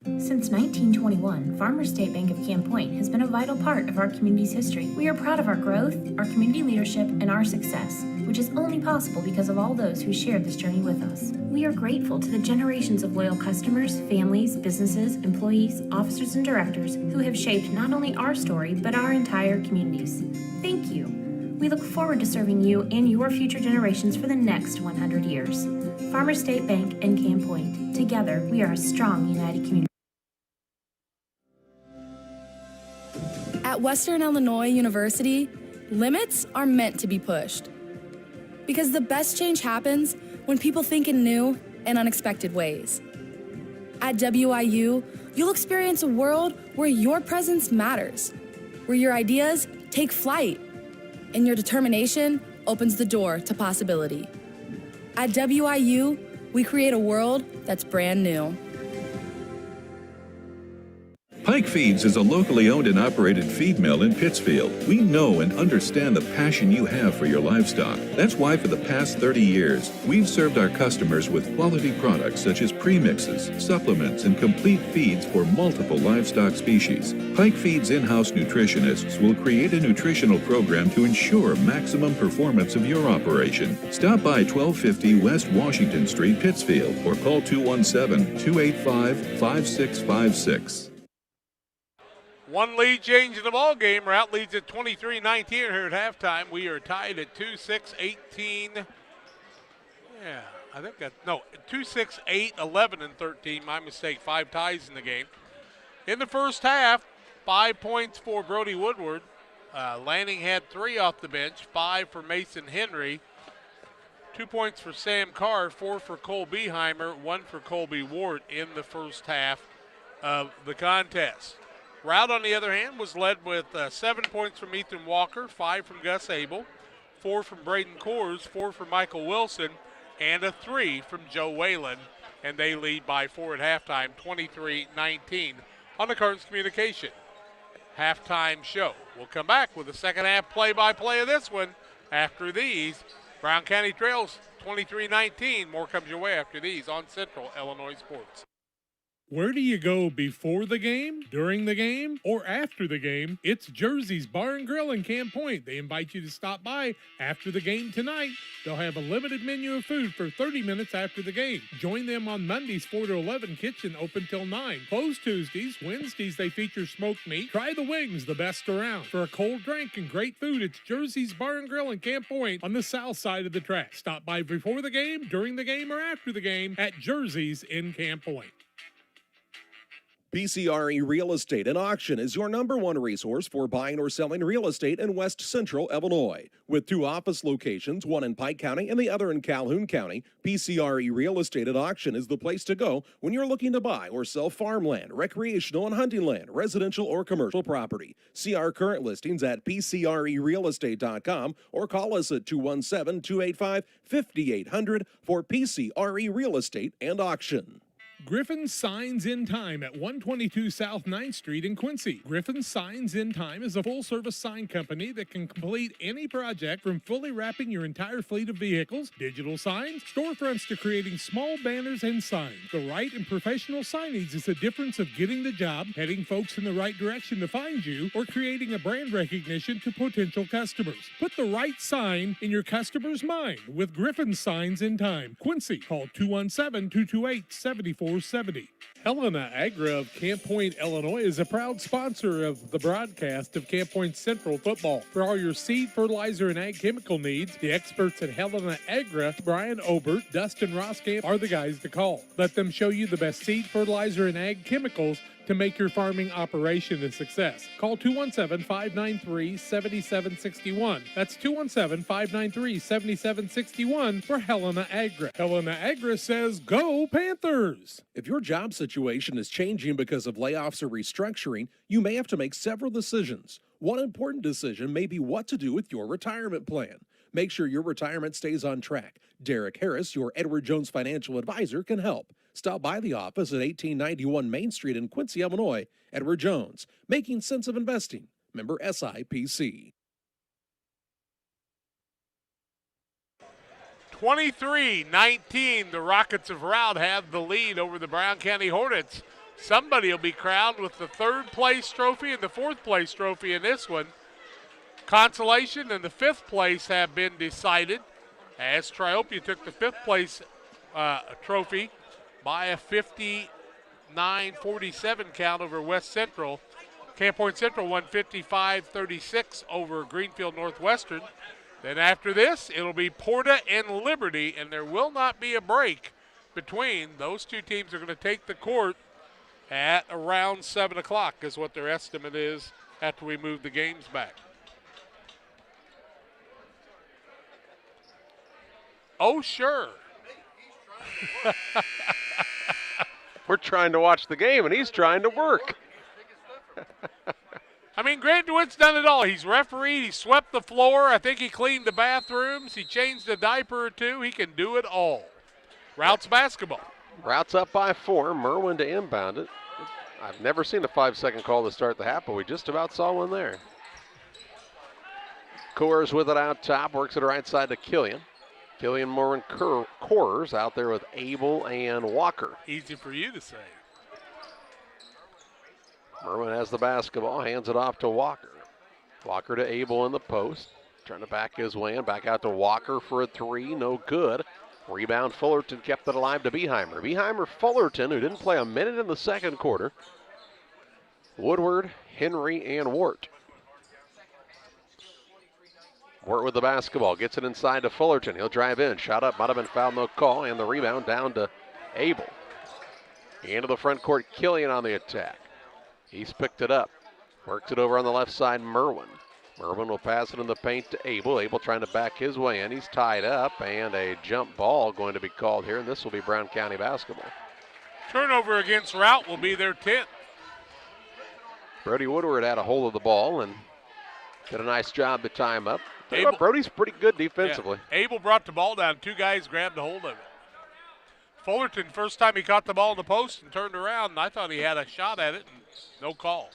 Since 1921, Farmers State Bank of Camp Point has been a vital part of our community's history. We are proud of our growth, our community leadership, and our success, which is only possible because of all those who shared this journey with us. We are grateful to the generations of loyal customers, families, businesses, employees, officers, and directors who have shaped not only our story, but our entire communities. Thank you. We look forward to serving you and your future generations for the next 100 years. Farmer State Bank, and Camp Point. Together, we are a strong, united community. At Western Illinois University, limits are meant to be pushed. Because the best change happens when people think in new and unexpected ways. At WIU, you'll experience a world where your presence matters, where your ideas take flight, and your determination opens the door to possibility. At WIU, we create a world that's brand new. Pike Feeds is a locally owned and operated feed mill in Pittsfield. We know and understand the passion you have for your livestock. That's why for the past 30 years, we've served our customers with quality products such as premixes, supplements, and complete feeds for multiple livestock species. Pike Feeds in-house nutritionists will create a nutritional program to ensure maximum performance of your operation. Stop by 1250 West Washington Street, Pittsfield, or call 217-285-5656. One lead change in the ball game. Routt leads at 23-19 here at halftime. We are tied at 2-6-18. Yeah, I think that, no, 2-6-8, 11 and 13. My mistake, 5 ties in the game. In the first half, 5 points for Brody Woodward. Lanning had 3 off the bench, 5 for Mason Henry. 2 points for Sam Carr, 4 for Cole Beheimer, 1 for Colby Ward in the first half of the contest. Routt, on the other hand, was led with 7 points from Ethan Walker, 5 from Gus Abel, 4 from Braden Coors, 4 from Michael Wilson, and a 3 from Joe Whalen. And they lead by 4 at halftime, 23-19 on the Cardinals Communication halftime show. We'll come back with the second half play-by-play of this one after these. Brown County trails 23-19. More comes your way after these on Central Illinois Sports. Where do you go before the game, during the game, or after the game? It's Jersey's Bar and Grill in Camp Point. They invite you to stop by after the game tonight. They'll have a limited menu of food for 30 minutes after the game. Join them on Mondays 4 to 11, kitchen open till 9. Closed Tuesdays. Wednesdays they feature smoked meat. Try the wings, the best around. For a cold drink and great food, it's Jersey's Bar and Grill in Camp Point on the south side of the track. Stop by before the game, during the game, or after the game at Jersey's in Camp Point. PCRE Real Estate and Auction is your #1 resource for buying or selling real estate in West Central Illinois. With 2 office locations, one in Pike County and the other in Calhoun County, PCRE Real Estate and Auction is the place to go when you're looking to buy or sell farmland, recreational and hunting land, residential or commercial property. See our current listings at PCRERealestate.com or call us at 217-285-5800 for PCRE Real Estate and Auction. Griffin's Signs in Time at 122 South 9th Street in Quincy. Griffin's Signs in Time is a full-service sign company that can complete any project from fully wrapping your entire fleet of vehicles, digital signs, storefronts to creating small banners and signs. The right and professional signage is the difference of getting the job, heading folks in the right direction to find you, or creating a brand recognition to potential customers. Put the right sign in your customer's mind with Griffin's Signs in Time. Quincy, call 217-228-7470. Helena Agra of Camp Point, Illinois is a proud sponsor of the broadcast of Camp Point Central football. For all your seed, fertilizer, and ag chemical needs, the experts at Helena Agra, Brian Obert, Dustin Roskamp, are the guys to call. Let them show you the best seed, fertilizer, and ag chemicals to make your farming operation a success. Call 217-593-7761. That's 217-593-7761 for Helena Agra. Helena Agra says, go Panthers! If your job situation is changing because of layoffs or restructuring, you may have to make several decisions. One important decision may be what to do with your retirement plan. Make sure your retirement stays on track. Derek Harris, your Edward Jones financial advisor, can help. Stop by the office at 1891 Main Street in Quincy, Illinois. Edward Jones, making sense of investing. Member SIPC. 23-19, the Rockets of Routt have the lead over the Brown County Hornets. Somebody will be crowned with the 3rd place trophy and the 4th place trophy in this one. Consolation and the 5th place have been decided as Triopia took the 5th place trophy by a 59-47 count over West Central. Camp Point Central won 55-36 over Greenfield Northwestern. Then after this, it'll be Porta and Liberty, and there will not be a break between. Those two teams are going to take the court at around 7 o'clock is what their estimate is after we move the games back. Oh, sure. We're trying to watch the game, and he's trying to work. I mean, Grant DeWitt's done it all. He's refereed. He swept the floor. I think he cleaned the bathrooms. He changed a diaper or two. He can do it all. Routt's basketball. Routt's up by 4. Merwin to inbound it. I've never seen a 5-second call to start the half, but we just about saw one there. Coors with it out top. Works it right side to Killian. Killian Merwin Coors out there with Abel and Walker. Easy for you to say. Merwin has the basketball, hands it off to Walker. Walker to Abel in the post. Trying to back his way in. Back out to Walker for a 3. No good. Rebound Fullerton kept it alive to Beheimer. Beheimer Fullerton, who didn't play a minute in the second quarter. Woodward, Henry, and Wart. Wart with the basketball. Gets it inside to Fullerton. He'll drive in. Shot up. Might have been fouled. No call. And the rebound down to Abel. Into the front court. Killian on the attack. He's picked it up. Works it over on the left side. Merwin. Merwin will pass it in the paint to Abel. Abel trying to back his way in. He's tied up, and a jump ball going to be called here, and this will be Brown County basketball. Turnover against Routt will be their 10th. Brody Woodward had a hold of the ball and did a nice job to tie him up. Abel, Brody's pretty good defensively. Yeah, Abel brought the ball down. 2 guys grabbed a hold of it. Fullerton, first time he caught the ball in the post and turned around, and I thought he had a shot at it, and no call.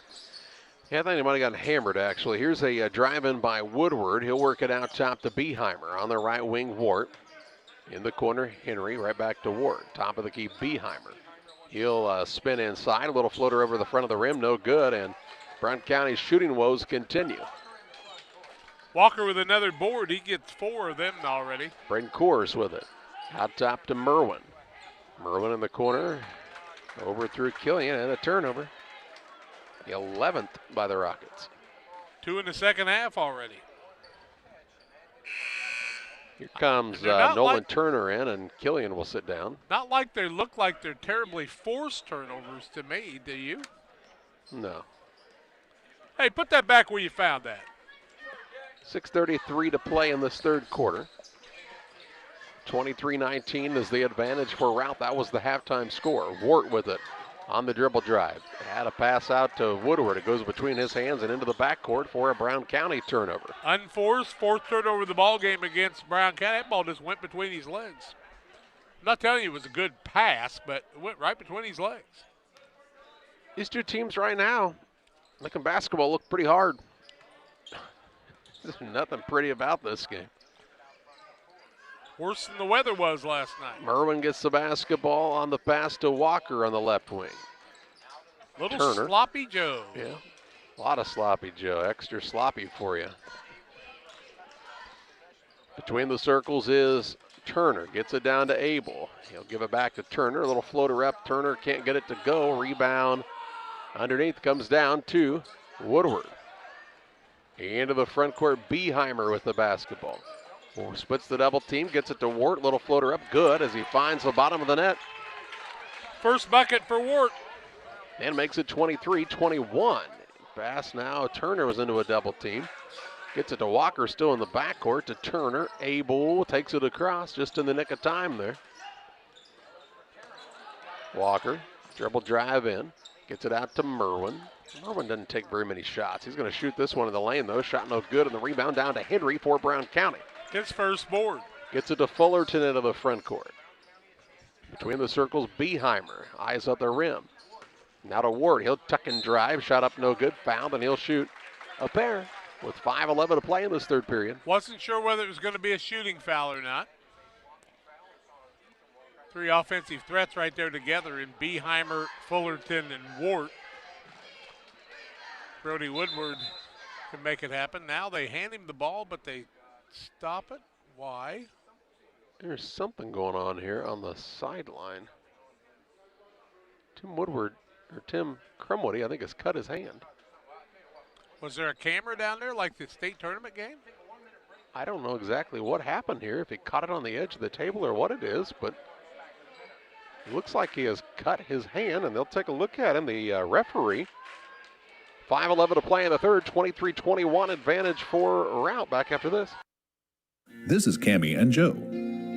Yeah, I think he might have gotten hammered, actually. Here's a drive-in by Woodward. He'll work it out top to Beheimer. On the right wing, Wart. In the corner, Henry. Right back to Wart. Top of the key, Beheimer. He'll spin inside. A little floater over the front of the rim. No good. And Brown County's shooting woes continue. Walker with another board. He gets 4 of them already. Braden Coors with it. Out top to Merwin. Merwin in the corner. Over through Killian and a turnover. The 11th by the Rockets. 2 in the second half already. Here comes Nolan Turner in, and Killian will sit down. Not like they look like they're terribly forced turnovers to me, do you? No. Hey, put that back where you found that. 6:33 to play in this third quarter. 23-19 is the advantage for Routt. That was the halftime score. Wart with it. On the dribble drive. Had a pass out to Woodward. It goes between his hands and into the backcourt for a Brown County turnover. Unforced, 4th turnover of the ball game against Brown County. That ball just went between his legs. I'm not telling you it was a good pass, but it went right between his legs. These two teams right now, making basketball look pretty hard. There's nothing pretty about this game. Worse than the weather was last night. Merwin gets the basketball on the pass to Walker on the left wing. Little Turner. sloppy Joe. Yeah, a lot of sloppy Joe. Extra sloppy for you. Between the circles is Turner. Gets it down to Abel. He'll give it back to Turner. A little floater up. Turner can't get it to go. Rebound underneath comes down to Woodward. Into the front court, Beheimer with the basketball. Splits the double team, gets it to Wart. Little floater up, good as he finds the bottom of the net. First bucket for Wart. And makes it 23-21. Pass now, Turner was into a double team. Gets it to Walker, still in the backcourt to Turner. Abel takes it across just in the nick of time there. Walker, dribble drive in. Gets it out to Merwin. Merwin doesn't take very many shots. He's going to shoot this one in the lane, though. Shot no good, and the rebound down to Henry for Brown County. His first board. Gets it to Fullerton into the front court. Between the circles, Beheimer. Eyes up the rim. Now to Ward. He'll tuck and drive. Shot up no good. Fouled, and he'll shoot a pair with 5:11 to play in this third period. Wasn't sure whether it was going to be a shooting foul or not. 3 offensive threats right there together in Beheimer, Fullerton, and Wart. Brody Woodward can make it happen. Now they hand him the ball, but they stop it. Why? There's something going on here on the sideline. Tim Crumwoody, I think, has cut his hand. Was there a camera down there like the state tournament game? I don't know exactly what happened here, if he caught it on the edge of the table or what it is, but it looks like he has cut his hand, and they'll take a look at him, the referee. 5:11 to play in the third, 23-21 advantage for Routt. Back after this. This is Cammie and Joe.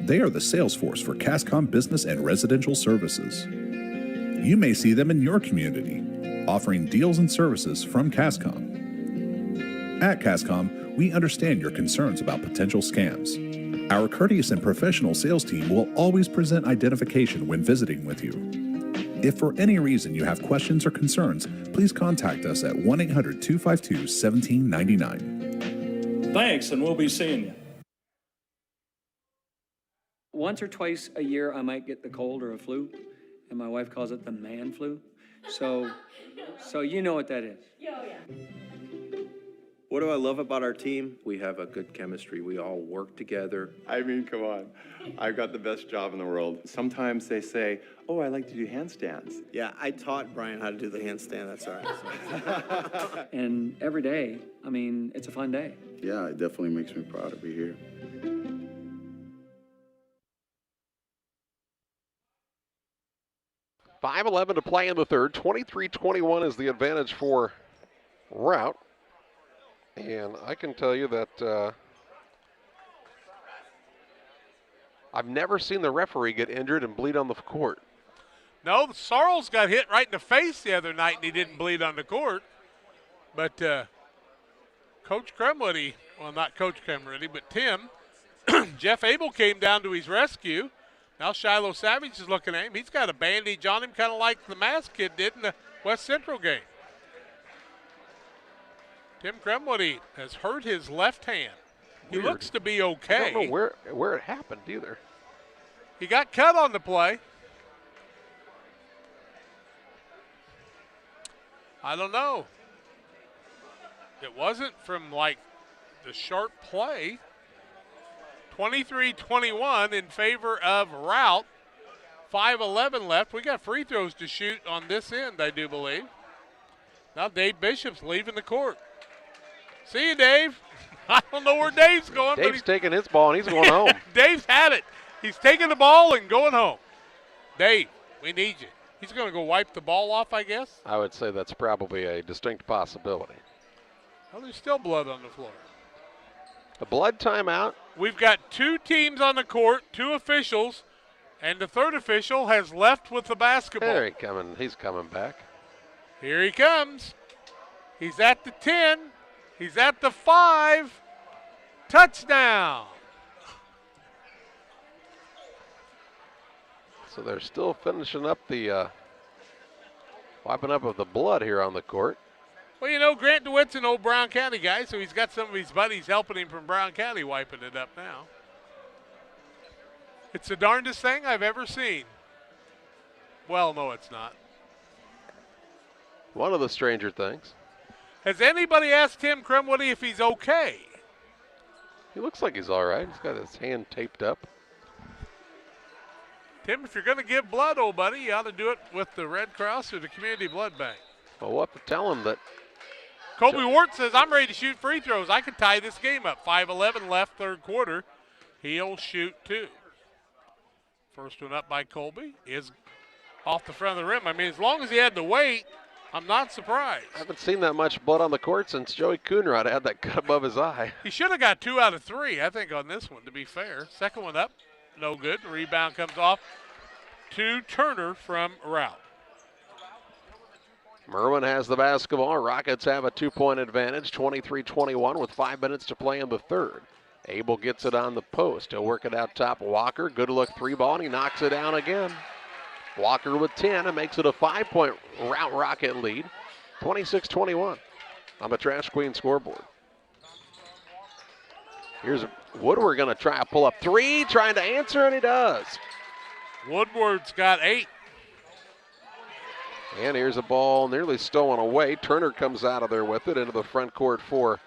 They are the sales force for CASCOM Business and Residential Services. You may see them in your community, offering deals and services from CASCOM. At CASCOM, we understand your concerns about potential scams. Our courteous and professional sales team will always present identification when visiting with you. If for any reason you have questions or concerns, please contact us at 1-800-252-1799. Thanks, and we'll be seeing you. Once or twice a year, I might get the cold or a flu, and my wife calls it the man flu. So you know what that is. What do I love about our team? We have a good chemistry. We all work together. I mean, come on. I've got the best job in the world. Sometimes they say, oh, I like to do handstands. Yeah, I taught Brian how to do the handstand. That's all right. And every day, I mean, it's a fun day. Yeah, it definitely makes me proud to be here. $5:11 to play in the third. 23-21 is the advantage for Routt. And I can tell you that I've never seen the referee get injured and bleed on the court. No, Sarles got hit right in the face the other night, and he didn't bleed on the court. But Coach Crumwoody, well, not Coach Crumwoody, but Tim, Jeff Abel came down to his rescue. Now Shiloh Savage is looking at him. He's got a bandage on him, kind of like the mask kid did in the West Central game. Tim Crumwoody has hurt his left hand. He looks to be okay. I don't know where it happened either. He got cut on the play. I don't know. It wasn't from like the sharp play. 23-21 in favor of Routt. 5:11 left. We got free throws to shoot on this end, I do believe. Now Dave Bishop's leaving the court. See you, Dave. I don't know where Dave's going. Dave's taking his ball, and he's going home. Dave's had it. He's taking the ball and going home. Dave, we need you. He's going to go wipe the ball off, I guess. I would say that's probably a distinct possibility. Well, there's still blood on the floor. A blood timeout. We've got two teams on the court, two officials, and the third official has left with the basketball. There he's coming back. Here he comes. He's at the 10. He's at the 5. Touchdown. So they're still finishing up the wiping up of the blood here on the court. Well, you know, Grant DeWitt's an old Brown County guy, so he's got some of his buddies helping him from Brown County wiping it up now. It's the darndest thing I've ever seen. Well, no, it's not. One of the stranger things. Has anybody asked Tim Crumwoody if he's okay? He looks like he's all right. He's got his hand taped up. Tim, if you're going to give blood, old buddy, you ought to do it with the Red Cross or the Community Blood Bank. Well, we'll have to tell him that. Colby Wart says, I'm ready to shoot free throws. I could tie this game up. 5:11 left, third quarter. He'll shoot two. First one up by Colby is off the front of the rim. I mean, as long as he had the weight, I'm not surprised. I haven't seen that much blood on the court since Joey Coonrod had that cut above his eye. He should have got 2 out of 3, I think, on this one, to be fair. Second one up, no good. The rebound comes off to Turner from Routt. Merwin has the basketball. Rockets have a 2-point advantage, 23-21 with 5 minutes to play in the third. Abel gets it on the post. He'll work it out top. Walker, good look 3-ball, and he knocks it down again. Walker with 10 and makes it a 5-point Routt Rocket lead, 26-21 on the Trash Queen scoreboard. Here's Woodward going to try a pull-up 3, trying to answer, and he does. Woodward's got 8. And here's a ball nearly stolen away. Turner comes out of there with it into the front court for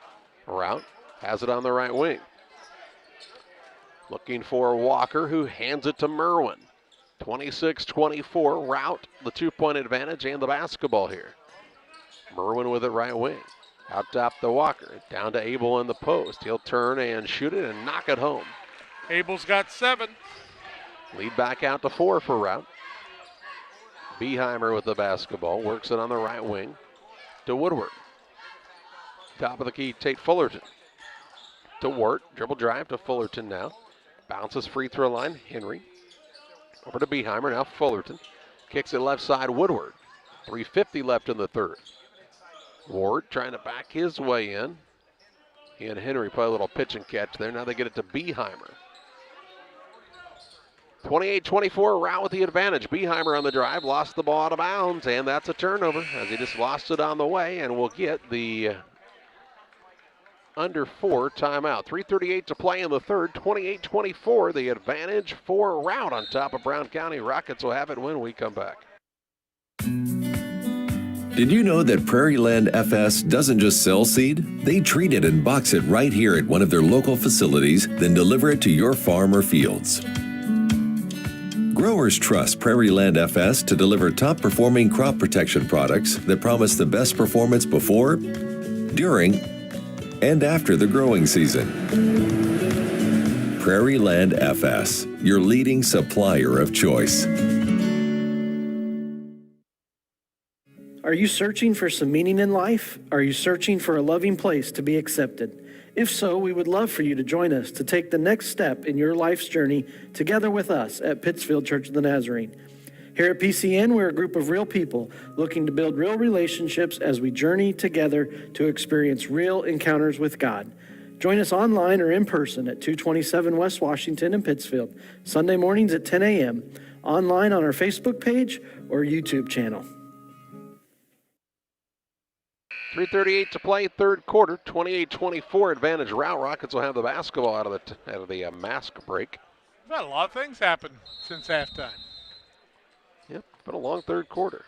Routt. Has it on the right wing. Looking for Walker, who hands it to Merwin. 26-24, Routt, the 2-point advantage and the basketball here. Merwin with it right wing. Out top to Walker. Down to Abel in the post. He'll turn and shoot it and knock it home. Abel's got 7. Lead back out to 4 for Routt. Beheimer with the basketball. Works it on the right wing to Woodward. Top of the key, Tate Fullerton. To Wart. Dribble drive to Fullerton now. Bounces free throw line. Henry. Over to Beheimer. Now Fullerton. Kicks it left side. Woodward. 3:50 left in the third. Ward trying to back his way in. He and Henry play a little pitch and catch there. Now they get it to Beheimer. 28-24, Routt with the advantage. Beheimer on the drive, lost the ball out of bounds, and that's a turnover as he just lost it on the way, and we'll get the under 4 timeout. 3:38 to play in the third. 28-24, the advantage for Routt on top of Brown County. Rockets will have it when we come back. Did you know that Prairie Land FS doesn't just sell seed? They treat it and box it right here at one of their local facilities, then deliver it to your farm or fields. Growers trust Prairie Land FS to deliver top-performing crop protection products that promise the best performance before, during, and after the growing season. Prairie Land FS, your leading supplier of choice. Are you searching for some meaning in life? Are you searching for a loving place to be accepted? If so, we would love for you to join us to take the next step in your life's journey together with us at Pittsfield Church of the Nazarene. Here at PCN, we're a group of real people looking to build real relationships as we journey together to experience real encounters with God. Join us online or in person at 227 West Washington in Pittsfield, Sunday mornings at 10 a.m., online on our Facebook page or YouTube channel. 3:38 to play, third quarter. 28-24 advantage. Routt. Rockets will have the basketball out of the mask break. We've had a lot of things happen since halftime. Yep, it's been a long third quarter.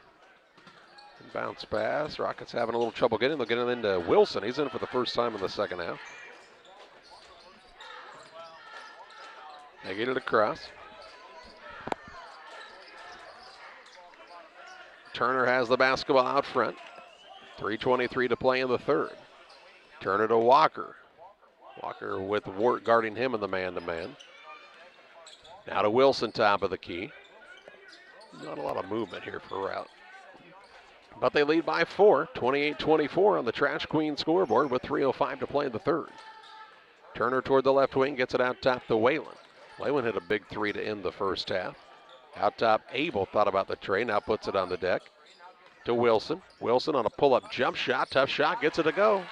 And bounce pass. Rockets having a little trouble getting. They'll get it into Wilson. He's in for the first time in the second half. They get it across. Turner has the basketball out front. 3:23 to play in the third. Turner to Walker. Walker with Wart guarding him in the man-to-man. Now to Wilson, top of the key. Not a lot of movement here for Routt. But they lead by 4, 28-24 on the Trash Queen scoreboard with 3:05 to play in the third. Turner toward the left wing, gets it out top to Whalen. Whalen hit a big 3 to end the first half. Out top, Abel thought about the tray, now puts it on the deck. To Wilson. Wilson on a pull-up jump shot. Tough shot. Gets it to go.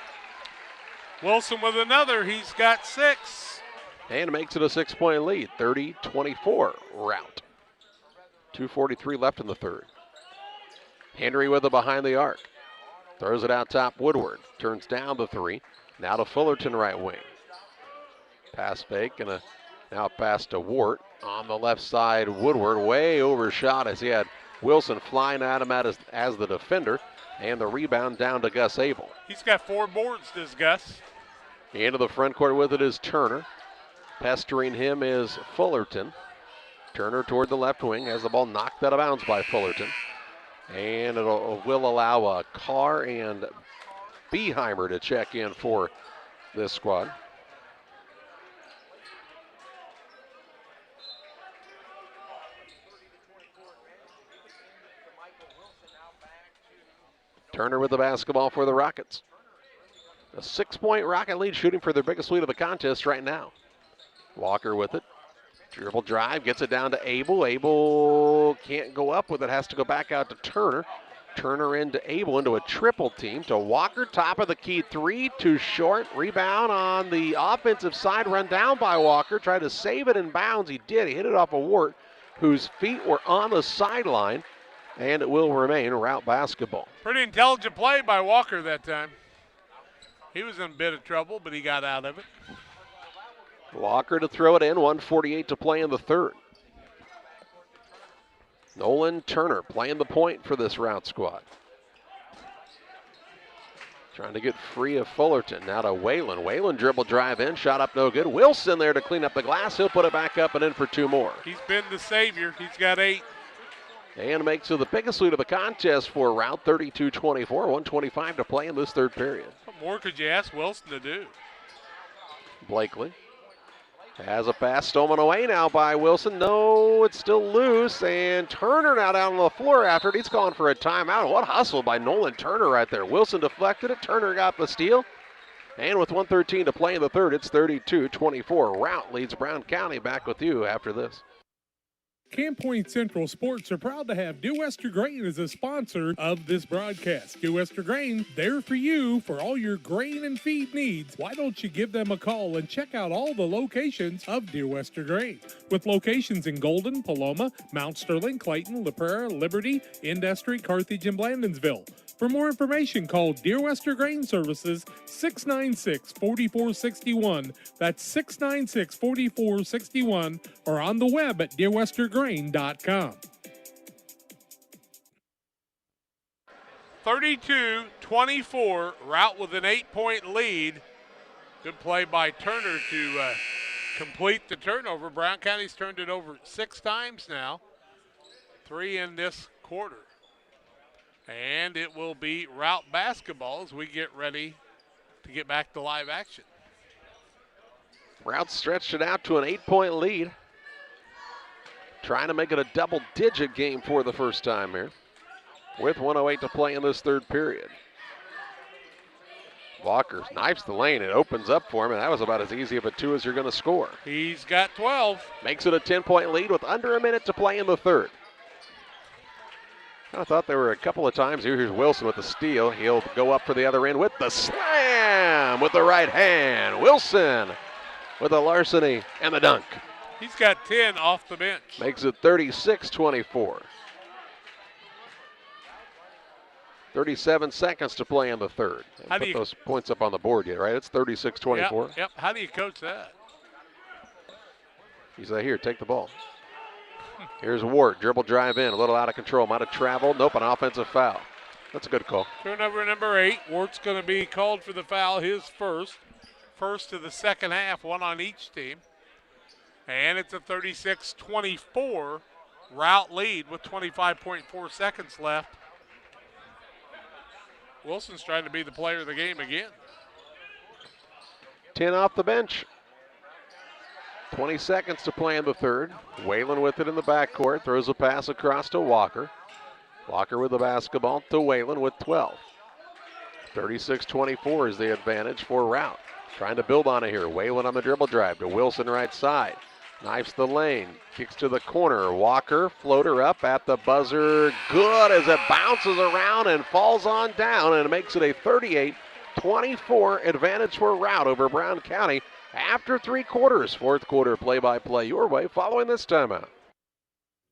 Wilson with another. He's got 6. And makes it a 6-point lead. 30-24 Routt. 2:43 left in the third. Henry with it behind the arc. Throws it out top. Woodward. Turns down the 3. Now to Fullerton right wing. Pass fake and now a pass to Wart. On the left side, Woodward way overshot as he had Wilson flying at him as the defender, and the rebound down to Gus Abel. He's got 4 boards, this Gus. Into the front court with it is Turner. Pestering him is Fullerton. Turner toward the left wing has the ball knocked out of bounds by Fullerton. And it will allow Carr and Beheimer to check in for this squad. Turner with the basketball for the Rockets. A 6-point Rocket lead, shooting for their biggest lead of the contest right now. Walker with it. Dribble drive, gets it down to Abel. Abel can't go up with it, has to go back out to Turner. Turner into Abel, into a triple team. To Walker, top of the key 3, too short. Rebound on the offensive side, run down by Walker. Tried to save it in bounds, he did. He hit it off of Wart, whose feet were on the sideline. And it will remain Routt basketball. Pretty intelligent play by Walker that time. He was in a bit of trouble, but he got out of it. Walker to throw it in, 1:48 to play in the third. Nolan Turner playing the point for this Routt squad. Trying to get free of Fullerton. Now to Whalen. Whalen dribble drive in, shot up no good. Wilson there to clean up the glass. He'll put it back up and in for 2 more. He's been the savior. He's got 8. And makes it the biggest lead of the contest for Routt, 32-24, 1:25 to play in this third period. What more could you ask Wilson to do? Blakely has a pass stolen away now by Wilson. No, it's still loose, and Turner now down on the floor after it. He's calling for a timeout. What hustle by Nolan Turner right there. Wilson deflected it. Turner got the steal. And with 1:13 to play in the third, it's 32-24. Routt leads Brown County. Back with you after this. Camp Point Central Sports are proud to have Dear Wester Grain as a sponsor of this broadcast. Dear Wester Grain, there for you for all your grain and feed needs. Why don't you give them a call and check out all the locations of Dear Wester Grain? With locations in Golden, Paloma, Mount Sterling, Clayton, La Prairie, Liberty, Industry, Carthage, and Blandonsville. For more information, call Dear Wester Grain Services 696-4461. That's 696-4461, or on the web at dearwestergrain.com. 32-24, Routt with an 8-point lead. Good play by Turner to complete the turnover. Brown County's turned it over 6 times now, 3 in this quarter. And it will be Routt basketball as we get ready to get back to live action. Routt stretched it out to an 8-point lead. Trying to make it a double-digit game for the first time here. With 1:08 to play in this third period. Walker knifes the lane. It opens up for him, and that was about as easy of a 2 as you're going to score. He's got 12. Makes it a 10-point lead with under a minute to play in the third. I thought there were a couple of times here. Here's Wilson with the steal. He'll go up for the other end with the slam with the right hand. Wilson with the larceny and the dunk. He's got 10 off the bench. Makes it 36-24. 37 seconds to play in the third. Put those points up on the board yet, right? It's 36-24. Yep. How do you coach that? He's like, here, take the ball. Here's Ward, dribble drive in, a little out of control, might have traveled. Nope, an offensive foul. That's a good call. Turnover number 8. Ward's going to be called for the foul, his first of the second half, 1 on each team. And it's a 36-24 Routt lead with 25.4 seconds left. Wilson's trying to be the player of the game again. 10 off the bench. 20 seconds to play in the third. Whalen with it in the backcourt. Throws a pass across to Walker. Walker with the basketball to Whalen with 12. 36-24 is the advantage for Routt. Trying to build on it here. Whalen on the dribble drive to Wilson right side. Knifes the lane. Kicks to the corner. Walker, floater up at the buzzer. Good as it bounces around and falls on down, and it makes it a 38-24 advantage for Routt over Brown County. After 3 quarters, fourth quarter play-by-play your way following this timeout.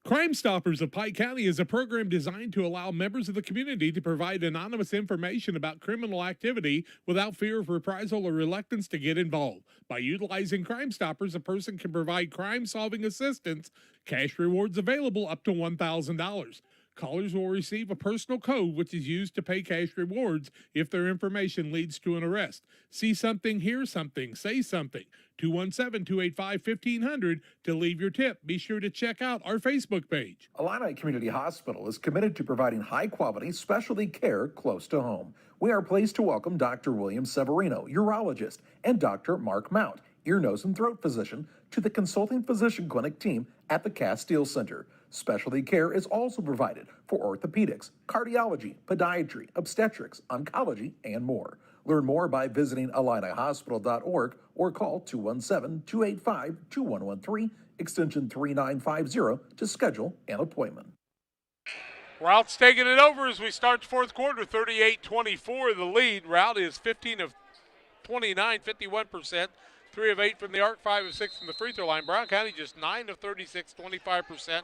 Crime Stoppers of Pike County is a program designed to allow members of the community to provide anonymous information about criminal activity without fear of reprisal or reluctance to get involved. By utilizing Crime Stoppers, a person can provide crime-solving assistance, cash rewards available up to $1,000. Callers will receive a personal code which is used to pay cash rewards if their information leads to an arrest. See something, hear something, say something. 217-285-1500 to leave your tip. Be sure to check out our Facebook page. Illini Community Hospital is committed to providing high-quality specialty care close to home. We are pleased to welcome Dr. William Severino, urologist, and Dr. Mark Mount, ear, nose, and throat physician, to the consulting physician clinic team at the Castile Center. Specialty care is also provided for orthopedics, cardiology, podiatry, obstetrics, oncology, and more. Learn more by visiting IlliniHospital.org or call 217-285-2113, extension 3950 to schedule an appointment. Rout's taking it over as we start the fourth quarter, 38-24 the lead. Routt is 15 of 29, 51%. 3 of 8 from the arc, 5 of 6 from the free throw line. Brown County just 9 of 36, 25%.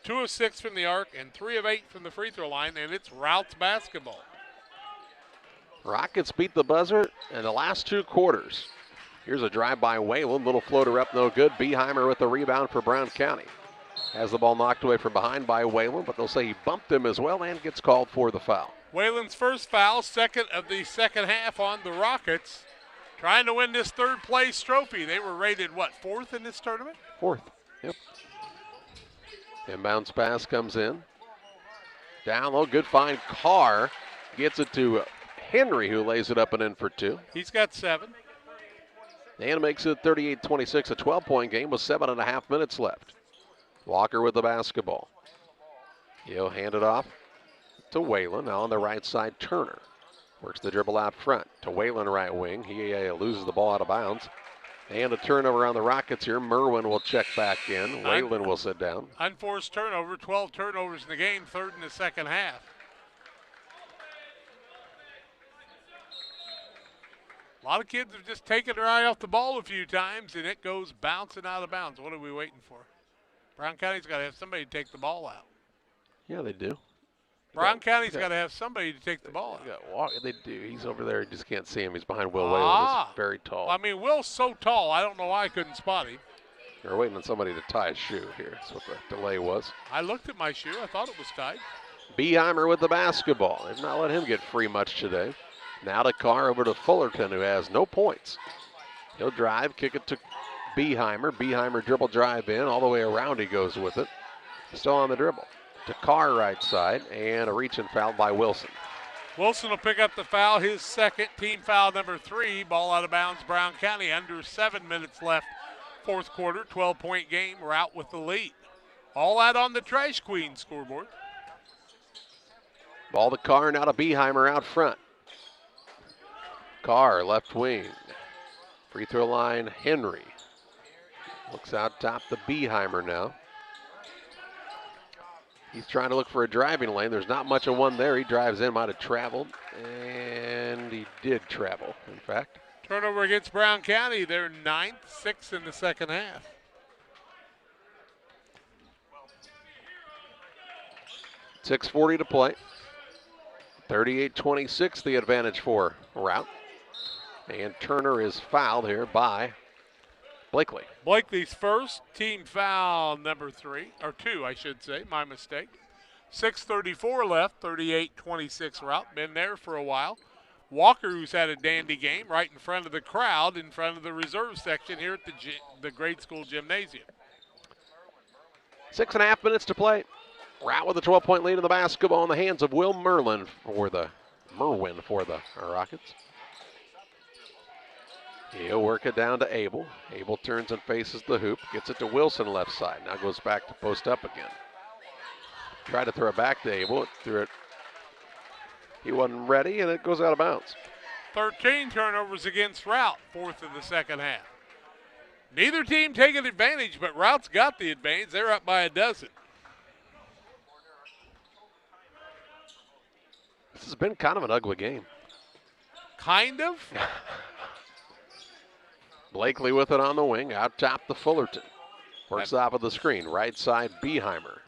2 of 6 from the arc and 3 of 8 from the free throw line, and it's Rout's basketball. Rockets beat the buzzer in the last 2 quarters. Here's a drive by Whalen, little floater up, no good. Beheimer with the rebound for Brown County. Has the ball knocked away from behind by Whalen, but they'll say he bumped him as well and gets called for the foul. Whalen's first foul, second of the second half on the Rockets. Trying to win this third place trophy. They were rated, what, 4th in this tournament? 4th, yep. Inbounds pass comes in. Down low, good find. Carr gets it to Henry, who lays it up and in for 2. He's got 7. And makes it 38-26, a 12-point game with 7.5 minutes left. Walker with the basketball. He'll hand it off to Whalen. Now on the right side, Turner. Works the dribble out front to Whalen, right wing. He loses the ball out of bounds. And a turnover on the Rockets here. Merwin will check back in. Whalen will sit down. Unforced turnover, 12 turnovers in the game, third in the second half. A lot of kids have just taken their eye off the ball a few times, and it goes bouncing out of bounds. What are we waiting for? Brown County's got to have somebody to take the ball out. Yeah, they do. Brown County's got to have somebody to take the ball out. They do. He's over there. You just can't see him. He's behind Will Whalen. He's very tall. I mean, Will's so tall, I don't know why I couldn't spot him. They're waiting on somebody to tie his shoe here. That's what the delay was. I looked at my shoe. I thought it was tied. Beheimer with the basketball. They've not let him get free much today. Now to Carr over to Fullerton, who has no points. He'll drive, kick it to Beheimer. Beheimer dribble drive in. All the way around he goes with it. Still on the dribble. To Carr right side, and a reach and foul by Wilson. Wilson will pick up the foul, his second, team foul number 3. Ball out of bounds, Brown County. Under 7 minutes left, fourth quarter, 12-point game. Routt with the lead. All that on the Trash Queen scoreboard. Ball to Carr, now to Beheimer out front. Carr, left wing. Free throw line, Henry. Looks out top to Beheimer now. He's trying to look for a driving lane. There's not much of one there. He drives in, might have traveled, and he did travel, in fact. Turnover against Brown County. They're 9th, 6th in the second half. .6:40 to play. 38-26 the advantage for Routt. And Turner is fouled here by Blakely. Blakely's first, team foul number 3, or 2, I should say, my mistake. 6:34 left, 38-26 Routt. Been there for a while. Walker, who's had a dandy game, right in front of the crowd, in front of the reserve section here at the grade school gymnasium. 6.5 minutes to play. Routt with a 12-point lead in the basketball in the hands of Will Merwin for the Rockets. He'll work it down to Abel. Abel turns and faces the hoop. Gets it to Wilson left side. Now goes back to post up again. Tried to throw it back to Abel. Threw it. He wasn't ready, and it goes out of bounds. 13 turnovers against Routt, fourth in the second half. Neither team taking advantage, but Rout's got the advantage. They're up by a dozen. This has been kind of an ugly game. Kind of? Blakely with it on the wing, out top to Fullerton. Works off of the screen, right side Beheimer.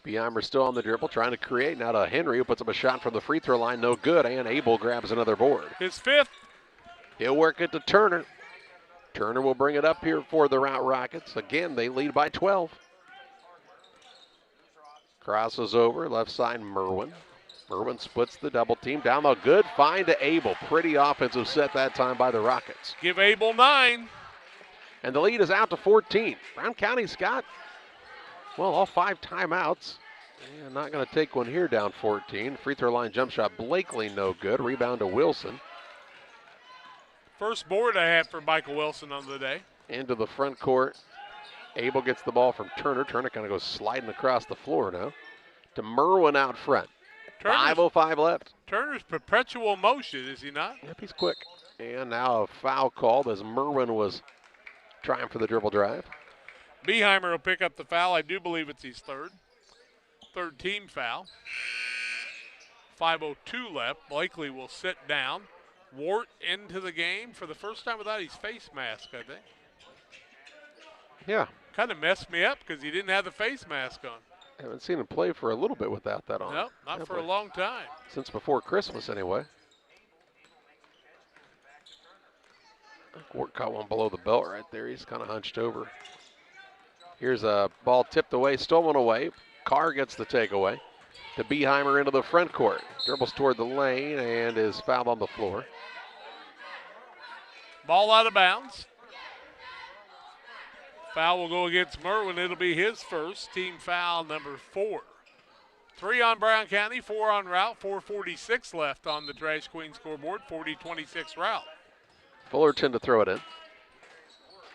Beheimer still on the dribble, trying to create. Now to Henry, who puts up a shot from the free throw line, no good, and Abel grabs another board. His fifth. He'll work it to Turner. Turner will bring it up here for the Routt Rockets. Again, they lead by 12. Crosses over, left side Merwin. Merwin splits the double team down the good find to Abel. Pretty offensive set that time by the Rockets. Give Abel 9. And the lead is out to 14. Brown County's got, well, all 5 timeouts. And not going to take one here down 14. Free throw line jump shot, Blakely no good. Rebound to Wilson. First board I have for Michael Wilson on the day. Into the front court. Abel gets the ball from Turner. Turner kind of goes sliding across the floor now. To Merwin out front. 5:05 left. Turner's perpetual motion, is he not? Yep, he's quick. And now a foul called as Merwin was trying for the dribble drive. Beheimer will pick up the foul. I do believe it's his third team foul. 5:02 left. Blakely will sit down. Routt into the game for the first time without his face mask, I think. Yeah. Kind of messed me up because he didn't have the face mask on. I haven't seen him play for a little bit without that on. Nope, not for a long time. Since before Christmas, anyway. Routt caught one below the belt right there. He's kind of hunched over. Here's a ball tipped away, stolen away. Carr gets the takeaway. To Beheimer into the front court. Dribbles toward the lane and is fouled on the floor. Ball out of bounds. Foul will go against Merwin. It'll be his first, team foul number 4. 3 on Brown County, 4 on Routt, 4:46 left on the Trash Queen scoreboard, 40-26 Routt. Fullerton to throw it in.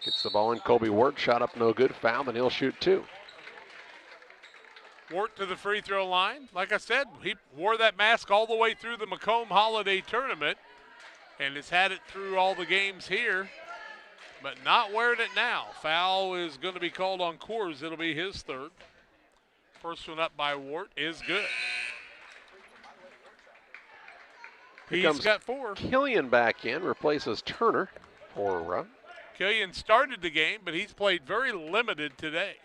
Gets the ball in. Colby Ward, shot up no good, foul, and he'll shoot 2. Wart to the free throw line. Like I said, he wore that mask all the way through the Macomb Holiday Tournament and has had it through all the games here, but not wearing it now. Foul is going to be called on Coors. It'll be his 3rd. First one up by Wart is good. He's got 4. Killian back in, replaces Turner for Routt. Killian started the game, but he's played very limited today.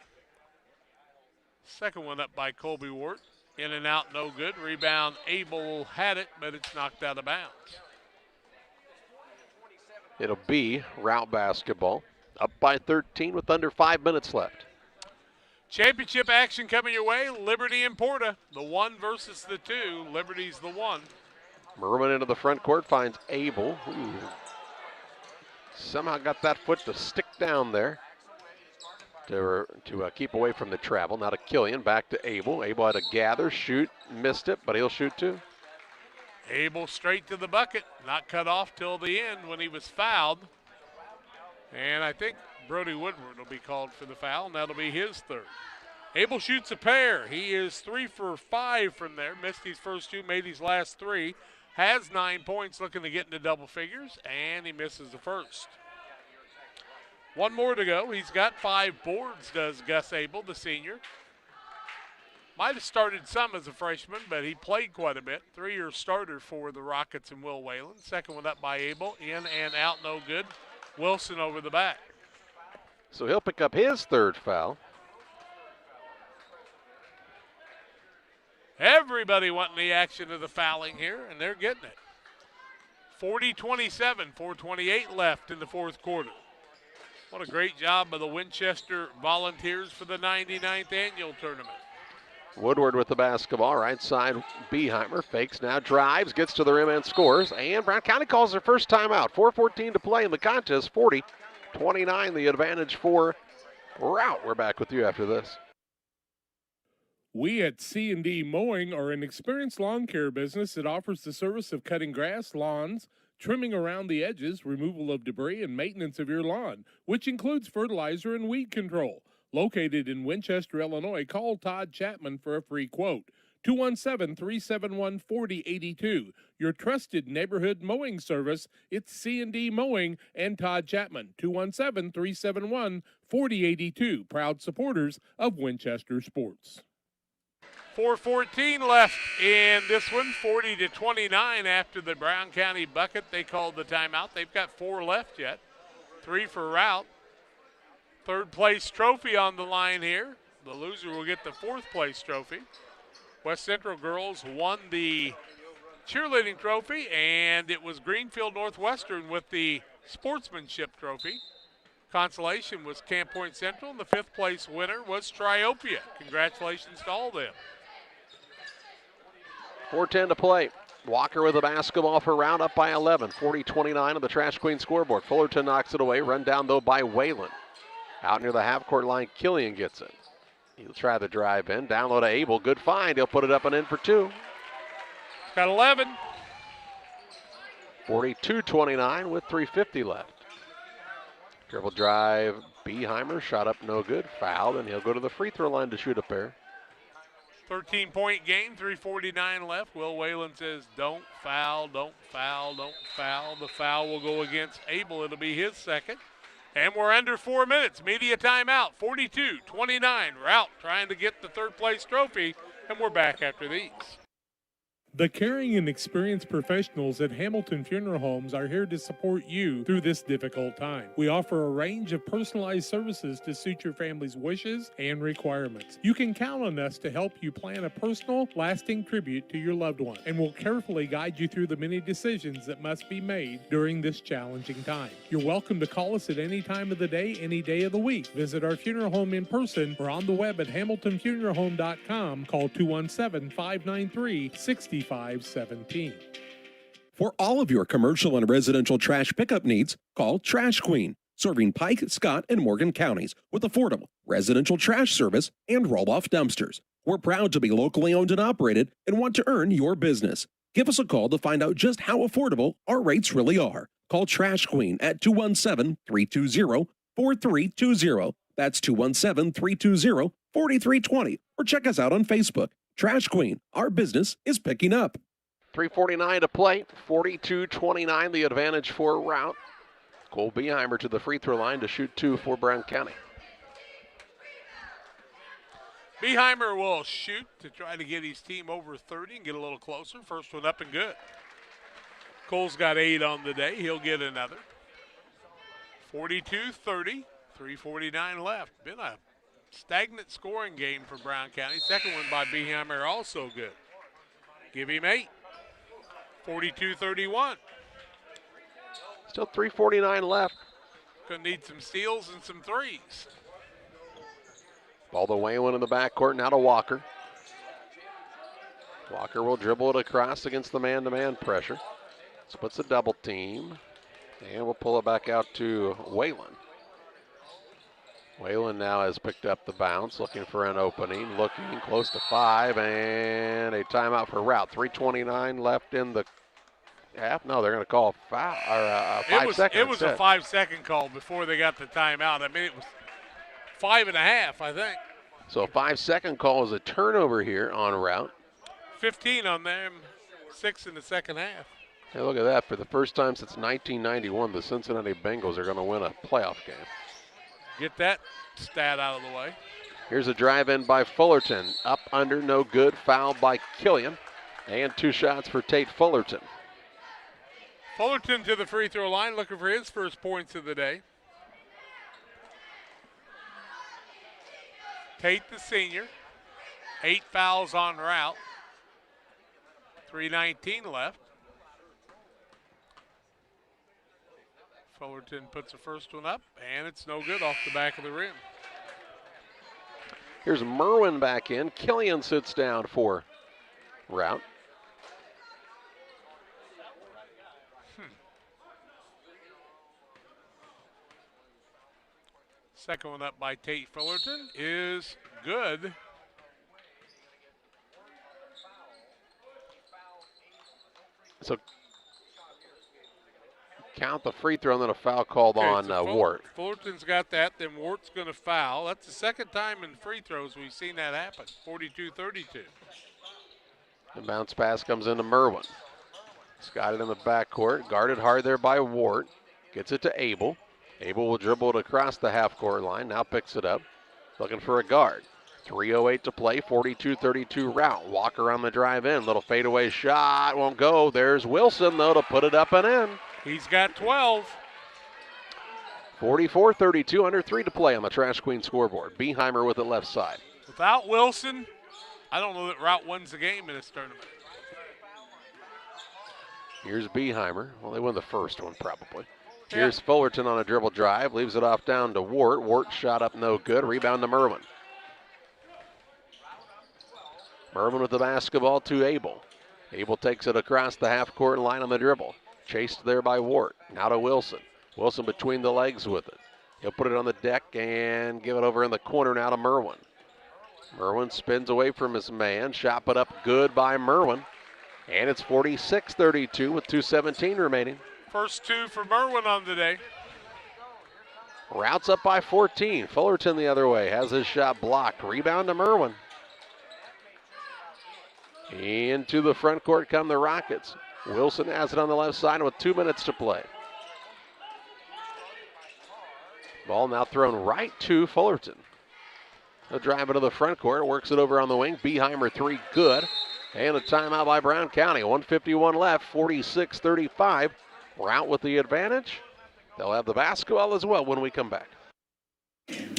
Second one up by Colby Wart. In and out, no good. Rebound, Abel had it, but it's knocked out of bounds. It'll be Routt basketball. Up by 13 with under 5 minutes left. Championship action coming your way. Liberty and Porta. The 1 versus the 2. Liberty's the 1. Merman into the front court, finds Abel. Ooh. Somehow got that foot to stick down there to keep away from the travel. Now to Killian, back to Abel. Abel had to gather, shoot, missed it, but he'll shoot 2. Abel straight to the bucket, not cut off till the end when he was fouled. And I think Brody Woodward will be called for the foul, and that'll be his 3rd. Abel shoots a pair. He is 3 for 5 from there. Missed his first 2, made his last 3. Has 9 points, looking to get into double figures, and he misses the first. 1 more to go. He's got 5 boards, does Gus Abel, the senior. Might have started some as a freshman, but he played quite a bit. 3-year starter for the Rockets and Will Whalen. Second one up by Abel, in and out, no good. Wilson over the back. So he'll pick up his 3rd foul. Everybody wanting the action of the fouling here, and they're getting it. 40-27, 4:28 left in the 4th quarter. What a great job by the Winchester Volunteers for the 99th annual tournament. Woodward with the basketball, right side. Beheimer fakes, now drives, gets to the rim and scores. And Brown County calls their first timeout. 4:14 to play in the contest. 40-29, the advantage for Routt. We're back with you after this. We at C&D Mowing are an experienced lawn care business that offers the service of cutting grass, lawns, trimming around the edges, removal of debris, and maintenance of your lawn, which includes fertilizer and weed control. Located in Winchester, Illinois, call Todd Chapman for a free quote. 217-371-4082. Your trusted neighborhood mowing service. It's C&D Mowing and Todd Chapman. 217-371-4082. Proud supporters of Winchester sports. 4:14 left in this one, 40-29 after the Brown County bucket. They called the timeout. They've got 4 left yet. 3 for Routt. 3rd place trophy on the line here. The loser will get the 4th place trophy. West Central girls won the cheerleading trophy, and it was Greenfield Northwestern with the sportsmanship trophy. Consolation was Camp Point Central, and the 5th place winner was Triopia. Congratulations to all of them. 4:10 to play. Walker with the basketball for Routt, up by 11. 40-29 on the Trash Queen scoreboard. Fullerton knocks it away. Run down, though, by Whalen. Out near the half-court line, Killian gets it. He'll try the drive in. Down low to Abel. Good find. He'll put it up and in for 2. Got 11. 42-29 with 3:50 left. Dribble drive. Beheimer shot up no good. Fouled, and he'll go to the free throw line to shoot a pair. 13-point game, 3:49 left. Will Whalen says, don't foul, don't foul, don't foul. The foul will go against Abel. It'll be his 2nd. And we're under 4 minutes. Media timeout, 42-29. Routt trying to get the 3rd place trophy, and we're back after these. The caring and experienced professionals at Hamilton Funeral Homes are here to support you through this difficult time. We offer a range of personalized services to suit your family's wishes and requirements. You can count on us to help you plan a personal, lasting tribute to your loved one, and we'll carefully guide you through the many decisions that must be made during this challenging time. You're welcome to call us at any time of the day, any day of the week. Visit our funeral home in person or on the web at hamiltonfuneralhome.com. Call 217-593-6517. For all of your commercial and residential trash pickup needs, call Trash Queen, serving Pike, Scott, and Morgan counties with affordable residential trash service and roll-off dumpsters. We're proud to be locally owned and operated and want to earn your business. Give us a call to find out just how affordable our rates really are. Call Trash Queen at 217-320-4320. That's 217-320-4320. Or check us out on Facebook. Trash Queen, our business is picking up. 3:49 to play, 42-29 the advantage for Routt. Cole Beheimer to the free throw line to shoot 2 for Brown County. Beheimer will shoot to try to get his team over 30 and get a little closer. First one up and good. Cole's got 8 on the day. He'll get another. 42-30, 3:49 left. Been a stagnant scoring game for Brown County. Second one by Beheimer also good. Give him 8. 42-31. Still 3:49 left. Gonna need some steals and some threes. Ball to Whalen in the backcourt, now to Walker. Walker will dribble it across against the man-to-man pressure. Splits a double team. And we'll pull it back out to Whalen. Whalen now has picked up the bounce, looking for an opening, looking close to 5, and a timeout for Routt. 3:29 left in the half. No, they're going to call a foul, or a 5 second. It was a 5-second call before they got the timeout. I mean, it was 5.5, I think. So a 5-second call is a turnover here on Routt. 15 on them, 6 in the second half. Hey, look at that. For the first time since 1991, the Cincinnati Bengals are going to win a playoff game. Get that stat out of the way. Here's a drive in by Fullerton. Up, under, no good. Fouled by Killian. And 2 shots for Tate Fullerton. Fullerton to the free throw line, looking for his first points of the day. Tate, the senior. 8 fouls on Routt. 3:19 left. Fullerton puts the first one up, and it's no good off the back of the rim. Here's Merwin back in. Killian sits down for Routt. Second one up by Tate Fullerton is good. So count the free throw and then a foul called on Wart. Fullerton's got that, then Wart's going to foul. That's the second time in free throws we've seen that happen. 42-32. The bounce pass comes into Merwin. He's got it in the backcourt. Guarded hard there by Wart. Gets it to Abel. Abel will dribble it across the half-court line. Now picks it up. Looking for a guard. 3:08 to play. 42-32 Routt. Walker on the drive in. Little fadeaway shot. Won't go. There's Wilson, though, to put it up and in. He's got 12. 44-32, under 3 to play on the Trash Queen scoreboard. Beheimer with it left side. Without Wilson, I don't know that Routt wins the game in this tournament. Here's Beheimer. Well, they win the first one probably. Yeah. Here's Fullerton on a dribble drive. Leaves it off down to Wart. Wart shot up no good. Rebound to Merwin. Merwin with the basketball to Abel. Abel takes it across the half-court line on the dribble. Chased there by Wart. Now to Wilson. Wilson between the legs with it. He'll put it on the deck and give it over in the corner now to Merwin. Merwin spins away from his man. Shot put up good by Merwin. And it's 46-32 with 2:17 remaining. First 2 for Merwin on the day. Routes up by 14. Fullerton the other way. Has his shot blocked. Rebound to Merwin. Into the front court come the Rockets. Wilson has it on the left side with 2 minutes to play. Ball now thrown right to Fullerton. He'll drive into the front court, works it over on the wing. Beheimer 3, good. And a timeout by Brown County. 1:51 left, 46-35. Routt with the advantage. They'll have the basketball as well when we come back.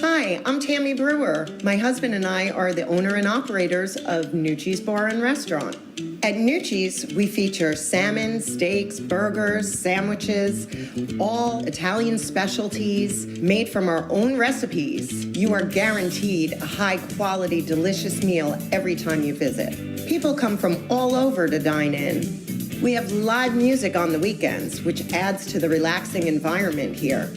Hi, I'm Tammy Brewer. My husband and I are the owner and operators of Nucci's Bar and Restaurant. At Nucci's, we feature salmon, steaks, burgers, sandwiches, all Italian specialties made from our own recipes. You are guaranteed a high-quality, delicious meal every time you visit. People come from all over to dine in. We have live music on the weekends, which adds to the relaxing environment here.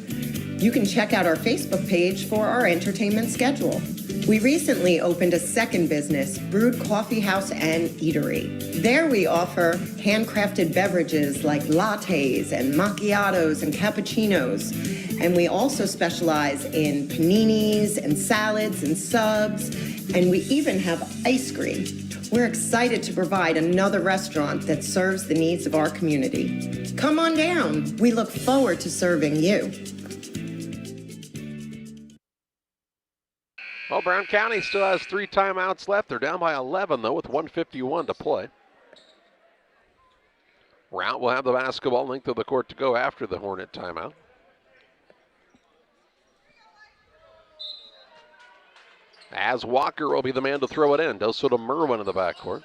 You can check out our Facebook page for our entertainment schedule. We recently opened a second business, Brewed Coffee House and Eatery. There we offer handcrafted beverages like lattes and macchiatos and cappuccinos. And we also specialize in paninis and salads and subs. And we even have ice cream. We're excited to provide another restaurant that serves the needs of our community. Come on down. We look forward to serving you. Well, Brown County still has 3 timeouts left. They're down by 11, though, with 1:51 to play. Routt will have the basketball, length of the court to go after the Hornet timeout. As Walker will be the man to throw it in. Does so to Merwin in the backcourt.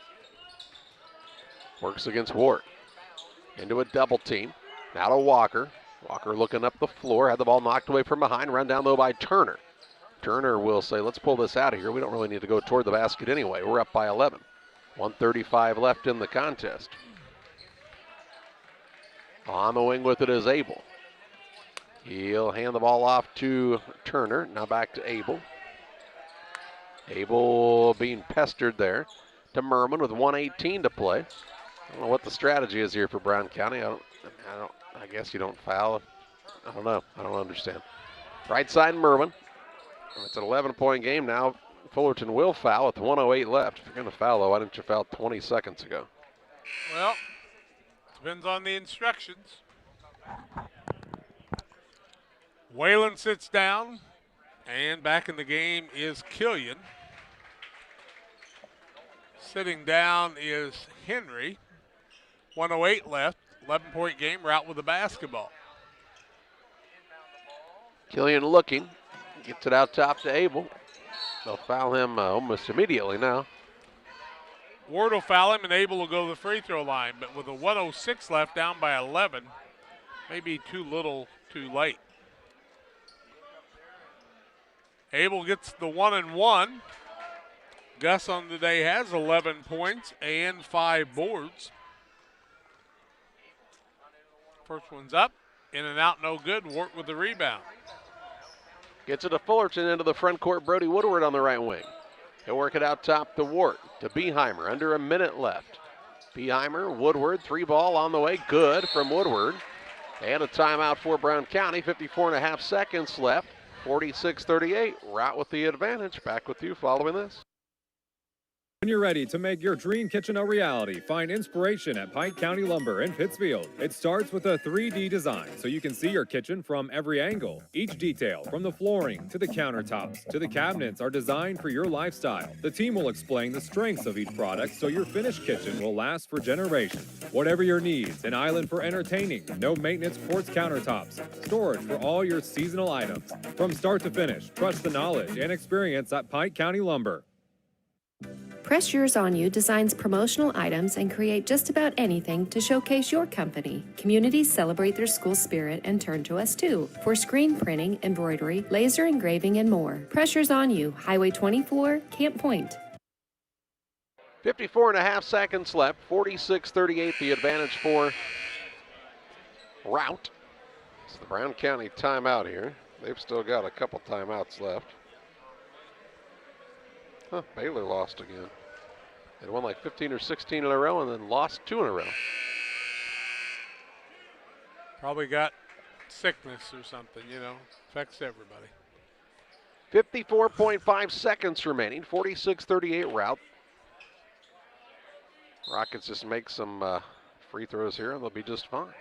Works against Ward. Into a double team. Now to Walker. Walker looking up the floor. Had the ball knocked away from behind. Run down, though, by Turner. Turner will say, let's pull this out of here. We don't really need to go toward the basket anyway. We're up by 11. 1:35 left in the contest. On the wing with it is Abel. He'll hand the ball off to Turner. Now back to Abel. Abel being pestered there to Merman with 1:18 to play. I don't know what the strategy is here for Brown County. I guess you don't foul. I don't know. I don't understand. Right side Merman. It's an 11-point game now. Fullerton will foul with 1:08 left. If you're going to foul, though, why didn't you foul 20 seconds ago? Well, depends on the instructions. Whalen sits down, and back in the game is Killian. Sitting down is Henry. 1:08 left. 11-point game. Routt with the basketball. Killian looking. Gets it out top to Abel. They'll foul him almost immediately now. Ward will foul him, and Abel will go to the free throw line. But with a 1:06 left, down by 11, maybe too little, too late. Abel gets the 1-and-1. Gus on the day has 11 points and 5 boards. First one's up, in and out, no good. Ward with the rebound. Gets it to Fullerton into the front court. Brody Woodward on the right wing. He'll work it out top to Ward. To Beheimer, under a minute left. Beheimer, Woodward, 3-ball on the way. Good from Woodward. And a timeout for Brown County. 54.5 seconds left. 46-38. Routt with the advantage. Back with you following this. When you're ready to make your dream kitchen a reality, find inspiration at Pike County Lumber in Pittsfield. It starts with a 3D design so you can see your kitchen from every angle. Each detail, from the flooring to the countertops to the cabinets, are designed for your lifestyle. The team will explain the strengths of each product so your finished kitchen will last for generations. Whatever your needs, an island for entertaining, no maintenance quartz countertops, storage for all your seasonal items. From start to finish, trust the knowledge and experience at Pike County Lumber. Press Yours On You designs promotional items and create just about anything to showcase your company. Communities celebrate their school spirit and turn to us too for screen printing, embroidery, laser engraving, and more. Press Yours On You, Highway 24, Camp Point. 54.5 seconds left. 46-38, the advantage for Routt. It's the Brown County timeout here. They've still got a couple timeouts left. Huh, Baylor lost again. They won like 15 or 16 in a row and then lost 2 in a row. Probably got sickness or something, you know, affects everybody. 54.5 seconds remaining, 46-38 Routt. Rockets just make some free throws here and they'll be just fine.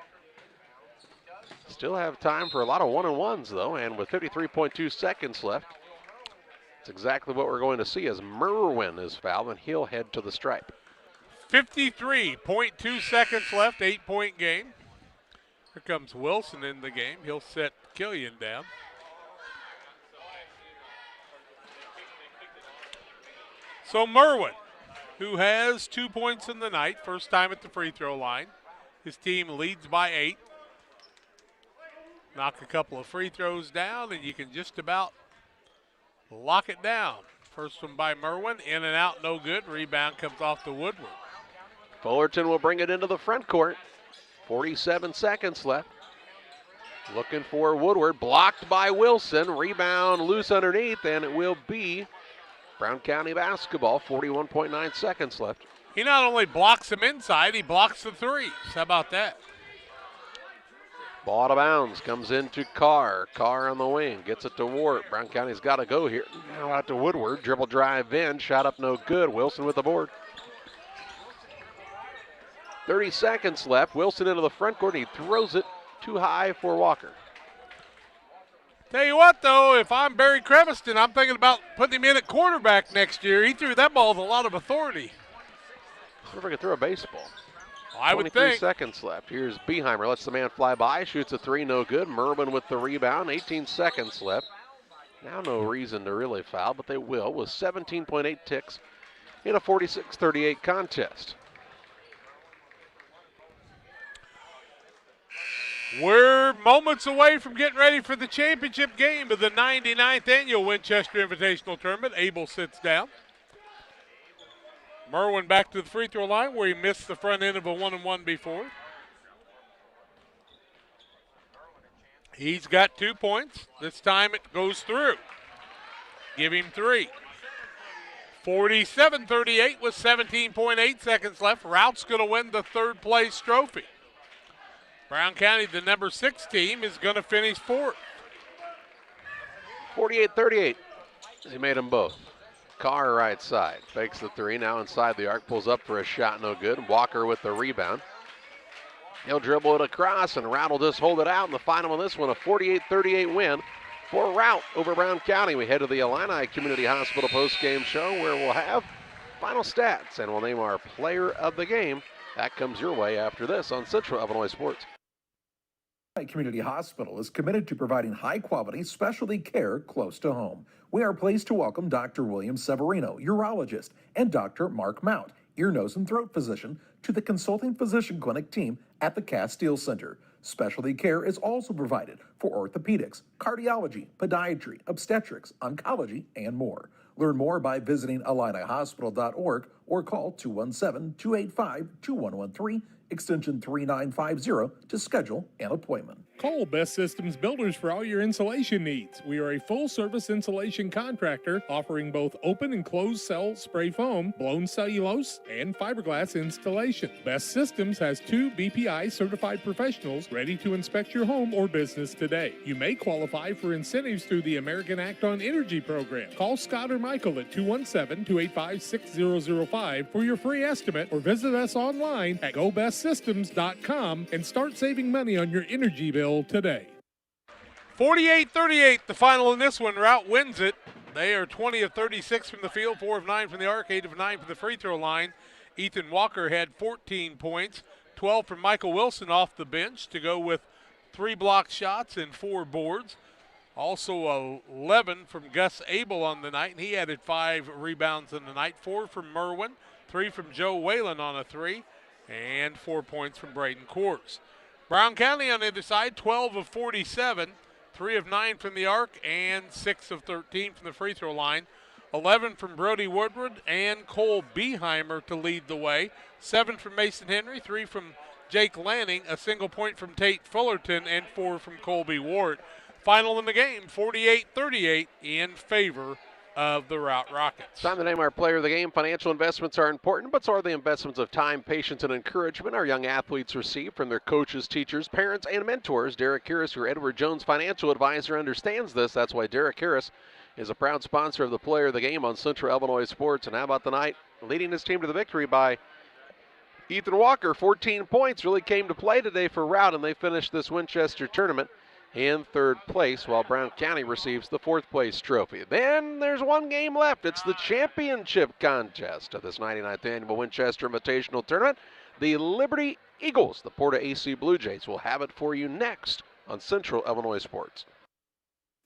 Still have time for a lot of 1-and-1s though, and with 53.2 seconds left, that's exactly what we're going to see as Merwin is fouled and he'll head to the stripe. 53.2 seconds left, 8-point game. Here comes Wilson in the game. He'll set Killian down. So Merwin, who has 2 points in the night, first time at the free throw line. His team leads by 8. Knock a couple of free throws down and you can just about lock it down. First one by Merwin, in and out, no good. Rebound comes off to Woodward. Fullerton will bring it into the front court. 47 seconds left. Looking for Woodward, blocked by Wilson. Rebound loose underneath, and it will be Brown County basketball, 41.9 seconds left. He not only blocks them inside, he blocks the threes. How about that? Ball out of bounds, comes into Carr. Carr on the wing, gets it to Ward. Brown County's got to go here. Now out to Woodward, dribble drive in, shot up no good. Wilson with the board. 30 seconds left. Wilson into the front court. He throws it too high for Walker. Tell you what, though, if I'm Barry Creviston, I'm thinking about putting him in at quarterback next year. He threw that ball with a lot of authority. I wonder if I could throw a baseball. I would 23 think. seconds left. Here's Beheimer, lets the man fly by, shoots a three, no good. Merwin with the rebound, 18 seconds left. Now no reason to really foul, but they will with 17.8 ticks in a 46-38 contest. We're moments away from getting ready for the championship game of the 99th annual Winchester Invitational Tournament. Abel sits down. Merwin back to the free throw line where he missed the front end of a 1-and-1 before. He's got 2 points. This time it goes through. Give him 3. 47-38 with 17.8 seconds left. Routt's going to win the third place trophy. Brown County, the number 6 team, is going to finish 4th. 48-38. He made them both. Carr right side, fakes the three, now inside the arc, pulls up for a shot, no good. Walker with the rebound. He'll dribble it across, and Routt will just hold it out in the final of this one, a 48-38 win for Routt over Brown County. We head to the Illini Community Hospital post-game show where we'll have final stats, and we'll name our player of the game. That comes your way after this on Central Illinois Sports. Community Hospital is committed to providing high-quality specialty care close to home. We are pleased to welcome Dr. William Severino, urologist, and Dr. Mark Mount, ear, nose, and throat physician, to the consulting physician clinic team at the Castile Center. Specialty care is also provided for orthopedics, cardiology, podiatry, obstetrics, oncology, and more. Learn more by visiting IlliniHospital.org or call 217-285-2113, extension 3950 to schedule an appointment. Call Best Systems Builders for all your insulation needs. We are a full-service insulation contractor offering both open and closed cell spray foam, blown cellulose, and fiberglass installation. Best Systems has 2 BPI certified professionals ready to inspect your home or business today. You may qualify for incentives through the American Act on Energy program. Call Scott or Michael at 217-285-6005 for your free estimate, or visit us online at GoBestSystems.com and start saving money on your energy bill today. 48-38, the final in this one. Routt wins it. They are 20 of 36 from the field, 4 of 9 from the arc, 8 of 9 from the free throw line. Ethan Walker had 14 points, 12 from Michael Wilson off the bench to go with 3 blocked shots and 4 boards. Also 11 from Gus Abel on the night, and he added 5 rebounds in the night. 4 from Merwin, 3 from Joe Whalen on a 3, and 4 points from Braden Coors. Brown County on the other side, 12 of 47, 3 of 9 from the arc, and 6 of 13 from the free throw line. 11 from Brody Woodward and Cole Beheimer to lead the way. 7 from Mason Henry, 3 from Jake Lanning, a single point from Tate Fullerton, and 4 from Colby Ward. Final in the game, 48-38 in favor of the Routt Rockets. Time to name our player of the game. Financial investments are important, but so are the investments of time, patience, and encouragement our young athletes receive from their coaches, teachers, parents, and mentors. Derek Harris, your Edward Jones financial advisor, understands this. That's why Derek Harris is a proud sponsor of the player of the game on Central Illinois Sports. And how about the night leading his team to the victory by Ethan Walker? 14 points really came to play today for Routt, and they finished this Winchester tournament in 3rd place, while Brown County receives the 4th place trophy. Then there's one game left. It's the championship contest of this 99th annual Winchester Invitational Tournament. The Liberty Eagles, the PORTA-A Blue Jays, will have it for you next on Central Illinois Sports.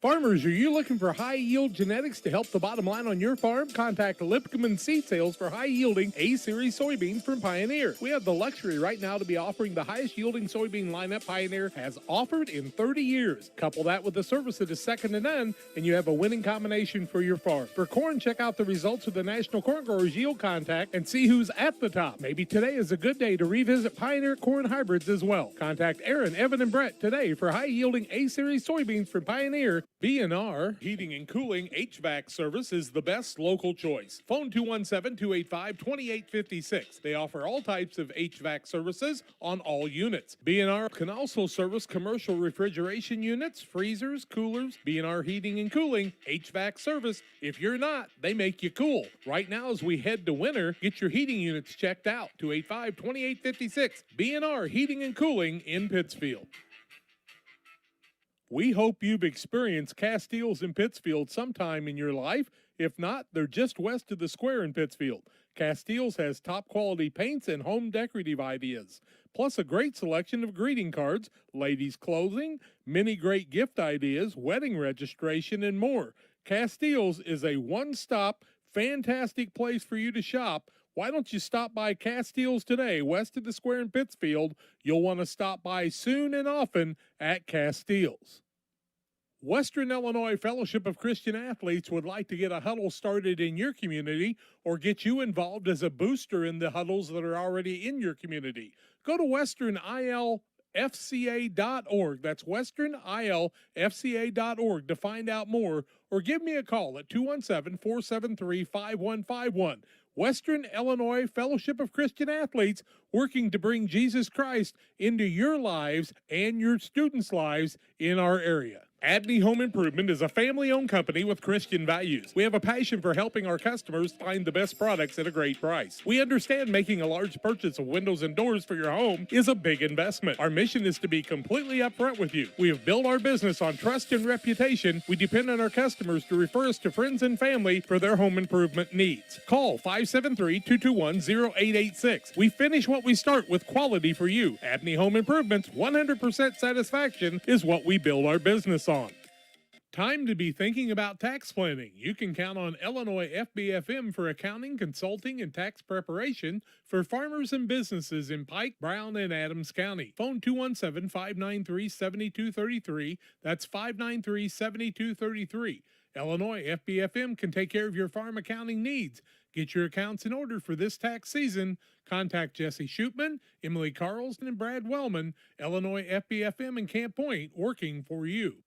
Farmers, are you looking for high-yield genetics to help the bottom line on your farm? Contact Lipcomb Seed Sales for high-yielding A-Series soybeans from Pioneer. We have the luxury right now to be offering the highest-yielding soybean lineup Pioneer has offered in 30 years. Couple that with a service that is second to none, and you have a winning combination for your farm. For corn, check out the results of the National Corn Growers Yield Contact and see who's at the top. Maybe today is a good day to revisit Pioneer corn hybrids as well. Contact Aaron, Evan, and Brett today for high-yielding A-Series soybeans from Pioneer B&R Heating and Cooling HVAC service is the best local choice. Phone 217-285-2856. They offer all types of HVAC services on all units. B&R can also service commercial refrigeration units, freezers, coolers. B&R Heating and Cooling HVAC service. If you're not, they make you cool. Right now as we head to winter, get your heating units checked out. 285-2856. B&R Heating and Cooling in Pittsfield. We hope you've experienced Castiles in Pittsfield sometime in your life. If not, they're just west of the square in Pittsfield. Castiles has top quality paints and home decorative ideas, plus a great selection of greeting cards, ladies' clothing, many great gift ideas, wedding registration, and more. Castiles is a one-stop, fantastic place for you to shop. Why don't you stop by Castiles today, west of the square in Pittsfield? You'll want to stop by soon and often at Castiles. Western Illinois Fellowship of Christian Athletes would like to get a huddle started in your community or get you involved as a booster in the huddles that are already in your community. Go to westernilfca.org. That's westernilfca.org to find out more, or give me a call at 217-473-5151. Western Illinois Fellowship of Christian Athletes, working to bring Jesus Christ into your lives and your students' lives in our area. Abney Home Improvement is a family-owned company with Christian values. We have a passion for helping our customers find the best products at a great price. We understand making a large purchase of windows and doors for your home is a big investment. Our mission is to be completely upfront with you. We have built our business on trust and reputation. We depend on our customers to refer us to friends and family for their home improvement needs. Call 573-221-0886. We finish what we start with quality for you. Abney Home Improvements, 100% satisfaction is what we build our business on. Time to be thinking about tax planning. You can count on Illinois FBFM for accounting, consulting, and tax preparation for farmers and businesses in Pike, Brown, and Adams County. Phone 217-593-7233. That's 593-7233. Illinois FBFM can take care of your farm accounting needs. Get your accounts in order for this tax season. Contact Jesse Shootman, Emily Carlson, and Brad Wellman. Illinois FBFM in Camp Point, working for you.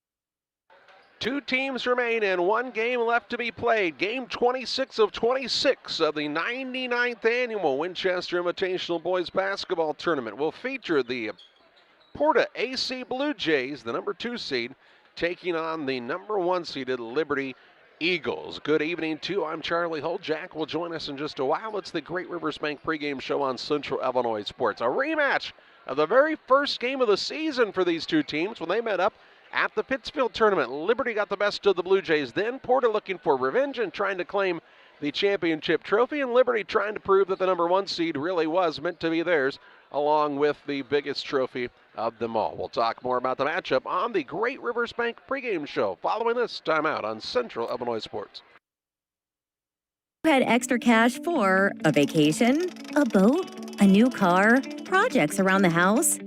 Two teams remain and one game left to be played. Game 26 of 26 of the 99th Annual Winchester Invitational Boys Basketball Tournament will feature the PORTA-A Blue Jays, the number 2 seed, taking on the number 1 seeded Liberty Eagles. Good evening, too. I'm Charlie Holt. Jack will join us in just a while. It's the Great Rivers Bank pregame show on Central Illinois Sports. A rematch of the very first game of the season for these two teams when they met up at the Pittsfield tournament. Liberty got the best of the Blue Jays then. Porta looking for revenge and trying to claim the championship trophy, and Liberty trying to prove that the number 1 seed really was meant to be theirs, along with the biggest trophy of them all. We'll talk more about the matchup on the Great Rivers Bank pregame show following this timeout on Central Illinois Sports. Had extra cash for a vacation, a boat, a new car, projects around the house?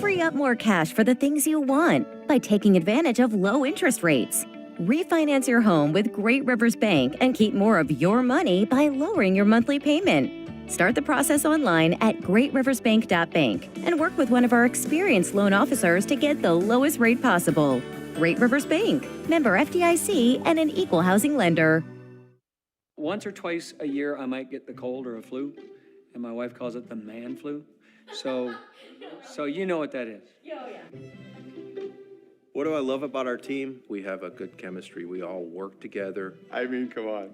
Free up more cash for the things you want by taking advantage of low interest rates. Refinance your home with Great Rivers Bank and keep more of your money by lowering your monthly payment. Start the process online at greatriversbank.bank and work with one of our experienced loan officers to get the lowest rate possible. Great Rivers Bank, member FDIC, and an equal housing lender. Once or twice a year, I might get the cold or a flu, and my wife calls it the man flu. So you know what that is. What do I love about our team? We have a good chemistry. We all work together. I mean, come on.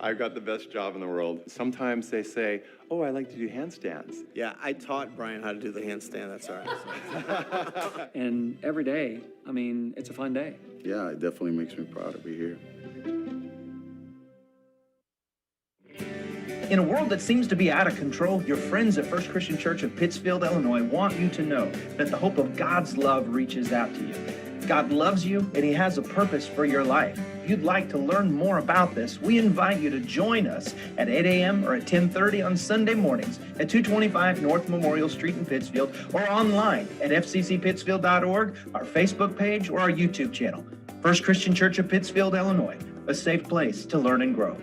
I've got the best job in the world. Sometimes they say, oh, I like to do handstands. Yeah, I taught Brian how to do the handstand. That's all right. And every day, I mean, it's a fun day. Yeah, it definitely makes me proud to be here. In a world that seems to be out of control, your friends at First Christian Church of Pittsfield, Illinois want you to know that the hope of God's love reaches out to you. God loves you, and He has a purpose for your life. If you'd like to learn more about this, we invite you to join us at 8 a.m. or at 10:30 on Sunday mornings at 225 North Memorial Street in Pittsfield, or online at fccpittsfield.org, our Facebook page, or our YouTube channel. First Christian Church of Pittsfield, Illinois, a safe place to learn and grow.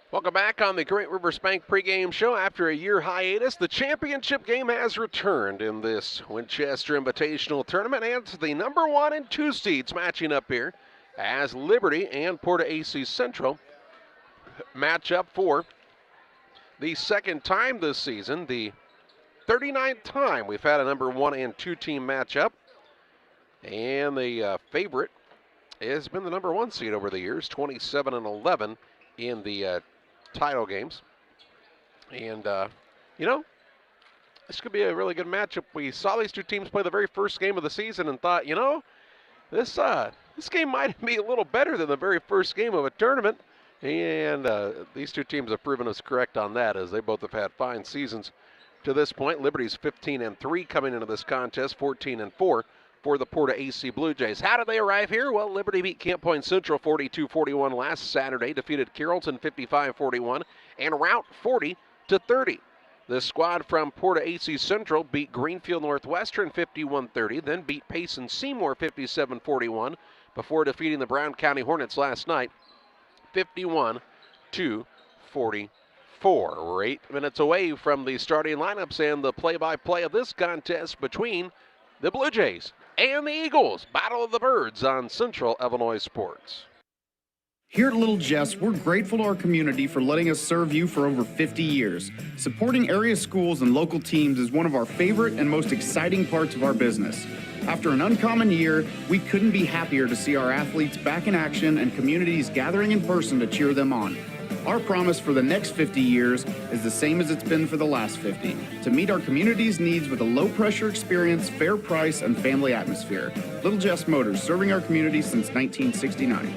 Welcome back on the Great Rivers Bank pregame show. After a year hiatus, the championship game has returned in this Winchester Invitational Tournament, and it's the number 1 and 2 seeds matching up here as Liberty and PORTA-A Central match up for the second time this season, the 39th time we've had a number 1 and 2 team matchup, and the favorite has been the number 1 seed over the years, 27-11 in the title games. And, this could be a really good matchup. We saw these two teams play the very first game of the season and thought, this game might be a little better than the very first game of a tournament. And these two teams have proven us correct on that, as they both have had fine seasons to this point. Liberty's 15-3 coming into this contest, 14-4 for the PORTA-A Blue Jays. How did they arrive here? Well, Liberty beat Camp Point Central 42-41 last Saturday, defeated Carrollton 55-41, and Routt 40-30. The squad from PORTA-A Central beat Greenfield Northwestern 51-30, then beat Payson Seymour 57-41 before defeating the Brown County Hornets last night 51-44. We're 8 minutes away from the starting lineups and the play-by-play of this contest between the Blue Jays and the Eagles. Battle of the Birds on Central Illinois Sports. Here at Little Jess, we're grateful to our community for letting us serve you for over 50 years. Supporting area schools and local teams is one of our favorite and most exciting parts of our business. After an uncommon year, we couldn't be happier to see our athletes back in action and communities gathering in person to cheer them on. Our promise for the next 50 years is the same as it's been for the last 50, to meet our community's needs with a low-pressure experience, fair price, and family atmosphere. Little Jess Motors, serving our community since 1969.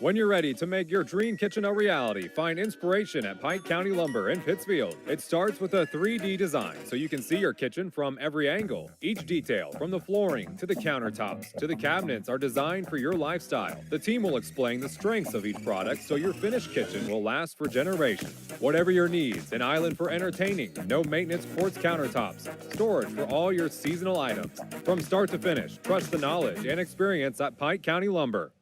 When you're ready to make your dream kitchen a reality, find inspiration at Pike County Lumber in Pittsfield. It starts with a 3D design so you can see your kitchen from every angle. Each detail, from the flooring to the countertops to the cabinets, are designed for your lifestyle. The team will explain the strengths of each product so your finished kitchen will last for generations. Whatever your needs, an island for entertaining, no maintenance quartz countertops, storage for all your seasonal items. From start to finish, trust the knowledge and experience at Pike County Lumber.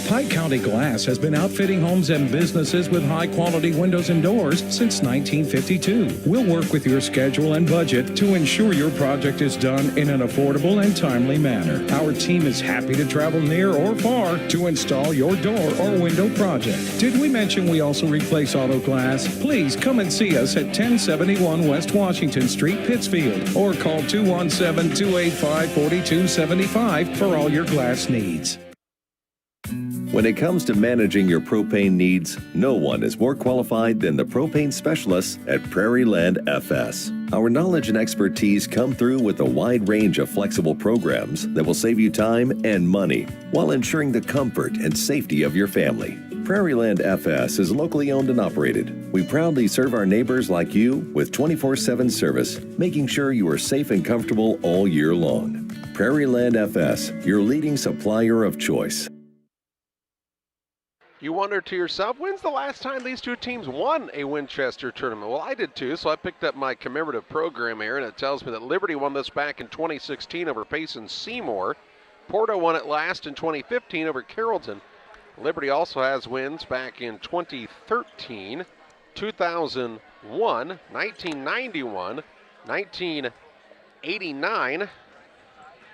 Pike County Glass has been outfitting homes and businesses with high-quality windows and doors since 1952. We'll work with your schedule and budget to ensure your project is done in an affordable and timely manner. Our team is happy to travel near or far to install your door or window project. Did we mention we also replace auto glass? Please come and see us at 1071 West Washington Street, Pittsfield, or call 217-285-4275 for all your glass needs. When it comes to managing your propane needs, no one is more qualified than the propane specialists at Prairie Land FS. Our knowledge and expertise come through with a wide range of flexible programs that will save you time and money while ensuring the comfort and safety of your family. Prairie Land FS is locally owned and operated. We proudly serve our neighbors like you with 24/7 service, making sure you are safe and comfortable all year long. Prairie Land FS, your leading supplier of choice. You wonder to yourself, when's the last time these two teams won a Winchester tournament? Well, I did too, so I picked up my commemorative program here, and it tells me that Liberty won this back in 2016 over Payson Seymour. Porta won it last in 2015 over Carrollton. Liberty also has wins back in 2013, 2001, 1991, 1989,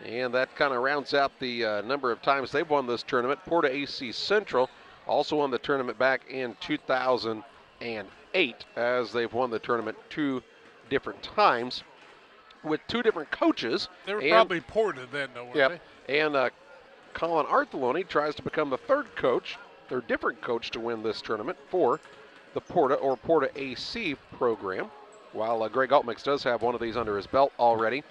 and that kind of rounds out the number of times they've won this tournament. PORTA-A Central also won the tournament back in 2008, as they've won the tournament 2 different times with 2 different coaches. They were probably Porta then, though, weren't they? And Colin Artheloni tries to become the third different coach to win this tournament for the Porta or PORTA-A program, while Greg Altmix does have one of these under his belt already.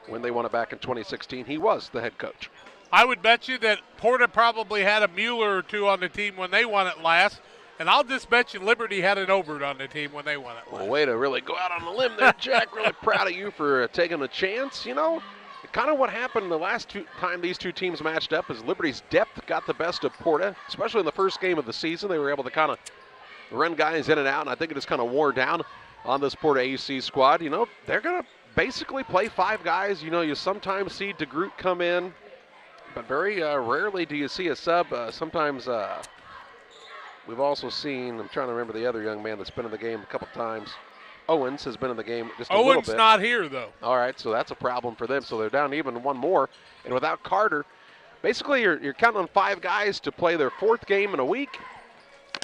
When they won it back in 2016, he was the head coach. I would bet you that Porta probably had a Mueller or 2 on the team when they won it last, and I'll just bet you Liberty had an Obert on the team when they won it last. Well, way to really go out on a limb there, Jack. Really proud of you for taking a chance. You know, kind of what happened the last time these two teams matched up is Liberty's depth got the best of Porta, especially in the first game of the season. They were able to kind of run guys in and out, and I think it just kind of wore down on this PORTA-A squad. You know, they're going to basically play 5 guys. You know, you sometimes see DeGroot come in, but very rarely do you see a sub. Sometimes We've also seen, I'm trying to remember the other young man that's been in the game a couple times. Owens has been in the game just a little bit. Owens not here, though. All right, so that's a problem for them. So they're down even one more. And without Carter, basically you're counting on 5 guys to play their 4th game in a week.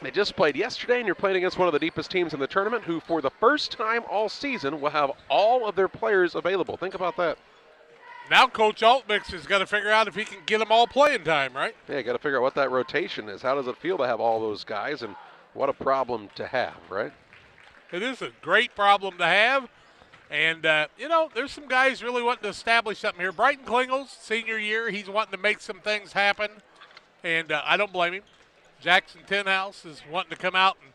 They just played yesterday, and you're playing against one of the deepest teams in the tournament who, for the first time all season, will have all of their players available. Think about that. Now Coach Altmix has got to figure out if he can get them all playing time, right? Yeah, you got to figure out what that rotation is. How does it feel to have all those guys, and what a problem to have, right? It is a great problem to have. And, there's some guys really wanting to establish something here. Brighton Klingle's senior year, he's wanting to make some things happen, and I don't blame him. Jackson Tenhouse is wanting to come out and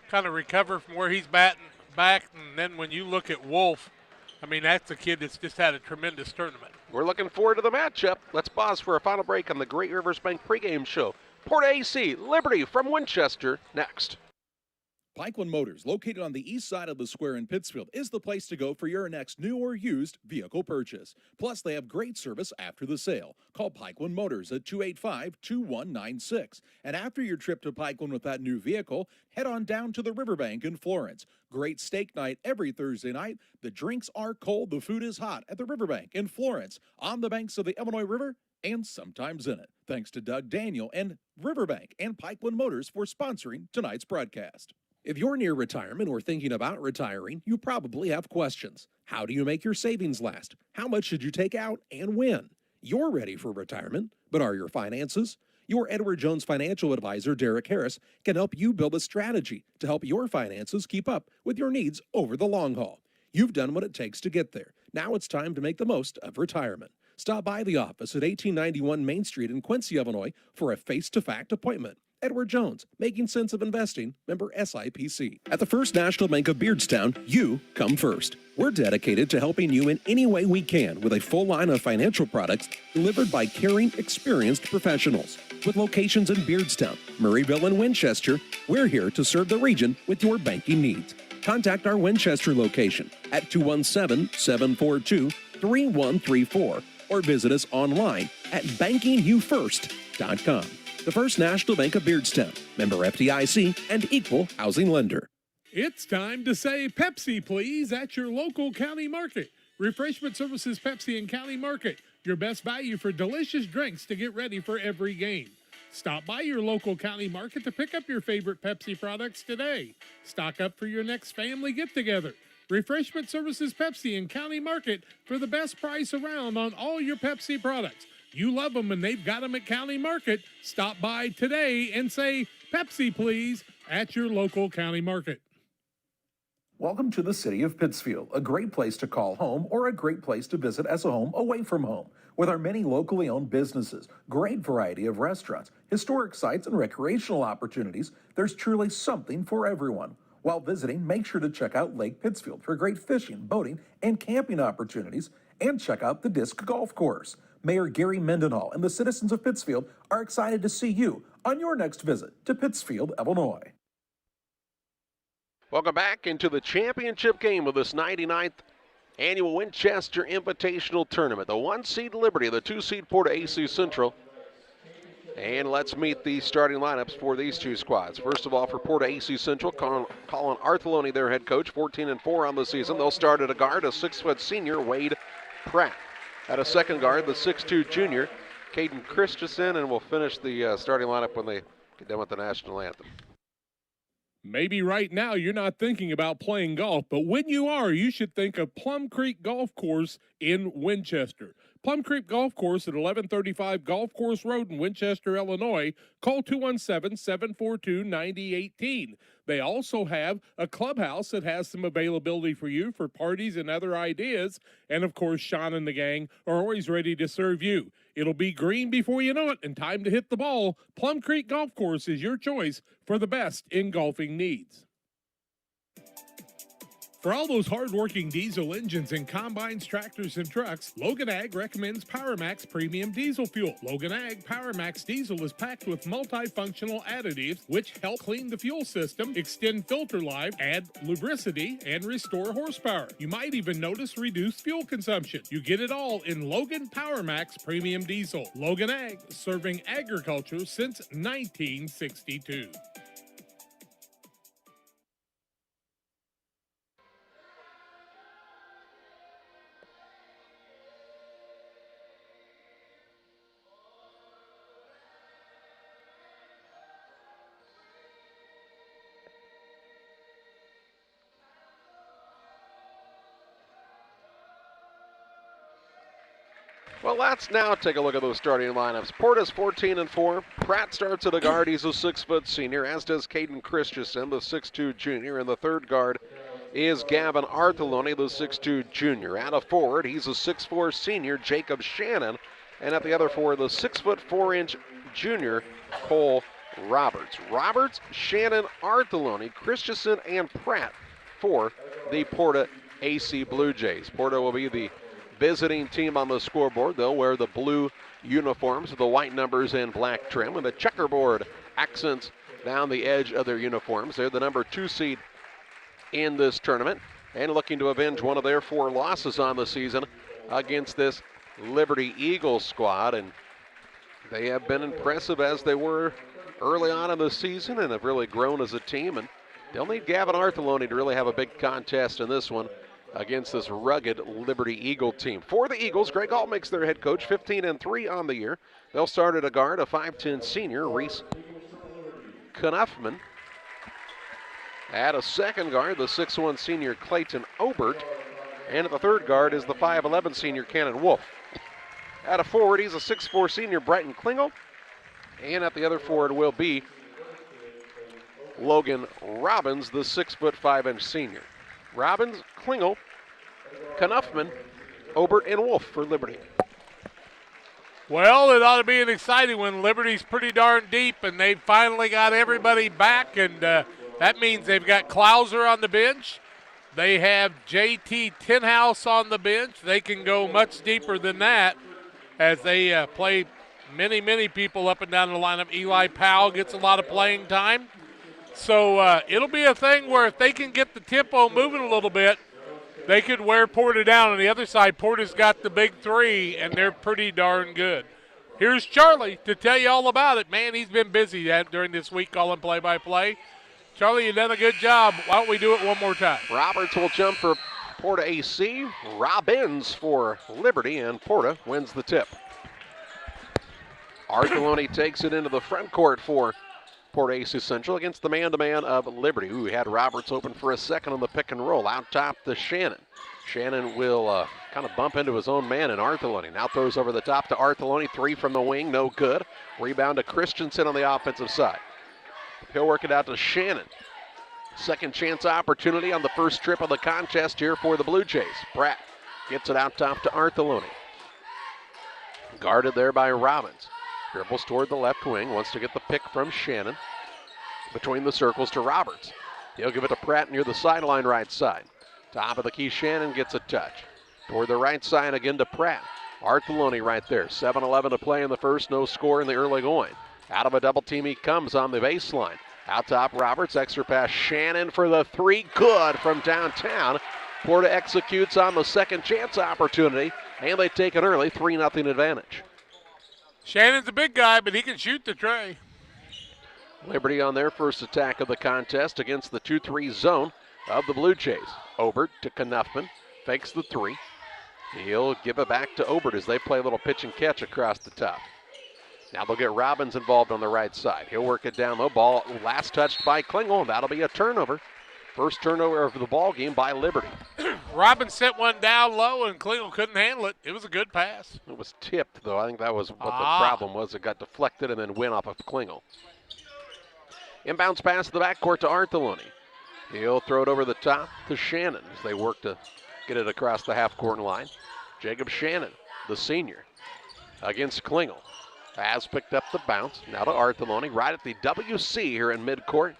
kind of recover from where he's batting back. And then when you look at Wolf, I mean, that's a kid that's just had a tremendous tournament. We're looking forward to the matchup. Let's pause for a final break on the Great Rivers Bank pregame show. PORTA-A Liberty from Winchester next. Pikeland Motors, located on the east side of the square in Pittsfield, is the place to go for your next new or used vehicle purchase. Plus, they have great service after the sale. Call Pikeland Motors at 285-2196. And after your trip to Pikeland with that new vehicle, head on down to the Riverbank in Florence. Great steak night every Thursday night. The drinks are cold, the food is hot at the Riverbank in Florence, on the banks of the Illinois River, and sometimes in it. Thanks to Doug Daniel and Riverbank and Pikeland Motors for sponsoring tonight's broadcast. If you're near retirement or thinking about retiring, you probably have questions. How do you make your savings last? How much should you take out and when? You're ready for retirement, but are your finances? Your Edward Jones financial advisor, Derek Harris, can help you build a strategy to help your finances keep up with your needs over the long haul. You've done what it takes to get there. Now it's time to make the most of retirement. Stop by the office at 1891 Main Street in Quincy, Illinois for a face-to-fact appointment. Edward Jones, making sense of investing, member SIPC. At the First National Bank of Beardstown, you come first. We're dedicated to helping you in any way we can with a full line of financial products delivered by caring, experienced professionals. With locations in Beardstown, Murrayville, and Winchester, we're here to serve the region with your banking needs. Contact our Winchester location at 217-742-3134 or visit us online at bankingyoufirst.com. The First National Bank of Beardstown, member FDIC, and equal housing lender. It's time to say Pepsi, please, at your local county market. Refreshment Services Pepsi and County Market, your best value for delicious drinks to get ready for every game. Stop by your local county market to pick up your favorite Pepsi products today. Stock up for your next family get-together. Refreshment Services Pepsi and County Market for the best price around on all your Pepsi products. You love them and they've got them at County Market. Stop by today and say, Pepsi, please, at your local county market. Welcome to the city of Pittsfield, a great place to call home or a great place to visit as a home away from home. With our many locally owned businesses, great variety of restaurants, historic sites, and recreational opportunities, there's truly something for everyone. While visiting, make sure to check out Lake Pittsfield for great fishing, boating, and camping opportunities, and check out the Disc Golf Course. Mayor Gary Mendenhall and the citizens of Pittsfield are excited to see you on your next visit to Pittsfield, Illinois. Welcome back into the championship game of this 99th annual Winchester Invitational Tournament. The 1-seed Liberty, the 2-seed PORTA-A Central. And let's meet the starting lineups for these two squads. First of all, for PORTA-A Central, Colin Artheloni, their head coach, 14-4 on the season. They'll start at a guard, a 6-foot senior, Wade Pratt. At a second guard, the 6'2 junior, Caden Christensen, and we'll finish the starting lineup when they get done with the national anthem. Maybe right now you're not thinking about playing golf, but when you are, you should think of Plum Creek Golf Course in Winchester. Plum Creek Golf Course at 1135 Golf Course Road in Winchester, Illinois. Call 217-742-9018. They also have a clubhouse that has some availability for you for parties and other ideas. And, of course, Sean and the gang are always ready to serve you. It'll be green before you know it and time to hit the ball. Plum Creek Golf Course is your choice for the best in golfing needs. For all those hard-working diesel engines and combines, tractors, and trucks, Logan Ag recommends PowerMax Premium Diesel Fuel. Logan Ag PowerMax Diesel is packed with multifunctional additives which help clean the fuel system, extend filter life, add lubricity, and restore horsepower. You might even notice reduced fuel consumption. You get it all in Logan PowerMax Premium Diesel. Logan Ag, serving agriculture since 1962. Well, let's now take a look at those starting lineups. Porta's 14-4. Pratt starts at a guard. He's a 6-foot senior, as does Caden Christensen, the 6'2 junior. And the third guard is Gavin Artheloni, the 6'2 junior. At a forward, he's a 6'4 senior, Jacob Shannon. And at the other forward, the 6'4" junior, Cole Roberts. Roberts, Shannon, Artheloni, Christensen, and Pratt for the PORTA-A Blue Jays. Porta will be the visiting team on the scoreboard. They'll wear the blue uniforms with the white numbers and black trim, and the checkerboard accents down the edge of their uniforms. They're the number 2 seed in this tournament and looking to avenge one of their 4 losses on the season against this Liberty Eagles squad. And they have been impressive as they were early on in the season and have really grown as a team. And they'll need Gavin Artheloni to really have a big contest in this one against this rugged Liberty Eagle team. For the Eagles, Greg Hall makes their head coach, 15-3 on the year. They'll start at a guard, a 5'10 senior, Reese Knuffman. At a second guard, the 6'1 senior, Clayton Obert. And at the third guard is the 5'11 senior, Cannon Wolf. At a forward, he's a 6'4 senior, Brighton Klingel. And at the other forward will be Logan Robbins, the 6'5" senior. Robbins, Klingel, Knuffman, Obert, and Wolf for Liberty. Well, it ought to be an exciting one. Liberty's pretty darn deep, and they've finally got everybody back, and that means they've got Klauser on the bench. They have JT Tinhouse on the bench. They can go much deeper than that as they play many people up and down the lineup. Eli Powell gets a lot of playing time. So it'll be a thing where if they can get the tempo moving a little bit, they could wear Porta down. On the other side, Porta's got the big 3, and they're pretty darn good. Here's Charlie to tell you all about it. Man, he's been busy during this week calling play-by-play. Charlie, you've done a good job. Why don't we do it one more time? Roberts will jump for Porta-A. Robbins for Liberty, and Porta wins the tip. Artheloni takes it into the front court for Porta-A Central against the man-to-man of Liberty. Ooh, he had Roberts open for a second on the pick and roll. Out top to Shannon. Shannon will kind of bump into his own man in Artheloni. Now throws over the top to Artheloni. 3 from the wing, no good. Rebound to Christensen on the offensive side. He'll work it out to Shannon. Second chance opportunity on the first trip of the contest here for the Blue Jays. Pratt gets it out top to Artheloni. Guarded there by Robbins. Dribbles toward the left wing, wants to get the pick from Shannon. Between the circles to Roberts. He'll give it to Pratt near the sideline right side. Top of the key, Shannon gets a touch. Toward the right side again to Pratt. Artheloni right there. 7:11 to play in the first, no score in the early going. Out of a double team he comes on the baseline. Out top Roberts, extra pass Shannon for the 3, good from downtown. Porta executes on the second chance opportunity, and they take an early 3-0 advantage. Shannon's a big guy, but he can shoot the tray. Liberty on their first attack of the contest against the 2-3 zone of the Blue Jays. Obert to Knuffman, fakes the 3. He'll give it back to Obert as they play a little pitch and catch across the top. Now they'll get Robbins involved on the right side. He'll work it down low. Ball last touched by Klingel. That'll be a turnover. First turnover of the ball game by Liberty. Robbins sent one down low, and Klingel couldn't handle it. It was a good pass. It was tipped, though. I think that was what the problem was. It got deflected and then went off of Klingel. Inbounds pass to the backcourt to Artheloni. He'll throw it over the top to Shannon as they work to get it across the half-court line. Jacob Shannon, the senior, against Klingel. Has picked up the bounce. Now to Artheloni, right at the WC here in midcourt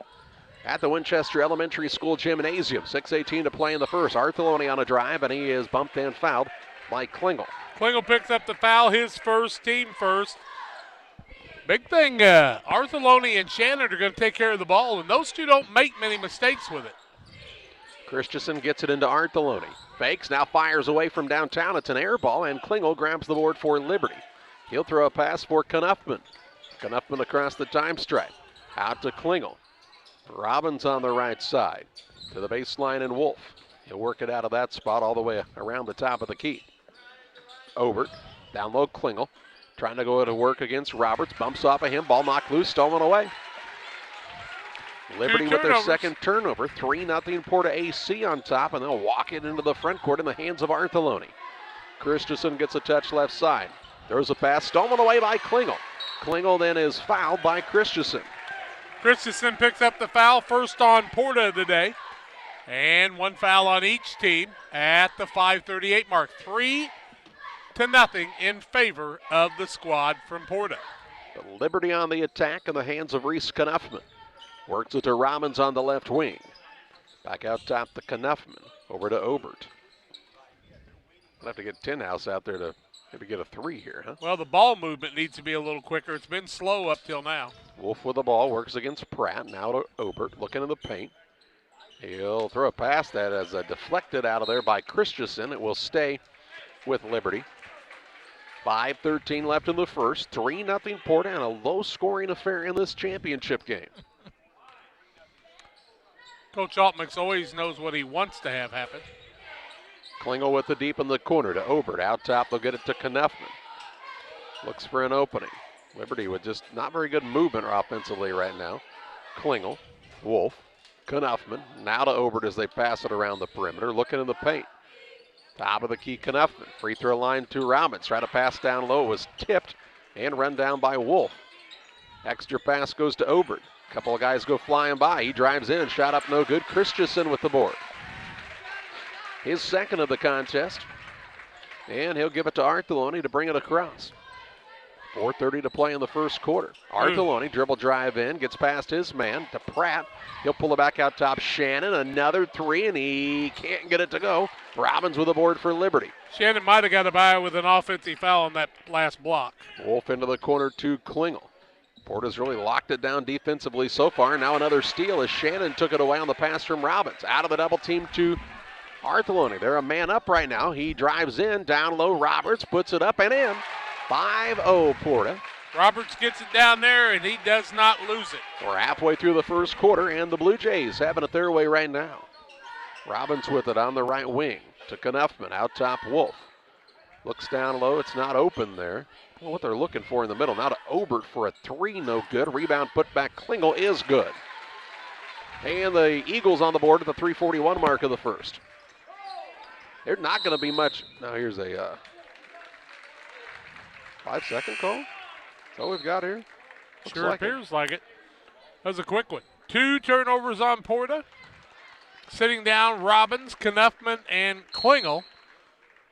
at the Winchester Elementary School Gymnasium. 6:18 to play in the first. Artheloni on a drive, and he is bumped and fouled by Klingel. Klingel picks up the foul, his first, team first. Big thing, Artheloni and Shannon are going to take care of the ball, and those two don't make many mistakes with it. Christensen gets it into Artheloni. Fakes, now fires away from downtown. It's an air ball, and Klingel grabs the board for Liberty. He'll throw a pass for Knuffman. Knuffman across the time stripe. Out to Klingel. Robbins on the right side. To the baseline and Wolf. He'll work it out of that spot all the way around the top of the key. Obert. Down low Klingel. Trying to go to work against Roberts. Bumps off of him. Ball knocked loose. Stolen away. Liberty with their second turnover. 3-0 Porta-A on top. And they'll walk it into the front court in the hands of Artheloni. Christensen gets a touch left side. There's a pass stolen away by Klingel. Klingel then is fouled by Christensen. Christensen picks up the foul, first on PORTA today. And one foul on each team at the 5:38 mark. 3-0 in favor of the squad from PORTA. The Liberty on the attack in the hands of Reese Knuffman. Works it to Robbins on the left wing. Back out top to Knuffman. Over to Obert. I'll have to get Tinhouse out there to maybe get a three here, huh? Well, the ball movement needs to be a little quicker. It's been slow up till now. Wolf with the ball, works against Pratt. Now to Obert, looking in the paint. He'll throw a pass that is deflected out of there by Christensen. It will stay with Liberty. 5:13 left in the first. 3-0 PORTA and a low-scoring affair in this championship game. Coach Altmix always knows what he wants to have happen. Klingel with the deep in the corner to Obert. Out top, they'll get it to Knuffman. Looks for an opening. Liberty with just not very good movement offensively right now. Klingel, Wolf, Knuffman. Now to Obert as they pass it around the perimeter. Looking in the paint. Top of the key, Knuffman. Free throw line to Robbins. Try to pass down low. It was tipped and run down by Wolf. Extra pass goes to Obert. Couple of guys go flying by. He drives in. Shot up no good. Christensen with the board. His second of the contest. And he'll give it to Artheloni to bring it across. 4:30 to play in the first quarter. Artheloni dribble drive in. Gets past his man to Pratt. He'll pull it back out top. Shannon, another three, and he can't get it to go. Robbins with a board for Liberty. Shannon might have got a by with an offensive foul on that last block. Wolf into the corner to Klingel. PORTA's really locked it down defensively so far. Now another steal as Shannon took it away on the pass from Robbins. Out of the double team to Artheloni. They're a man up right now. He drives in, down low. Roberts puts it up and in. 5-0 PORTA. Roberts gets it down there, and he does not lose it. We're halfway through the first quarter, and the Blue Jays having it their way right now. Robbins with it on the right wing to Knuffman. Out top, Wolf. Looks down low. It's not open there. Well, what they're looking for in the middle. Now to Obert for a three. No good. Rebound put back. Klingel is good. And the Eagles on the board at the 3:41 mark of the first. There's not going to be much. Now here's a 5-second call. That's all we've got here. Sure appears like it. That was a quick one. 2 turnovers on PORTA. Sitting down, Robbins, Knuffman, and Klingel.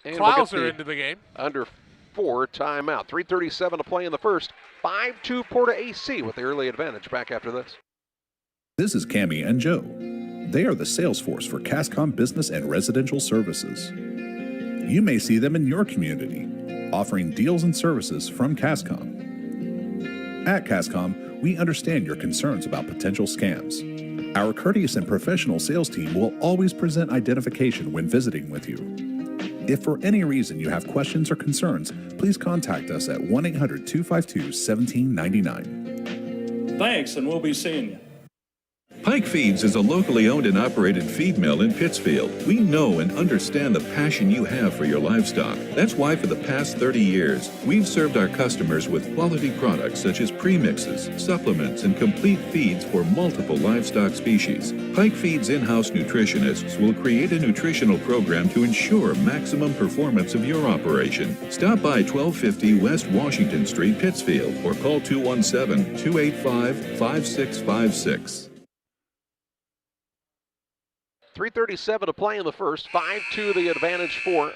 And Klauser into the game. Under 4 timeout. 3:37 to play in the first. 5-2 PORTA-AC with the early advantage. Back after this. This is Cammie and Joe. They are the sales force for CASCOM business and residential services. You may see them in your community, offering deals and services from CASCOM. At CASCOM, we understand your concerns about potential scams. Our courteous and professional sales team will always present identification when visiting with you. If for any reason you have questions or concerns, please contact us at 1-800-252-1799. Thanks, and we'll be seeing you. Pike Feeds is a locally owned and operated feed mill in Pittsfield. We know and understand the passion you have for your livestock. That's why for the past 30 years, we've served our customers with quality products such as premixes, supplements, and complete feeds for multiple livestock species. Pike Feeds in-house nutritionists will create a nutritional program to ensure maximum performance of your operation. Stop by 1250 West Washington Street, Pittsfield, or call 217-285-5656. 3:37 to play in the first. 5-2 the advantage for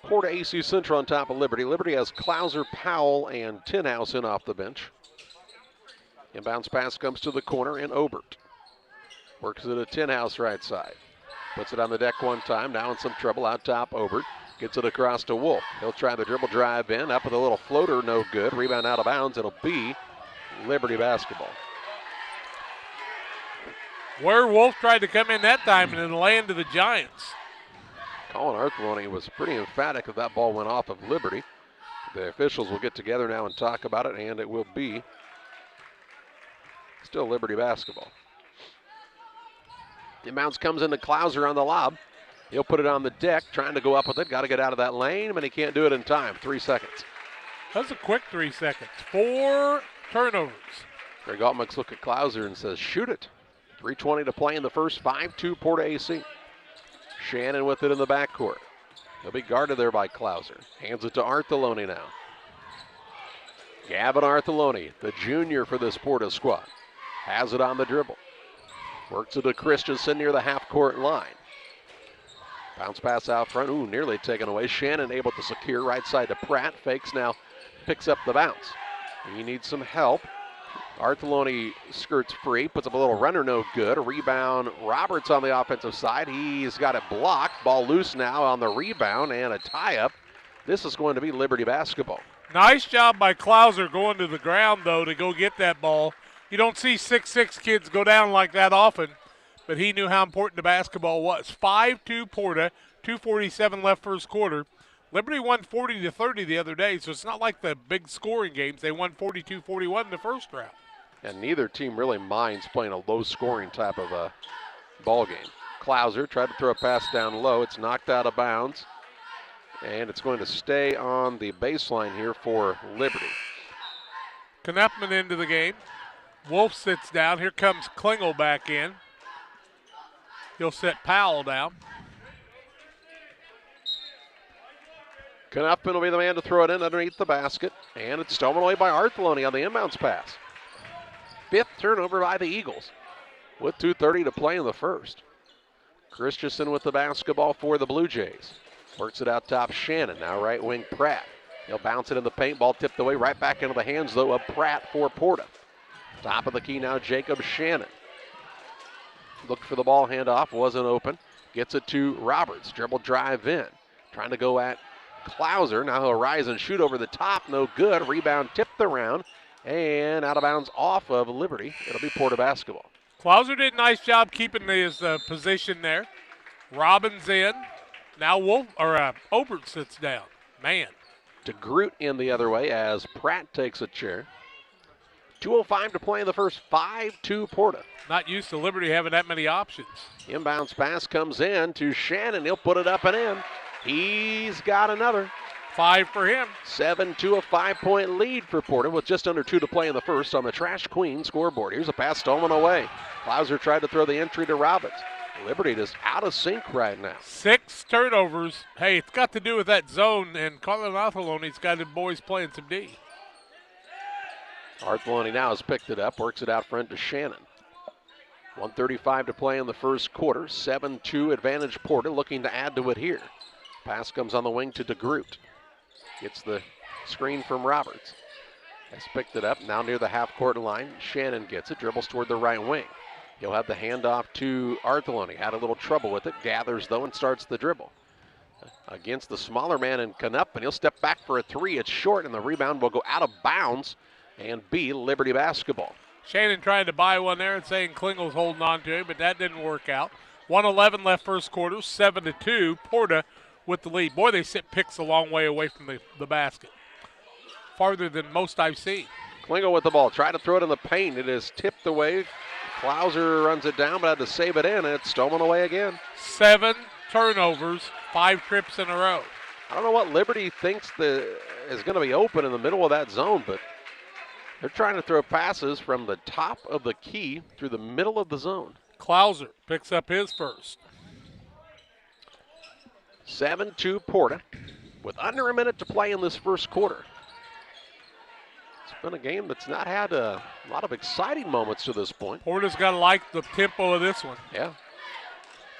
PORTA-AC Central on top of Liberty. Liberty has Klauser, Powell, and Tinhouse in off the bench. Inbounds pass comes to the corner, and Obert works it at Tinhouse right side. Puts it on the deck one time. Now in some trouble out top. Obert gets it across to Wolf. He'll try the dribble drive in. Up with a little floater, no good. Rebound out of bounds. It'll be Liberty basketball. Where Wolf tried to come in that time and then land to the Giants. Colin Artheloni was pretty emphatic that ball went off of Liberty. The officials will get together now and talk about it, and it will be still Liberty basketball. Inbounds comes into Klauser on the lob. He'll put it on the deck, trying to go up with it. Got to get out of that lane, but he can't do it in time. 3 seconds. That's a quick 3 seconds. 4 turnovers. Greg Altmix looks at Klauser and says, shoot it. 3:20 to play in the first. 5-2 PORTA-AC. Shannon with it in the backcourt. He'll be guarded there by Klauser. Hands it to Artheloni now. Gavin Artheloni, the junior for this Porta squad, has it on the dribble. Works it to Christensen near the half-court line. Bounce pass out front. Ooh, nearly taken away. Shannon able to secure right side to Pratt. Fakes now, picks up the bounce. He needs some help. Artheloni skirts free, puts up a little runner, no good. A rebound, Roberts on the offensive side. He's got it blocked. Ball loose now on the rebound and a tie-up. This is going to be Liberty basketball. Nice job by Klauser going to the ground, though, to go get that ball. You don't see 6'6" kids go down like that often, but he knew how important the basketball was. 5-2 Porta, 2:47 left first quarter. Liberty won 40-30 the other day, so it's not like the big scoring games. They won 42-41 in the first round. And neither team really minds playing a low-scoring type of a ball game. Klauser tried to throw a pass down low. It's knocked out of bounds, and it's going to stay on the baseline here for Liberty. Knepman into the game. Wolf sits down. Here comes Klingel back in. He'll set Powell down. Knepman will be the man to throw it in underneath the basket, and it's stolen away by Artheloni on the inbounds pass. 5th turnover by the Eagles with 2:30 to play in the first. Christensen with the basketball for the Blue Jays. Works it out top, Shannon. Now right wing Pratt. He'll bounce it in the paint. Ball tipped away right back into the hands, though, of Pratt for Porta. Top of the key now, Jacob Shannon. Looked for the ball handoff, wasn't open. Gets it to Roberts. Dribble drive in. Trying to go at Klauser. Now he'll rise and shoot over the top. No good. Rebound tipped around and out of bounds off of Liberty. It'll be Porta basketball. Klauser did a nice job keeping his position there. Robbins in. Now Obert sits down. Man. DeGroot in the other way as Pratt takes a chair. 2:05 to play in the first. 5-2 Porta. Not used to Liberty having that many options. Inbounds pass comes in to Shannon. He'll put it up and in. He's got another. 5 for him. 7-2, a 5-point lead for Porta with just under 2 to play in the first on the Trash Queen scoreboard. Here's a pass stolen away. Klauser tried to throw the entry to Robbins. Liberty just out of sync right now. 6 turnovers. Hey, it's got to do with that zone, and Carlin Artheloni's got the boys playing some D. Artheloni now has picked it up, works it out front to Shannon. 1:35 to play in the first quarter. 7-2 advantage Porta, looking to add to it here. Pass comes on the wing to DeGroot. Gets the screen from Roberts. Has picked it up, now near the half-court line. Shannon gets it, dribbles toward the right wing. He'll have the handoff to Artheloni. Had a little trouble with it, gathers though and starts the dribble. Against the smaller man in Knepman, he'll step back for a 3. It's short, and the rebound will go out of bounds and be Liberty basketball. Shannon trying to buy one there and saying Klingel's holding on to him, but that didn't work out. 1:11 left first quarter, 7-2. Porta with the lead. Boy, they sit picks a long way away from the basket. Farther than most I've seen. Klingel with the ball. Try to throw it in the paint. It is tipped away. Klauser runs it down, but had to save it in, and it's stolen away again. 7 turnovers, 5 trips in a row. I don't know what Liberty thinks is going to be open in the middle of that zone, but they're trying to throw passes from the top of the key through the middle of the zone. Klauser picks up his first. 7-2 Porta with under a minute to play in this first quarter. It's been a game that's not had a lot of exciting moments to this point. Porta's got to like the tempo of this one. Yeah.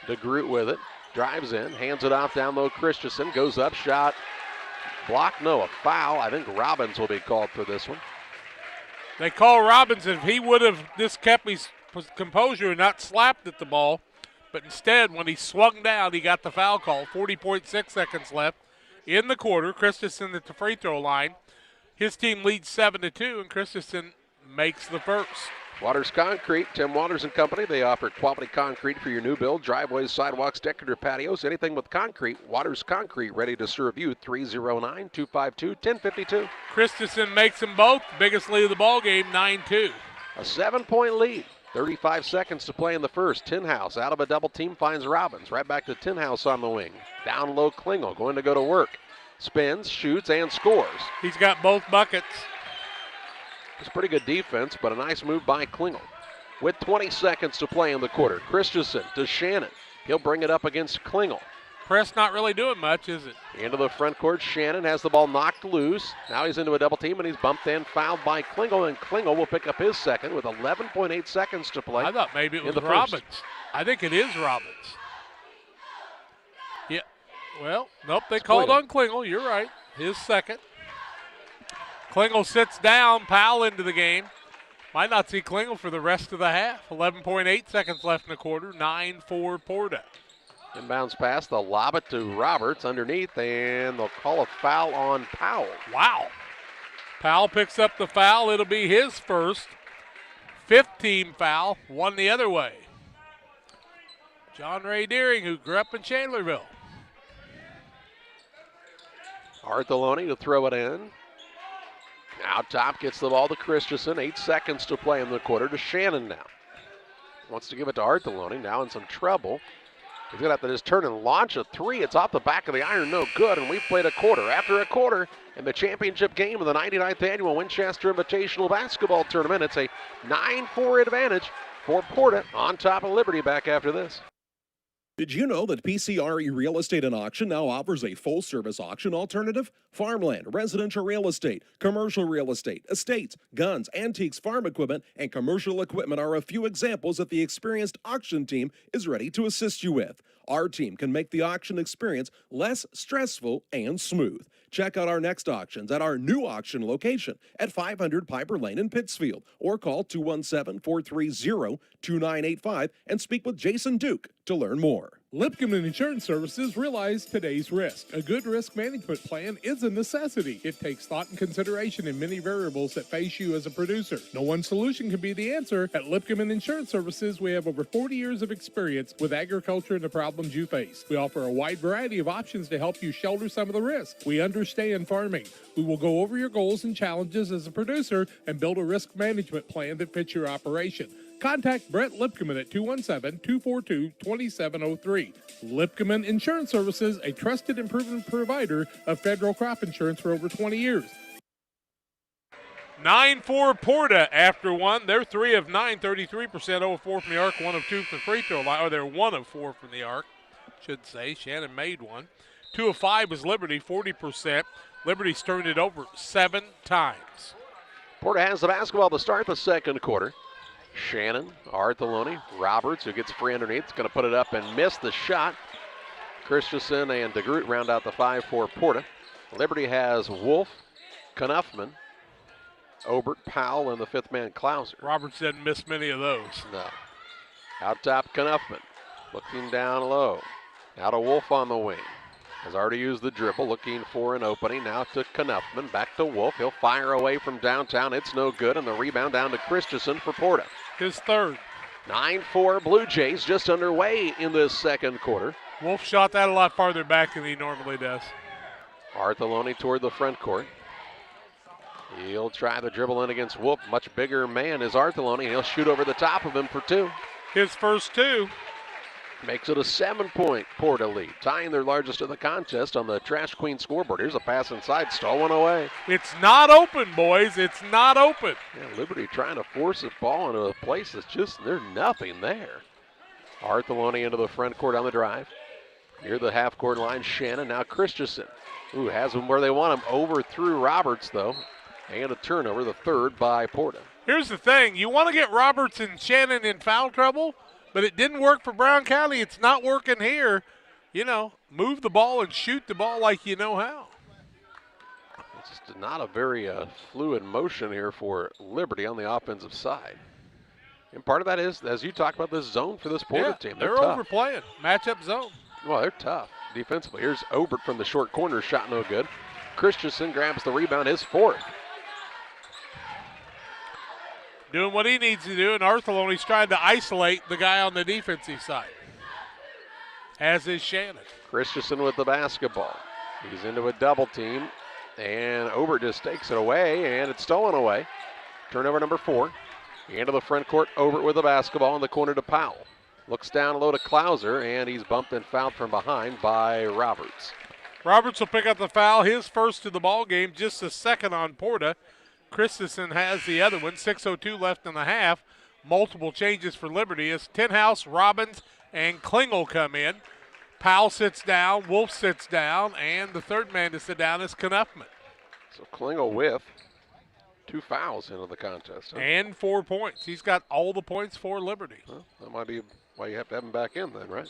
DeGroot with it. Drives in, hands it off down low. Christensen goes up, shot. Block, no, a foul. I think Robbins will be called for this one. They call Robbins, if he would have just kept his composure and not slapped at the ball, but instead when he swung down, he got the foul call. 40.6 seconds left in the quarter. Christensen at the free throw line. His team leads 7-2, and Christensen makes the first. Waters Concrete, Tim Waters and Company. They offer quality concrete for your new build, driveways, sidewalks, decorative patios, anything with concrete. Waters Concrete, ready to serve you. 309-252-1052. Christensen makes them both. Biggest lead of the ball game, 9-2. A 7-point lead. 35 seconds to play in the first. Tinhouse out of a double team finds Robbins. Right back to Tinhouse on the wing. Down low, Klingel going to go to work. Spins, shoots, and scores. He's got both buckets. It's pretty good defense, but a nice move by Klingel. With 20 seconds to play in the quarter, Christensen to Shannon. He'll bring it up against Klingel. Press not really doing much, is it? Into the front court, Shannon has the ball knocked loose. Now he's into a double team, and he's bumped and fouled by Klingel, and Klingel will pick up his second with 11.8 seconds to play. I thought maybe it was the Robbins. first. I think it is Robbins. Yeah. Well, nope, they called on Klingel. You're right. His second. Klingel sits down, Powell into the game. Might not see Klingel for the rest of the half. 11.8 seconds left in the quarter. 9-4 Porta. Inbounds pass, they'll lob it to Roberts underneath, and they'll call a foul on Powell. Wow. Powell picks up the foul. It'll be his first. 5th team foul, one the other way. John Ray Deering, who grew up in Chandlerville. Artheloni to throw it in. Now top gets the ball to Christensen. 8 seconds to play in the quarter to Shannon now. Wants to give it to Artheloni, now in some trouble. He's going to have to just turn and launch a three. It's off the back of the iron, no good, and we've played a quarter. After a quarter in the championship game of the 99th Annual Winchester Invitational Basketball Tournament, it's a 9-4 advantage for Porta on top of Liberty back after this. Did you know that PCRE Real Estate and Auction now offers a full-service auction alternative? Farmland, residential real estate, commercial real estate, estates, guns, antiques, farm equipment, and commercial equipment are a few examples that the experienced auction team is ready to assist you with. Our team can make the auction experience less stressful and smooth. Check out our next auctions at our new auction location at 500 Piper Lane in Pittsfield, or call 217-430-2985 and speak with Jason Duke to learn more. Lipcomb Insurance Services realize today's risk. A good risk management plan is a necessity. It takes thought and consideration in many variables that face you as a producer. No one solution can be the answer. At Lipcomb Insurance Services, we have over 40 years of experience with agriculture and the problems you face. We offer a wide variety of options to help you shoulder some of the risk. We understand farming. We will go over your goals and challenges as a producer and build a risk management plan that fits your operation. Contact Brett Lipkeman at 217-242-2703. Lipkeman Insurance Services, a trusted and proven provider of federal crop insurance for over 20 years. 9-4 Porta after one. They're 3 of 9, 33%, 0 of 4 from the arc, 1 of 2 from the free throw line. Or they're 1 of 4 from the arc, should say. Shannon made one. 2 of 5 is Liberty, 40%. Liberty's turned it over 7 times. Porta has the basketball to start the second quarter. Shannon, Artheloni, Roberts, who gets free underneath, is going to put it up and miss the shot. Christensen and DeGroot round out the 5 for Porta. Liberty has Wolf, Knuffman, Obert, Powell, and the 5th man, Klauser. Roberts didn't miss many of those. No. Out top, Knuffman, looking down low. Now to Wolf on the wing. Has already used the dribble, looking for an opening. Now to Knuffman, back to Wolf. He'll fire away from downtown. It's no good, and the rebound down to Christensen for Porta. His third. 9-4 Blue Jays just underway in this second quarter. Wolf shot that a lot farther back than he normally does. Artheloni toward the front court. He'll try the dribble in against Wolf. Much bigger man is Artheloni. He'll shoot over the top of him for 2. His first 2. Makes it a 7-point Porta lead, tying their largest of the contest on the Trash Queen scoreboard. Here's a pass inside, stolen away. It's not open, boys. It's not open. Yeah, Liberty trying to force the ball into a place that's just, there's nothing there. Artheloni into the front court on the drive. Near the half-court line, Shannon, now Christensen. Ooh, has him where they want him. Overthrew Roberts, though. And a turnover, the 3rd by Porta. Here's the thing. You want to get Roberts and Shannon in foul trouble, but it didn't work for Brown County. It's not working here. You know, move the ball and shoot the ball like you know how. It's just not a very fluid motion here for Liberty on the offensive side. And part of that is, as you talked about, this zone for this Porta team. They're tough. overplaying. Matchup zone. Well, they're tough defensively. Here's Obert from the short corner, shot no good. Christensen grabs the rebound, his 4th. Doing what he needs to do, and Artheloni's trying to isolate the guy on the defensive side, as is Shannon. Christensen with the basketball. He's into a double team, and Obert just takes it away, and it's stolen away. Turnover number 4. Into the front court, Obert with the basketball in the corner to Powell. Looks down low to Klauser, and he's bumped and fouled from behind by Roberts. Roberts will pick up the foul, his first of the ball game, just the second on Porta. Christensen has the other one. 6:02 left in the half. Multiple changes for Liberty as Tenhouse, Robbins, and Klingel come in. Powell sits down, Wolf sits down, and the third man to sit down is Knuffman. So Klingel with 2 fouls into the contest. Huh? And 4 points. He's got all the points for Liberty. Well, that might be why you have to have him back in then, right?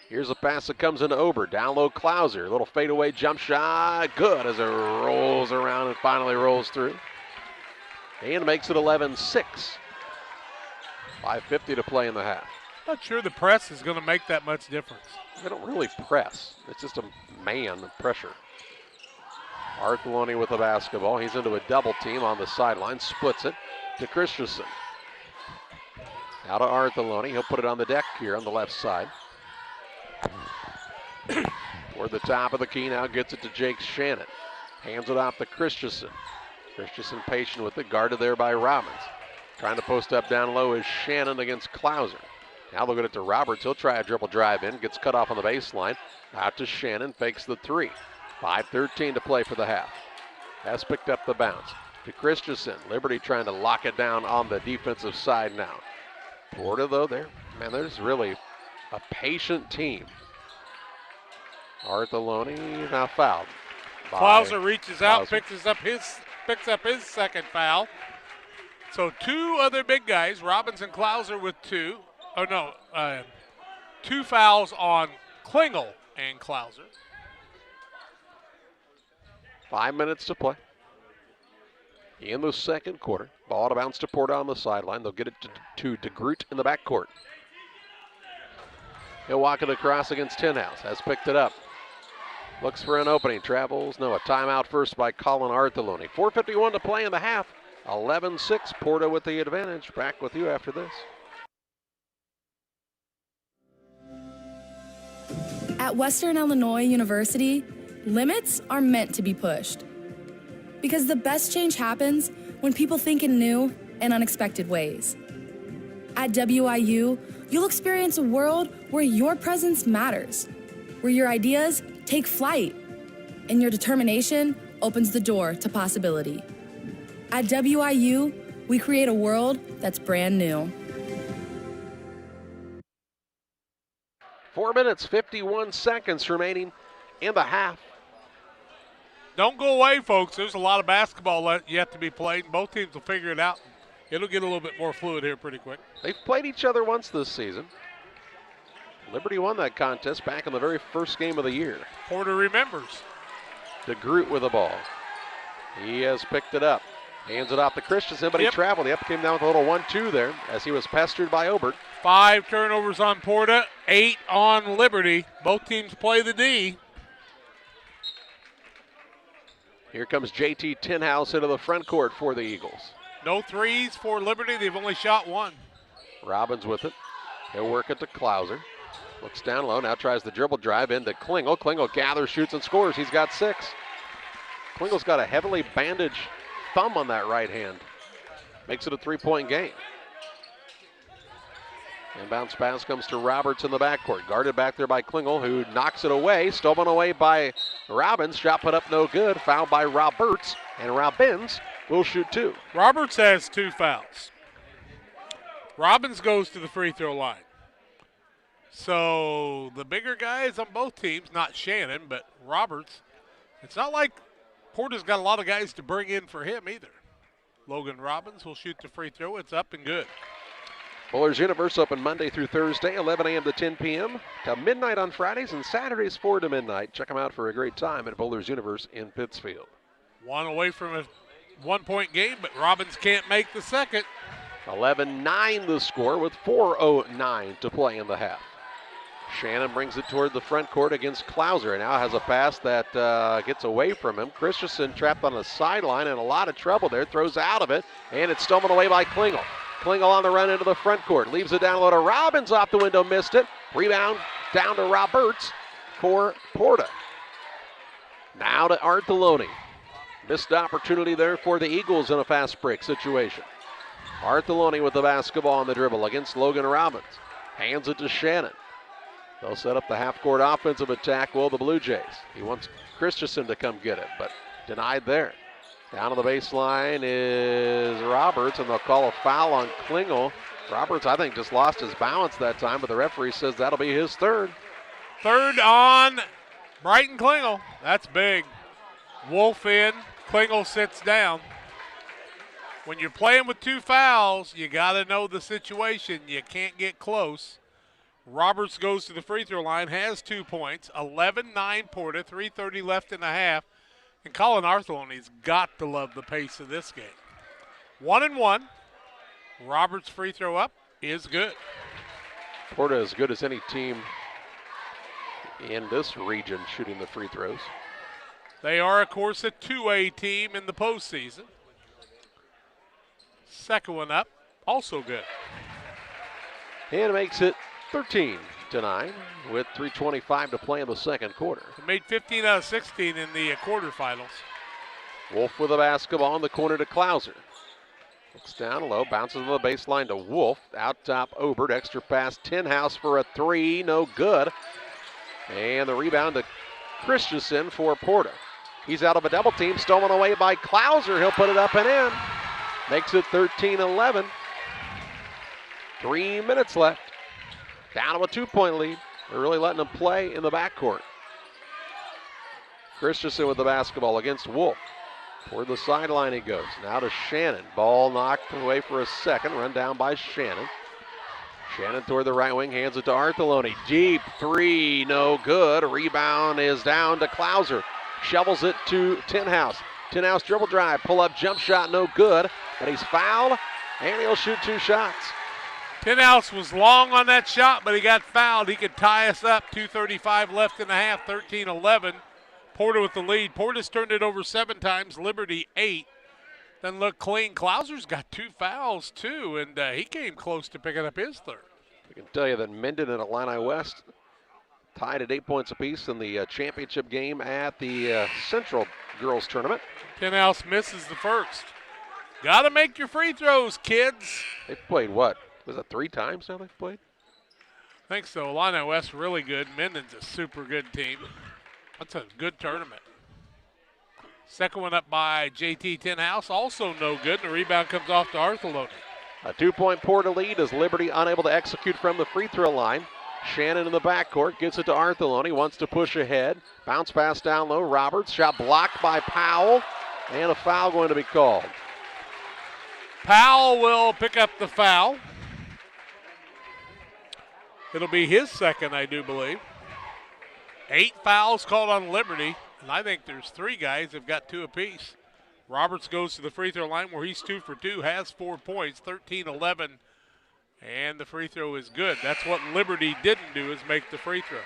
Here's a pass that comes into Ober. Down low, Klauser. Little fadeaway jump shot. Good as it rolls around and finally rolls through. And makes it 11-6. 5:50 to play in the half. Not sure the press is going to make that much difference. They don't really press. It's just a man pressure. Artheloni with the basketball. He's into a double team on the sideline. Splits it to Christensen. Now to Artheloni. He'll put it on the deck here on the left side. Toward the top of the key now. Gets it to Jake Shannon. Hands it off to Christensen. Christensen patient with it. Guarded there by Robbins. Trying to post up down low is Shannon against Klauser. Now they'll get it to Roberts. He'll try a dribble drive in. Gets cut off on the baseline. Out to Shannon. Fakes the 3. 5:13 to play for the half. Has picked up the bounce. To Christensen. Liberty trying to lock it down on the defensive side now. Porta, though, there. Man, there's really a patient team. Artheloni now fouled. Klauser reaches out, picks up his second foul. So 2 other big guys, Robbins and Klauser with 2. Oh, no, 2 fouls on Klingel and Klauser. 5 minutes to play in the second quarter. Ball to bounce to Porta on the sideline. They'll get it to DeGroot in the backcourt. He'll walk it across against Tinhouse. Has picked it up. Looks for an opening. Travels. No, a timeout first by Colin Artheloni. 4:51 to play in the half. 11-6. Porta with the advantage. Back with you after this. At Western Illinois University, limits are meant to be pushed. Because the best change happens when people think in new and unexpected ways. At WIU, you'll experience a world where your presence matters, where your ideas take flight, and your determination opens the door to possibility. At WIU, we create a world that's brand new. 4 minutes, 51 seconds remaining in the half. Don't go away, folks. There's a lot of basketball yet to be played. Both teams will figure it out. It'll get a little bit more fluid here pretty quick. They've played each other once this season. Liberty won that contest back in the very first game of the year. Porter remembers. DeGroot with the ball. He has picked it up. Hands it off to Christensen, but he traveled. He came down with a little 1-2 there as he was pestered by Obert. 5 turnovers on Porta, 8 on Liberty. Both teams play the D. Here comes JT Tinhouse into the front court for the Eagles. No threes for Liberty. They've only shot 1. Robbins with it. He'll work it to Klauser. Looks down low. Now tries the dribble drive into Klingel. Klingel gathers, shoots, and scores. He's got 6. Klingel's got a heavily bandaged thumb on that right hand. Makes it a 3-point game. And bounce pass comes to Roberts in the backcourt. Guarded back there by Klingel, who knocks it away. Stolen away by Robbins. Shot put up no good. Fouled by Roberts. And Robbins will shoot 2. Roberts has 2 fouls. Robbins goes to the free throw line. So the bigger guys on both teams, not Shannon, but Roberts. It's not like Porter's got a lot of guys to bring in for him either. Logan Robbins will shoot the free throw. It's up and good. Bullers Universe open Monday through Thursday, 11 a.m. to 10 p.m. to midnight on Fridays and Saturdays 4 to midnight. Check them out for a great time at Bullers Universe in Pittsfield. 1 away from a 1-point game, but Robbins can't make the second. 11-9 the score with 4:09 to play in the half. Shannon brings it toward the front court against Klauser. Now has a pass that gets away from him. Christensen trapped on the sideline in a lot of trouble there. Throws out of it, and it's stolen away by Klingel. Klingel on the run into the front court. Leaves it down low to Robbins off the window. Missed it. Rebound down to Roberts for Porta. Now to Artheloni. Missed opportunity there for the Eagles in a fast break situation. Artheloni with the basketball on the dribble against Logan Robbins. Hands it to Shannon. They'll set up the half-court offensive attack, will the Blue Jays. He wants Christensen to come get it, but denied there. Down to the baseline is Roberts, and they'll call a foul on Klingel Roberts, I think, just lost his balance that time, but the referee says that'll be his third. Third on Brighton Klingel. That's big. Wolf in, Klingel sits down. When you're playing with 2 fouls, you got to know the situation. You can't get close. Roberts goes to the free throw line, has 2 points, 11-9 Porta, 3:30 left in the half. And Colin Arthurloni's got to love the pace of this game. 1-1. Roberts' free throw up is good. Porta as good as any team in this region shooting the free throws. They are, of course, a 2A team in the postseason. Second one up, also good. And it makes it 13-9 with 3:25 to play in the second quarter. They made 15 out of 16 in the quarterfinals. Wolf with the basketball in the corner to Klauser. Looks down low, bounces on the baseline to Wolf. Out top, Obert. Extra pass, Tinhouse for a 3, no good. And the rebound to Christensen for Porta. He's out of a double team, stolen away by Klauser. He'll put it up and in. Makes it 13-11. 3 minutes left. Down to a 2-point lead. They're really letting them play in the backcourt. Christensen with the basketball against Wolf. Toward the sideline he goes. Now to Shannon. Ball knocked away for a second. Run down by Shannon. Shannon toward the right wing. Hands it to Arthurloni. Deep 3. No good. Rebound is down to Klauser. Shovels it to Tinhouse. Tinhouse dribble drive. Pull up jump shot. No good. But he's fouled. And he'll shoot 2 shots. Tinhouse was long on that shot, but he got fouled. He could tie us up. 2:35 left in the half. 13-11. Porta with the lead. Porta's turned it over 7 times. Liberty 8. Then look clean. Klauser's got 2 fouls too, and he came close to picking up his third. I can tell you that Minden and Illini West tied at 8 points apiece in the championship game at the Central Girls Tournament. Tinhouse misses the first. Got to make your free throws, kids. They've played what? Was it 3 times now they've played? I think so. Illini West really good. Minden's a super good team. That's a good tournament. Second one up by JT Tinhouse, also no good. And the rebound comes off to Arthurloni. A 2-point Porta lead as Liberty unable to execute from the free throw line. Shannon in the backcourt gets it to Arthurloni, wants to push ahead. Bounce pass down low. Roberts, shot blocked by Powell, and a foul going to be called. Powell will pick up the foul. It'll be his second, I do believe. 8 fouls called on Liberty, and I think there's 3 guys that have got 2 apiece. Roberts goes to the free throw line where he's 2 for 2, has 4 points, 13-11, and the free throw is good. That's what Liberty didn't do, is make the free throw.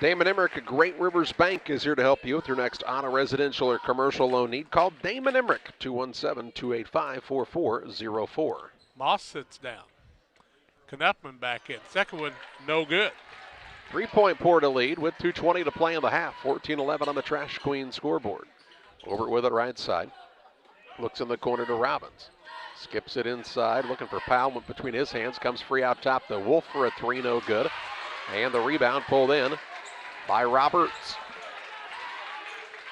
Damon Emmerich at Great Rivers Bank is here to help you with your next auto, residential, or commercial loan need. Call Damon Emmerich, 217-285-4404. Moss sits down. Knuppman back in. Second one, no good. 3-point Porta lead with 2:20 to play in the half. 14-11 on the Trash Queen scoreboard. Over with it right side. Looks in the corner to Robbins. Skips it inside, looking for Powell. Went between his hands. Comes free out top to Wolf for a 3, no good. And the rebound pulled in by Roberts.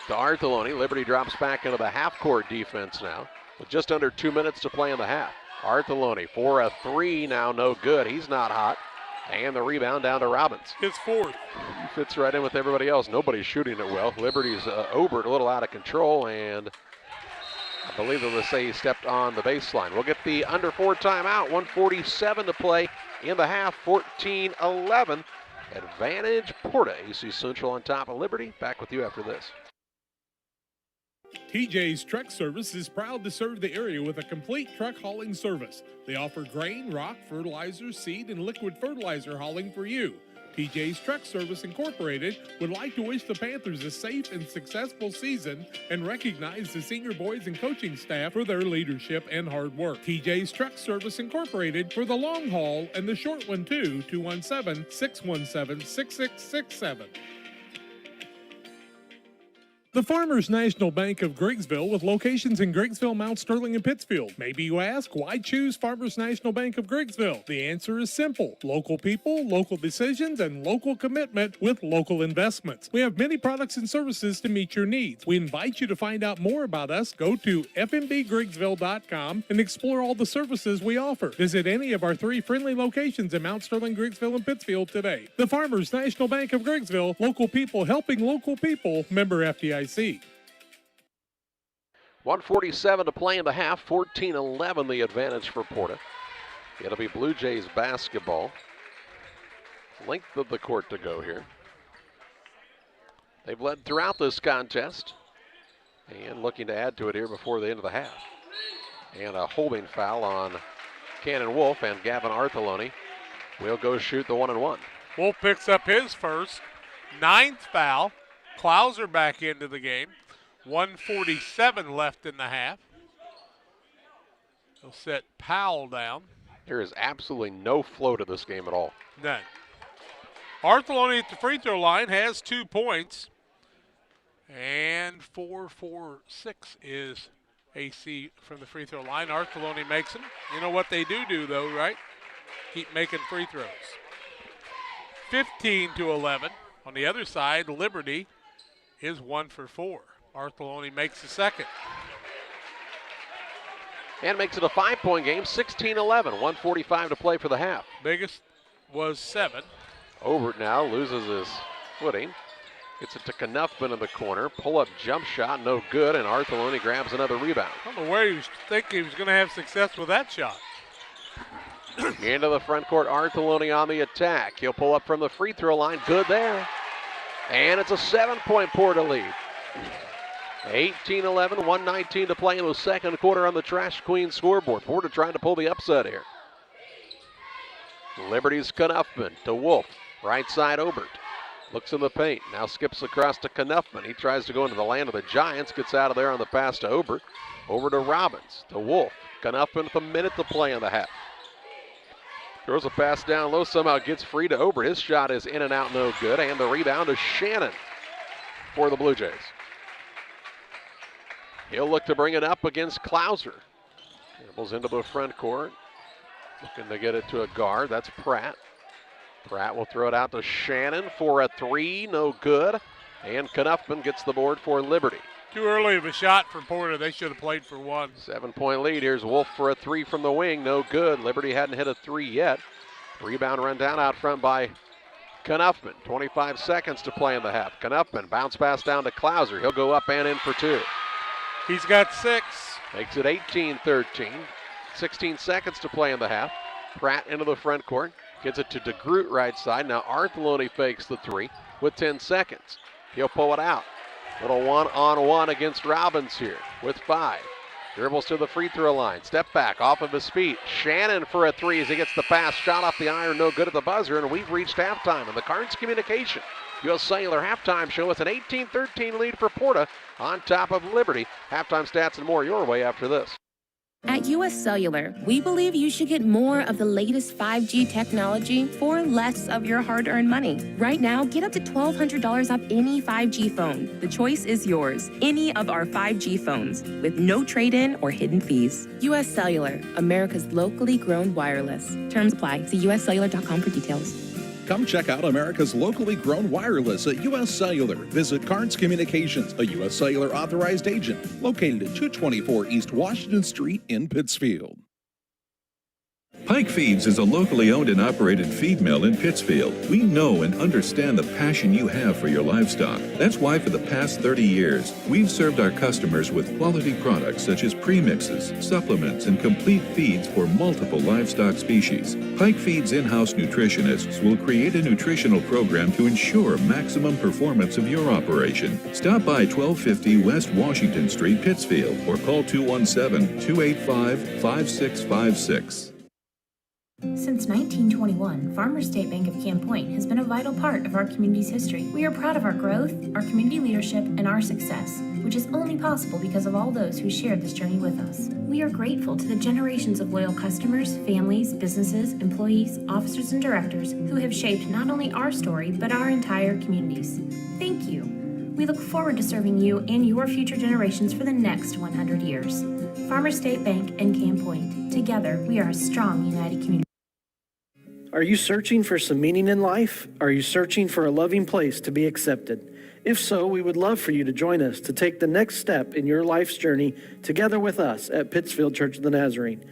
To Arthurloni. Liberty drops back into the half-court defense now with just under 2 minutes to play in the half. Arthurloni for a 3, now no good. He's not hot. And the rebound down to Robbins. His 4th. He fits right in with everybody else. Nobody's shooting it well. Liberty's Obert a little out of control, and I believe they'll say he stepped on the baseline. We'll get the under 4 timeout. 1:47 to play in the half. 14-11. Advantage Porta. AC Central on top of Liberty. Back with you after this. TJ's Truck Service is proud to serve the area with a complete truck hauling service. They offer grain, rock, fertilizer, seed, and liquid fertilizer hauling for you. TJ's Truck Service Incorporated would like to wish the Panthers a safe and successful season and recognize the senior boys and coaching staff for their leadership and hard work. TJ's Truck Service Incorporated for the long haul and the short one too, 217-617-6667. The Farmers National Bank of Griggsville with locations in Griggsville, Mount Sterling, and Pittsfield. Maybe you ask, why choose Farmers National Bank of Griggsville? The answer is simple. Local people, local decisions, and local commitment with local investments. We have many products and services to meet your needs. We invite you to find out more about us. Go to fmbgriggsville.com and explore all the services we offer. Visit any of our 3 friendly locations in Mount Sterling, Griggsville, and Pittsfield today. The Farmers National Bank of Griggsville, local people helping local people, member FDIC. 1:47 to play in the half, 14-11 the advantage for Porta. It'll be Blue Jays basketball. Length of the court to go here. They've led throughout this contest and looking to add to it here before the end of the half. And a holding foul on Cannon Wolf, and Gavin Artheloni will go shoot the 1-and-1. Wolf picks up his first, 9th foul. Klauser back into the game. 1:47 left in the half. He'll set Powell down. There is absolutely no flow to this game at all. None. Artheloni at the free throw line has 2 points. And 4-4-6 is AC from the free throw line. Artheloni makes them. You know what they do though, right? Keep making free throws. 15-11. On the other side, Liberty is 1 for 4. Artheloni makes the second. And makes it a 5-point game, 16-11. 1:45 to play for the half. Biggest was 7. Obert now loses his footing. Gets it to Knuffman in the corner. Pull-up jump shot, no good, and Artheloni grabs another rebound. I don't know where he was thinking he was going to have success with that shot. Into the front court, Artheloni on the attack. He'll pull up from the free throw line. Good there. And it's a 7-point Porta lead. 18-11, 1:19 to play in the second quarter on the Trash Queen scoreboard. Porta trying to pull the upset here. Liberty's Knuffman to Wolf. Right side Obert. Looks in the paint. Now skips across to Knuffman. He tries to go into the land of the Giants. Gets out of there on the pass to Obert. Over to Robbins. To Wolf. Knuffman with a minute to play in the half. Throws a pass down low, somehow gets free to Obert. His shot is in and out, no good. And the rebound is Shannon for the Blue Jays. He'll look to bring it up against Klauser. Dribbles into the front court. Looking to get it to a guard. That's Pratt. Pratt will throw it out to Shannon for a 3, no good. And Knuffman gets the board for Liberty. Too early of a shot for Porta. They should have played for 1. 7-point lead. Here's Wolf for a 3 from the wing. No good. Liberty hadn't hit a 3 yet. Rebound run down out front by Knuffman. 25 seconds to play in the half. Knuffman bounce pass down to Klauser. He'll go up and in for 2. He's got 6. Makes it 18-13. 16 seconds to play in the half. Pratt into the front court. Gets it to DeGroot right side. Now Artheloni fakes the 3 with 10 seconds. He'll pull it out. Little 1-on-1 against Robbins here with 5. Dribbles to the free throw line. Step back off of his feet. Shannon for a 3 as he gets the pass. Shot off the iron, no good at the buzzer. And we've reached halftime. And the Cards Communication U.S. Cellular halftime show with an 18-13 lead for Porta on top of Liberty. Halftime stats and more your way after this. At U.S. Cellular, we believe you should get more of the latest 5G technology for less of your hard-earned money. Right now, get up to $1,200 off any 5G phone. The choice is yours. Any of our 5G phones with no trade-in or hidden fees. U.S. Cellular, America's locally grown wireless. Terms apply. See uscellular.com for details. Come check out America's locally grown wireless at U.S. Cellular. Visit Cards Communications, a U.S. Cellular authorized agent, located at 224 East Washington Street in Pittsfield. Pike Feeds is a locally owned and operated feed mill in Pittsfield. We know and understand the passion you have for your livestock. That's why for the past 30 years, we've served our customers with quality products such as premixes, supplements, and complete feeds for multiple livestock species. Pike Feeds in-house nutritionists will create a nutritional program to ensure maximum performance of your operation. Stop by 1250 West Washington Street, Pittsfield, or call 217-285-5656. Since 1921, Farmers State Bank of Camp Point has been a vital part of our community's history. We are proud of our growth, our community leadership, and our success, which is only possible because of all those who shared this journey with us. We are grateful to the generations of loyal customers, families, businesses, employees, officers, and directors who have shaped not only our story, but our entire communities. Thank you. We look forward to serving you and your future generations for the next 100 years. Farmers State Bank and Camp Point. Together, we are a strong, united community. Are you searching for some meaning in life? Are you searching for a loving place to be accepted? If so, we would love for you to join us to take the next step in your life's journey together with us at Pittsfield Church of the Nazarene.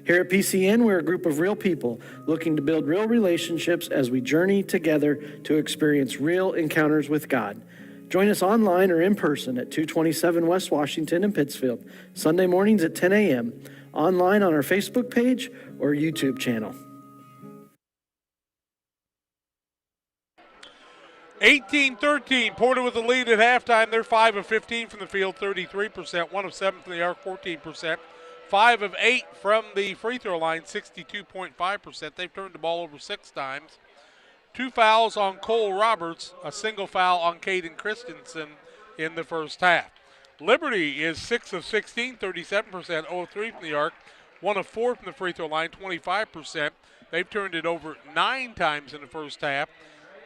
Here at PCN, we're a group of real people looking to build real relationships as we journey together to experience real encounters with God. Join us online or in person at 227 West Washington in Pittsfield, Sunday mornings at 10 a.m., online on our Facebook page or YouTube channel. 18-13, Porta with the lead at halftime. They're 5 of 15 from the field, 33%, 1 of 7 from the arc, 14%, 5 of 8 from the free throw line, 62.5%. They've turned the ball over 6 times. 2 fouls on Cole Roberts, a single foul on Caden Christensen in the first half. Liberty is 6 of 16, 37%, 0 of 3 from the arc, 1 of 4 from the free throw line, 25%. They've turned it over 9 times in the first half.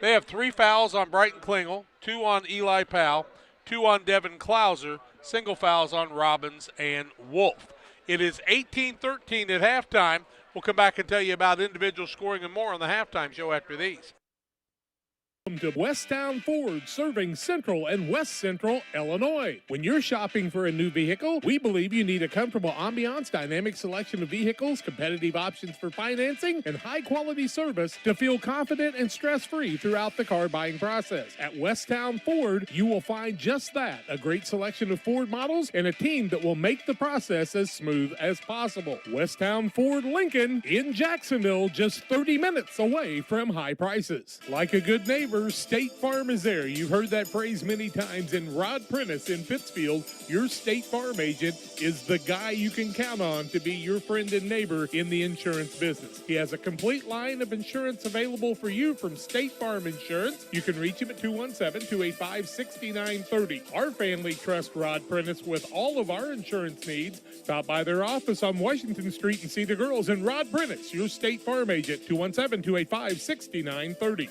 They have 3 fouls on Brighton Klingel, 2 on Eli Powell, 2 on Devin Klauser, single fouls on Robbins and Wolf. It is 18-13 at halftime. We'll come back and tell you about individual scoring and more on the halftime show after these. Welcome to Westtown Ford, serving Central and West Central Illinois. When you're shopping for a new vehicle, we believe you need a comfortable ambiance, dynamic selection of vehicles, competitive options for financing, and high-quality service to feel confident and stress-free throughout the car buying process. At Westtown Ford, you will find just that, a great selection of Ford models and a team that will make the process as smooth as possible. Westtown Ford Lincoln in Jacksonville, just 30 minutes away from high prices. Like a good neighbor, State Farm is there. You've heard that phrase many times. And Rod Prentice in Pittsfield, your State Farm agent, is the guy you can count on to be your friend and neighbor in the insurance business. He has a complete line of insurance available for you from State Farm Insurance. You can reach him at 217-285-6930. Our family trusts Rod Prentice with all of our insurance needs. Stop by their office on Washington Street and see the girls. And Rod Prentice, your State Farm agent, 217-285-6930.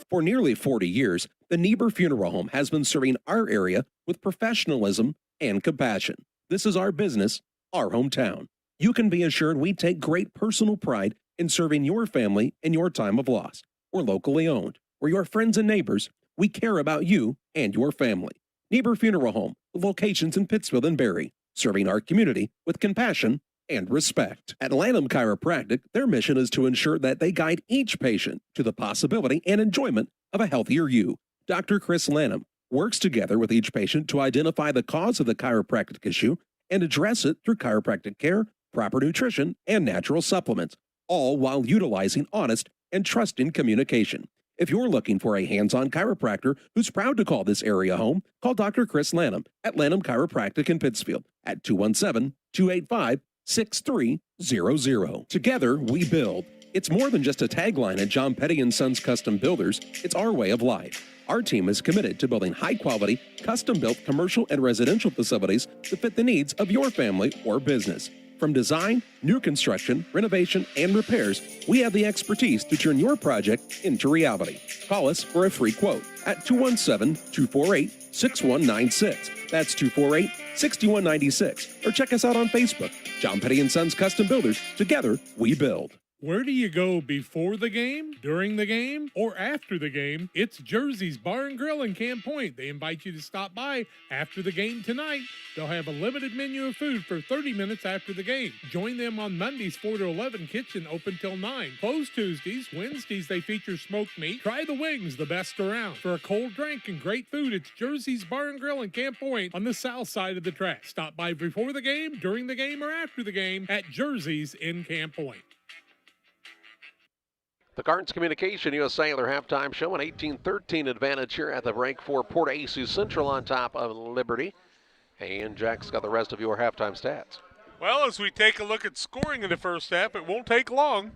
For nearly 40 years, the Niebuhr Funeral Home has been serving our area with professionalism and compassion. This is our business, our hometown. You can be assured we take great personal pride in serving your family in your time of loss. We're locally owned. We're your friends and neighbors. We care about you and your family. Niebuhr Funeral Home, with locations in Pittsfield and Barry, serving our community with compassion and respect. At Lanham Chiropractic, their mission is to ensure that they guide each patient to the possibility and enjoyment of a healthier you. Dr. Chris Lanham works together with each patient to identify the cause of the chiropractic issue and address it through chiropractic care, proper nutrition, and natural supplements, all while utilizing honest and trusting communication. If you're looking for a hands-on chiropractor who's proud to call this area home, call Dr. Chris Lanham at Lanham Chiropractic in Pittsfield at 217-285-6300. Together, we build. It's more than just a tagline at John Petty & Sons Custom Builders. It's our way of life. Our team is committed to building high-quality, custom-built commercial and residential facilities to fit the needs of your family or business. From design, new construction, renovation, and repairs, we have the expertise to turn your project into reality. Call us for a free quote at 217-248-6196. That's 248-6196. Or check us out on Facebook. John Petty & Sons Custom Builders. Together, we build. Where do you go before the game, during the game, or after the game? It's Jersey's Bar and Grill in Camp Point. They invite you to stop by after the game tonight. They'll have a limited menu of food for 30 minutes after the game. Join them on Mondays 4 to 11, kitchen open till 9. Closed Tuesdays. Wednesdays they feature smoked meat. Try the wings, the best around. For a cold drink and great food, it's Jersey's Bar and Grill in Camp Point on the south side of the track. Stop by before the game, during the game, or after the game at Jersey's in Camp Point. The Cards Communication U.S. Cellular halftime show, an 18-13 advantage here at the break for PORTA-A Central on top of Liberty. And Jack's got the rest of your halftime stats. Well, as we take a look at scoring in the first half, it won't take long.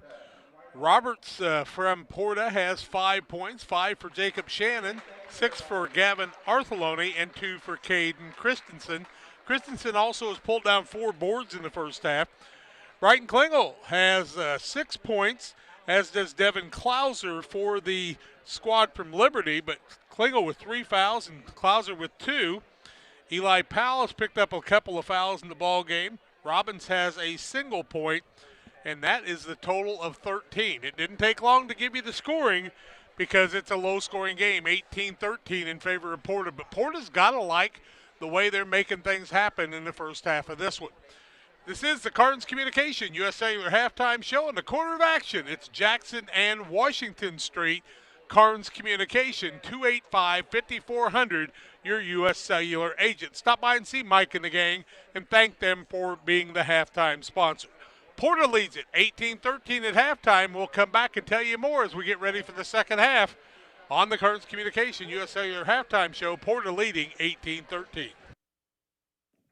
Roberts from Porta has 5 points, 5 for Jacob Shannon, 6 for Gavin Arthelone, and 2 for Caden Christensen. Christensen also has pulled down 4 boards in the first half. Brighton Klingel has 6 points, as does Devin Klauser for the squad from Liberty, but Klingel with 3 fouls and Klauser with 2. Eli Powell has picked up a couple of fouls in the ball game. Robbins has a single point, and that is the total of 13. It didn't take long to give you the scoring because it's a low-scoring game, 18-13 in favor of Porta. But Porta's got to like the way they're making things happen in the first half of this one. This is the Carnes Communication U.S. Cellular halftime show in the corner of action. It's Jackson and Washington Street. Carnes Communication, 285-5400, your U.S. Cellular agent. Stop by and see Mike and the gang and thank them for being the halftime sponsor. Porta leads it 18-13 at halftime. We'll come back and tell you more as we get ready for the second half on the Carnes Communication U.S. Cellular halftime show. Porta leading 18-13.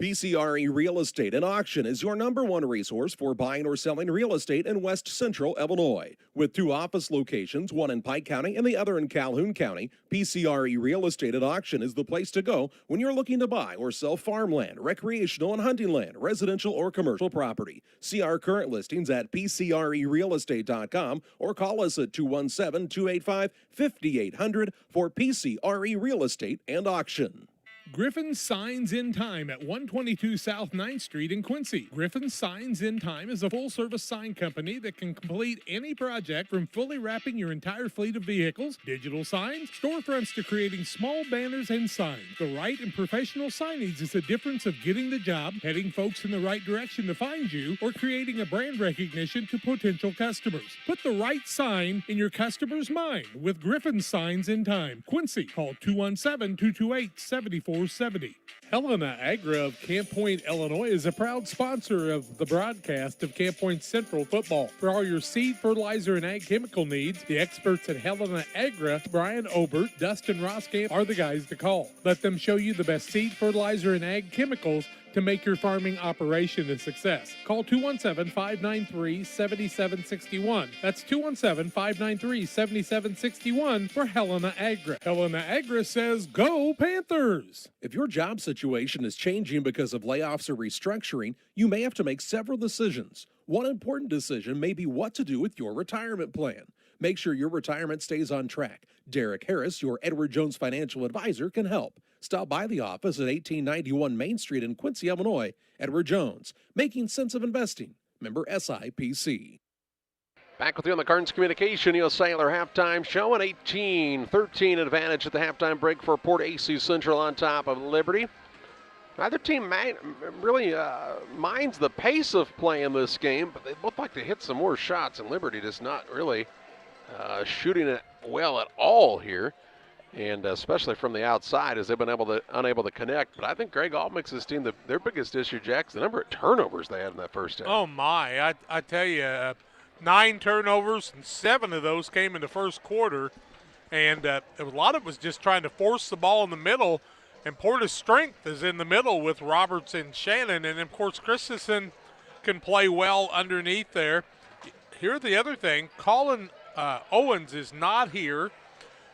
PCRE Real Estate and Auction is your #1 resource for buying or selling real estate in West Central Illinois. With 2 office locations, one in Pike County and the other in Calhoun County, PCRE Real Estate and Auction is the place to go when you're looking to buy or sell farmland, recreational and hunting land, residential or commercial property. See our current listings at PCRERealestate.com or call us at 217-285-5800 for PCRE Real Estate and Auction. Griffin Signs in Time at 122 South 9th Street in Quincy. Griffin Signs in Time is a full-service sign company that can complete any project from fully wrapping your entire fleet of vehicles, digital signs, storefronts to creating small banners and signs. The right and professional signage is the difference of getting the job, heading folks in the right direction to find you, or creating a brand recognition to potential customers. Put the right sign in your customer's mind with Griffin Signs in Time. Quincy, call 217-228-7470. Helena Agra of Camp Point, Illinois is a proud sponsor of the broadcast of Camp Point Central football. For all your seed, fertilizer, and ag chemical needs, the experts at Helena Agra, Brian Obert, Dustin Roskamp, are the guys to call. Let them show you the best seed, fertilizer, and ag chemicals to make your farming operation a success. Call 217-593-7761. That's 217-593-7761 for Helena Agra. Helena Agra says, go Panthers! If your job situation is changing because of layoffs or restructuring, you may have to make several decisions. One important decision may be what to do with your retirement plan. Make sure your retirement stays on track. Derek Harris, your Edward Jones financial advisor, can help. Stop by the office at 1891 Main Street in Quincy, Illinois. Edward Jones, making sense of investing. Member SIPC. Back with you on the Carnes Communication U.S. Cellular halftime show. An 18-13 advantage at the halftime break for Porta-A Central on top of Liberty. Neither team really minds the pace of play in this game, but they both like to hit some more shots, and Liberty just not really shooting it well at all here, and especially from the outside as they've been unable to connect. But I think Greg Almix's team, their biggest issue, Jack, is the number of turnovers they had in that first half. Oh, my. I tell you, 9 turnovers, and 7 of those came in the first quarter. And a lot of it was just trying to force the ball in the middle. And Porta's strength is in the middle with Roberts and Shannon. And, of course, Christensen can play well underneath there. Here's the other thing. Colin Owens is not here.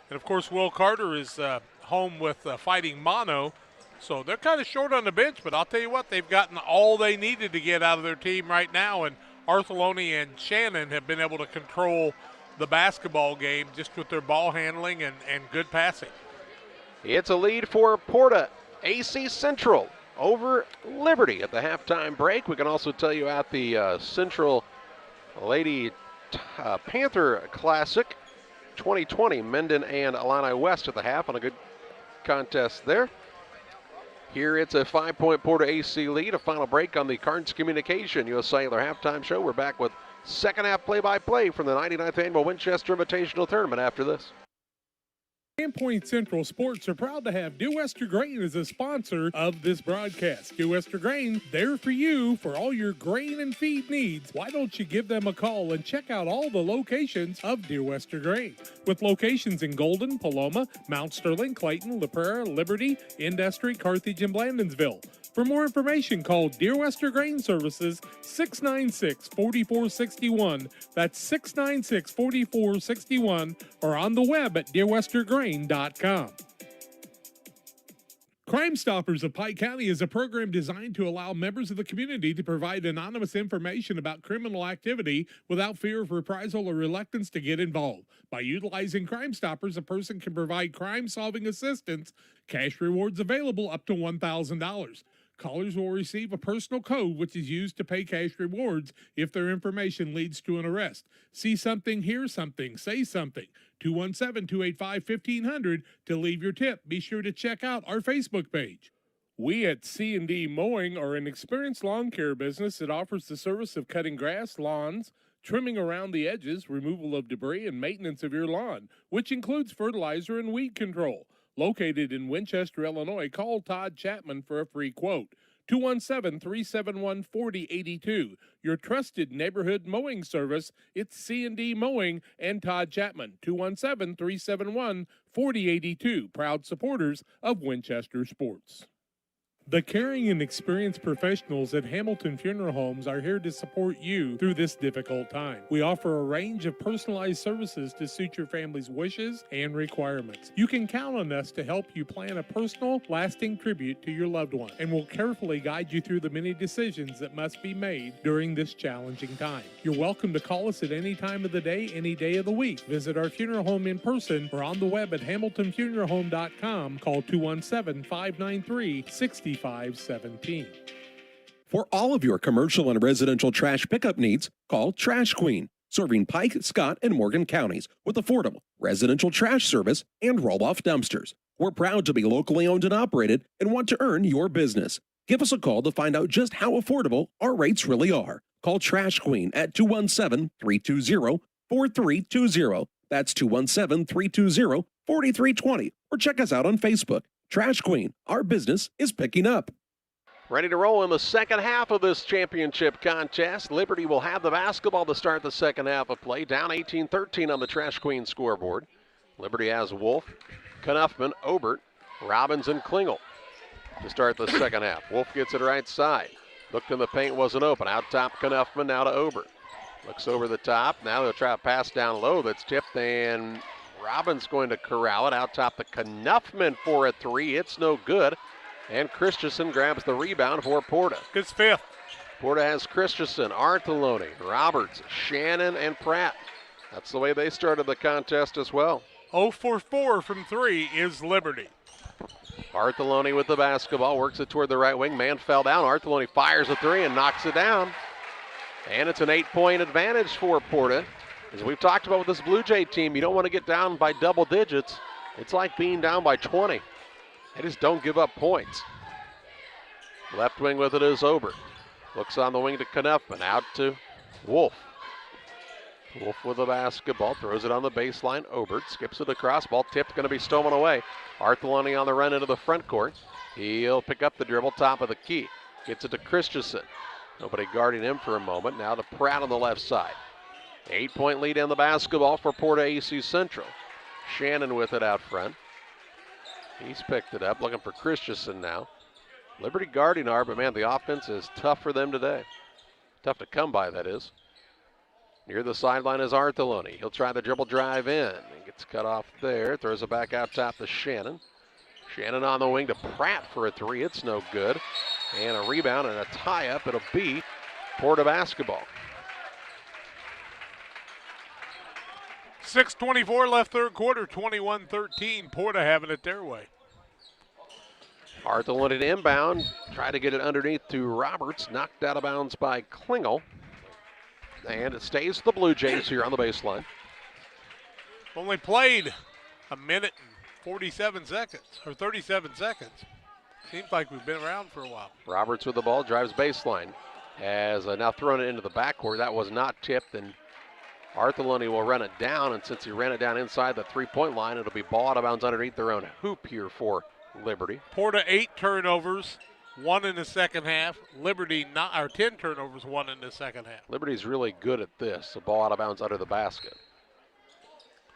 And, of course, Will Carter is home with fighting mono. So they're kind of short on the bench. But I'll tell you what, they've gotten all they needed to get out of their team right now. And Artheloni and Shannon have been able to control the basketball game just with their ball handling and good passing. It's a lead for Porta-A Central over Liberty at the halftime break. We can also tell you at the Central Lady Panther Classic 2020, Menden and Illini West at the half on a good contest there. Here it's a 5-point Porta-A lead, a final break on the Carnes Communication U.S. Cellular halftime show. We're back with second half play-by-play from the 99th Annual Winchester Invitational Tournament after this. Camp Point Central Sports are proud to have Dear Wester Grain as a sponsor of this broadcast. Dear Wester Grain, there for you for all your grain and feed needs. Why don't you give them a call and check out all the locations of Dear Wester Grain? With locations in Golden, Paloma, Mount Sterling, Clayton, La Prairie, Liberty, Industry, Carthage, and Blandonsville. For more information, call Dear Wester Grain Services 696-4461. That's 696-4461, or on the web at dearwestergrain.com. Crime Stoppers of Pike County is a program designed to allow members of the community to provide anonymous information about criminal activity without fear of reprisal or reluctance to get involved. By utilizing Crime Stoppers, a person can provide crime-solving assistance, cash rewards available up to $1,000. Callers will receive a personal code which is used to pay cash rewards if their information leads to an arrest. See something, hear something, say something. 217-285-1500 to leave your tip. Be sure to check out our Facebook page. We at C&D Mowing are an experienced lawn care business that offers the service of cutting grass, lawns, trimming around the edges, removal of debris, and maintenance of your lawn, which includes fertilizer and weed control. Located in Winchester, Illinois, call Todd Chapman for a free quote. 217-371-4082. Your trusted neighborhood mowing service. It's C&D Mowing and Todd Chapman. 217-371-4082. Proud supporters of Winchester Sports. The caring and experienced professionals at Hamilton Funeral Homes are here to support you through this difficult time. We offer a range of personalized services to suit your family's wishes and requirements. You can count on us to help you plan a personal, lasting tribute to your loved one, and we'll carefully guide you through the many decisions that must be made during this challenging time. You're welcome to call us at any time of the day, any day of the week. Visit our funeral home in person or on the web at hamiltonfuneralhome.com. Call 217-593-6517. For all of your commercial and residential trash pickup needs, call Trash Queen, serving Pike, Scott, and Morgan counties with affordable residential trash service and roll-off dumpsters. We're proud to be locally owned and operated and want to earn your business. Give us a call to find out just how affordable our rates really are. Call Trash Queen at 217-320-4320. That's 217-320-4320. Or check us out on Facebook. Trash Queen, our business is picking up. Ready to roll in the second half of this championship contest. Liberty will have the basketball to start the second half of play. Down 18-13 on the Trash Queen scoreboard. Liberty has Wolf, Knuffman, Obert, Robbins, and Klingel to start the second half. Wolf gets it right side. Looked in the paint, wasn't open. Out top, Knuffman, now to Obert. Looks over the top. Now they'll try a pass down low that's tipped, and Robbins going to corral it. Out top to Knuffman for a three. It's no good. And Christensen grabs the rebound for Porta. It's fifth. Porta has Christensen, Artheloni, Roberts, Shannon, and Pratt. That's the way they started the contest as well. 0 for 4 from three is Liberty. Artheloni with the basketball, works it toward the right wing. Man fell down. Artheloni fires a three and knocks it down. And it's an 8-point advantage for Porta. As we've talked about with this Blue Jay team, you don't want to get down by double digits. It's like being down by 20. They just don't give up points. Left wing with it is Obert. Looks on the wing to Knuffman. Out to Wolf. Wolf with the basketball. Throws it on the baseline. Obert skips it across. Ball tipped. Going to be stolen away. Artheloni on the run into the front court. He'll pick up the dribble. Top of the key. Gets it to Christensen. Nobody guarding him for a moment. Now to Pratt on the left side. 8-point lead in the basketball for PORTA-A Central. Shannon with it out front. He's picked it up, looking for Christensen now. Liberty guarding hard, but man, the offense is tough for them today. Tough to come by, that is. Near the sideline is Artheloni. He'll try the dribble drive in. He gets cut off there. Throws it back out top to Shannon. Shannon on the wing to Pratt for a three. It's no good. And a rebound and a tie-up. It'll be Porta basketball. 6:24 left third quarter, 21-13. Porta having it their way. Artheloni to inbound. Try to get it underneath to Roberts. Knocked out of bounds by Klingel. And it stays with the Blue Jays here on the baseline. Only played a minute and 47 seconds, or 37 seconds. Seems like we've been around for a while. Roberts with the ball, drives baseline. Has now thrown it into the backcourt. That was not tipped, and Artheloni will run it down, and since he ran it down inside the three-point line, it'll be ball out of bounds underneath their own hoop here for Liberty. Porta 8 turnovers, 1 in the second half. Liberty 10 turnovers, 1 in the second half. Liberty's really good at this, the ball out of bounds under the basket.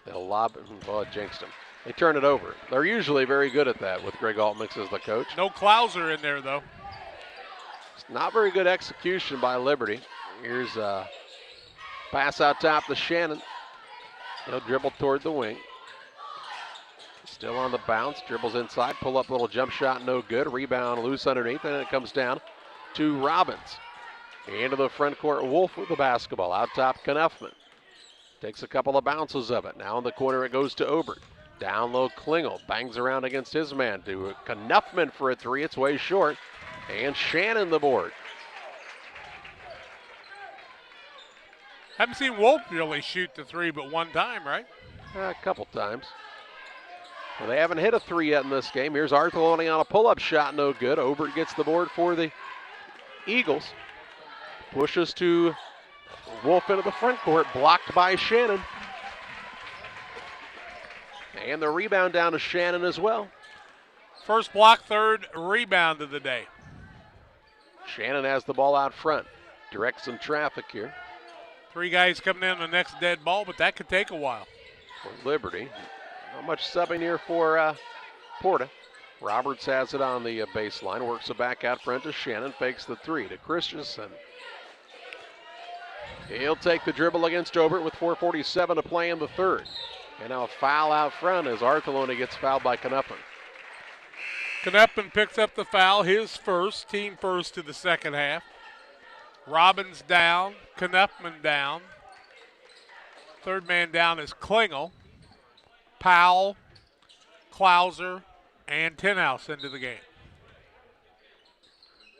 They'll lob it, well, it jinxed him. They turn it over. They're usually very good at that with Greg Altmix as the coach. No Klauser in there, though. It's not very good execution by Liberty. Here's a pass out top to Shannon. He'll dribble toward the wing. Still on the bounce, dribbles inside, pull up little jump shot, no good. Rebound loose underneath, and it comes down to Robbins. Into the front court, Wolf with the basketball. Out top, Knuffman. Takes a couple of bounces of it. Now in the corner it goes to Obert. Down low, Klingel bangs around against his man. To Knuffman for a three, it's way short. And Shannon the board. Haven't seen Wolf really shoot the three but one time, right? A couple times. Well, they haven't hit a three yet in this game. Here's Arthur on a pull-up shot, no good. Obert gets the board for the Eagles. Pushes to Wolf into the front court, blocked by Shannon. And the rebound down to Shannon as well. First block, third rebound of the day. Shannon has the ball out front. Directs some traffic here. Three guys coming in on the next dead ball, but that could take a while. For Liberty. Not much subbing here for Porta. Roberts has it on the baseline, works it back out front to Shannon, fakes the three to Christensen. He'll take the dribble against Obert with 4:47 to play in the third. And now a foul out front as Arthur gets fouled by Knuffman. Knuffman picks up the foul, his first, team first to the second half. Robbins down, Knuffman down. Third man down is Klingel, Powell, Klauser, and Tenhouse into the game.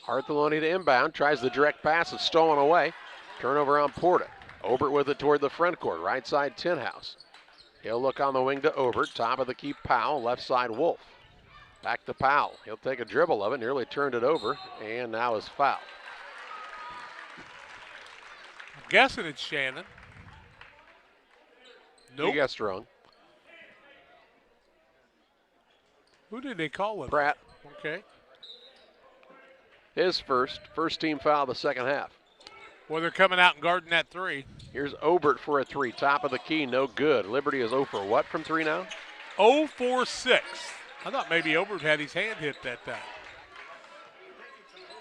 Arthur to inbound, tries the direct pass, it's stolen away. Turnover on Porta. Obert with it toward the front court, right side Tenhouse. He'll look on the wing to Obert, top of the key Powell, left side Wolf. Back to Powell, he'll take a dribble of it, nearly turned it over, and now is fouled. I'm guessing it's Shannon. Nope. You guessed wrong. Who did they call it? Pratt. Okay. His first team foul of the second half. Well, they're coming out and guarding that three. Here's Obert for a three, top of the key, no good. Liberty is 0 for what from three now? 0 for 6. I thought maybe Obert had his hand hit that time.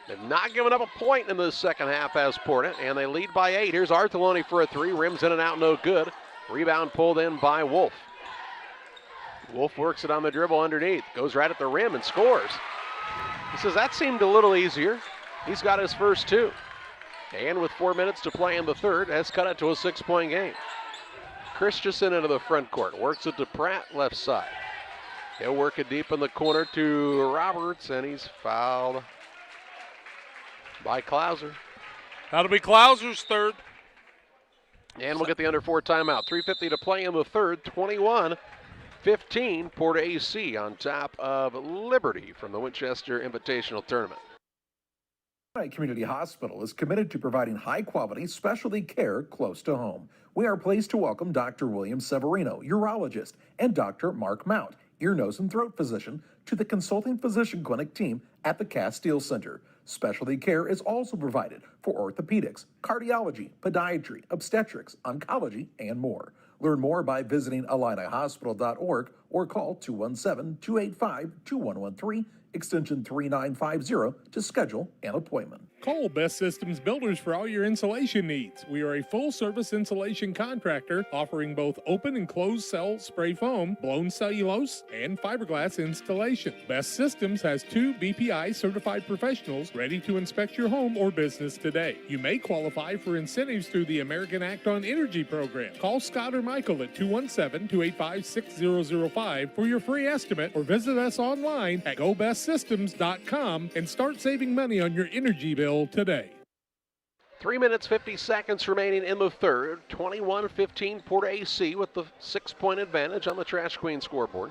They've not given up a point in the second half as Porta, and they lead by 8. Here's Arthur for a three, rims in and out, no good. Rebound pulled in by Wolf. Wolf works it on the dribble underneath, goes right at the rim and scores. He says that seemed a little easier. He's got his first two. And with 4 minutes to play in the third, has cut it to a 6-point game. Christensen into the front court, works it to Pratt left side. He'll work it deep in the corner to Roberts, and he's fouled by Klauser. That'll be Klauser's third. And we'll get the under 4 timeout. 3:50 to play in the third, 21-15, Porta-A on top of Liberty from the Winchester Invitational Tournament. Community Hospital is committed to providing high-quality specialty care close to home. We are pleased to welcome Dr. William Severino, urologist, and Dr. Mark Mount, ear, nose, and throat physician, to the consulting physician clinic team at the Castile Center. Specialty care is also provided for orthopedics, cardiology, podiatry, obstetrics, oncology, and more. Learn more by visiting IlliniHospital.org or call 217-285-2113, extension 3950 to schedule an appointment. Call Best Systems Builders for all your insulation needs. We are a full-service insulation contractor offering both open and closed cell spray foam, blown cellulose, and fiberglass installation. Best Systems has 2 BPI certified professionals ready to inspect your home or business today. You may qualify for incentives through the American Act on Energy program. Call Scott or Michael at 217-285-6005 for your free estimate, or visit us online at gobestsystems.com and start saving money on your energy bill today. 3 minutes, 50 seconds remaining in the third. 21-15 Porta-A with the 6-point advantage on the Trash Queen scoreboard.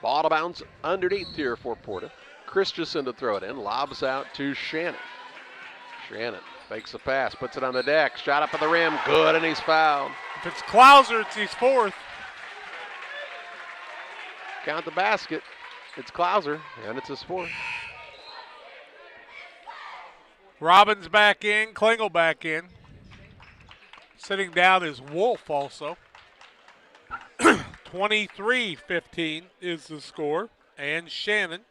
Ball out of bounds underneath here for Porta. Christensen to throw it in, lobs out to Shannon. Shannon fakes the pass, puts it on the deck, shot up at the rim, good, and he's fouled. If it's Klauser, it's his fourth. Count the basket. It's Klauser, and it's his fourth. Robbins back in, Klingel back in. Sitting down is Wolf also. 23-15 is the score. And Shannon,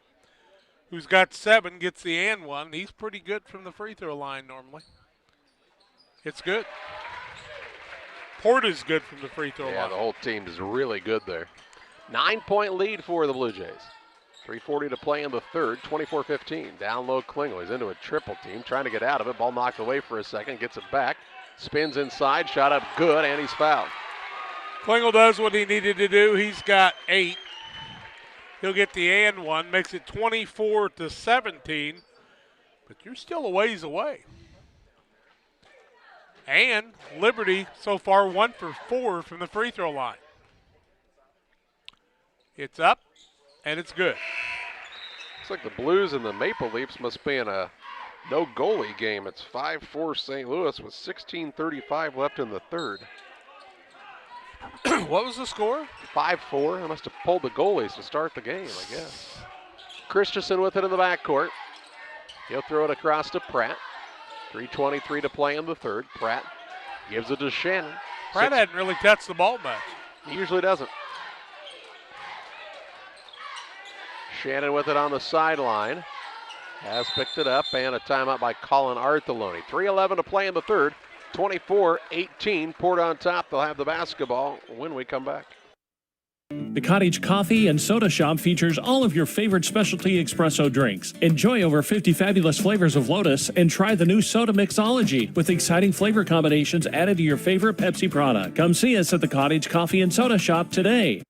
who's got 7, gets the and one. He's pretty good from the free throw line normally. It's good. Porta's good from the free throw line. Yeah, the whole team is really good there. 9-point lead for the Blue Jays. 3:40 to play in the third, 24-15. Down low, Klingel. He's into a triple team, trying to get out of it. Ball knocked away for a second, gets it back. Spins inside, shot up good, and he's fouled. Klingel does what he needed to do. He's got 8. He'll get the and one, makes it 24-17, but you're still a ways away. And Liberty so far 1 for 4 from the free throw line. It's up, and it's good. Looks like the Blues and the Maple Leafs must be in a no goalie game. It's 5-4 St. Louis with 16:35 left in the third. What was the score? 5-4. I must have pulled the goalies to start the game, I guess. Christensen with it in the backcourt. He'll throw it across to Pratt. 3:23 to play in the third. Pratt gives it to Shannon. Pratt hadn't really touched the ball much. He usually doesn't. Shannon with it on the sideline. Has picked it up, and a timeout by Colin Artheloni. 3:11 to play in the third. 24-18. Port on top. They'll have the basketball when we come back. The Cottage Coffee and Soda Shop features all of your favorite specialty espresso drinks. Enjoy over 50 fabulous flavors of Lotus and try the new Soda Mixology with exciting flavor combinations added to your favorite Pepsi product. Come see us at the Cottage Coffee and Soda Shop today.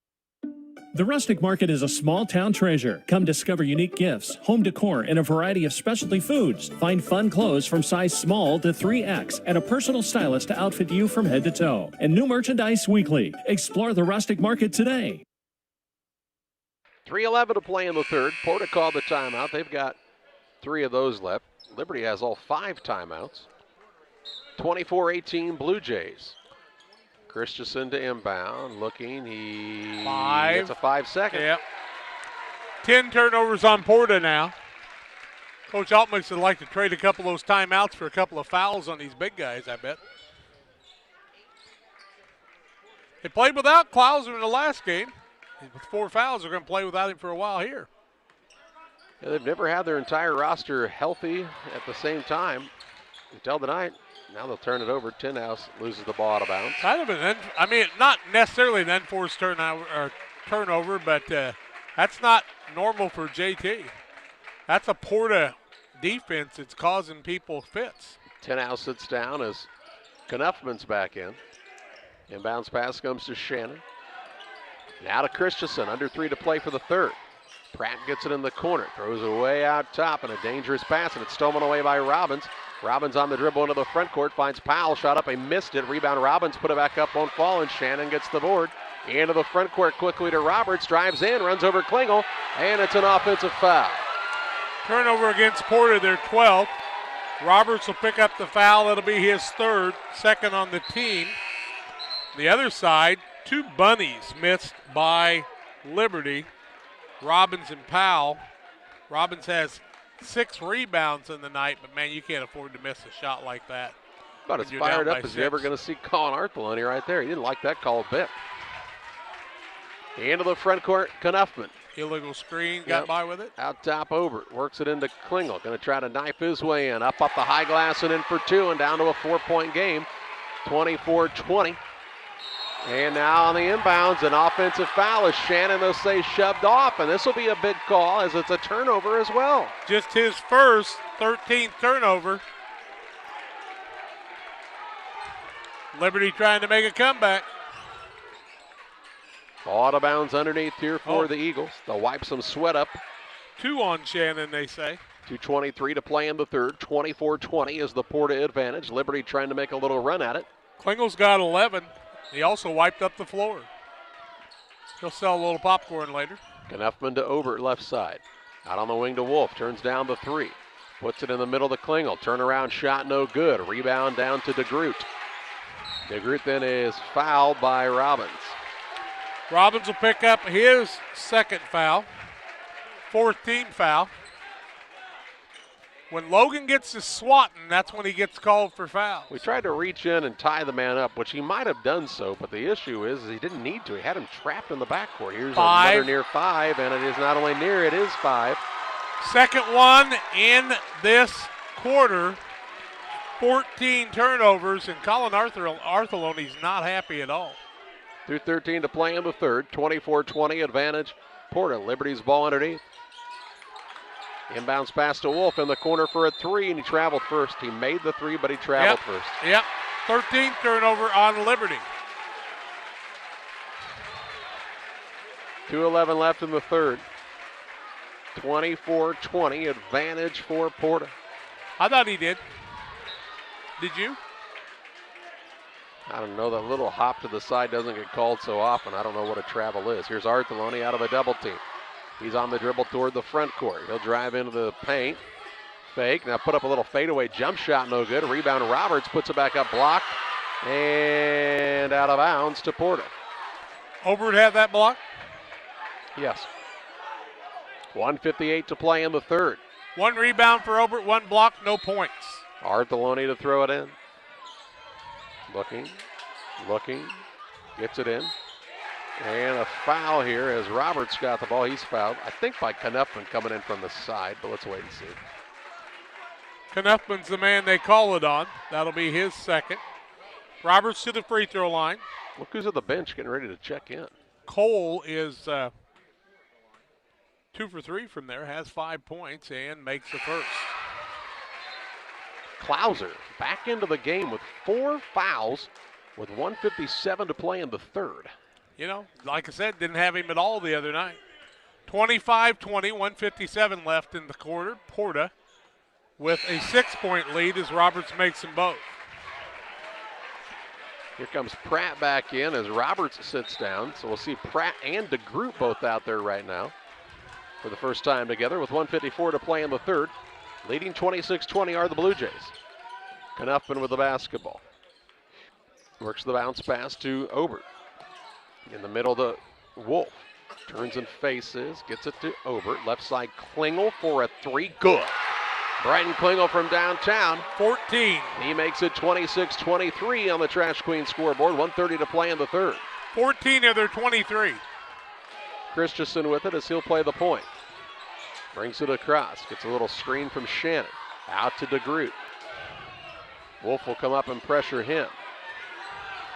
The Rustic Market is a small-town treasure. Come discover unique gifts, home decor, and a variety of specialty foods. Find fun clothes from size small to 3X and a personal stylist to outfit you from head to toe. And new merchandise weekly. Explore the Rustic Market today. 3:11 to play in the third. Porta called the timeout. They've got 3 of those left. Liberty has all 5 timeouts. 24-18 Blue Jays. Christensen to inbound, looking, he gets a 5-second. Yep. 10 turnovers on Porta now. Coach Altmix would like to trade a couple of those timeouts for a couple of fouls on these big guys, I bet. They played without Klauser in the last game. With 4 fouls, they're going to play without him for a while here. Yeah, they've never had their entire roster healthy at the same time until tonight. Now they'll turn it over. Tinhouse loses the ball out of bounds. Kind of not necessarily an enforced turnover, but that's not normal for JT. That's a Porta defense that's causing people fits. Tinhouse sits down as Knuffman's back in. Inbounds pass comes to Shannon. Now to Christensen, under 3 to play for the third. Pratt gets it in the corner, throws it way out top, and a dangerous pass, and it's stolen away by Robbins. Robbins on the dribble into the front court, finds Powell, shot up, he missed it. Rebound Robbins, put it back up, won't fall, and Shannon gets the board. Into the front court quickly to Roberts, drives in, runs over Klingel, and it's an offensive foul. Turnover against Porta, their 12th. Roberts will pick up the foul. It'll be his third, second on the team. The other side, 2 bunnies missed by Liberty, Robbins and Powell. Robbins has 6 rebounds in the night, but man, you can't afford to miss a shot like that. About as fired up as you're ever going to see Colin Artheloni right there. He didn't like that call a bit. Into the front court, Knuffman. Illegal screen, got by with it. Out top over, works it into Klingel. Going to try to knife his way in. Up the high glass and in for 2 and down to a 4-point game. 24-20. And now on the inbounds, an offensive foul as Shannon, they'll say, shoved off. And this will be a big call as it's a turnover as well. Just his first 13th turnover. Liberty trying to make a comeback. Ball out of bounds underneath here for the Eagles. They'll wipe some sweat up. 2 on Shannon, they say. 2:23 to play in the third. 24-20 is the Porta advantage. Liberty trying to make a little run at it. Klingel's got 11. He also wiped up the floor. He'll sell a little popcorn later. Knuffman to Obert, left side. Out on the wing to Wolf. Turns down the 3. Puts it in the middle to Klingel. Turnaround shot, no good. Rebound down to DeGroot. DeGroot then is fouled by Robbins. Robbins will pick up his second foul. 4th team foul. When Logan gets to swatting, that's when he gets called for fouls. We tried to reach in and tie the man up, which he might have done so, but the issue is he didn't need to. He had him trapped in the backcourt. Here's 5. Another near 5, and it is not only near, it is 5. Second one in this quarter. 14 turnovers, and Colin Artheloni's not happy at all. 2:13 to play in the third. 24-20 advantage. Porta. Liberty's ball underneath. Inbounds pass to Wolf in the corner for a three, and he traveled first. He made the three, but he traveled first. Yep. 13th turnover on Liberty. 2:11 left in the third. 24-20 advantage for Porta. I thought he did. Did you? I don't know, that little hop to the side doesn't get called so often. I don't know what a travel is. Here's Artheloni out of a double team. He's on the dribble toward the front court. He'll drive into the paint. Fake. Now put up a little fadeaway jump shot. No good. Rebound. Roberts puts it back up. Blocked. And out of bounds to Porta. Obert had that block? Yes. 1:58 to play in the third. 1 rebound for Obert, 1 block, no points. Artheloni to throw it in. Looking. Gets it in. And a foul here as Roberts got the ball. He's fouled, I think, by Knuffman coming in from the side, but let's wait and see. Knuffman's the man they call it on. That'll be his second. Roberts to the free throw line. Look who's at the bench getting ready to check in. Cole is 2 for 3 from there, has 5 points, and makes the first. Klauser back into the game with 4 fouls with 1:57 to play in the third. You know, like I said, didn't have him at all the other night. 25-20, 1:57 left in the quarter. Porta with a 6-point lead as Roberts makes them both. Here comes Pratt back in as Roberts sits down. So we'll see Pratt and DeGroot both out there right now for the first time together with 1:54 to play in the third. Leading 26-20 are the Blue Jays. Knuffman with the basketball. Works the bounce pass to Obert. In the middle to Wolf. Turns and faces, gets it to Obert. Left side Klingel for a three. Good. Brighton Klingel from downtown. 14. He makes it 26-23 on the Trash Queen scoreboard. 1:30 to play in the third. 14 of their 23. Christensen with it as he'll play the point. Brings it across. Gets a little screen from Shannon. Out to DeGroot. Wolf will come up and pressure him.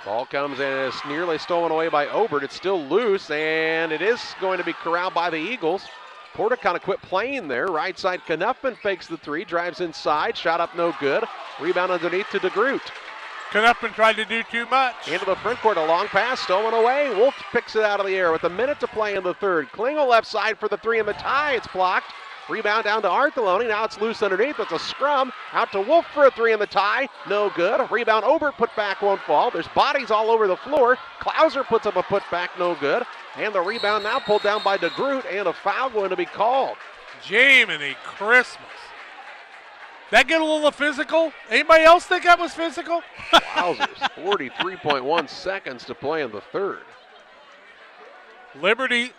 Ball comes in and is nearly stolen away by Obert. It's still loose, and it is going to be corralled by the Eagles. Porta kind of quit playing there. Right side, Knuffman fakes the three, drives inside, shot up no good. Rebound underneath to DeGroot. Knuffman tried to do too much. Into the front court, a long pass, stolen away. Wolf picks it out of the air with a minute to play in the third. Klingel left side for the three in the tie. It's blocked. Rebound down to Artheloni. Now it's loose underneath. It's a scrum. Out to Wolf for a three in the tie. No good. Rebound Obert, put back, won't fall. There's bodies all over the floor. Klauser puts up a put back, no good. And the rebound now pulled down by DeGroot, and a foul going to be called. Jiminy Christmas. That get a little physical? Anybody else think that was physical? Wowzers. 43.1 seconds to play in the third. Liberty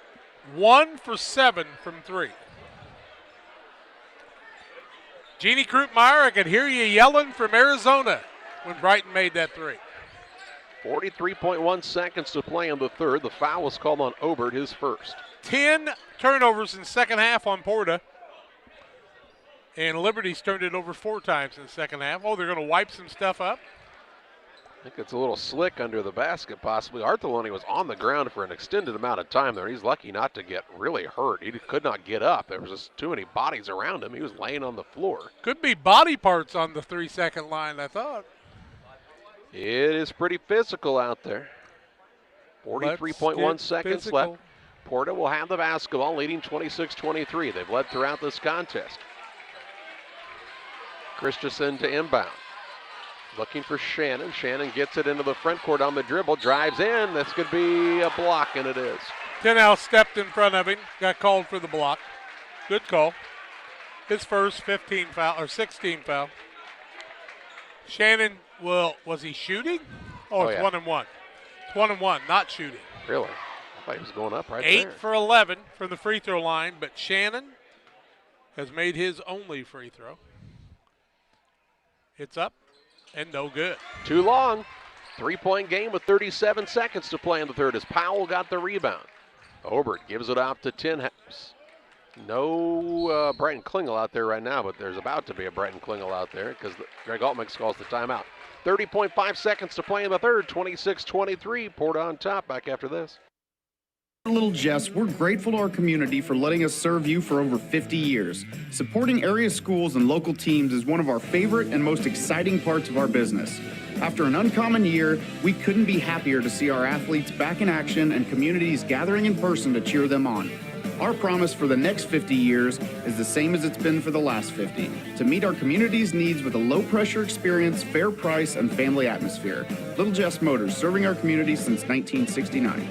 1 for 7 from 3. Jeannie Krupmeyer, I could hear you yelling from Arizona when Brighton made that three. 43.1 seconds to play in the third. The foul was called on Obert, his first. 10 turnovers in the second half on Porta. And Liberty's turned it over 4 times in the second half. Oh, they're going to wipe some stuff up. I think it's a little slick under the basket, possibly. Artheloni was on the ground for an extended amount of time there. He's lucky not to get really hurt. He could not get up. There was just too many bodies around him. He was laying on the floor. Could be body parts on the 3-second line, I thought. It is pretty physical out there. 43.1 seconds left. Porta will have the basketball, leading 26-23. They've led throughout this contest. Christensen to inbound. Looking for Shannon. Shannon gets it into the front court on the dribble, drives in. This could be a block, and it is. Tenhouse stepped in front of him, got called for the block. Good call. His first 16 foul. Shannon, was he shooting? Oh, it's 1-1. It's 1-1, not shooting. Really? I thought he was going up right 8 there. 8 for 11 from the free throw line, but Shannon has made his only free throw. It's up. And no good. Too long. 3-point game with 37 seconds to play in the third as Powell got the rebound. Obert gives it out to Tenhouse. No Brighton Klingel out there right now, but there's about to be a Brighton Klingel out there because Greg Altmix calls the timeout. 30.5 seconds to play in the third. 26-23. Porta on top. Back after this. Little Jess, we're grateful to our community for letting us serve you for over 50 years. Supporting area schools and local teams is one of our favorite and most exciting parts of our business. After an uncommon year, we couldn't be happier to see our athletes back in action and communities gathering in person to cheer them on. Our promise for the next 50 years is the same as it's been for the last 50, to meet our community's needs with a low-pressure experience, fair price, and family atmosphere. Little Jess Motors, serving our community since 1969.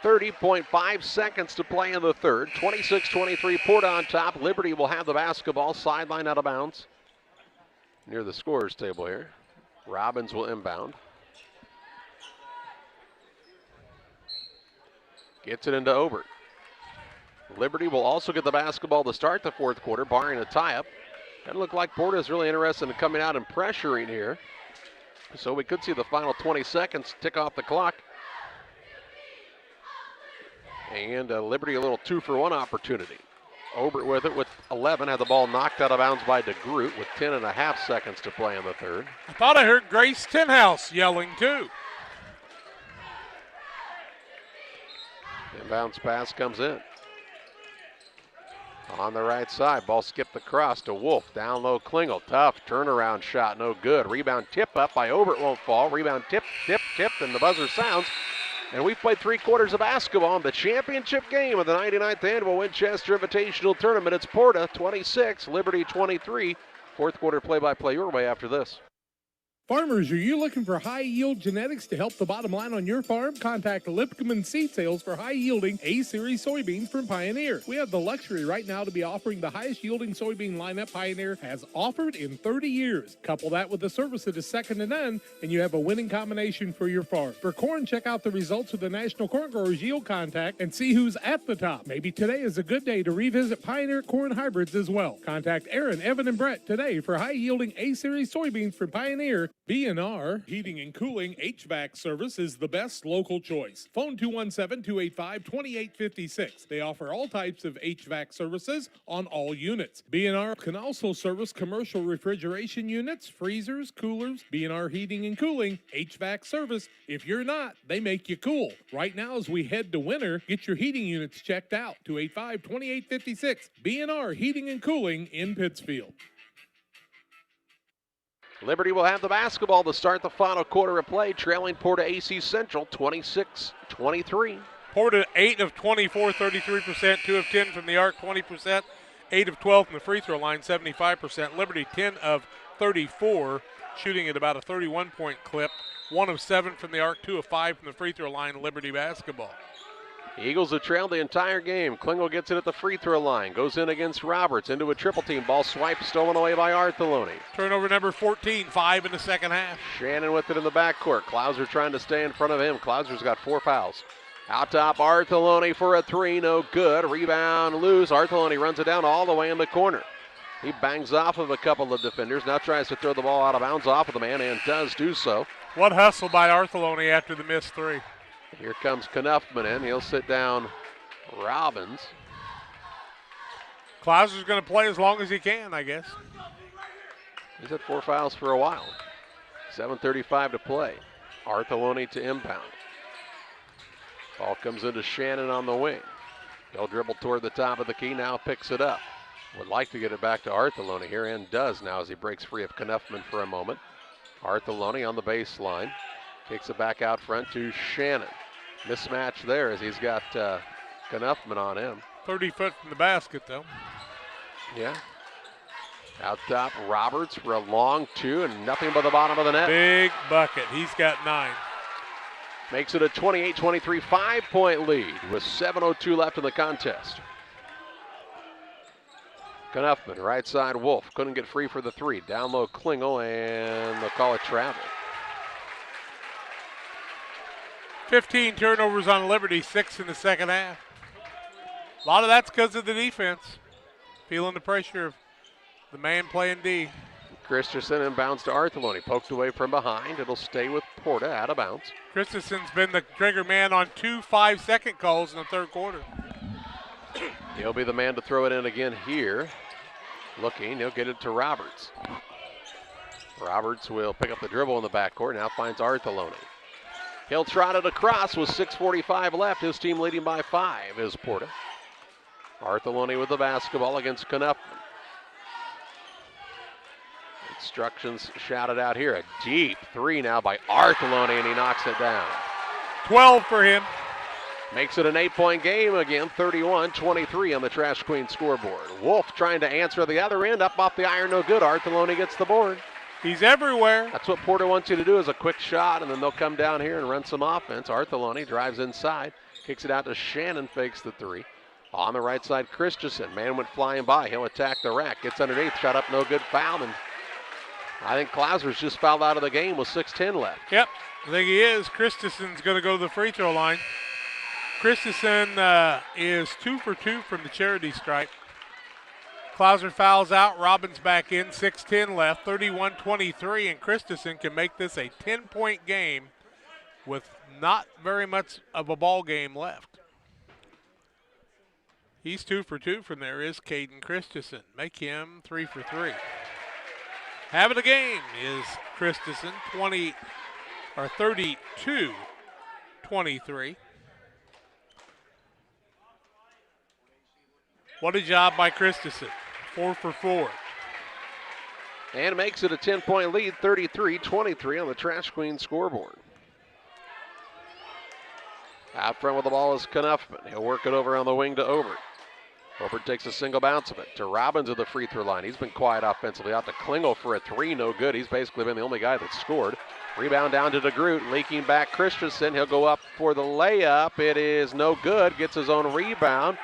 30.5 seconds to play in the third. 26-23, Porta on top. Liberty will have the basketball, sideline out of bounds. Near the scorer's table here. Robbins will inbound. Gets it into Obert. Liberty will also get the basketball to start the fourth quarter, barring a tie-up. Doesn't look like Porta is really interested in coming out and pressuring here. So we could see the final 20 seconds tick off the clock. And Liberty a little 2-for-1 opportunity. Obert with it with 11, had the ball knocked out of bounds by DeGroot with 10.5 seconds to play in the third. I thought I heard Grace Tenhouse yelling too. Inbounds pass comes in. On the right side, ball skipped across to Wolf. Down low, Klingel. Tough turnaround shot, no good. Rebound tip up by Obert, won't fall. Rebound tipped, and the buzzer sounds. And we've played 3 quarters of basketball in the championship game of the 99th Annual Winchester Invitational Tournament. It's Porta 26, Liberty 23. Fourth quarter play-by-play your way after this. Farmers, are you looking for high-yield genetics to help the bottom line on your farm? Contact Lipcomb Seed Sales for high-yielding A-Series soybeans from Pioneer. We have the luxury right now to be offering the highest-yielding soybean lineup Pioneer has offered in 30 years. Couple that with the service that is second to none, and you have a winning combination for your farm. For corn, check out the results of the National Corn Growers Yield Contact and see who's at the top. Maybe today is a good day to revisit Pioneer corn hybrids as well. Contact Aaron, Evan, and Brett today for high-yielding A-Series soybeans from Pioneer. B&R Heating and Cooling HVAC service is the best local choice. Phone 217-285-2856. They offer all types of HVAC services on all units. B&R can also service commercial refrigeration units, freezers, coolers. B&R Heating and Cooling HVAC service. If you're not, they make you cool. Right now as we head to winter, get your heating units checked out. 285-2856. B&R Heating and Cooling in Pittsfield. Liberty will have the basketball to start the final quarter of play, trailing Porta-A Central 26-23. Porta 8 of 24, 33%, 2 of 10 from the arc, 20%, 8 of 12 from the free throw line, 75%. Liberty 10 of 34, shooting at about a 31-point clip, 1 of 7 from the arc, 2 of 5 from the free throw line. Liberty basketball. Eagles have trailed the entire game. Klingel gets it at the free throw line. Goes in against Roberts into a triple team. Ball swiped, stolen away by Artheloni. Turnover number 14, 5 in the second half. Shannon with it in the backcourt. Klauser trying to stay in front of him. Klauser's got 4 fouls. Out top, Artheloni for a 3, no good. Rebound loose. Artheloni runs it down all the way in the corner. He bangs off of a couple of defenders. Now tries to throw the ball out of bounds off of the man and does do so. What hustle by Artheloni after the missed 3. Here comes Knuffman in. He'll sit down Robbins. Klauser's going to play as long as he can, I guess. He's had 4 fouls for a while. 7:35 to play. Artheloni to inbound. Ball comes into Shannon on the wing. He'll dribble toward the top of the key, now picks it up. Would like to get it back to Artheloni here, and does now as he breaks free of Knuffman for a moment. Artheloni on the baseline. Kicks it back out front to Shannon. Mismatch there as he's got Knuffman on him. 30 foot from the basket, though. Yeah. Out top, Roberts for a long 2 and nothing but the bottom of the net. Big bucket. He's got 9. Makes it a 28-23 5-point lead with 7:02 left in the contest. Knuffman, right side, Wolf. Couldn't get free for the 3. Down low, Klingel, and they'll call it travel. 15 turnovers on Liberty, 6 in the second half. A lot of that's because of the defense. Feeling the pressure of the man playing D. Christensen inbounds to Artheloni. Poked away from behind. It'll stay with Porta out of bounds. Christensen's been the trigger man on 2 5-second calls in the third quarter. He'll be the man to throw it in again here. Looking, he'll get it to Roberts. Roberts will pick up the dribble in the backcourt. Now finds Artheloni. He'll trot it across with 6:45 left. His team leading by 5 is Porta. Artheloni with the basketball against Knuffman. Instructions shouted out here. A deep three now by Artheloni, and he knocks it down. 12 for him. Makes it an 8-point game again, 31-23 on the Trash Queen scoreboard. Wolf trying to answer the other end, up off the iron, no good. Artheloni gets the board. He's everywhere. That's what Porter wants you to do, is a quick shot, and then they'll come down here and run some offense. Artheloni drives inside, kicks it out to Shannon, fakes the three. On the right side, Christensen. Man went flying by. He'll attack the rack. Gets underneath, shot up, no good, foul. And I think Klauser's just fouled out of the game with 6:10 left. Yep, I think he is. Christensen's going to go to the free throw line. Christensen is 2 for 2 from the charity stripe. Klauser fouls out. Robbins back in. 6:10 left. 31-23, and Christensen can make this a 10-point game with not very much of a ball game left. He's 2 for 2 from there is Caden Christensen. Make him 3 for 3. Having a game is Christensen, 32-23. What a job by Christensen. 4 for 4. And makes it a 10-point lead, 33-23 on the Trash Queen scoreboard. Out front with the ball is Knuffman. He'll work it over on the wing to Obert. Obert takes a single bounce of it to Robbins at the free throw line. He's been quiet offensively. Out to Klingel for a three, no good. He's basically been the only guy that scored. Rebound down to DeGroot, leaking back Christensen. He'll go up for the layup. It is no good. Gets his own rebound.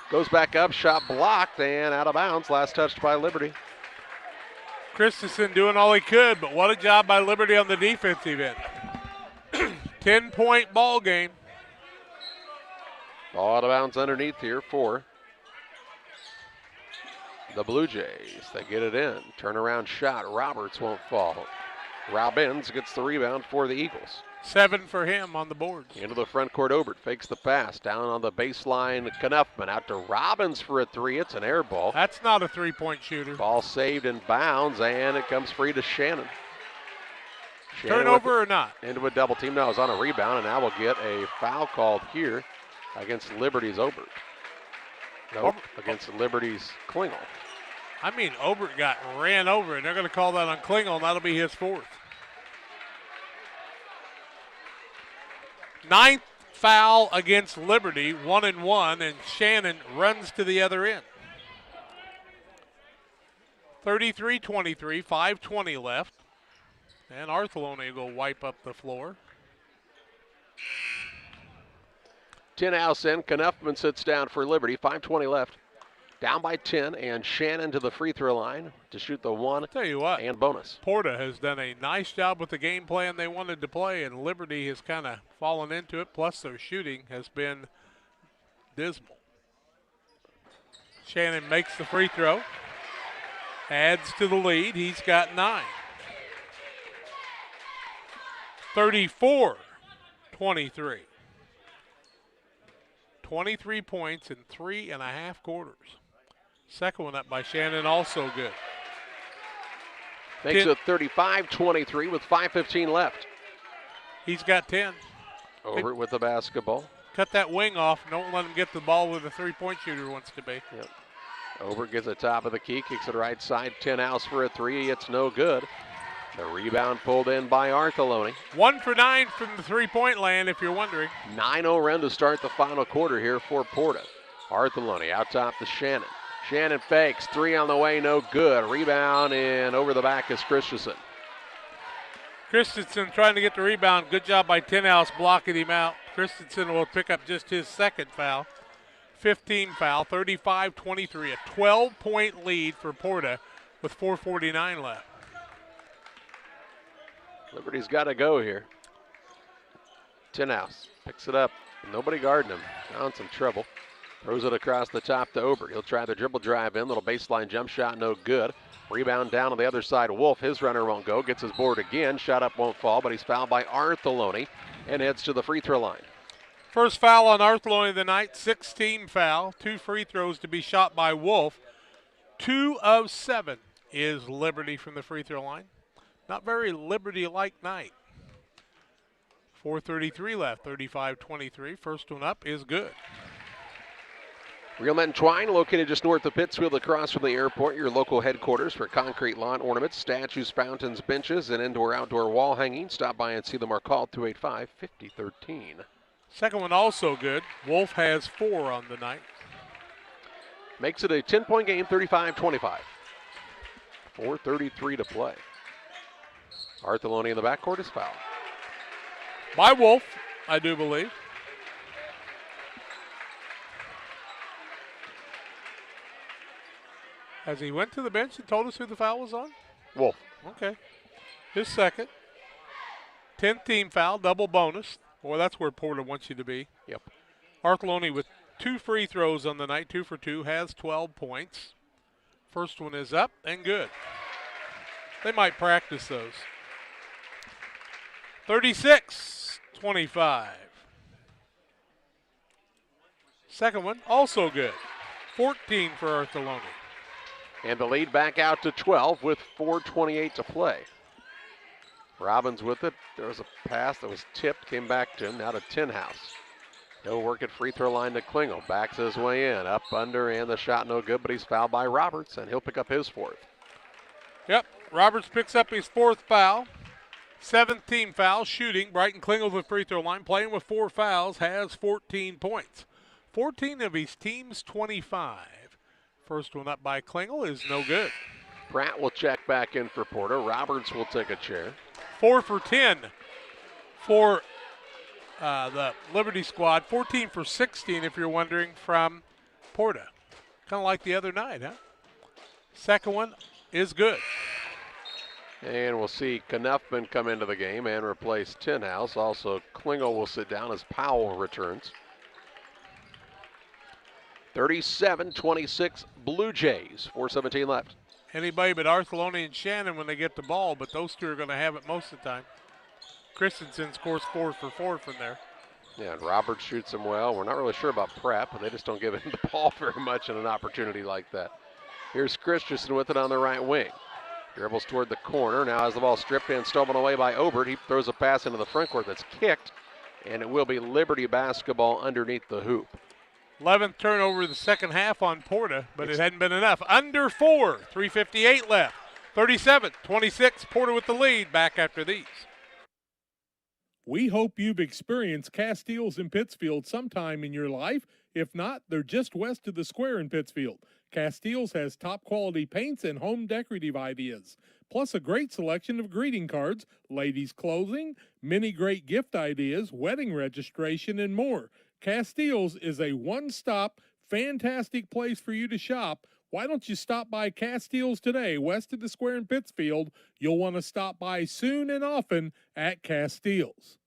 Goes back up, shot blocked, and out of bounds. Last touched by Liberty. Christensen doing all he could, but what a job by Liberty on the defensive end. 10-point ball game. Ball out of bounds underneath here for the Blue Jays. They get it in. Turnaround shot. Roberts won't fall. Robbins gets the rebound for the Eagles. 7 for him on the boards. Into the front court, Obert fakes the pass. Down on the baseline, Knuffman out to Robbins for a three. It's an air ball. That's not a three-point shooter. Ball saved in bounds, and it comes free to Shannon. Turnover or not? Into a double team. Now it's on a rebound, and now we'll get a foul called here against Liberty's Obert. Nope, against Liberty's Klingel. I mean, Obert got ran over, and they're going to call that on Klingel, and that'll be his 4th. 9th foul against Liberty, 1-1, and Shannon runs to the other end. 33-23, 5:20 left. And Artheloni will go wipe up the floor. 10 house in. Knuffman sits down for Liberty. 5:20 left. Down by 10, and Shannon to the free throw line to shoot the one. Tell you what, and bonus. Porta has done a nice job with the game plan they wanted to play, and Liberty has kind of fallen into it. Plus, their shooting has been dismal. Shannon makes the free throw, adds to the lead. He's got 9. 34-23. 23 points in 3.5 quarters. Second one up by Shannon, also good. Makes it 35-23 with 5:15 left. He's got 10. Obert with the basketball. Cut that wing off. Don't let him get the ball where the three-point shooter wants to be. Yep. Obert gets the top of the key, kicks it right side. 10 house for a three. It's no good. The rebound pulled in by Artheloni. 1 for 9 from the three-point land, if you're wondering. 9-0 run to start the final quarter here for Porta. Artheloni out top to Shannon. Shannon fakes, three on the way, no good. Rebound and over the back is Christensen. Christensen trying to get the rebound. Good job by Tenhouse blocking him out. Christensen will pick up just his 2nd foul. 15 foul, 35-23. A 12-point lead for Porta with 4:49 left. Liberty's got to go here. Tenhouse picks it up. Nobody guarding him. Now in some trouble. Throws it across the top to Obert. He'll try the dribble drive in. Little baseline jump shot, no good. Rebound down on the other side. Wolf, his runner won't go. Gets his board again. Shot up won't fall, but he's fouled by Artheloni and heads to the free throw line. First foul on Artheloni of the night, 16 foul. 2 free throws to be shot by Wolf. 2 of 7 is Liberty from the free throw line. not very Liberty-like night. 4:33 left, 35-23. First one up is good. Real Men Twine, located just north of Pittsfield across from the airport, your local headquarters for concrete lawn ornaments, statues, fountains, benches, and indoor-outdoor wall hanging. Stop by and see them or call 285-5013. Second one also good. Wolf has 4 on the night. Makes it a 10-point game, 35-25. 4:33 to play. Artheloni in the backcourt is fouled. By Wolf, I do believe. As he went to the bench and told us who the foul was on? Wolf. Okay. His second. 10th team foul, double bonus. Boy, that's where Porter wants you to be. Yep. Artheloni with 2 free throws on the night, 2 for 2, has 12 points. First one is up and good. They might practice those. 36-25. Second one also good. 14 for Artheloni. And the lead back out to 12 with 4:28 to play. Robbins with it. There was a pass that was tipped, came back to him, now to Tinhouse. No work at free throw line to Klingel. Backs his way in, up, under, and the shot no good, but he's fouled by Roberts, and he'll pick up his 4th. Yep, Roberts picks up his 4th foul. 7th team foul, shooting. Brighton Klingel to the free throw line, playing with 4 fouls, has 14 points. 14 of his team's 25. First one up by Klingel is no good. Pratt will check back in for Porter. Roberts will take a chair. 4 for 10 for the Liberty squad. 14 for 16, if you're wondering, from Porta. Kind of like the other night, huh? Second one is good. And we'll see Knuffman come into the game and replace Tinhouse. Also, Klingel will sit down as Powell returns. 37-26 Blue Jays, 4:17 left. Anybody but Artheloni and Shannon when they get the ball, but those two are going to have it most of the time. Christensen scores 4 for 4 from there. Yeah, and Roberts shoots him well. We're not really sure about Pratt, but they just don't give him the ball very much in an opportunity like that. Here's Christensen with it on the right wing. Dribbles toward the corner. Now has the ball stripped and stolen away by Obert. He throws a pass into the front court that's kicked, and it will be Liberty basketball underneath the hoop. 11th turnover of the second half on Porta, but it hadn't been enough. Under 4, 3:58 left. 37-26, Porta with the lead. Back after these. We hope you've experienced Castiles in Pittsfield sometime in your life. If not, they're just west of the square in Pittsfield. Castiles has top quality paints and home decorative ideas, plus a great selection of greeting cards, ladies' clothing, many great gift ideas, wedding registration, and more. Castiles is a one-stop, fantastic place for you to shop. Why don't you stop by Castiles today, west of the square in Pittsfield? You'll want to stop by soon and often at Castiles.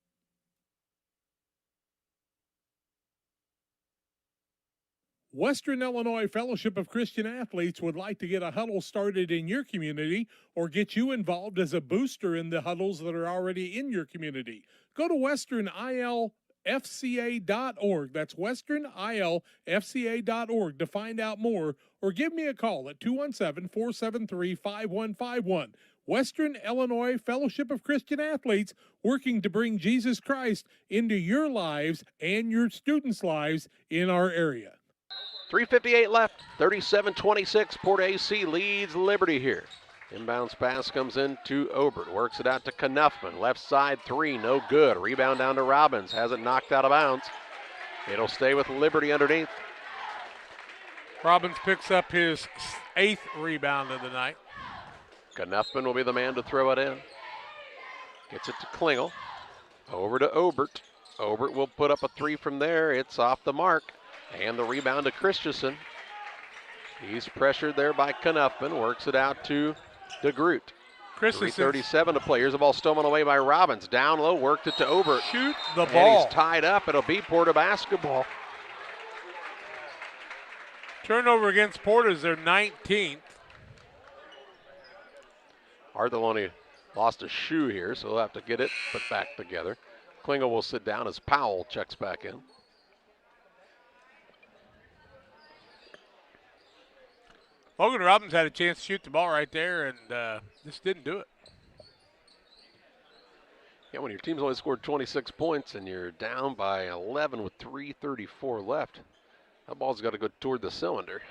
Western Illinois Fellowship of Christian Athletes would like to get a huddle started in your community or get you involved as a booster in the huddles that are already in your community. Go to westernilfca.org. That's westernilfca.org to find out more, or give me a call at 217-473-5151. Western Illinois Fellowship of Christian Athletes, working to bring Jesus Christ into your lives and your students' lives in our area. 3:58 left, 37-26. PORTA-A leads Liberty here. Inbounds pass comes into Obert, works it out to Knuffman. Left side 3, no good. Rebound down to Robbins, has it knocked out of bounds. It'll stay with Liberty underneath. Robbins picks up his 8th rebound of the night. Knuffman will be the man to throw it in. Gets it to Klingel. Over to Obert. Obert will put up a 3 from there. It's off the mark. And the rebound to Christensen. He's pressured there by Knuffman. Works it out to DeGroot. 3:37 to play. Here's the ball stolen away by Robbins. Down low, worked it to Obert. Shoot the ball. And he's tied up. It'll be Porta basketball. Turnover against Porta is their 19th. Artheloni lost a shoe here, so they'll have to get it put back together. Klingel will sit down as Powell checks back in. Logan Robbins had a chance to shoot the ball right there and just didn't do it. Yeah, when your team's only scored 26 points and you're down by 11 with 3:34 left, that ball's got to go toward the cylinder.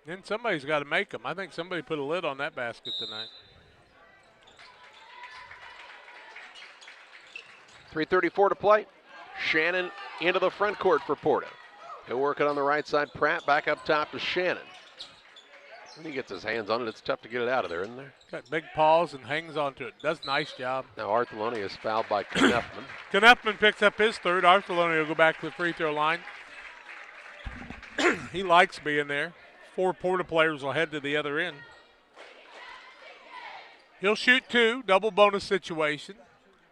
Then somebody's got to make them. I think somebody put a lid on that basket tonight. 3:34 to play. Shannon into the front court for Porta. He'll work it on the right side. Pratt back up top to Shannon. When he gets his hands on it, it's tough to get it out of there, isn't there? Got big paws and hangs onto it. Does a nice job. Now Artheloni is fouled by Knepfman. Knepfman picks up his third. Artheloni will go back to the free throw line. He likes being there. 4 Porta players will head to the other end. He'll shoot 2, double bonus situation.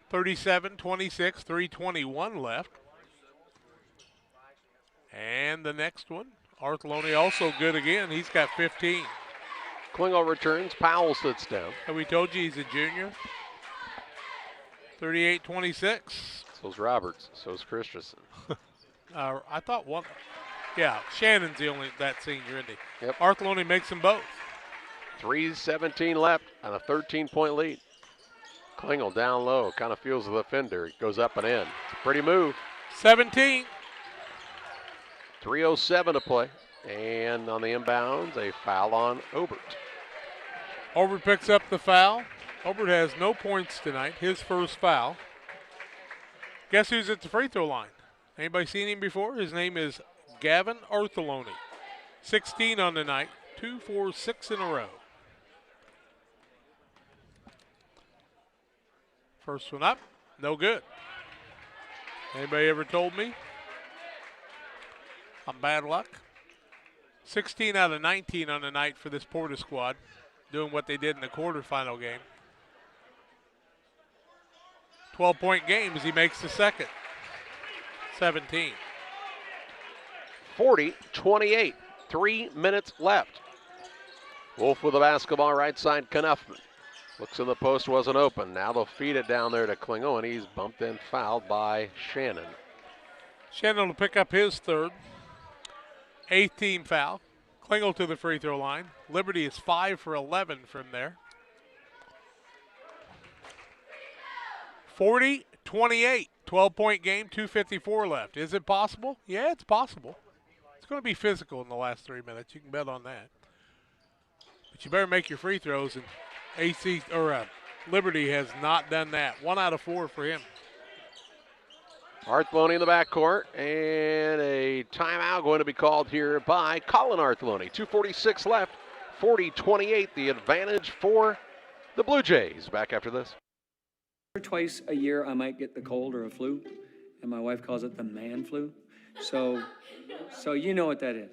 37, 26, 3:21 left. And the next one, Artheloni also good again. He's got 15. Klingel returns. Powell sits down. And we told you he's a junior. 38-26. So's Roberts. So's Christensen. I thought one. Yeah, Shannon's the only that senior, isn't he? Yep. Artheloni makes them both. 3:17 left on a 13-point lead. Klingel down low, kind of feels the defender. Goes up and in. It's a pretty move. 17. 3:07 to play. And on the inbounds, a foul on Obert. Obert picks up the foul. Obert has no points tonight. His first foul. Guess who's at the free throw line? Anybody seen him before? His name is Gavin Artheloni. 16 on the night. 2, 4, 6 in a row. First one up, no good. Anybody ever told me I'm bad luck? 16 out of 19 on the night for this Porta squad, doing what they did in the quarterfinal game. 12-point game as he makes the second. 17. 40-28, 3 minutes left. Wolf with the basketball, right side, Knepfman. Looks in the post, wasn't open. Now they'll feed it down there to Klingel, and he's bumped and fouled by Shannon. Shannon will pick up his third. 8th team foul. Klingel to the free throw line. Liberty is 5 for 11 from there. 40-28, 12-point game, 2:54 left. Is it possible? Yeah, it's possible. It's going to be physical in the last 3 minutes. You can bet on that. But you better make your free throws, and Liberty has not done that. 1 out of 4 for him. Artheloni in the backcourt, and a timeout going to be called here by Colin Artheloni. 2:46 left, 40-28, the advantage for the Blue Jays. Back after this. Twice a year I might get the cold or a flu, and my wife calls it the man flu. So you know what that is.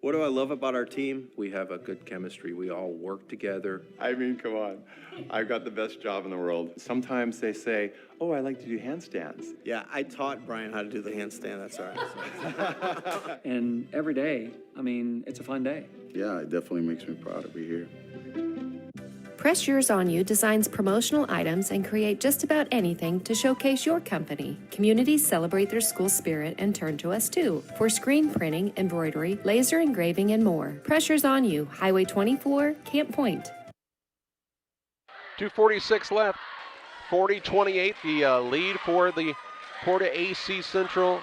What do I love about our team? We have a good chemistry. We all work together. I mean, come on. I've got the best job in the world. Sometimes they say, oh, I like to do handstands. Yeah, I taught Brian how to do the handstand. That's all right. And every day, I mean, it's a fun day. Yeah, it definitely makes me proud to be here. Press Yours On You designs promotional items and create just about anything to showcase your company. Communities celebrate their school spirit and turn to us too for screen printing, embroidery, laser engraving, and more. Press Yours On You, Highway 24, Camp Point. 2:46 left, 40-28, the lead for the Porta-A Central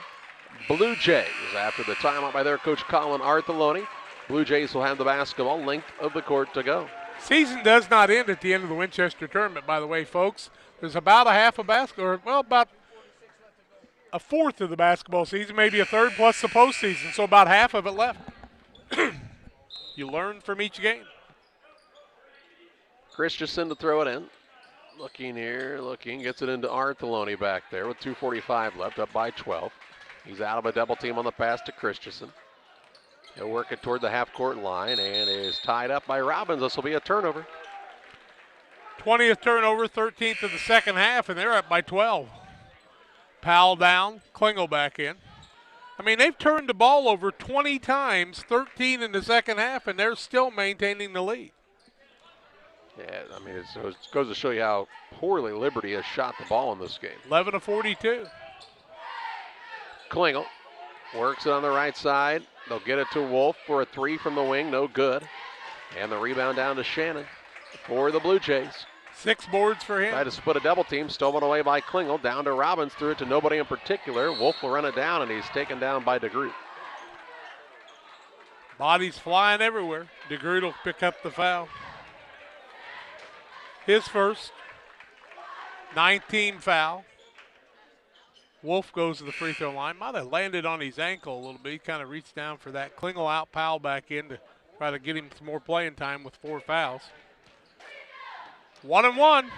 Blue Jays after the timeout by their coach Colin Artheloni. Blue Jays will have the basketball, length of the court to go. Season does not end at the end of the Winchester tournament, by the way, folks. There's about a half of basketball, well, about a fourth of the basketball season, maybe a third plus the postseason, so about half of it left. You learn from each game. Christensen to throw it in. Looking here, gets it into Artheloni back there with 2:45 left, up by 12. He's out of a double team on the pass to Christensen. He'll work it toward the half-court line and is tied up by Robbins. This will be a turnover. 20th turnover, 13th of the second half, and they're up by 12. Powell down, Klingel back in. I mean, they've turned the ball over 20 times, 13 in the second half, and they're still maintaining the lead. Yeah, I mean, it goes to show you how poorly Liberty has shot the ball in this game. 11 of 42. Klingel works it on the right side. They'll get it to Wolf for a 3 from the wing, no good. And the rebound down to Shannon for the Blue Jays. 6 boards for him. Tried to split a double team, stolen away by Klingel, down to Robbins, threw it to nobody in particular. Wolf will run it down, and he's taken down by DeGroot. Bodies flying everywhere. DeGroot will pick up the foul. His first, 19 foul. Wolf goes to the free throw line. Might have landed on his ankle a little bit. He kind of reached down for that. Klingel out, Powell back in to try to get him some more playing time with 4 fouls. 1 and 1.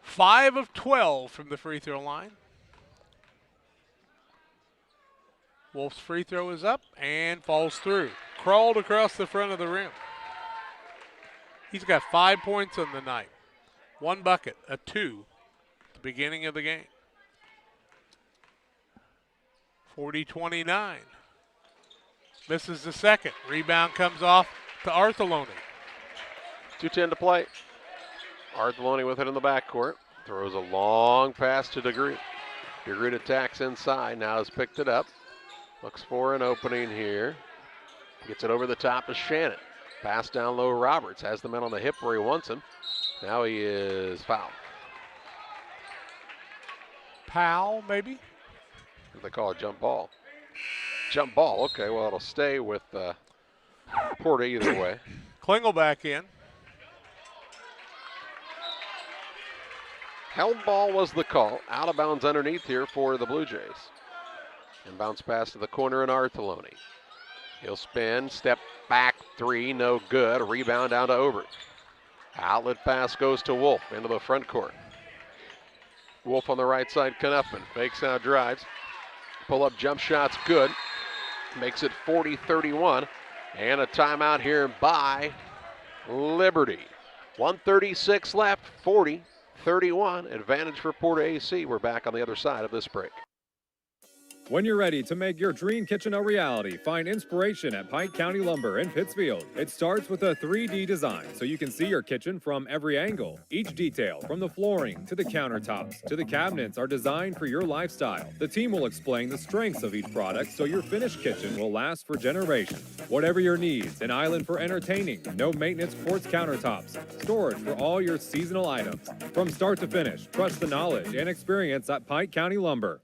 5 of 12 from the free throw line. Wolf's free throw is up and falls through. Crawled across the front of the rim. He's got 5 points on the night. 1 bucket, a 2 at the beginning of the game. 40-29. Misses the second. Rebound comes off to Artheloni. 2:10 to play. Artheloni with it in the backcourt. Throws a long pass to DeGroot. DeGroot attacks inside. Now has picked it up. Looks for an opening here. Gets it over the top to Shannon. Pass down low. Roberts has the man on the hip where he wants him. Now he is fouled. Powell, maybe? What do they call it? Jump ball. Jump ball. Okay, well, it'll stay with Porta either way. Klingel back in. Held ball was the call. Out of bounds underneath here for the Blue Jays. And bounce pass to the corner and Artheloni. He'll spin, step back 3, no good. Rebound down to Obert. Outlet pass goes to Wolf into the front court. Wolf on the right side, Knuffman fakes out, drives. Pull up jump shots, good. Makes it 40-31. And a timeout here by Liberty. 1:36 left, 40-31. Advantage for Porta-A. We're back on the other side of this break. When you're ready to make your dream kitchen a reality, find inspiration at Pike County Lumber in Pittsfield. It starts with a 3D design so you can see your kitchen from every angle. Each detail, from the flooring to the countertops to the cabinets, are designed for your lifestyle. The team will explain the strengths of each product so your finished kitchen will last for generations. Whatever your needs, an island for entertaining, no maintenance quartz countertops, storage for all your seasonal items. From start to finish, trust the knowledge and experience at Pike County Lumber.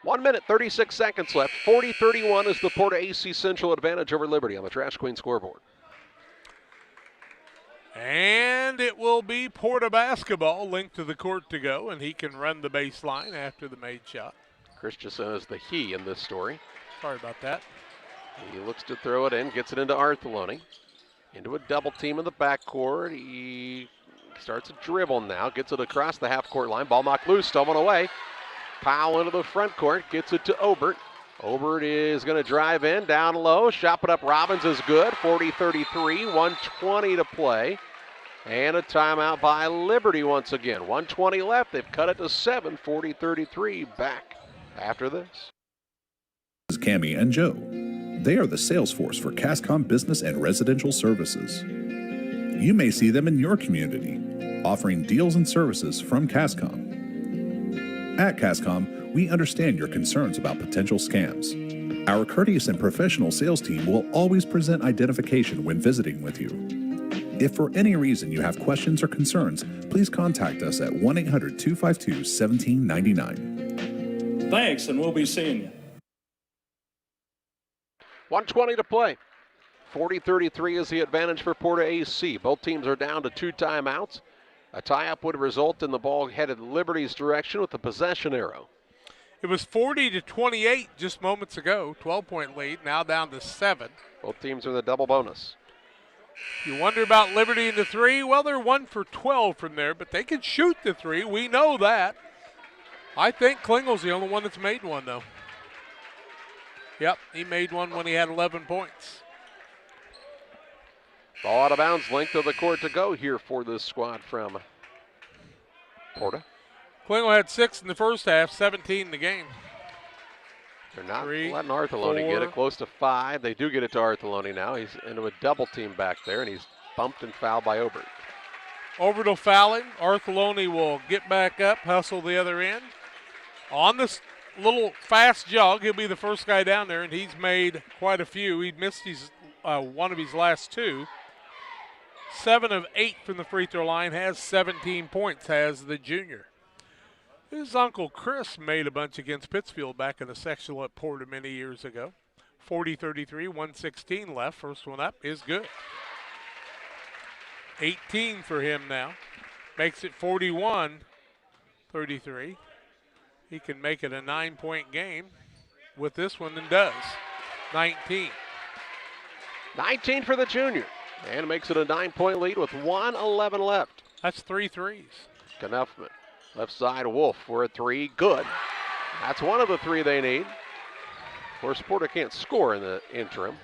1 minute, 36 seconds left. 40-31 is the Porta-A Central advantage over Liberty on the Trash Queen scoreboard. And it will be Porta basketball linked to the court to go, and he can run the baseline after the made shot. Christensen is the he in this story. Sorry about that. He looks to throw it in, gets it into Artheloni. Into a double team in the backcourt. He starts a dribble now, gets it across the half-court line. Ball knocked loose, stolen away. Powell into the front court, gets it to Obert. Obert is going to drive in, down low, shot put up. Robbins is good, 40-33, 1:20 to play. And a timeout by Liberty once again. 1:20 left, they've cut it to 7, 40-33, back after this. This is Cammie and Joe. They are the sales force for CASCOM business and residential services. You may see them in your community, offering deals and services from CASCOM. At CASCOM, we understand your concerns about potential scams. Our courteous and professional sales team will always present identification when visiting with you. If for any reason you have questions or concerns, please contact us at 1-800-252-1799. Thanks, and we'll be seeing you. 1:20 to play. 40-33 is the advantage for Porta-A. Both teams are down to 2 timeouts. A tie-up would result in the ball headed Liberty's direction with the possession arrow. It was 40-28 just moments ago. 12-point lead, now down to 7. Both teams are in the double bonus. You wonder about Liberty in the 3. Well, they're 1 for 12 from there, but they can shoot the 3. We know that. I think Klingel's the only one that's made one, though. Yep, he made one when he had 11 points. Ball out of bounds, length of the court to go here for this squad from Porta. Klingel had 6 in the first half, 17 in the game. They're not letting Artheloni get it, close to 5. They do get it to Artheloni now. He's into a double team back there, and he's bumped and fouled by Obert. Obert will foul him. Artheloni will get back up, hustle the other end. On this little fast jog, he'll be the first guy down there, and he's made quite a few. He missed his one of his last 2. 7 of 8 from the free throw line, has 17 points, has the junior. His uncle Chris made a bunch against Pittsfield back in the sectional at Porta many years ago. 40-33, 1:16 left. First one up is good. 18 for him now. Makes it 41-33. He can make it a 9-point game with this one and does. 19. 19 for the junior. And makes it a 9-point lead with 1:11 left. That's 3 threes. Knuffman. Left side, Wolf for a 3. Good. That's one of the 3 they need. Of course, Porta can't score in the interim.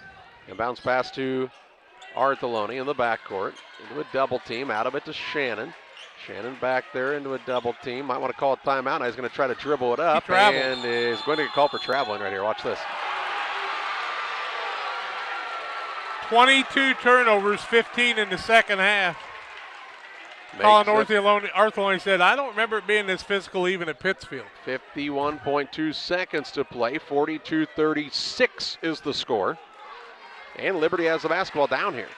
And bounce pass to Artheloni in the backcourt. Into a double team. Out of it to Shannon. Shannon back there into a double team. Might want to call a timeout. Now he's going to try to dribble it up. And is going to get called for traveling right here. Watch this. 22 turnovers, 15 in the second half. Colin Artheloni said, I don't remember it being this physical even at Pittsfield. 51.2 seconds to play. 42-36 is the score. And Liberty has the basketball down here.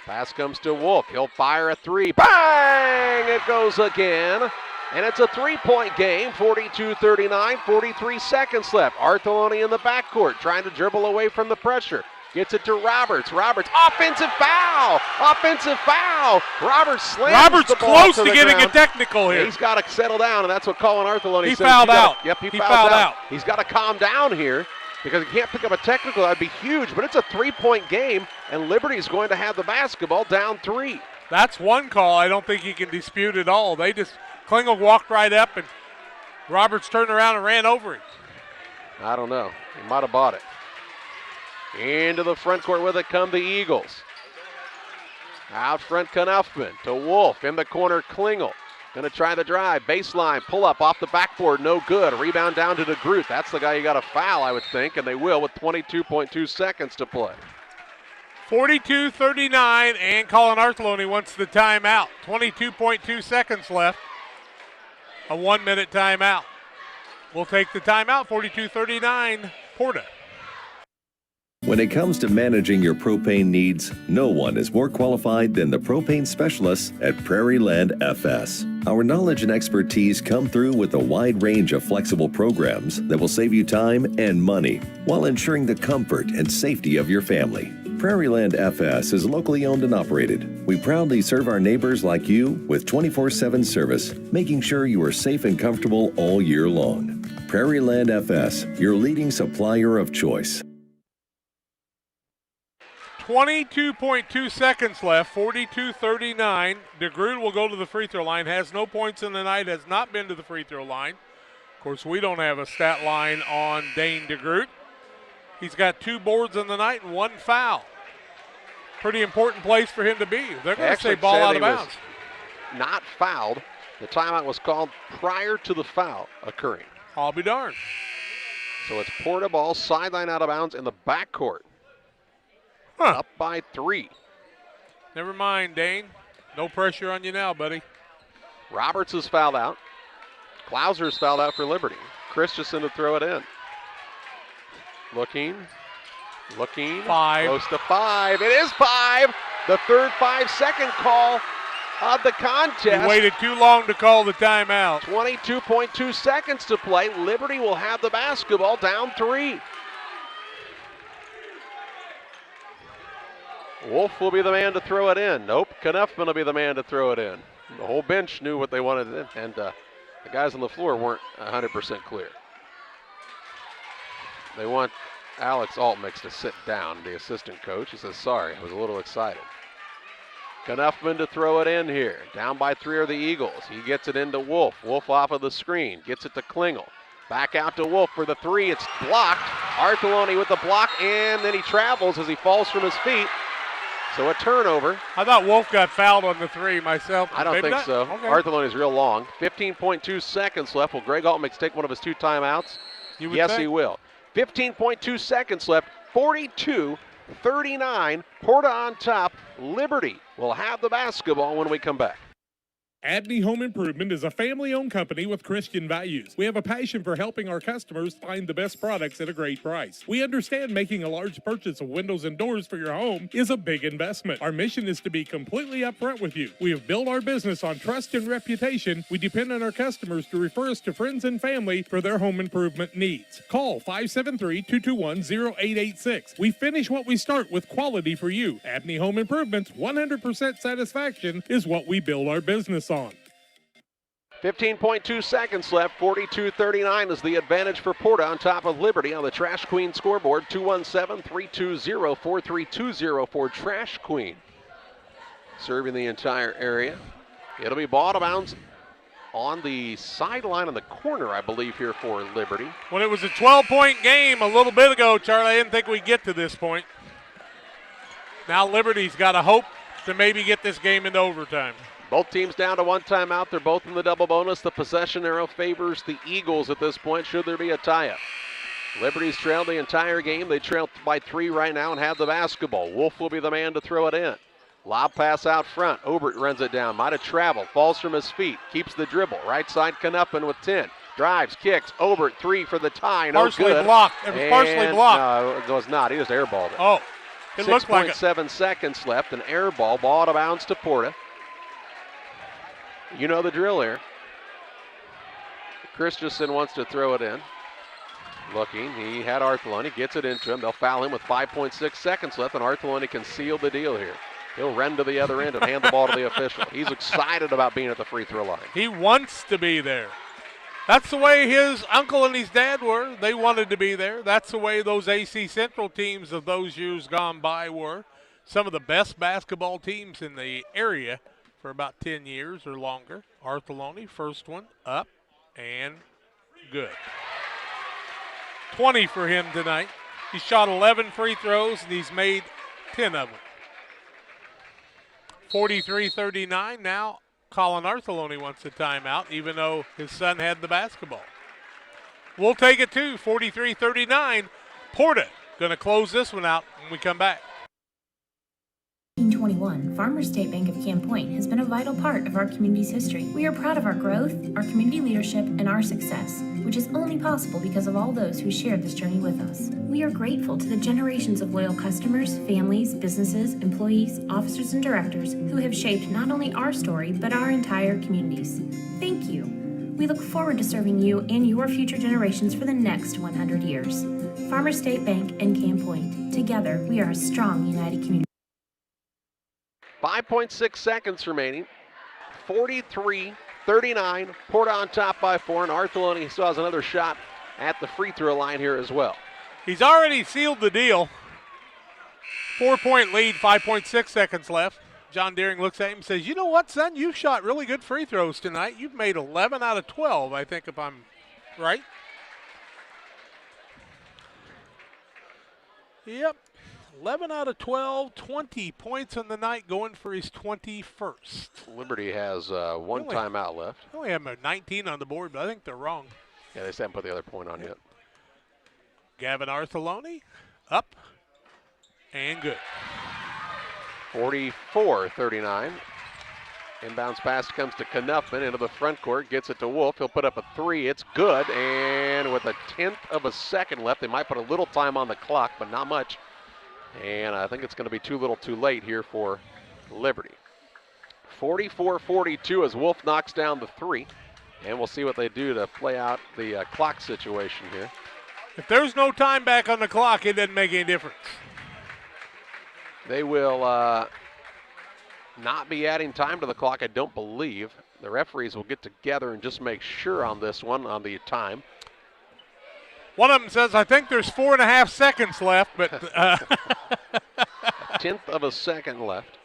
Pass comes to Wolf. He'll fire a 3. Bang! It goes again. And it's a 3-point game. 42-39, 43 seconds left. Artheloni in the backcourt trying to dribble away from the pressure. Gets it to Roberts. Roberts, offensive foul! Offensive foul! Roberts slams the ball close to getting ground. a technical here. He's got to settle down, and that's what Colin Artheloni says. He fouled out. Yep, he fouled out. He's got to calm down here because he can't pick up a technical. That'd be huge, but it's a 3-point game, and Liberty's going to have the basketball down 3. That's one call I don't think you can dispute at all. Klingel walked right up, and Roberts turned around and ran over him. I don't know. He might have bought it. Into the front court with it come the Eagles. Out front, Knuffman to Wolf. In the corner, Klingel. Going to try the drive. Baseline, pull up off the backboard. No good. Rebound down to DeGroot. That's the guy you got to foul, I would think, and they will with 22.2 seconds to play. 42-39, and Colin Artheloni wants the timeout. 22.2 seconds left. A 1-minute timeout. We'll take the timeout. 42-39, Porta. When it comes to managing your propane needs, no one is more qualified than the propane specialists at Prairie Land FS. Our knowledge and expertise come through with a wide range of flexible programs that will save you time and money while ensuring the comfort and safety of your family. Prairie Land FS is locally owned and operated. We proudly serve our neighbors like you with 24/7 service, making sure you are safe and comfortable all year long. Prairie Land FS, your leading supplier of choice. 22.2 seconds left, 42-39. DeGroot will go to the free throw line, has no points in the night, has not been to the free throw line. Of course, we don't have a stat line on Dane DeGroot. He's got 2 boards in the night and 1 foul. Pretty important place for him to be. They're going to say ball out of bounds. Not fouled. The timeout was called prior to the foul occurring. I'll be darned. So it's Porta ball, sideline out of bounds in the backcourt. Up by 3. Never mind, Dane. No pressure on you now, buddy. Roberts is fouled out. Klauser's fouled out for Liberty. Christensen to throw it in. Looking. 5. Close to 5. It is 5. The third 5-second call of the contest. He waited too long to call the timeout. 22.2 seconds to play. Liberty will have the basketball down 3. Wolf will be the man to throw it in. Nope, Knuffman will be the man to throw it in. The whole bench knew what they wanted, and the guys on the floor weren't 100% clear. They want Alex Altmix to sit down, the assistant coach. He says, sorry, I was a little excited. Knuffman to throw it in here. Down by 3 are the Eagles. He gets it into Wolf. Wolf off of the screen. Gets it to Klingel. Back out to Wolf for the 3. It's blocked. Artheloni with the block, and then he travels as he falls from his feet. So a turnover. I thought Wolf got fouled on the 3 myself. I don't Maybe think not. so. Okay. Artheloni's real long. 15.2 seconds left. Will Greg Altmix take one of his 2 timeouts? Yes, he will. 15.2 seconds left. 42-39. Porta on top. Liberty will have the basketball when we come back. Abney Home Improvement is a family-owned company with Christian values. We have a passion for helping our customers find the best products at a great price. We understand making a large purchase of windows and doors for your home is a big investment. Our mission is to be completely upfront with you. We have built our business on trust and reputation. We depend on our customers to refer us to friends and family for their home improvement needs. Call 573-221-0886. We finish what we start with quality for you. Abney Home Improvements, 100% satisfaction is what we build our business on. 15.2 seconds left. 42-39 is the advantage for Porta on top of Liberty on the Trash Queen scoreboard. 217-320-4320 for Trash Queen. Serving the entire area. It'll be ball out of bounds on the sideline in the corner, I believe, here for Liberty. When it was a 12-point game a little bit ago, Charlie, I didn't think we'd get to this point. Now Liberty's got a hope to maybe get this game into overtime. Both teams down to one timeout. They're both in the double bonus. The possession arrow favors the Eagles at this point, should there be a tie-up. Liberty's trailed the entire game. They trail by 3 right now and have the basketball. Wolf will be the man to throw it in. Lob pass out front. Obert runs it down. Might have traveled. Falls from his feet. Keeps the dribble. Right side Knuppin with 10. Drives, kicks. Obert 3 for the tie. No partially good. Blocked. It was partially blocked. No, it was not. He just airballed it. Oh, it looked like it. 6.7 seconds left. An air ball. Ball out of bounds to Porta. You know the drill here. Christensen wants to throw it in. Looking, he had Artheloni, gets it into him. They'll foul him with 5.6 seconds left, and Artheloni can seal the deal here. He'll run to the other end and hand the ball to the official. He's excited about being at the free throw line. He wants to be there. That's the way his uncle and his dad were. They wanted to be there. That's the way those AC Central teams of those years gone by were. Some of the best basketball teams in the area for about 10 years or longer. Artheloni, first one, up and good. 20 for him tonight. He shot 11 free throws and he's made 10 of them. 43-39 now. Colin Artheloni wants a timeout even though his son had the basketball. We'll take it too, 43-39. Porta going to close this one out when we come back. 1921, Farmers State Bank of Camp Point has been a vital part of our community's history. We are proud of our growth, our community leadership, and our success, which is only possible because of all those who shared this journey with us. We are grateful to the generations of loyal customers, families, businesses, employees, officers, and directors who have shaped not only our story, but our entire communities. Thank you. We look forward to serving you and your future generations for the next 100 years. Farmers State Bank and Camp Point. Together, we are a strong, united community. 5.6 seconds remaining. 43-39. Porta on top by 4, and Artheloni still has another shot at the free throw line here as well. He's already sealed the deal. 4-point lead, 5.6 seconds left. John Deering looks at him and says, you know what, son? You've shot really good free throws tonight. You've made 11 out of 12, I think, if I'm right. Yep. 11 out of 12, 20 points on the night, going for his 21st. Liberty has one timeout left. I only have 19 on the board, but I think they're wrong. Yeah, they still haven't put the other point on yet. Gavin Artheloni, up and good. 44-39. Inbounds pass comes to Knuppin into the front court, gets it to Wolf. He'll put up a 3. It's good, and with a 10th of a second left, they might put a little time on the clock, but not much. And I think it's going to be too little too late here for Liberty. 44-42 as Wolf knocks down the 3. And we'll see what they do to play out the clock situation here. If there's no time back on the clock, it doesn't make any difference. They will not be adding time to the clock, I don't believe. The referees will get together and just make sure on this one, on the time. One of them says, I think there's 4.5 seconds left, but. A 10th of a second left.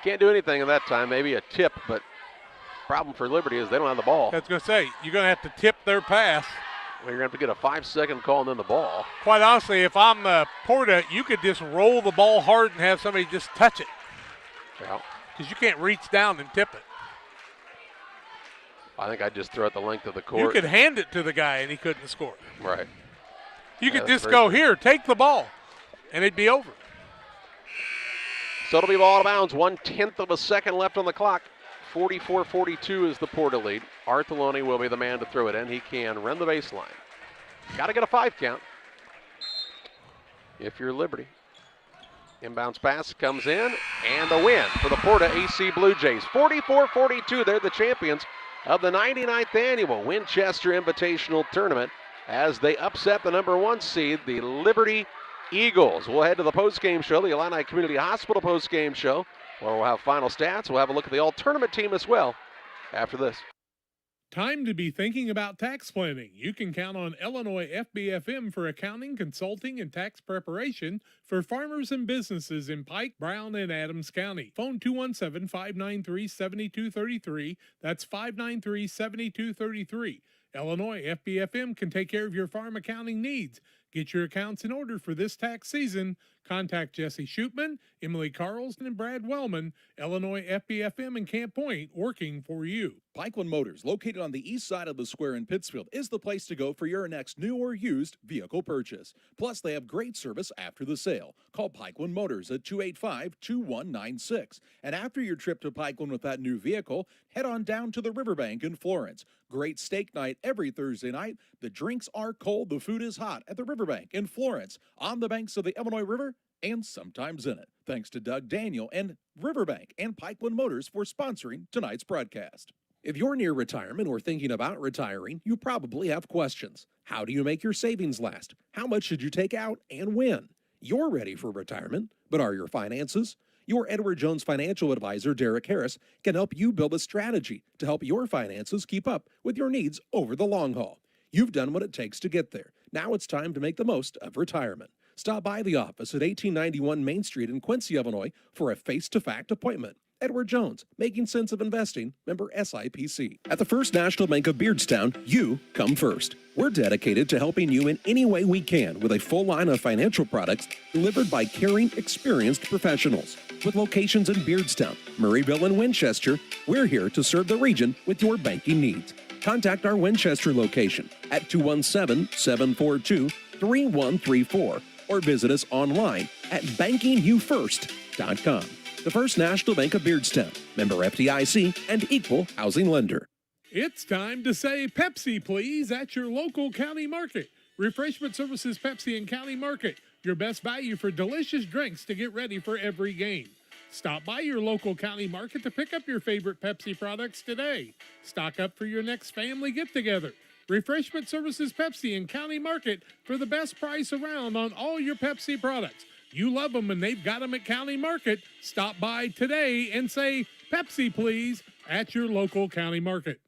Can't do anything in that time, maybe a tip, but problem for Liberty is they don't have the ball. I was going to say, you're going to have to tip their pass. Well, you're going to have to get a 5-second call and then the ball. Quite honestly, if I'm Porta, you could just roll the ball hard and have somebody just touch it. Yeah. Because you can't reach down and tip it. I think I'd just throw it the length of the court. You could hand it to the guy and he couldn't score. Right. You could just go, here, take the ball, and it'd be over. So it'll be ball out of bounds. 1/10 of a second left on the clock. 44-42 is the Porta lead. Artoloni will be the man to throw it in. He can run the baseline. Got to get a 5 count if you're Liberty. Inbounds pass comes in, and the win for the Porta-A Blue Jays. 44-42, they're the champions of the 99th annual Winchester Invitational Tournament as they upset the #1 seed, the Liberty Eagles. We'll head to the postgame show, the Illini Community Hospital postgame show, where we'll have final stats. We'll have a look at the all-tournament team as well after this. Time to be thinking about tax planning. You can count on Illinois FBFM for accounting, consulting, and tax preparation for farmers and businesses in Pike, Brown, and Adams County. Phone 217-593-7233. That's 593-7233. Illinois FBFM can take care of your farm accounting needs. Get your accounts in order for this tax season. Contact Jesse Shootman, Emily Carlson, and Brad Wellman. Illinois FBFM in Camp Point, working for you. Pikeland Motors, located on the east side of the square in Pittsfield, is the place to go for your next new or used vehicle purchase. Plus, they have great service after the sale. Call Pikeland Motors at 285-2196. And after your trip to Pikeland with that new vehicle, head on down to the Riverbank in Florence. Great steak night every Thursday night. The drinks are cold, the food is hot at the Riverbank in Florence, on the banks of the Illinois River, and sometimes in it. Thanks to Doug Daniel and Riverbank and Pikeland Motors for sponsoring tonight's broadcast. If you're near retirement or thinking about retiring, you probably have questions. How do you make your savings last? How much should you take out and when? You're ready for retirement, but are your finances? Your Edward Jones financial advisor, Derek Harris, can help you build a strategy to help your finances keep up with your needs over the long haul. You've done what it takes to get there. Now it's time to make the most of retirement. Stop by the office at 1891 Main Street in Quincy, Illinois for a face-to-fact appointment. Edward Jones, making sense of investing, member SIPC. At the First National Bank of Beardstown, you come first. We're dedicated to helping you in any way we can with a full line of financial products delivered by caring, experienced professionals. With locations in Beardstown, Murrayville, and Winchester, we're here to serve the region with your banking needs. Contact our Winchester location at 217-742-3134 or visit us online at bankingyoufirst.com. The First National Bank of Beardstown, member FDIC, and equal housing lender. It's time to say Pepsi, please, at your local county market. Refreshment Services Pepsi and County Market, your best value for delicious drinks to get ready for every game. Stop by your local county market to pick up your favorite Pepsi products today. Stock up for your next family get-together. Refreshment Services Pepsi and County Market for the best price around on all your Pepsi products. You love them and they've got them at County Market. Stop by today and say Pepsi, please, at your local county market.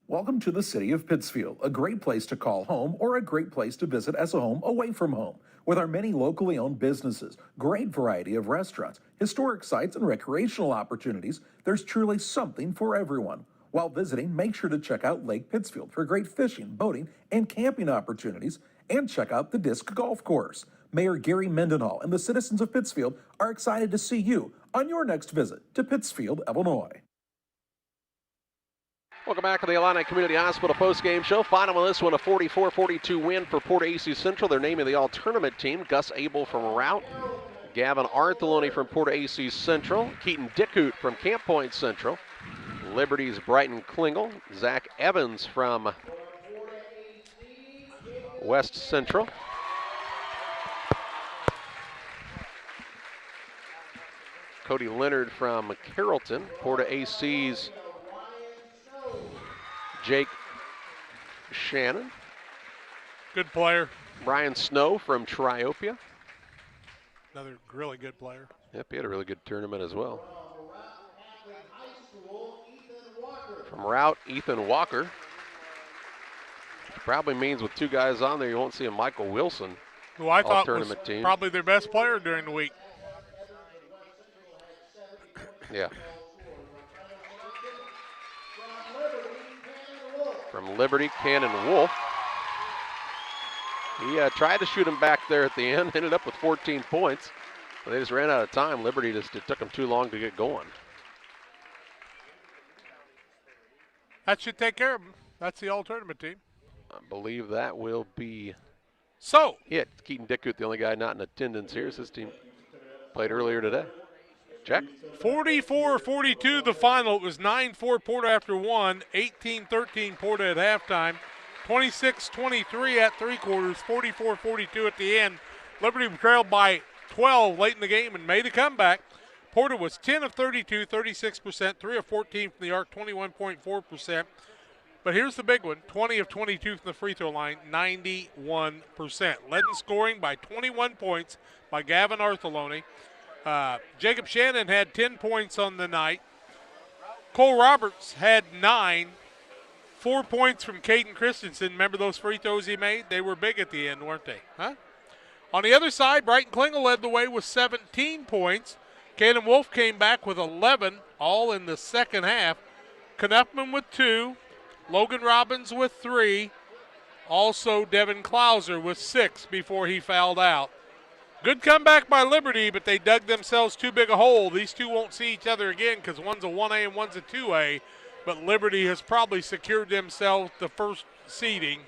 Welcome to the city of Pittsfield, a great place to call home or a great place to visit as a home away from home. With our many locally owned businesses, great variety of restaurants, historic sites, and recreational opportunities, there's truly something for everyone. While visiting, make sure to check out Lake Pittsfield for great fishing, boating, and camping opportunities, and check out the Disc Golf Course. Mayor Gary Mendenhall and the citizens of Pittsfield are excited to see you on your next visit to Pittsfield, Illinois. Welcome back to the Illini Community Hospital postgame show. Final on this one, a 44-42 win for Porta-A Central. They're naming the all-tournament team. Gus Abel from Routt, Gavin Artholoni from Porta-A Central, Keaton Dickoot from Camp Point Central, Liberty's Brighton Klingel, Zach Evans from West Central, Cody Leonard from Carrollton, Porta-A-C's Jake Shannon. Good player. Brian Snow from Triopia. Another really good player. Yep, he had a really good tournament as well. From Routt, Ethan Walker. Probably means with two guys on there, you won't see a Michael Wilson. Who I thought was team. Probably their best player during the week. Yeah. From Liberty, Cannon Wolf. He tried to shoot him back there at the end, ended up with 14 points. But they just ran out of time. Liberty it took them too long to get going. That should take care of them. That's the all-tournament team. I believe that will be so it. Keaton Dickoot, the only guy not in attendance here, is his team. Played earlier today. Check. 44-42 the final. It was 9-4 Porta after one, 18-13 Porta at halftime, 26-23 at three quarters, 44-42 at the end. Liberty trailed by 12 late in the game and made a comeback. Porta was 10 of 32, 36%, 3 of 14 from the arc, 21.4%. But here's the big one, 20 of 22 from the free throw line, 91%. Led in scoring by 21 points by Gavin Arthelone. Jacob Shannon had 10 points on the night. Cole Roberts had 9. 4 points from Caden Christensen. Remember those free throws he made? They were big at the end, weren't they? Huh? On the other side, Brighton Klingel led the way with 17 points. Caden Wolf came back with 11, all in the second half. Knuffman with 2. Logan Robbins with 3. Also Devin Klauser with 6 before he fouled out. Good comeback by Liberty, but they dug themselves too big a hole. These two won't see each other again because one's a 1A and one's a 2A. But Liberty has probably secured themselves the first seeding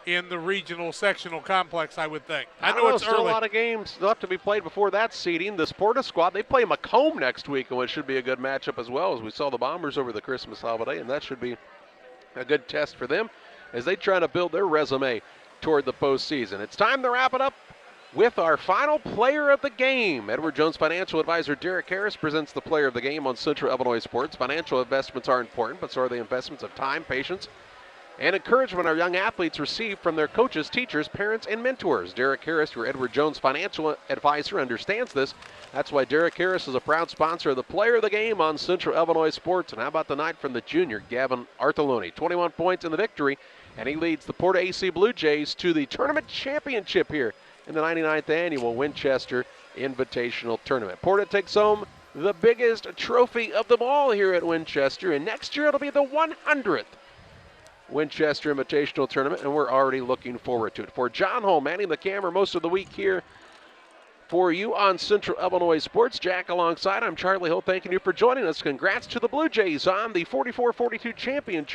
in the regional sectional complex, I would think. I know it's still early. A lot of games left to be played before that seeding. The Porta squad, they play Macomb next week, and it should be a good matchup as well, as we saw the Bombers over the Christmas holiday, and that should be a good test for them as they try to build their resume toward the postseason. It's time to wrap it up with our final player of the game. Edward Jones financial advisor Derek Harris presents the player of the game on Central Illinois Sports. Financial investments are important, but so are the investments of time, patience, and encouragement our young athletes receive from their coaches, teachers, parents, and mentors. Derek Harris, your Edward Jones financial advisor, understands this. That's why Derek Harris is a proud sponsor of the player of the game on Central Illinois Sports. And how about the night from the junior, Gavin Arthelone? 21 points in the victory, and he leads the Porta-A Blue Jays to the tournament championship here in the 99th annual Winchester Invitational Tournament. Porta takes home the biggest trophy of them all here at Winchester, and next year it'll be the 100th Winchester Invitational Tournament, and we're already looking forward to it. For John Holm, manning the camera most of the week here for you on Central Illinois Sports, Jack alongside, I'm Charlie Hill, thanking you for joining us. Congrats to the Blue Jays on the 44-42 championship